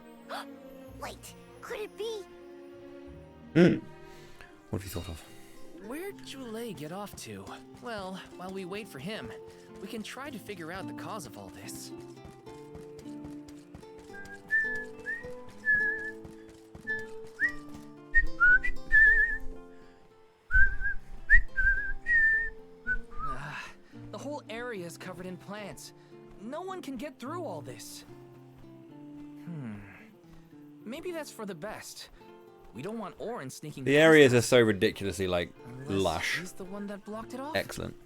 Wait, could it be... What have you thought of? Where'd Jule get off to? Well, while we wait for him, we can try to figure out the cause of all this. The whole area is covered in plants. No one can get through all this. Maybe that's for the best. We don't want Orin sneaking. The areas are so ridiculously, like, lush. He's the one that blocked it off. Excellent.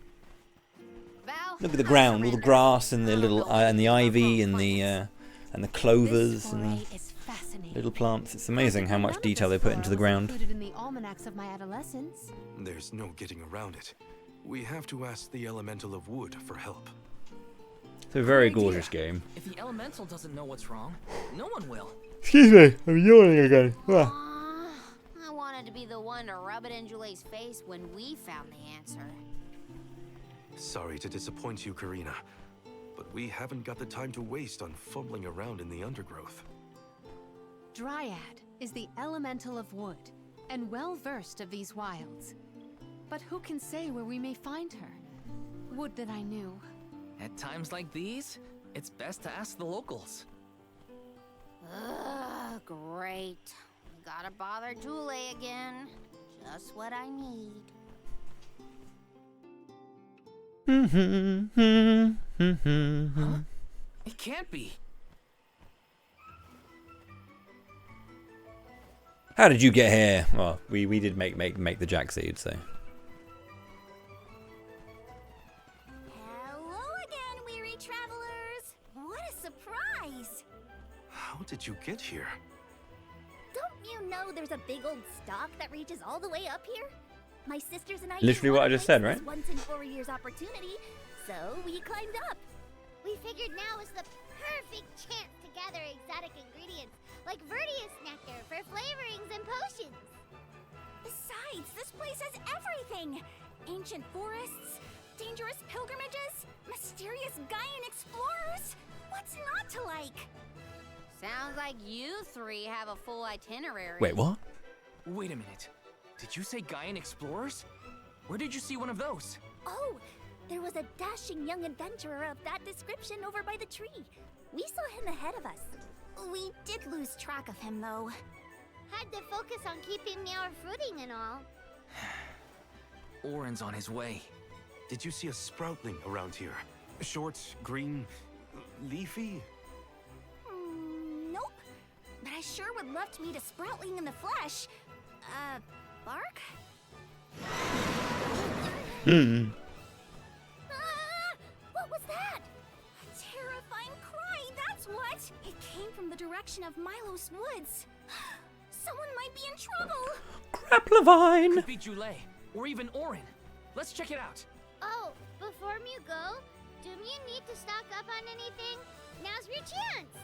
Val, Look at the ground, all the grass and the little and the ivy and the clovers and the little plants. It's amazing how much detail they put into the ground. Included in the almanacs of my adolescence. There's no getting around it. We have to ask the Elemental of Wood for help. It's a very gorgeous game. If the elemental doesn't know what's wrong, no one will. Excuse me, I'm yawning again. I wanted to be the one to rub it in Jule's face when we found the answer. Sorry to disappoint you, Karina, but we haven't got the time to waste on fumbling around in the undergrowth. Dryad is the elemental of wood, and well versed of these wilds. But who can say where we may find her? Would that I knew. At times like these, it's best to ask the locals. Ugh, great. We gotta bother Jule again. Just what I need. Huh? It can't be. How did you get here? Well, we did make the jack seed, so. Hello again, weary travelers! What a surprise! How did you get here? Don't you know there's a big old stalk that reaches all the way up here? My sisters and I Literally what I just said, right? Once in 4 years opportunity, so we climbed up. We figured now is the perfect chance to gather exotic ingredients like Verdius nectar for flavorings and potions. Besides, this place has everything! Ancient forests, dangerous pilgrimages, mysterious Gaian explorers. What's not to like? Sounds like you three have a full itinerary. Wait, what? Wait a minute. Did you say Gaian explorers? Where did you see one of those? Oh, there was a dashing young adventurer of that description over by the tree. We saw him ahead of us. We did lose track of him, though. Had to focus on keeping our footing and all. Orin's on his way. Did you see a sproutling around here? Short, green, leafy? Nope. But I sure would love to meet a sproutling in the flesh. Bark? What was that? A terrifying cry, that's what! It came from the direction of Milos Woods. Someone might be in trouble! Grapplavine! Could be Jule, or even Orin. Let's check it out. Oh, before you go, do you need to stock up on anything? Now's your chance!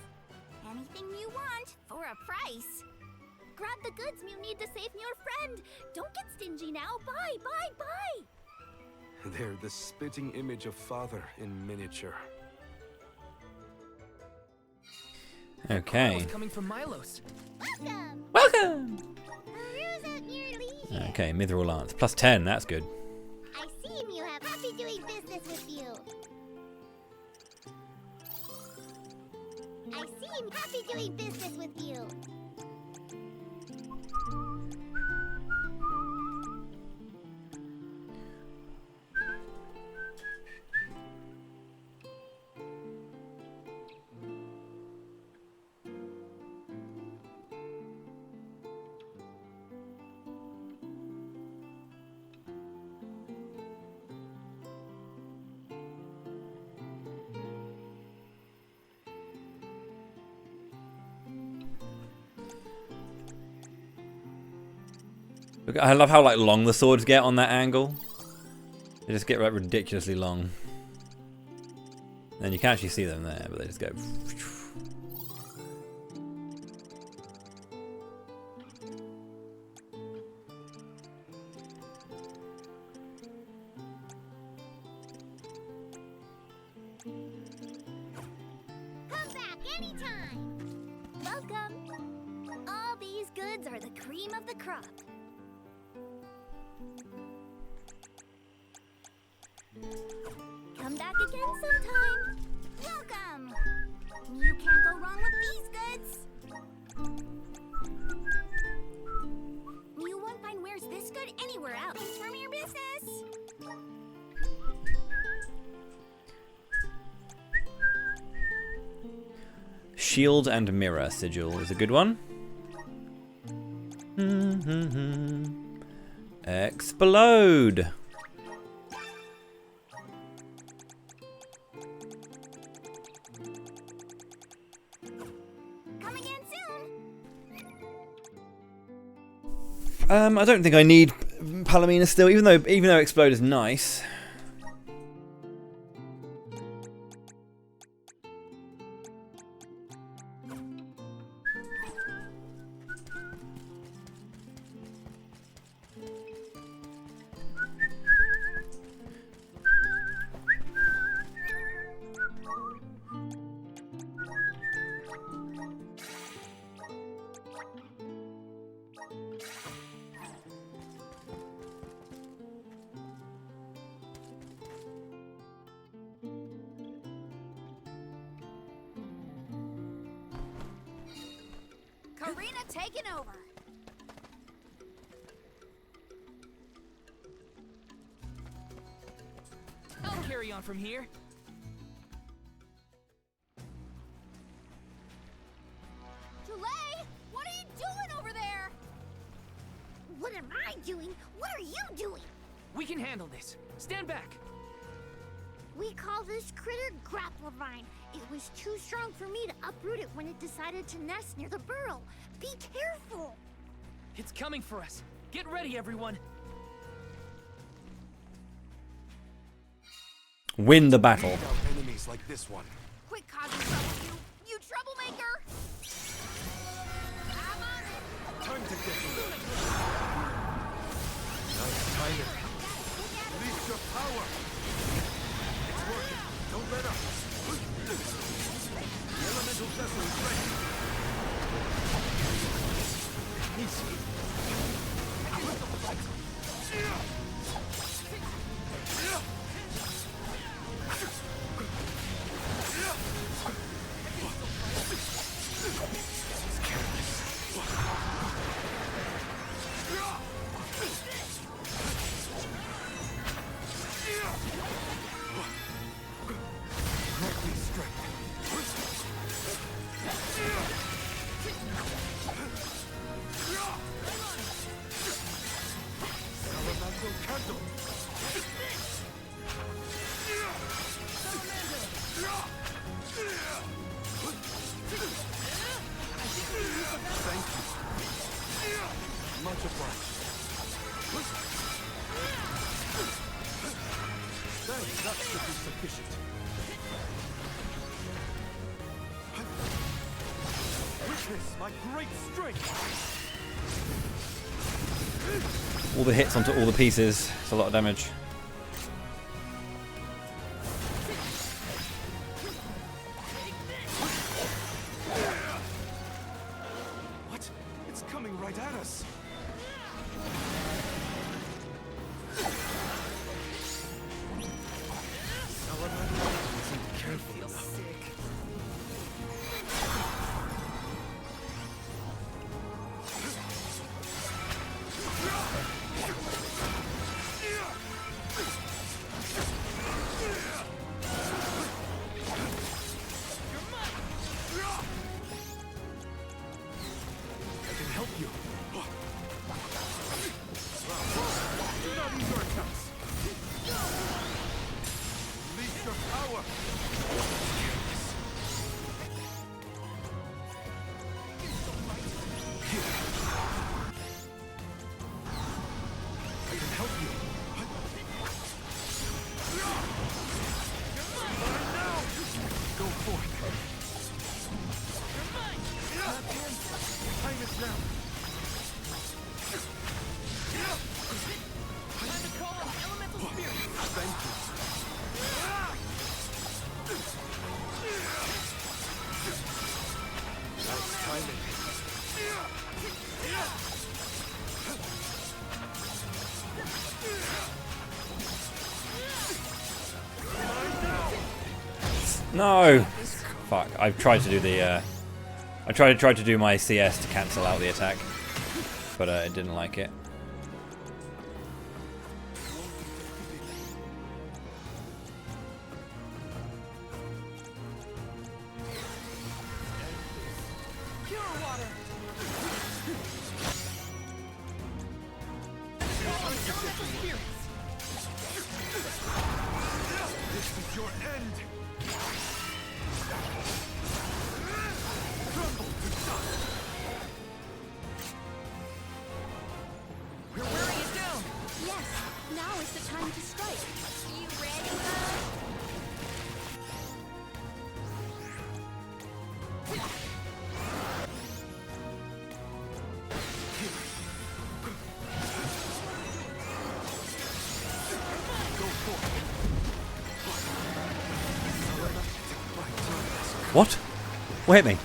Anything you want, for a price. Grab the goods you need to save your friend. Don't get stingy now. Buy, buy, buy! They're the spitting image of Father in miniature. Okay. Coming from Milos. Welcome! Okay, Mithril Lance. Plus 10, that's good. I seem you have happy doing business with you. I seem happy doing business with you. Look, I love how like long the swords get on that angle. They just get like ridiculously long. And you can actually see them there, but they just go. Come back anytime. Welcome. All these goods are the cream of the crop. Come back again sometime. Welcome. You can't go wrong with these goods. You won't find wares this good anywhere else. Thanks for your business. Shield and Mirror Sigil is a good one. Explode! Come again I don't think I need Palomina still, even though Explode is nice. Karina taking over. I'll carry on from here. Tulay, what are you doing over there? What am I doing? What are you doing? We can handle this. Stand back. We call this critter Grapplevine. It was too strong for me to uproot it when it decided to nest near the burrow. Be careful! It's coming for us. Get ready, everyone. Win the battle. Enemies like this one. Quit causing trouble, you troublemaker! I'm on it! Time to get to it. Nice timing. Release your power. It's working. Don't let up. The elemental vessel is ready. Easy. All the hits onto all the pieces. It's a lot of damage. No! Fuck, I've tried to do the, I tried to do my CS to cancel out the attack, but it didn't like it. What? What hit me?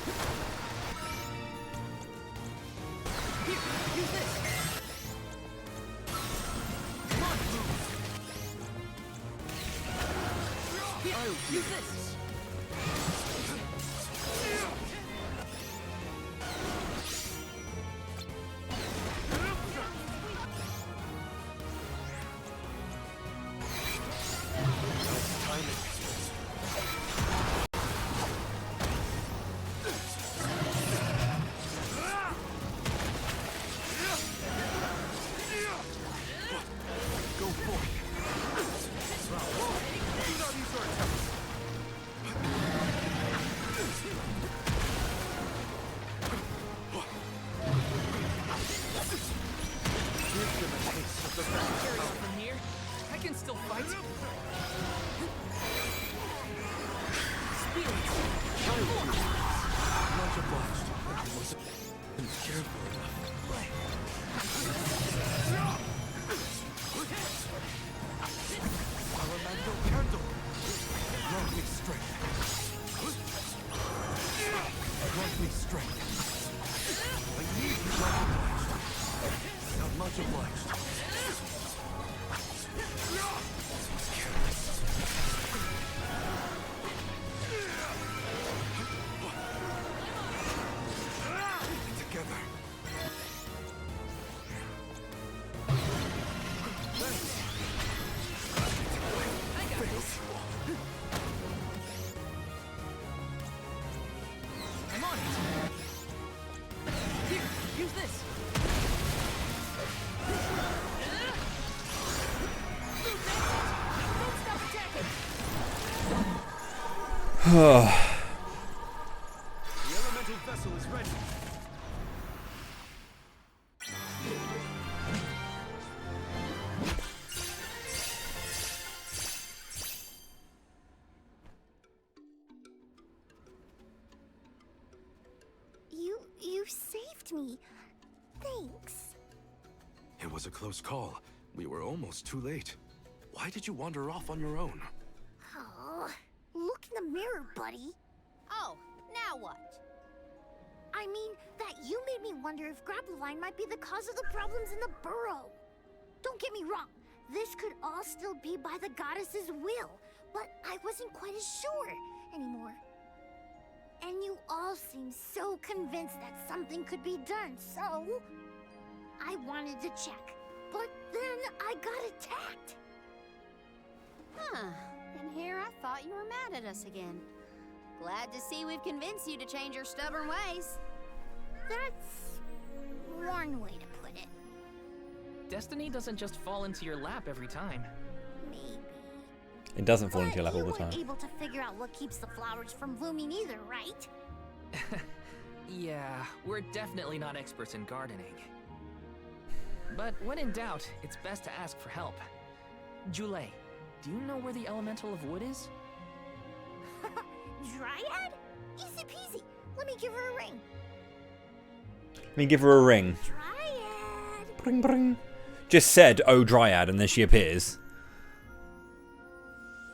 The elemental vessel is ready. You saved me. Thanks. It was a close call. We were almost too late. Why did you wander off on your own? Oh, look in the mirror, buddy. Oh, now what? I mean, that you made me wonder if Grappleline might be the cause of the problems in the burrow. Don't get me wrong, this could all still be by the goddess's will, but I wasn't quite as sure anymore. And you all seem so convinced that something could be done, so I wanted to check. But then I got attacked. Huh. And here I thought you were mad at us again. Glad to see we've convinced you to change your stubborn ways. That's one way to put it. Destiny doesn't just fall into your lap every time. Maybe. It doesn't fall into your lap all the You weren't time. able to figure out what keeps the flowers from blooming either, right? Yeah, we're definitely not experts in gardening. But when in doubt, it's best to ask for help. Jule, do you know where the elemental of wood is? Dryad? Easy peasy. Let me give her a ring. Let me give her a ring. Dryad. Bring, bring. Just said, oh, Dryad, and then she appears.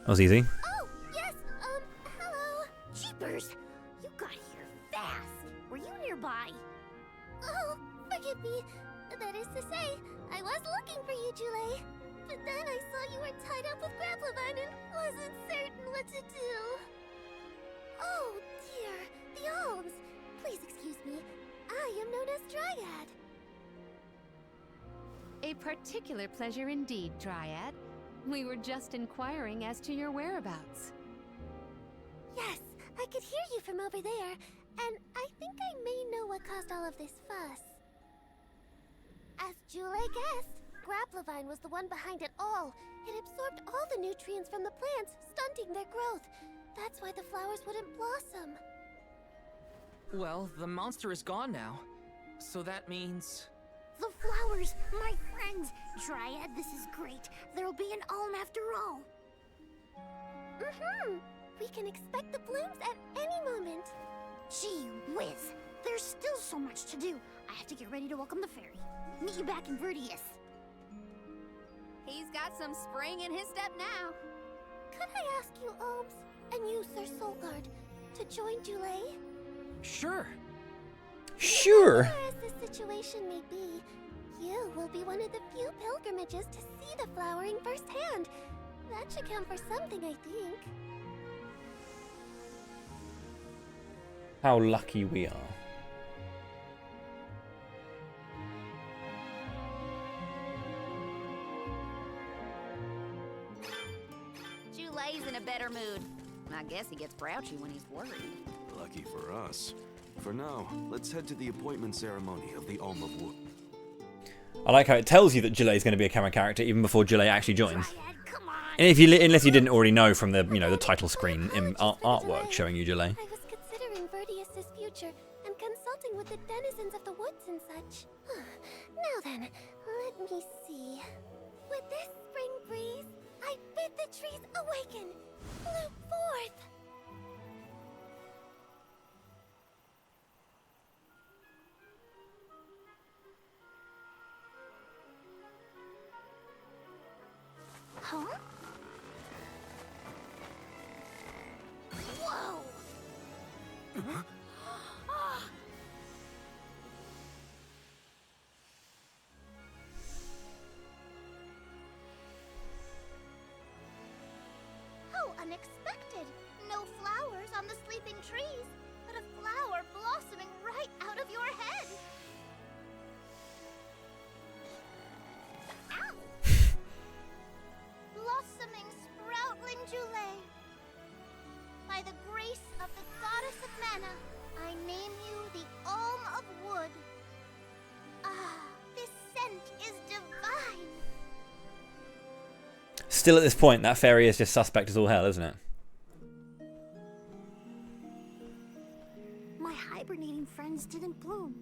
That was easy. Oh, yes, hello. Jeepers. You got here fast. Were you nearby? Oh, forgive me. That is to say, I was looking for you, Jule. But then I saw you were tied up with Grappleline and wasn't certain what to do. me, I am known as Dryad. A particular pleasure indeed, Dryad. We were just inquiring as to your whereabouts. Yes, I could hear you from over there, and I think I may know what caused all of this fuss. As Jule guessed, Grapplevine was the one behind it all. It absorbed all the nutrients from the plants, stunting their growth. That's why the flowers wouldn't blossom. Well, the monster is gone now. So that means... The flowers, my friends! Dryad, this is great. There'll be an alm after all. We can expect the blooms at any moment. Gee whiz! There's still so much to do. I have to get ready to welcome the fairy. Meet you back in Vertius. He's got some spring in his step now. Could I ask you, Ohms, and you, Sir Soulguard, to join Jule? Sure. Sure. As far as the situation may be, you will be one of the few pilgrimages to see the flowering firsthand. That should count for something, I think. How lucky we are. Jule's in a better mood. I guess he gets grouchy when he's worried. Lucky for us. For now, let's head to the appointment ceremony of the Alm of Wood. I like how it tells you that Jule is going to be a camera character even before Jule actually joins. And if you, unless you didn't already know from the, the title screen artwork showing you Jule. I was considering Vertius' future and consulting with the denizens of the woods and such. Now then, let me see. With this spring breeze, I bid the trees awaken, bloom forth. Huh? Whoa! How unexpected! No flowers on the sleeping trees, but a flower blossoming right out of your head. Ow! Blossoming sproutling Jule. By the grace of the goddess of mana, I name you the Alm of Wood. Ah, this scent is divine. Still at this point, that fairy is just suspect as all hell, isn't it? My hibernating friends didn't bloom.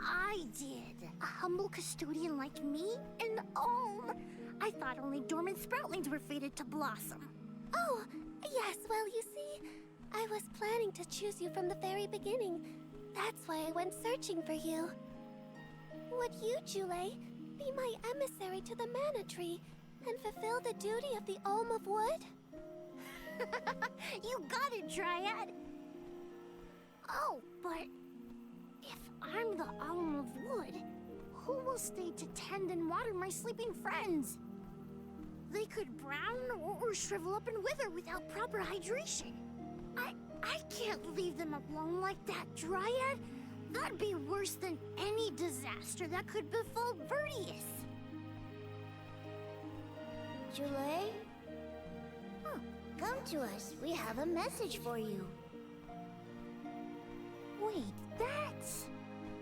I did. A humble custodian like me? An alm? I thought only dormant sproutlings were fated to blossom. Oh, yes, well, you see, I was planning to choose you from the very beginning. That's why I went searching for you. Would you, Jule, be my emissary to the mana tree and fulfill the duty of the Alm of Wood? You got it, Dryad. Oh, but if I'm the Alm of Wood, who will stay to tend and water my sleeping friends? They could brown or shrivel up and wither without proper hydration. I can't leave them alone like that, Dryad. That'd be worse than any disaster that could befall Vertius. Jule? Oh, come to us. We have a message for you. Wait, that's...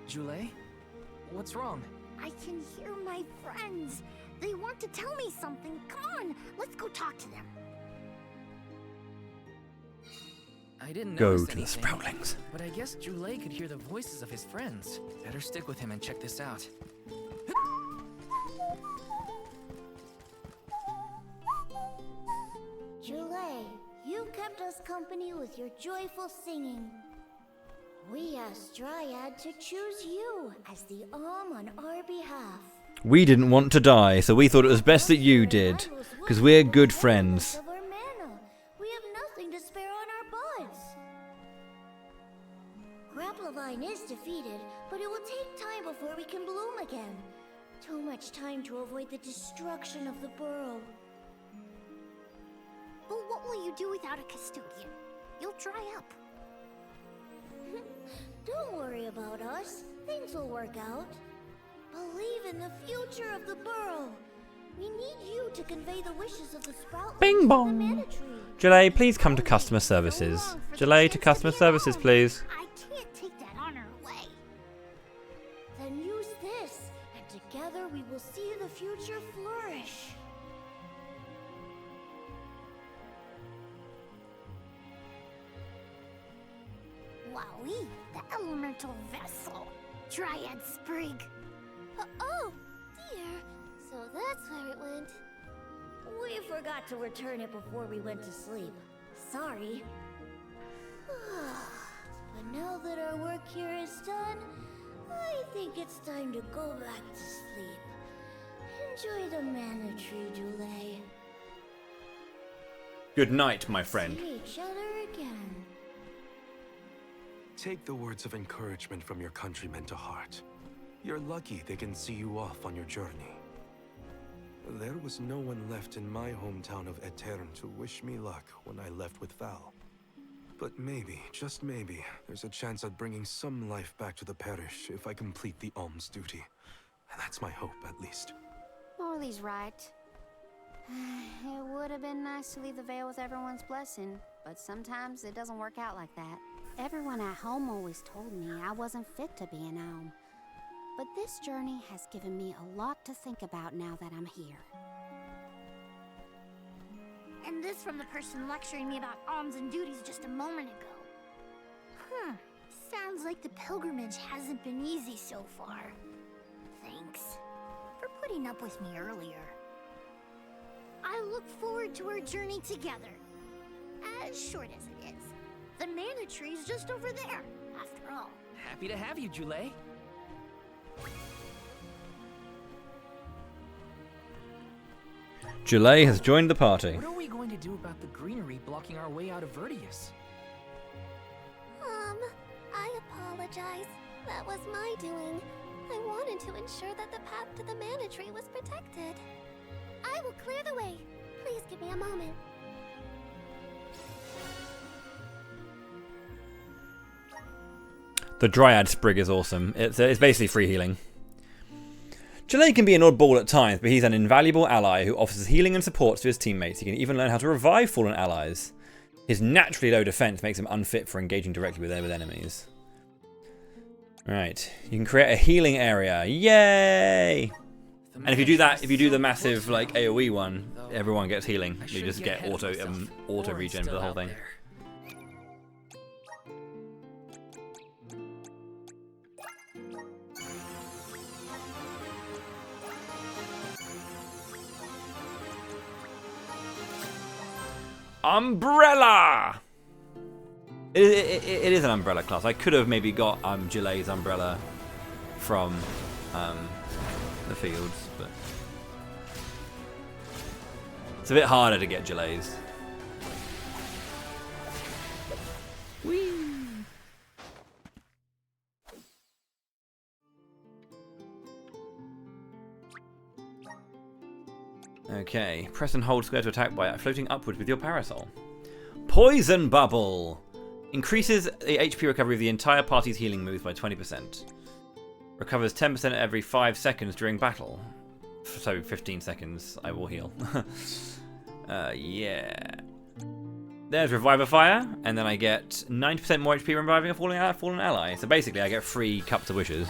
Jule? What's wrong? I can hear my friends. They want to tell me something. Come on, let's go talk to them. I didn't Go notice to the anything, Sproutlings. but I guess Jule could hear the voices of his friends. Better stick with him and check this out. Jule, you kept us company with your joyful singing. We asked Dryad to choose you as the Alm on our behalf. We didn't want to die, so we thought it was best that you did, because we're good friends. Of our mana. We have nothing to spare on our buds. Grapplevine is defeated, but it will take time before we can bloom again. Too much time to avoid the destruction of the burrow. But what will you do without a custodian? You'll dry up. Don't worry about us. Things will work out. Believe in the future of the burrow. We need you to convey the wishes of the sprout. Bing bong. Jalay, please come to customer services. Jalay to customer services, please. I can't take that honor away. Then use this, and together we will see the future flourish. Wowie, the elemental vessel. Dryad Sprig. Oh, dear. So that's where it went. We forgot to return it before we went to sleep. Sorry. But now that our work here is done, I think it's time to go back to sleep. Enjoy the mana tree, Dulé. Good night, my friend. See each other again. Take the words of encouragement from your countrymen to heart. You're lucky they can see you off on your journey. There was no one left in my hometown of Etern to wish me luck when I left with Val. But maybe, just maybe, there's a chance at bringing some life back to the parish if I complete the alms duty. And that's my hope, at least. Morley's right. It would have been nice to leave the Vale with everyone's blessing, but sometimes it doesn't work out like that. Everyone at home always told me I wasn't fit to be an Elm. But this journey has given me a lot to think about now that I'm here. And this from the person lecturing me about alms and duties just a moment ago. Sounds like the pilgrimage hasn't been easy so far. Thanks for putting up with me earlier. I look forward to our journey together. As short as it is. The mana tree's just over there, after all. Happy to have you, Dulé. Jalay has joined the party. What are we going to do about the greenery blocking our way out of Vertius? I apologize. That was my doing. I wanted to ensure that the path to the mana tree was protected. I will clear the way. Please give me a moment. The Dryad Sprig is awesome. It's basically free healing. Jalay can be an oddball at times, but he's an invaluable ally who offers healing and support to his teammates. He can even learn how to revive fallen allies. His naturally low defense makes him unfit for engaging directly with enemies. Right, you can create a healing area. Yay! And if you do that, if you do the massive like AoE one, everyone gets healing. You just get auto regen for the whole thing. Umbrella! It is an umbrella class. I could have maybe got Jalay's umbrella from the fields, but it's a bit harder to get Jalay's. Whee! Okay, press and hold square to attack by floating upwards with your parasol. Poison Bubble! Increases the HP recovery of the entire party's healing moves by 20%. Recovers 10% every 5 seconds during battle. So 15 seconds I will heal. Yeah. There's Revivify, and then I get 90% more HP reviving a fallen ally. So basically I get 3 Cups of Wishes.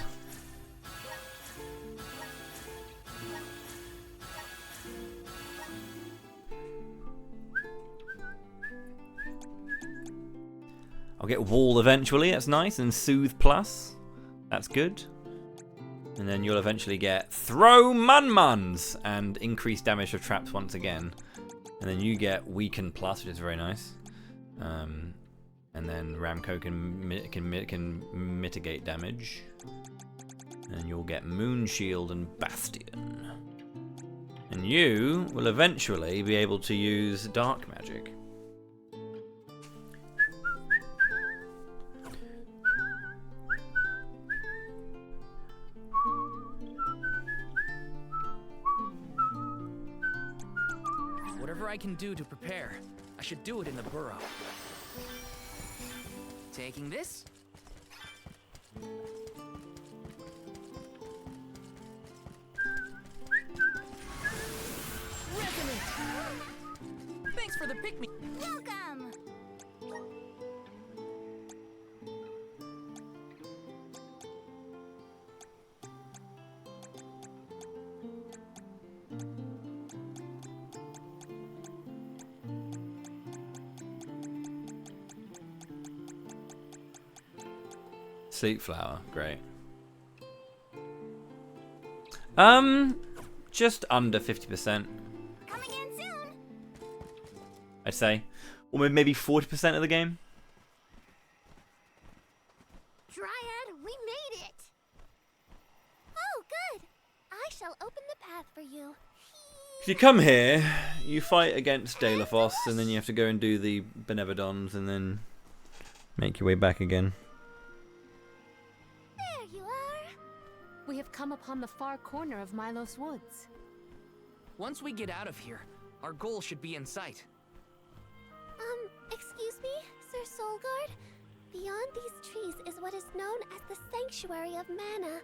I'll get Wall eventually, that's nice, and Soothe Plus, that's good. And then you'll eventually get Throw Mun-Muns, and increase damage of traps once again. And then you get Weaken Plus, which is very nice. And then Ramco can mitigate damage. And you'll get Moon Shield and Bastion. And you will eventually be able to use Dark Magic. I can do to prepare. I should do it in the burrow. Taking this. Thanks for the pick-me. Welcome! Sleep flower, great. Just under 50%. Coming in soon. I'd say. Or maybe 40% of the game. Dryad, we made it! Oh, good! I shall open the path for you. If you come here, you fight against Dalafoss, and then you have to go and do the Benevodons, and then make your way back again. There you are! We have come upon the far corner of Milos Woods. Once we get out of here, our goal should be in sight. Excuse me, Sir Soulguard? Beyond these trees is what is known as the Sanctuary of Mana.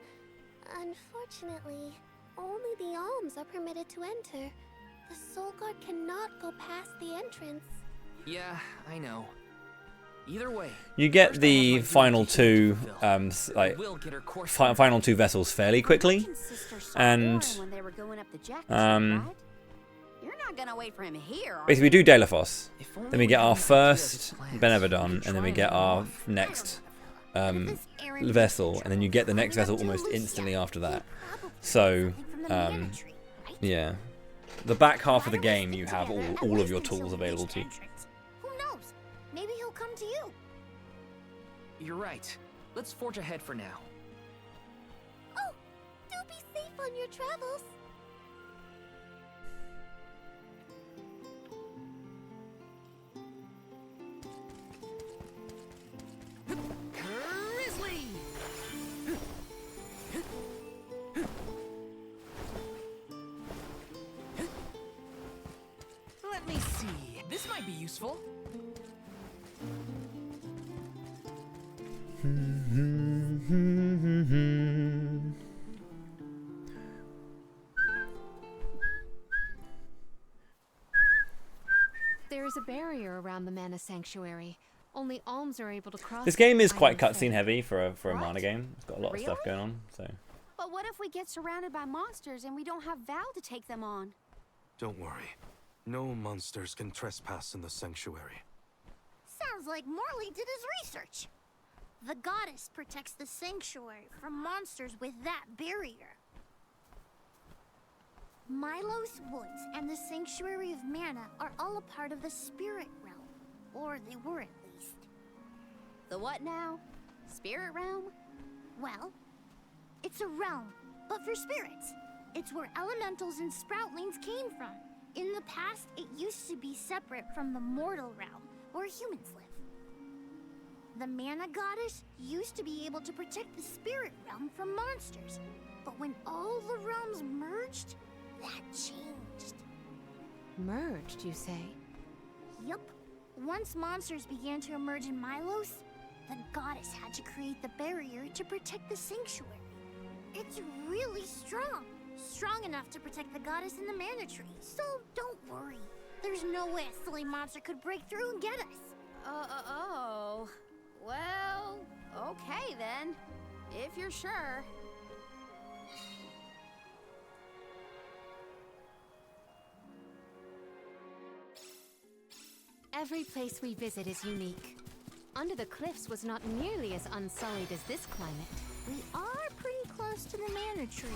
Unfortunately, only the alms are permitted to enter. The Soulguard cannot go past the entrance. Yeah, I know. Either way, You get the final two, final two vessels fairly quickly, and You're not gonna wait for him here, are basically we do Dalafoss, then we get our first Benevodon, and then we get our next vessel, and then you get the next vessel almost instantly after that. So, yeah, the back half of the game you have all of your tools available to you. Who knows? Maybe he'll come to you. you're right. Let's forge ahead for now. Oh, do be safe on your travels. Grizzly! Let me see. This might be useful. There is a barrier around the Mana Sanctuary. Only alms are able to cross. This game is it, quite I would cutscene say. heavy for a Mana game. It's got a lot of stuff going on. So But what if we get surrounded by monsters and we don't have Val to take them on? Don't worry. No monsters can trespass in the sanctuary. Sounds like Morley did his research. The goddess protects the sanctuary from monsters with that barrier. Milos Woods and the Sanctuary of Mana are all a part of the spirit realm. Or they were at least. The what now? Spirit realm? Well, it's a realm, but for spirits. It's where elementals and sproutlings came from. In the past, it used to be separate from the mortal realm, where humans live. The Mana Goddess used to be able to protect the spirit realm from monsters. But when all the realms merged, that changed. Merged, you say? Yup. Once monsters began to emerge in Milos, the goddess had to create the barrier to protect the sanctuary. It's really strong. Strong enough to protect the goddess and the mana tree. So don't worry. There's no way a silly monster could break through and get us. Oh. Well, okay then. If you're sure. Every place we visit is unique. Under the cliffs was not nearly as unsullied as this climate. We are pretty close to the mana tree.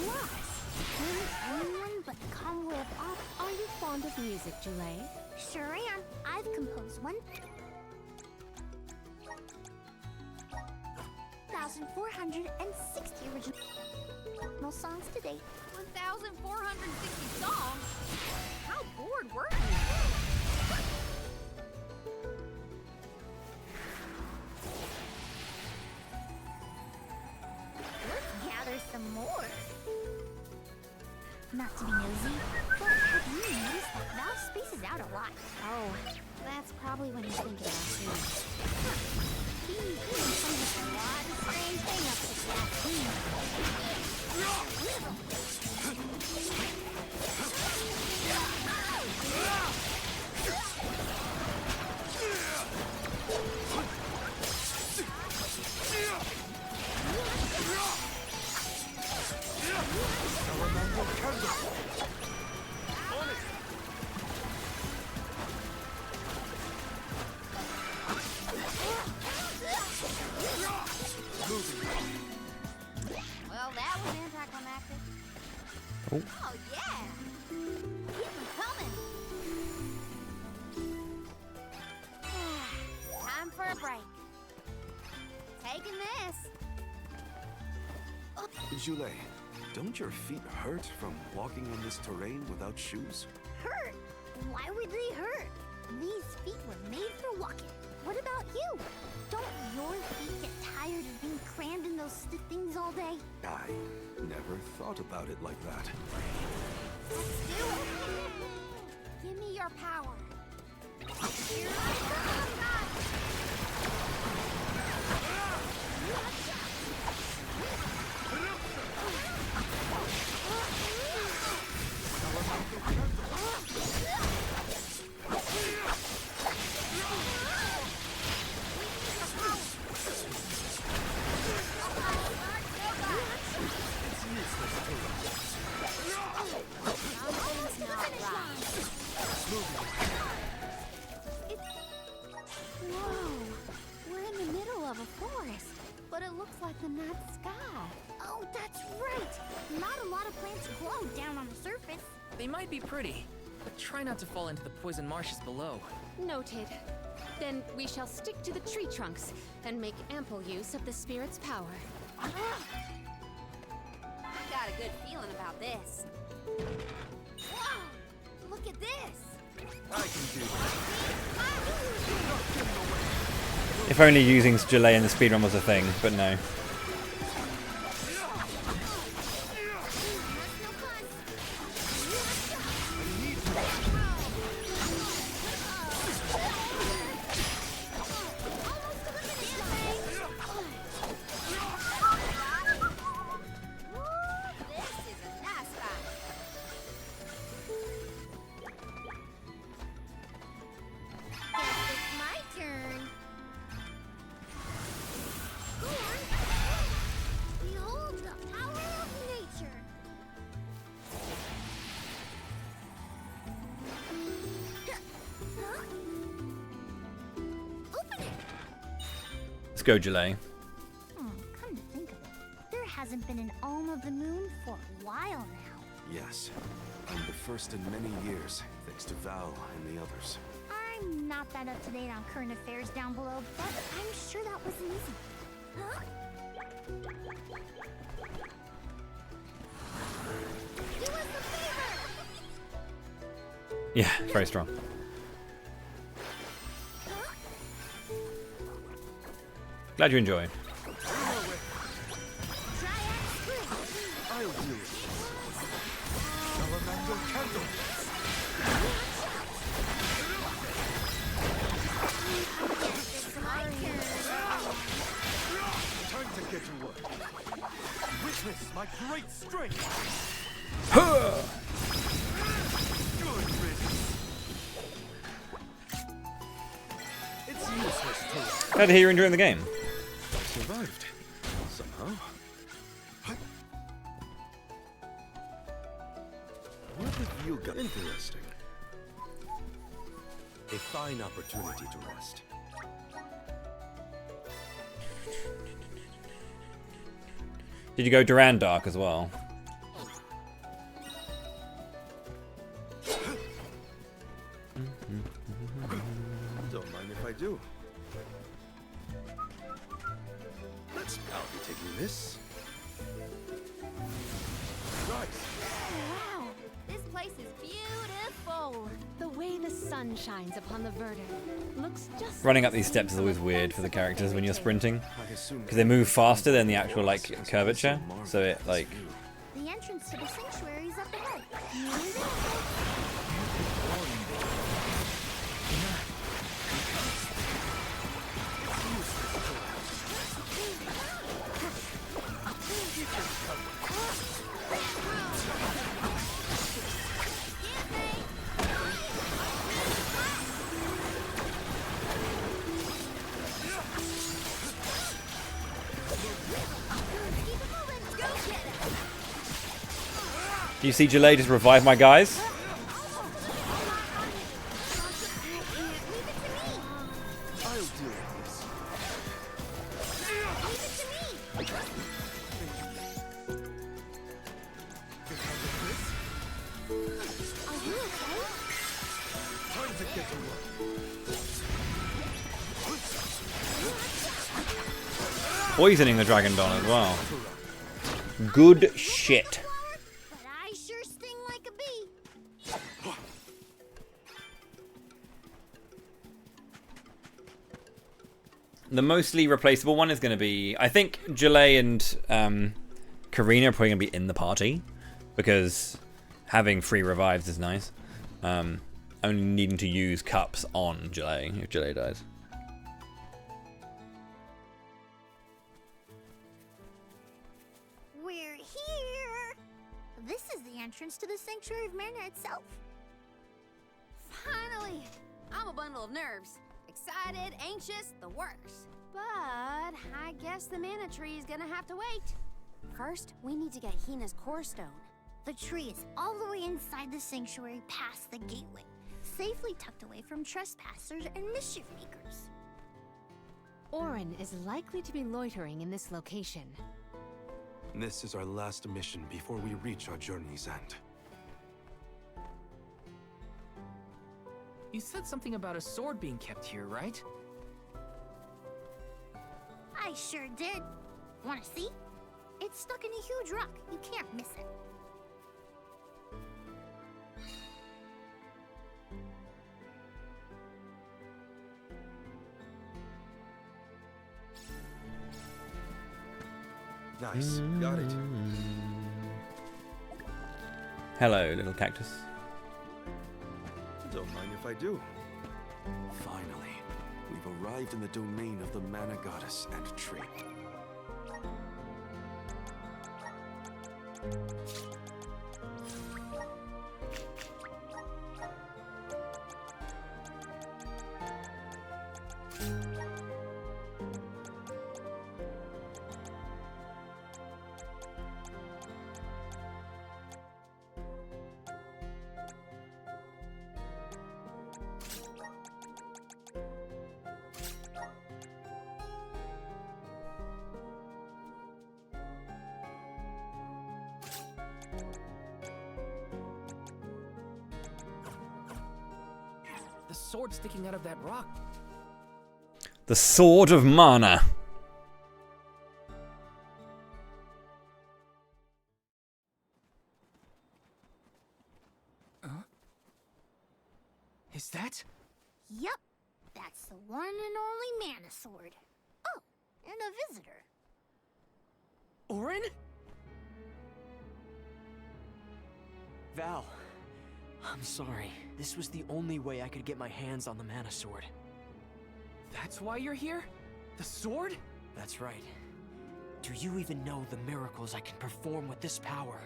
Plus, can anyone but the convoy of Are you fond of music, Julay? Sure am. I've composed 1,460 original songs to date. 1,460 songs? How bored were you? Let's gather some more. Not to be nosy, but have you noticed that Val spaces out a lot? Oh, that's probably when he's thinking about me. Well, that was anticlimactic. Oh. Oh, yeah. Keep them coming. Time for a break. Taking this. Julie, don't your feet hurt from walking in this terrain without shoes? Hurt? Why would they hurt? These feet were made for walking. What about you? Don't your feet get tired of being crammed in those stiff things all day? I never thought about it like that. Let's do it. Give me your power. Here I Whoa, we're in the middle of a forest, but it looks like the night sky. Oh, that's right. Not a lot of plants glow down on the surface. They might be pretty, but try not to fall into the poison marshes below. Noted. Then we shall stick to the tree trunks and make ample use of the spirit's power. I got a good feeling about this. Whoa, look at this. I can do If only using Gelée in the speedrun was a thing, but no. Let's go, Gelée. Come to think of it, there hasn't been an Alm of the Moon for a while now. Yes. I'm the first in many years, thanks to Val and the others. I'm not that up to date on current affairs down below, but I'm sure that wasn't easy. Huh? Do us a favor! Yeah, very strong. Glad you enjoy. I'll do it. Salamander candle. Time to get to work. Witness my great strength. Good riddance. It's useless to Glad to hear you're enjoying the game. Survived. Somehow. What have you got? Interesting. A fine opportunity to rest. Did you go Durand Dark as well? Don't mind if I do. I'll be taking this. Right. Wow, this place is beautiful. The way the sun shines upon the verdant looks just Running up these steps is always weird for the characters when you're sprinting, because they move faster than the actual like curvature, so it like. The entrance to the sanctuary is up ahead. You see Jalay just revive my guys? Poisoning the Dragon Don as well. Good shit. But I sure sting like a bee. The mostly replaceable one is going to be... I think Jalay and Karina are probably going to be in the party. Because having free revives is nice. Only needing to use cups on Jalay if Jalay dies. We're here. This is the entrance to the Sanctuary of Mana itself. Finally! I'm a bundle of nerves. Excited, anxious, the works. But I guess the mana tree is gonna have to wait. First, we need to get Hina's core stone. The tree is all the way inside the sanctuary past the gateway, safely tucked away from trespassers and mischief makers. Orin is likely to be loitering in this location. This is our last mission before we reach our journey's end. You said something about a sword being kept here, right? I sure did. Wanna see? It's stuck in a huge rock. You can't miss it. Nice. Got it. Hello, little cactus. Don't mind if I do. Finally, we've arrived in the domain of the Mana Goddess and tree. The sword sticking out of that rock. The Sword of Mana. Huh? Is that? Yup. That's the one and only Mana Sword. Oh, and a visitor. Orin? Val, I'm sorry. This was the only way I could get my hands on the Mana Sword. That's why you're here? The sword? That's right. Do you even know the miracles I can perform with this power?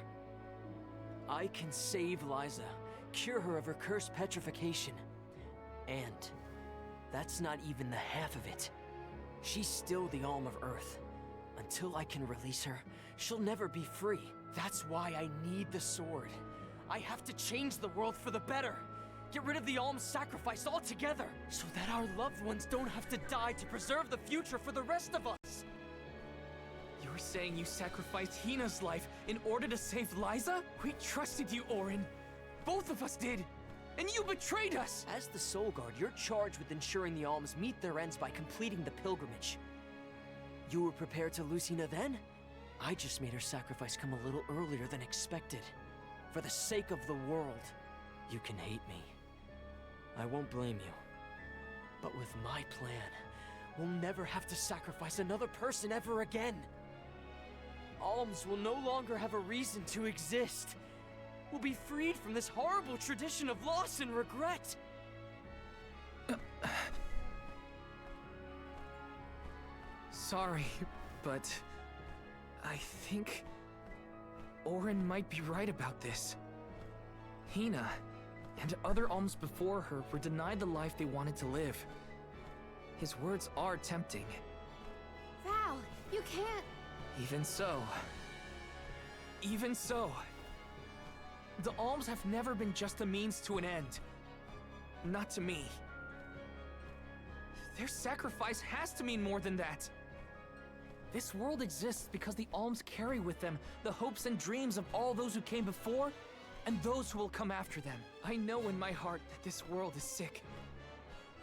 I can save Liza, cure her of her cursed petrification. And that's not even the half of it. She's still the Alm of Earth. Until I can release her, she'll never be free. That's why I need the sword. I have to change the world for the better. Get rid of the Alm's sacrifice altogether, so that our loved ones don't have to die to preserve the future for the rest of us. You're saying you sacrificed Hina's life in order to save Liza? We trusted you, Orin. Both of us did. And you betrayed us! As the Soul Guard, you're charged with ensuring the Alms meet their ends by completing the pilgrimage. You were prepared to lose Hina then? I just made her sacrifice come a little earlier than expected. For the sake of the world, you can hate me. I won't blame you. But with my plan, we'll never have to sacrifice another person ever again. Alms will no longer have a reason to exist. We'll be freed from this horrible tradition of loss and regret. Sorry, but I think Orin might be right about this. Hina and other alms before her were denied the life they wanted to live. His words are tempting. Val, you can't. Even so. Even so. The alms have never been just a means to an end. Not to me. Their sacrifice has to mean more than that. This world exists because the alms carry with them the hopes and dreams of all those who came before and those who will come after them. I know in my heart that this world is sick.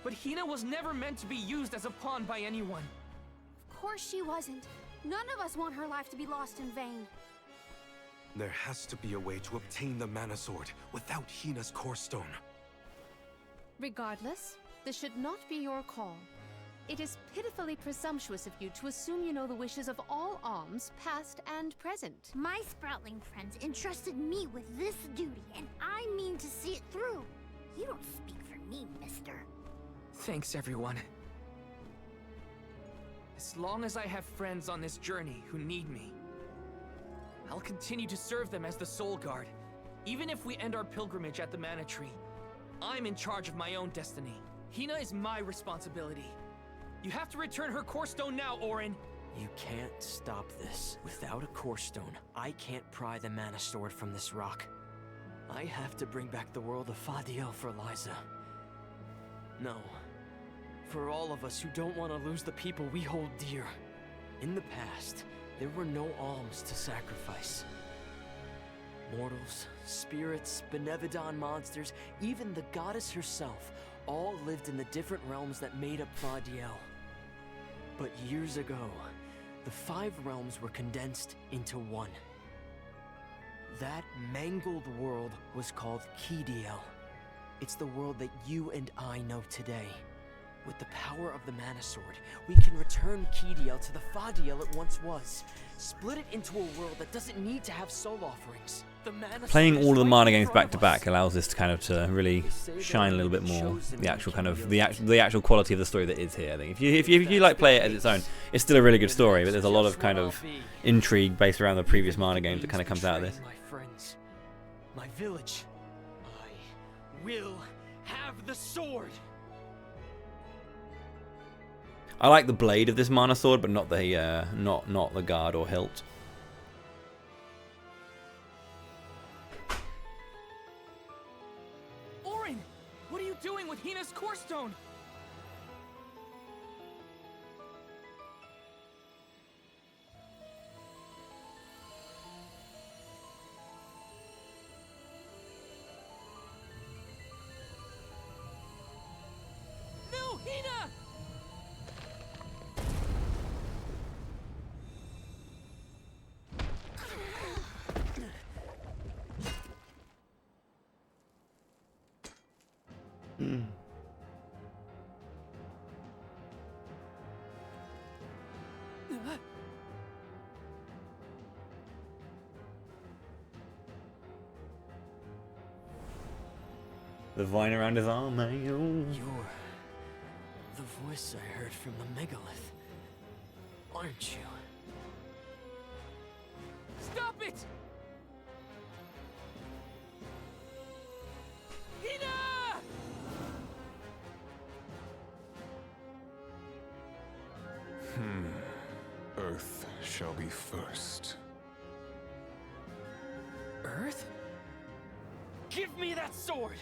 But Hina was never meant to be used as a pawn by anyone. Of course she wasn't. None of us want her life to be lost in vain. There has to be a way to obtain the Mana Sword without Hina's core stone. Regardless, this should not be your call. It is pitifully presumptuous of you to assume you know the wishes of all alms, past and present. My Sproutling friends entrusted me with this duty, and I mean to see it through. You don't speak for me, mister. Thanks, everyone. As long as I have friends on this journey who need me, I'll continue to serve them as the Soul Guard. Even if we end our pilgrimage at the Mana Tree, I'm in charge of my own destiny. Hina is my responsibility. You have to return her core stone now, Orin. You can't stop this. Without a core stone, I can't pry the Mana Sword from this rock. I have to bring back the world of Fadiel for Liza. No. For all of us who don't want to lose the people we hold dear. In the past, there were no alms to sacrifice. Mortals, spirits, Benevodon monsters, even the goddess herself, all lived in the different realms that made up Fadiel. But years ago, the 5 realms were condensed into one. That mangled world was called Kidiel. It's the world that you and I know today. With the power of the Mana Sword, we can return Kidiel to the Fadiel it once was. Split it into a world that doesn't need to have soul offerings. The Mana Playing Sword all of the is Mana right in games front back of to us. back allows this to kind of to really shine a little bit more the actual kind of the actual quality of the story that is here. I think if you like play it as its own, it's still a really good story, but there's a lot of kind of intrigue based around the previous Mana games that kind of comes out of this. My friends, my village. I will have the sword. I like the blade of this Mana Sword, but not the not the guard or hilt. Orin! What are you doing with Hina's core stone? No, Hina! The vine around his arm, eh? You're the voice I heard from the megalith, aren't you? Stop it! Hina! Earth shall be first. Earth? Give me that sword!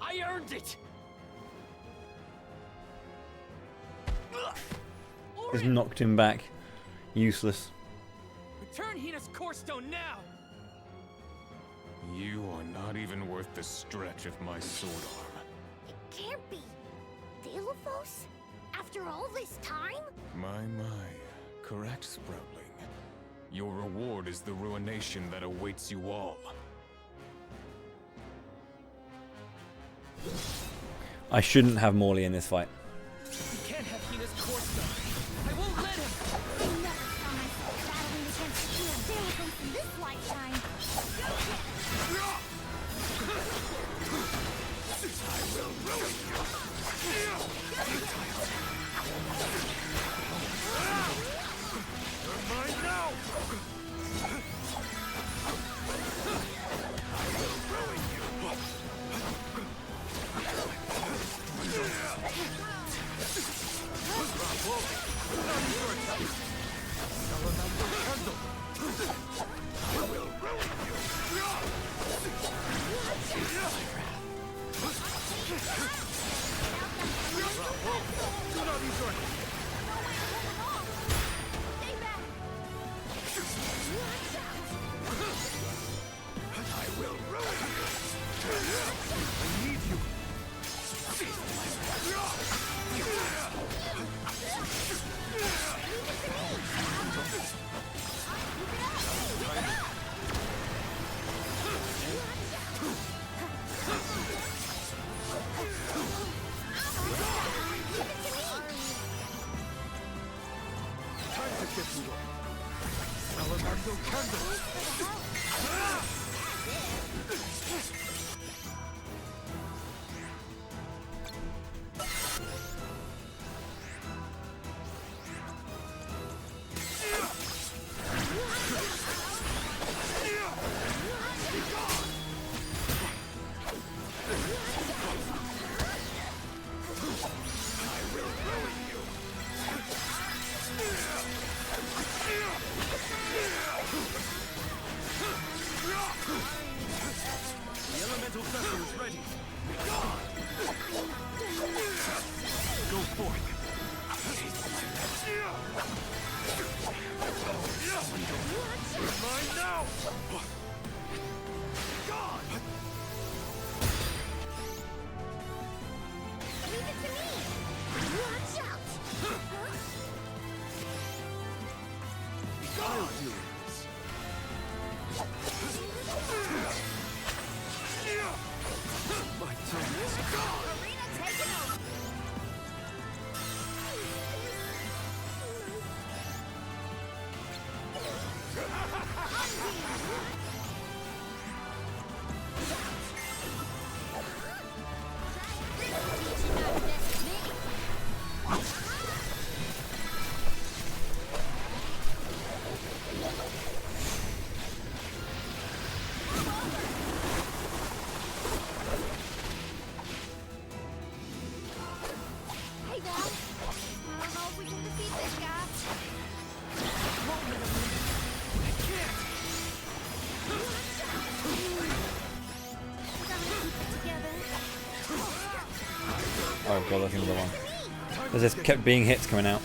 I earned it! Just knocked him back. Useless. Return Hina's core stone now! You are not even worth the stretch of my sword arm. It can't be. Delophos? After all this time? My. Correct, Sproutling. Your reward is the ruination that awaits you all. I shouldn't have Morley in this fight. He can't have Hina's core stone. I won't let him! I never saw myself battling against the King of Delophos in this lifetime. I will ruin you! You're mine now! I will ruin you! I will ruin you! Oh god, I think the one. There's just kept being hits coming out.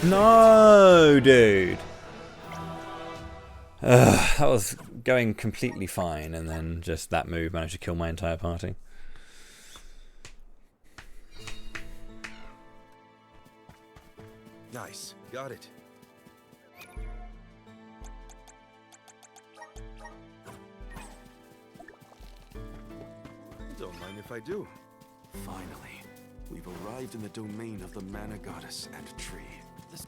No, dude. That was going completely fine, and then just that move managed to kill my entire party. Nice. Got it. Don't mind if I do. Finally, we've arrived in the domain of the Mana Goddess and Tree. This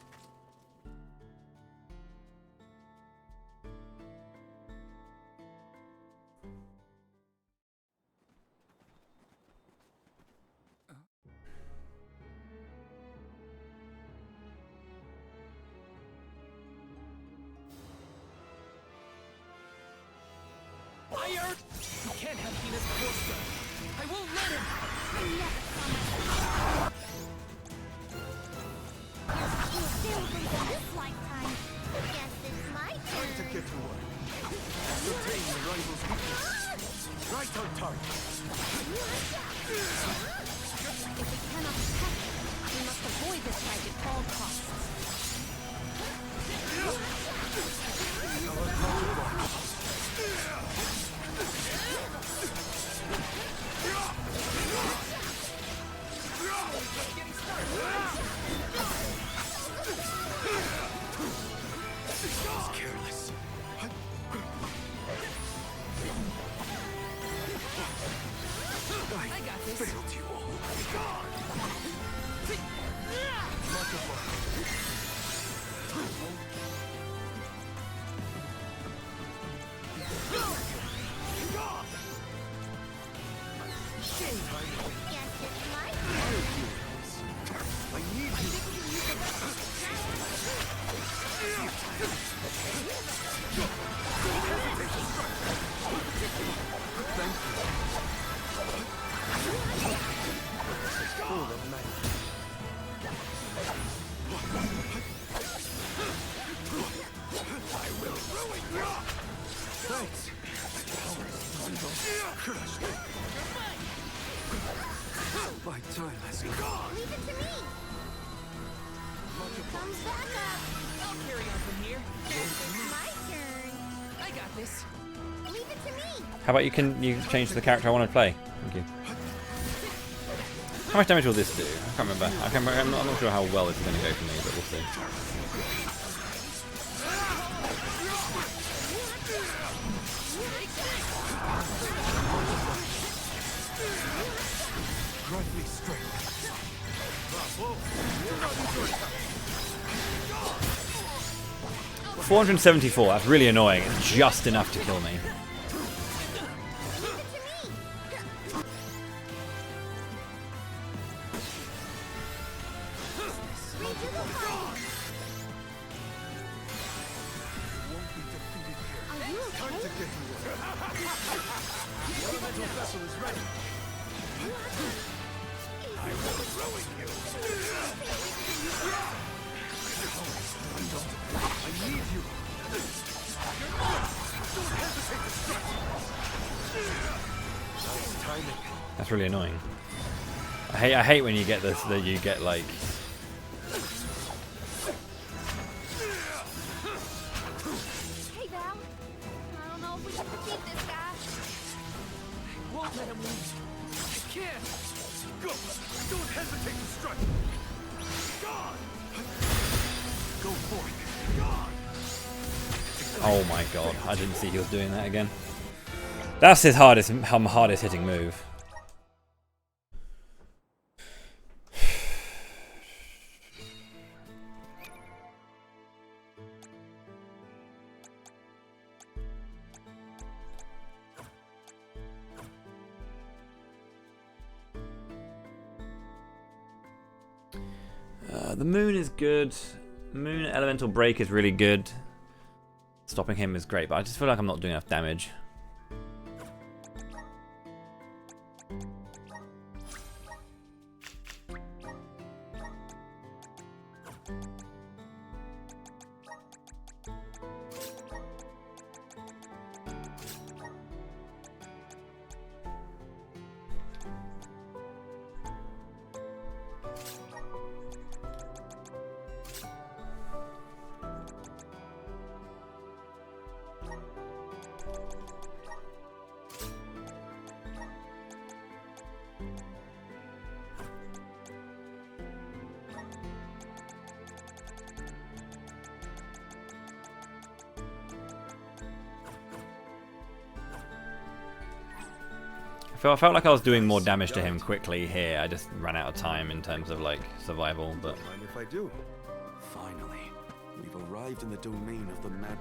Fire! You can't have Hina's Corsa. I won't let him! I never saw my You'll still lose in this lifetime. Guess it's my turn. to get to work. Ascertain the rival's weakness. Right on target. If we cannot protect it, we must avoid this fight at all costs. Careless. Thanks. My time has gone. Leave it to me. Comes back up. I'll carry on from here. My turn. I got this. Leave it to me. How about you change the character I want to play? Thank you. How much damage will this do? I can't remember. I'm not sure how well this is going to go for me, but we'll see. Grant me strength. 474. That's really annoying. It's just enough to kill me. That's really annoying. I hate when you get this, that you get like Hey, Val. I don't know if we can defeat this guy. I won't let him lose. I can't. Go! Don't hesitate to strike! God! Go for it! God! oh my god, I didn't see he was doing that again. That's his hardest hitting move. The moon is good. Moon elemental break is really good. Stopping him is great, but I just feel like I'm not doing enough damage. I felt like I was doing more damage to him quickly here. I just ran out of time in terms of like survival, but Don't mind if I do. Finally, we've arrived in the domain of the mad.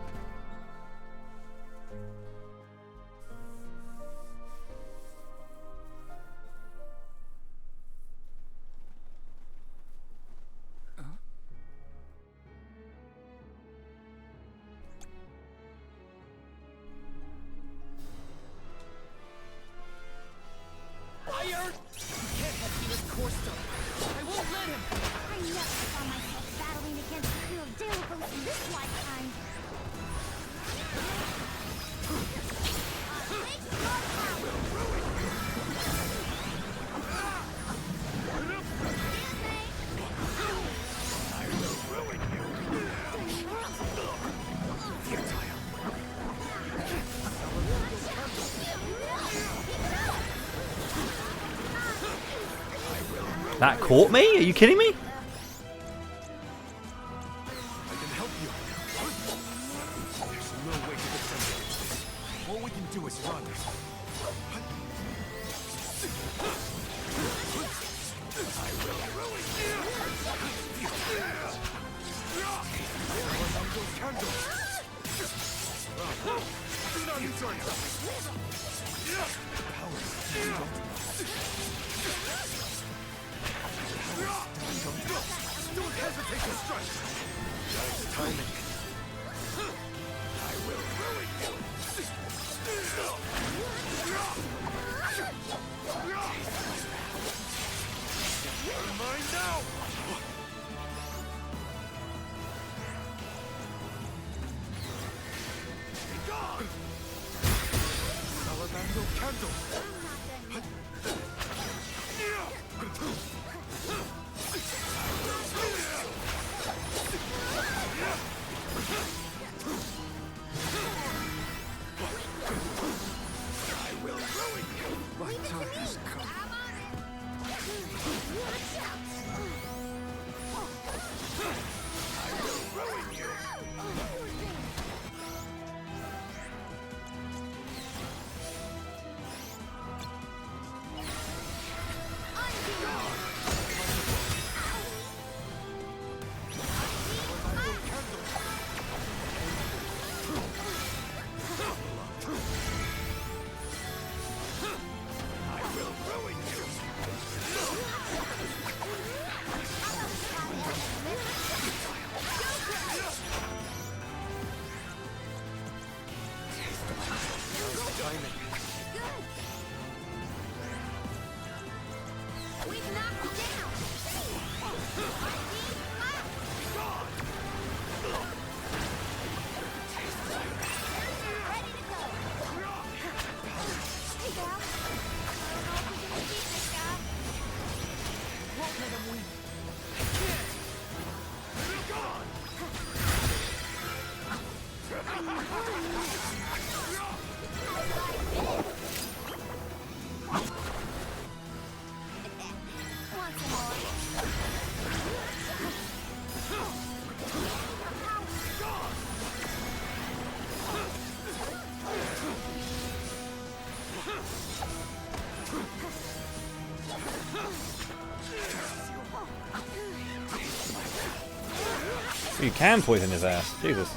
that caught me? Are you kidding me? I can help you. There's no way to defend this. All we can do is run. I will ruin you. Burn out those candles. Do not desert Don't hesitate to strike! Nice timing. I will ruin you! You're mine now! Be gone! My time has come. I will ruin you. You can poison his ass. Jesus.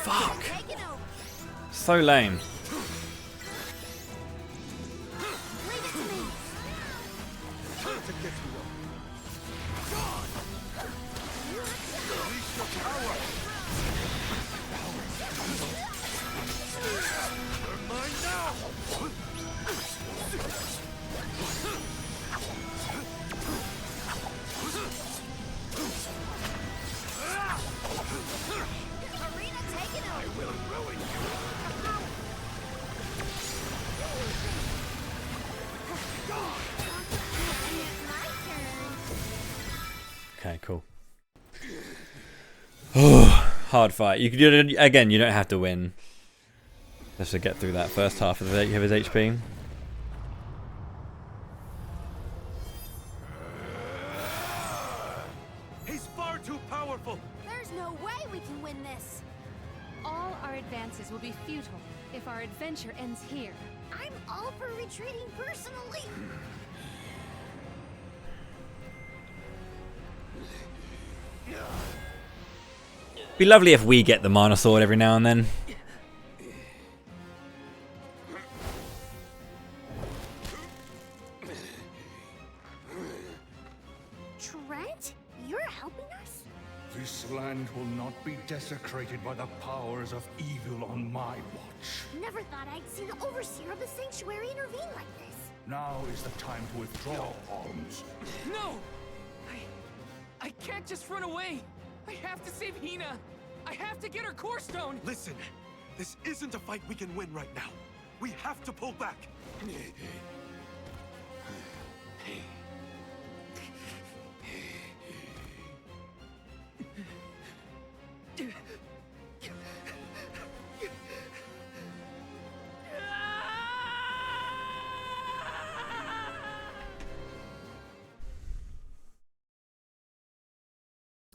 Fuck. So lame. Okay, cool. Hard fight. You could do it again. You don't have to win. Just to get through that first half of his HP. He's far too powerful! There's no way we can win this! All our advances will be futile if our adventure ends here. I'm all for retreating personally. Be lovely if we get the Mana Sword every now and then. Trent, you're helping us? This land will not be desecrated by the powers of evil on my watch. Never thought I'd see the overseer of the sanctuary intervene like this. Now is the time to withdraw, Alms. No! I can't just run away! I have to save Hina! I have to get her core stone! Listen, this isn't a fight we can win right now. We have to pull back.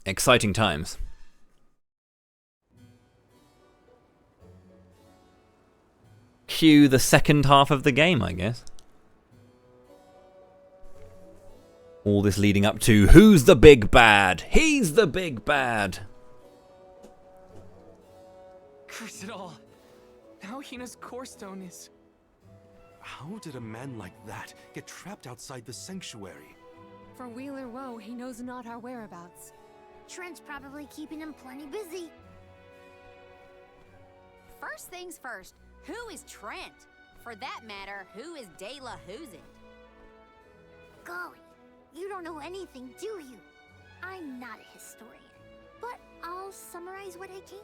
Exciting times. Cue the second half of the game, I guess. All this leading up to who's the big bad? He's the big bad. Curse it all. Now Hina's core stone is... How did a man like that get trapped outside the sanctuary? For Wheeler Woe, he knows not our whereabouts. Trent's probably keeping him plenty busy. First things first, who is Trent? For that matter, who is De La Who's-It? Golly, you don't know anything, do you? I'm not a historian, but I'll summarize what I can.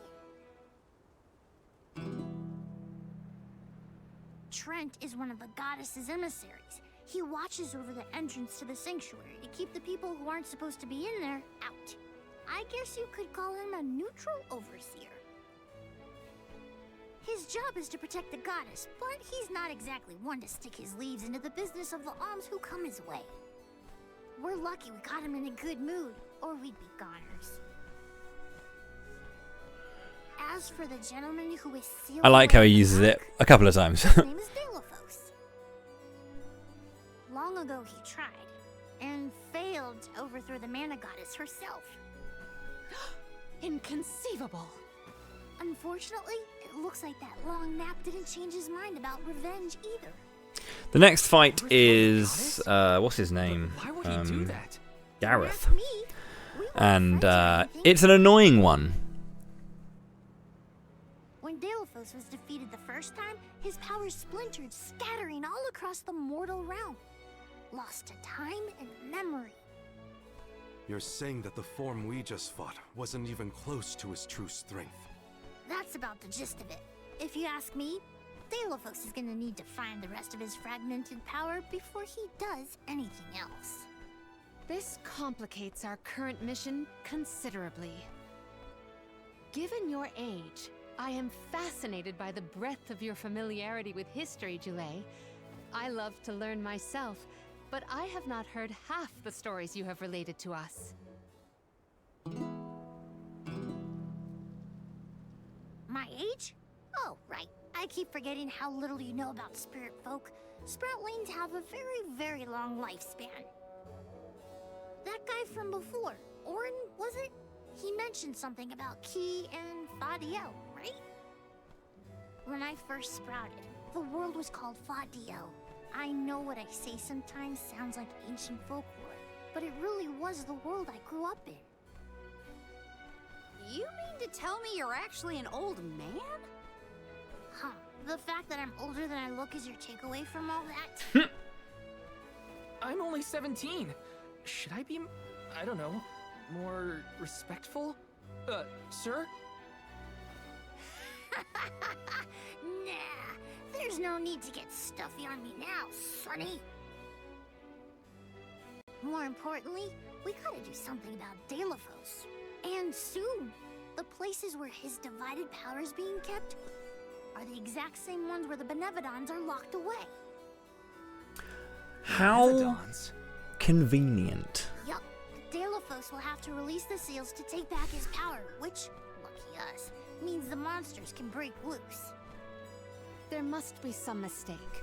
Trent is one of the goddess's emissaries. He watches over the entrance to the sanctuary to keep the people who aren't supposed to be in there out. I guess you could call him a neutral overseer. His job is to protect the goddess, but he's not exactly one to stick his leaves into the business of the alms who come his way. We're lucky we got him in a good mood, or we'd be goners. As for the gentleman who is sealed... I like how he uses it a couple of times. His name is Delaphos. Long ago he tried, and failed to overthrow the mana goddess herself. Inconceivable. Unfortunately, it looks like that long nap didn't change his mind about revenge either. The next fight is what's his name? Why would he do that? Gareth. And it's an annoying one. When Delaphos was defeated the first time, his powers splintered, scattering all across the mortal realm. Lost to time and memory. You're saying that the form we just fought wasn't even close to his true strength. That's about the gist of it. If you ask me, Delaphos is gonna need to find the rest of his fragmented power before he does anything else. This complicates our current mission considerably. Given your age, I am fascinated by the breadth of your familiarity with history, Jule. I love to learn myself, but I have not heard half the stories you have related to us. My age? Oh, right. I keep forgetting how little you know about spirit folk. Sproutlings have a very, very long lifespan. That guy from before, Orin, was it? He mentioned something about Ki and Fadiel, right? When I first sprouted, the world was called Fadiel. I know what I say sometimes sounds like ancient folklore, but it really was the world I grew up in. You mean to tell me you're actually an old man? Huh. The fact that I'm older than I look is your takeaway from all that? I'm only 17. Should I be, I don't know, more respectful? Sir? Nah, there's no need to get stuffy on me now, sonny. More importantly, we gotta do something about Delaphos. And soon. The places where his divided power is being kept. are the exact same ones where the Benevodons are locked away. How convenient. Yup. Delaphos will have to release the seals to take back his power, which, lucky us, means the monsters can break loose. There must be some mistake.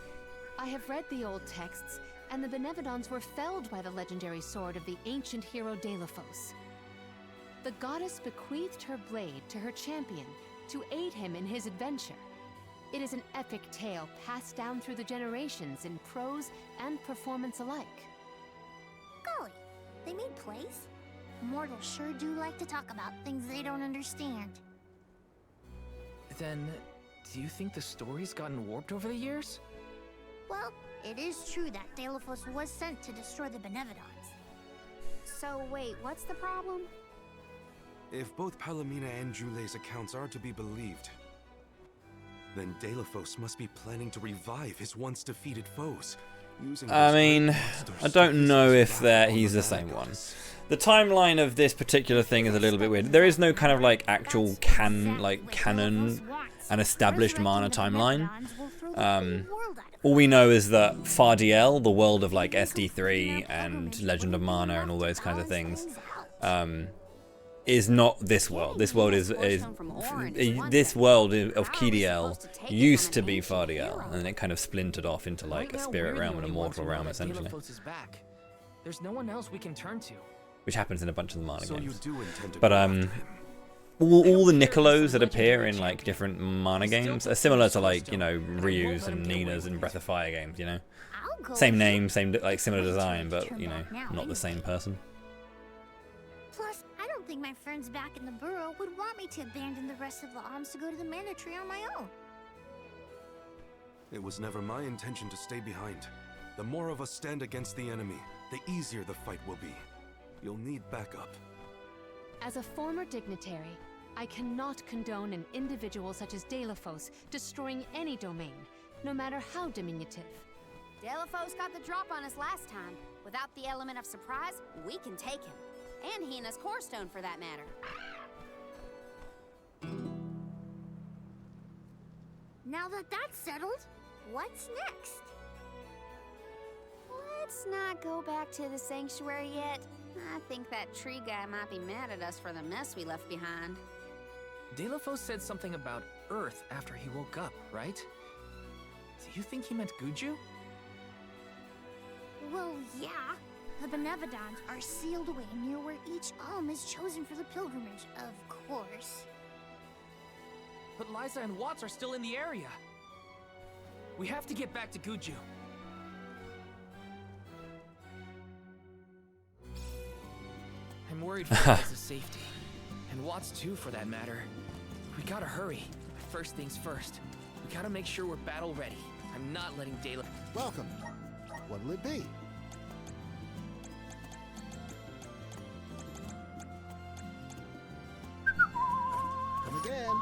I have read the old texts, and the Benevodons were felled by the legendary sword of the ancient hero Delaphos. The goddess bequeathed her blade to her champion to aid him in his adventure. It is an epic tale passed down through the generations in prose and performance alike. Golly, they made plays? Mortals sure do like to talk about things they don't understand. Then, do you think the story's gotten warped over the years? Well, it is true that Delaphos was sent to destroy the Benevodons. So wait, what's the problem? If both Palomina and Jule's accounts are to be believed, then Delaphos must be planning to revive his once defeated foes. I mean, I don't know if he's the same one. The timeline of this particular thing is a little bit weird. There is no kind of like actual canon and established Mana timeline. All we know is that Fardiel, the world of like SD3 and Legend of Mana and all those kinds of things, is not this world. This world this world of Kidiel used to be Fardiel, and then it kind of splintered off into like a spirit realm and a mortal realm essentially, There's no one else we can turn to. which happens in a bunch of the Mana games. But all the Niccolos that appear in like different Mana games are similar to like, you know, Ryu's and Nina's and Breath of Fire games, you know. Same name, same like similar design, but you know, not the same person. Plus, I don't think my friends back in the burrow would want me to abandon the rest of the alms to go to the Mana Tree on my own. It was never my intention to stay behind. The more of us stand against the enemy, the easier the fight will be. You'll need backup. As a former dignitary, I cannot condone an individual such as Delaphos destroying any domain, no matter how diminutive. Delaphos got the drop on us last time. Without the element of surprise, we can take him. And he and his core stone, for that matter. Now that that's settled, what's next? Let's not go back to the sanctuary yet. I think that tree guy might be mad at us for the mess we left behind. Delaphos said something about Earth after he woke up, right? Do you think he meant Guju? Well, yeah. The Benevodons are sealed away near where each alm is chosen for the pilgrimage, of course. But Liza and Watts are still in the area. We have to get back to Guju. I'm worried for Liza's safety. And Watts too, for that matter. We gotta hurry. First things first. We gotta make sure we're battle ready. I'm not letting Dela... Welcome. What'll it be? Come again.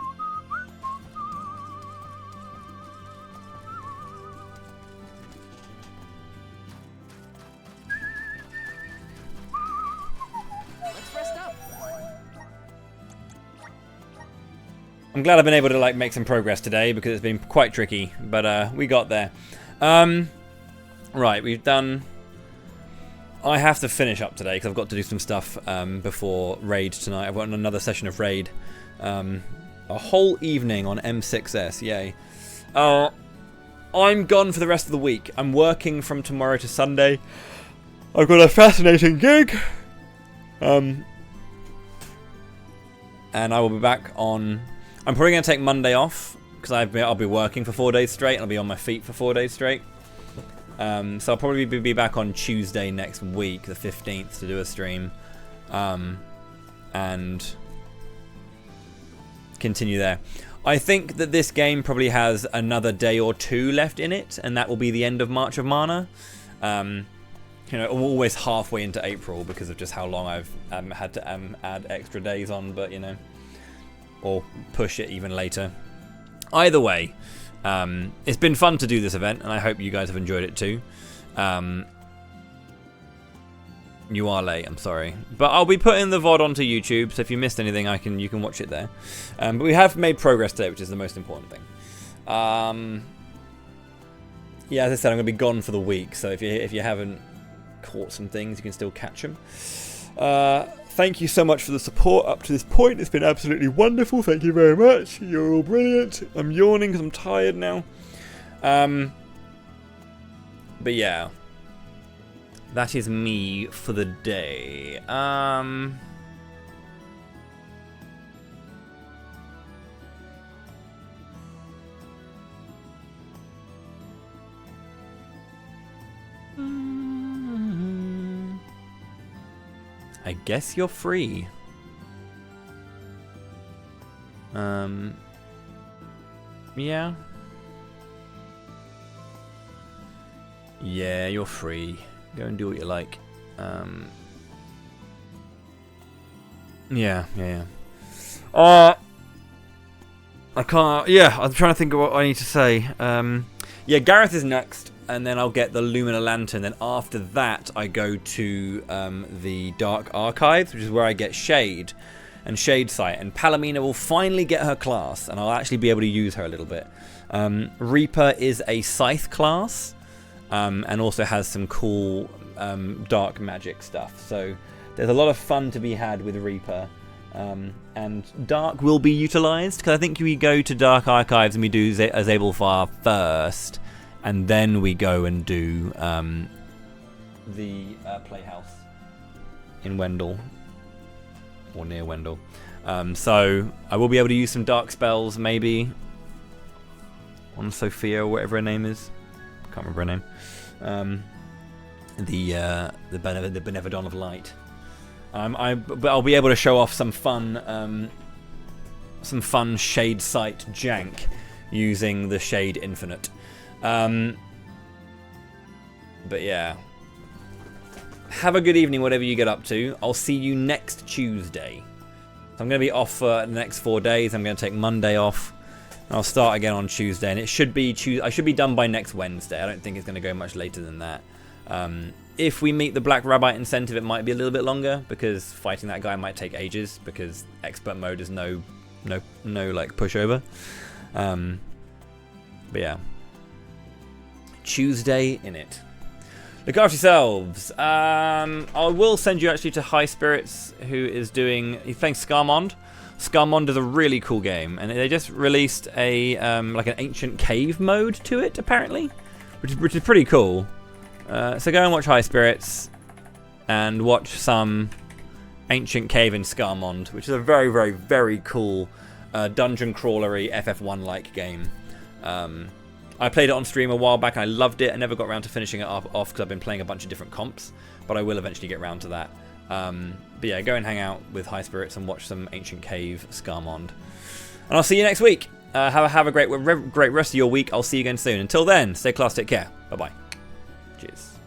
Let's rest up. I'm glad I've been able to like make some progress today because it's been quite tricky, but we got there. Right, we've done... I have to finish up today because I've got to do some stuff before Raid tonight. I've got another session of Raid. A whole evening on M6S, yay. I'm gone for the rest of the week. I'm working from tomorrow to Sunday. I've got a fascinating gig. And I will be back on... I'm probably going to take Monday off because I'll be working for 4 days straight and I'll be on my feet for 4 days straight. So I'll probably be back on Tuesday next week, the 15th, to do a stream. And continue there. I think that this game probably has another day or two left in it, and that will be the end of March of Mana. You know, I'm always halfway into April because of just how long I've had to add extra days on, but you know, or push it even later. Either way, it's been fun to do this event, and I hope you guys have enjoyed it too. You are late, I'm sorry, but I'll be putting the VOD onto YouTube, so if you missed anything, you can watch it there. But we have made progress today, which is the most important thing. Yeah, as I said, I'm going to be gone for the week, so if you haven't caught some things, you can still catch them. Thank you so much for the support up to this point. It's been absolutely wonderful. Thank you very much. You're all brilliant. I'm yawning because I'm tired now. But yeah, that is me for the day. I guess you're free. Yeah. Yeah, you're free. Go and do what you like. Yeah. I can't. Yeah, I'm trying to think of what I need to say. Yeah, Gareth is next, and then I'll get the Lumina Lantern. Then after that, I go to the Dark Archives, which is where I get Shade and Shade Sight. And Palomina will finally get her class, and I'll actually be able to use her a little bit. Reaper is a Scythe class, and also has some cool dark magic stuff. So there's a lot of fun to be had with Reaper. And Dark will be utilised, because I think we go to Dark Archives and we do Zabelfar first, and then we go and do the Playhouse in Wendell, or near Wendell. So I will be able to use some dark spells, maybe on Sophia, or whatever her name is. Can't remember her name. The Benevodon of Light. But I'll be able to show off some fun Shade Sight jank using the Shade Infinite. But yeah, have a good evening, whatever you get up to. I'll see you next Tuesday. So I'm going to be off for the next 4 days. I'm going to take Monday off, and I'll start again on Tuesday. And it should be I should be done by next Wednesday. I don't think it's going to go much later than that. If we meet the Black Rabbite incentive, it might be a little bit longer, because fighting that guy might take ages, because expert mode is no like pushover. But yeah, Tuesday in it. Look after yourselves. I will send you actually to High Spirits, who is doing. He's playing Scarmond. Scarmond is a really cool game, and they just released a like an ancient cave mode to it, apparently, which is pretty cool. So go and watch High Spirits, and watch some Ancient Cave in Scarmond, which is a very, very, very cool dungeon crawlery FF1-like game. I played it on stream a while back, and I loved it. I never got around to finishing it off because I've been playing a bunch of different comps, but I will eventually get around to that. But yeah, go and hang out with High Spirits and watch some Ancient Cave Scarmond. And I'll see you next week. Have a great rest of your week. I'll see you again soon. Until then, stay class, take care. Bye-bye. Cheers.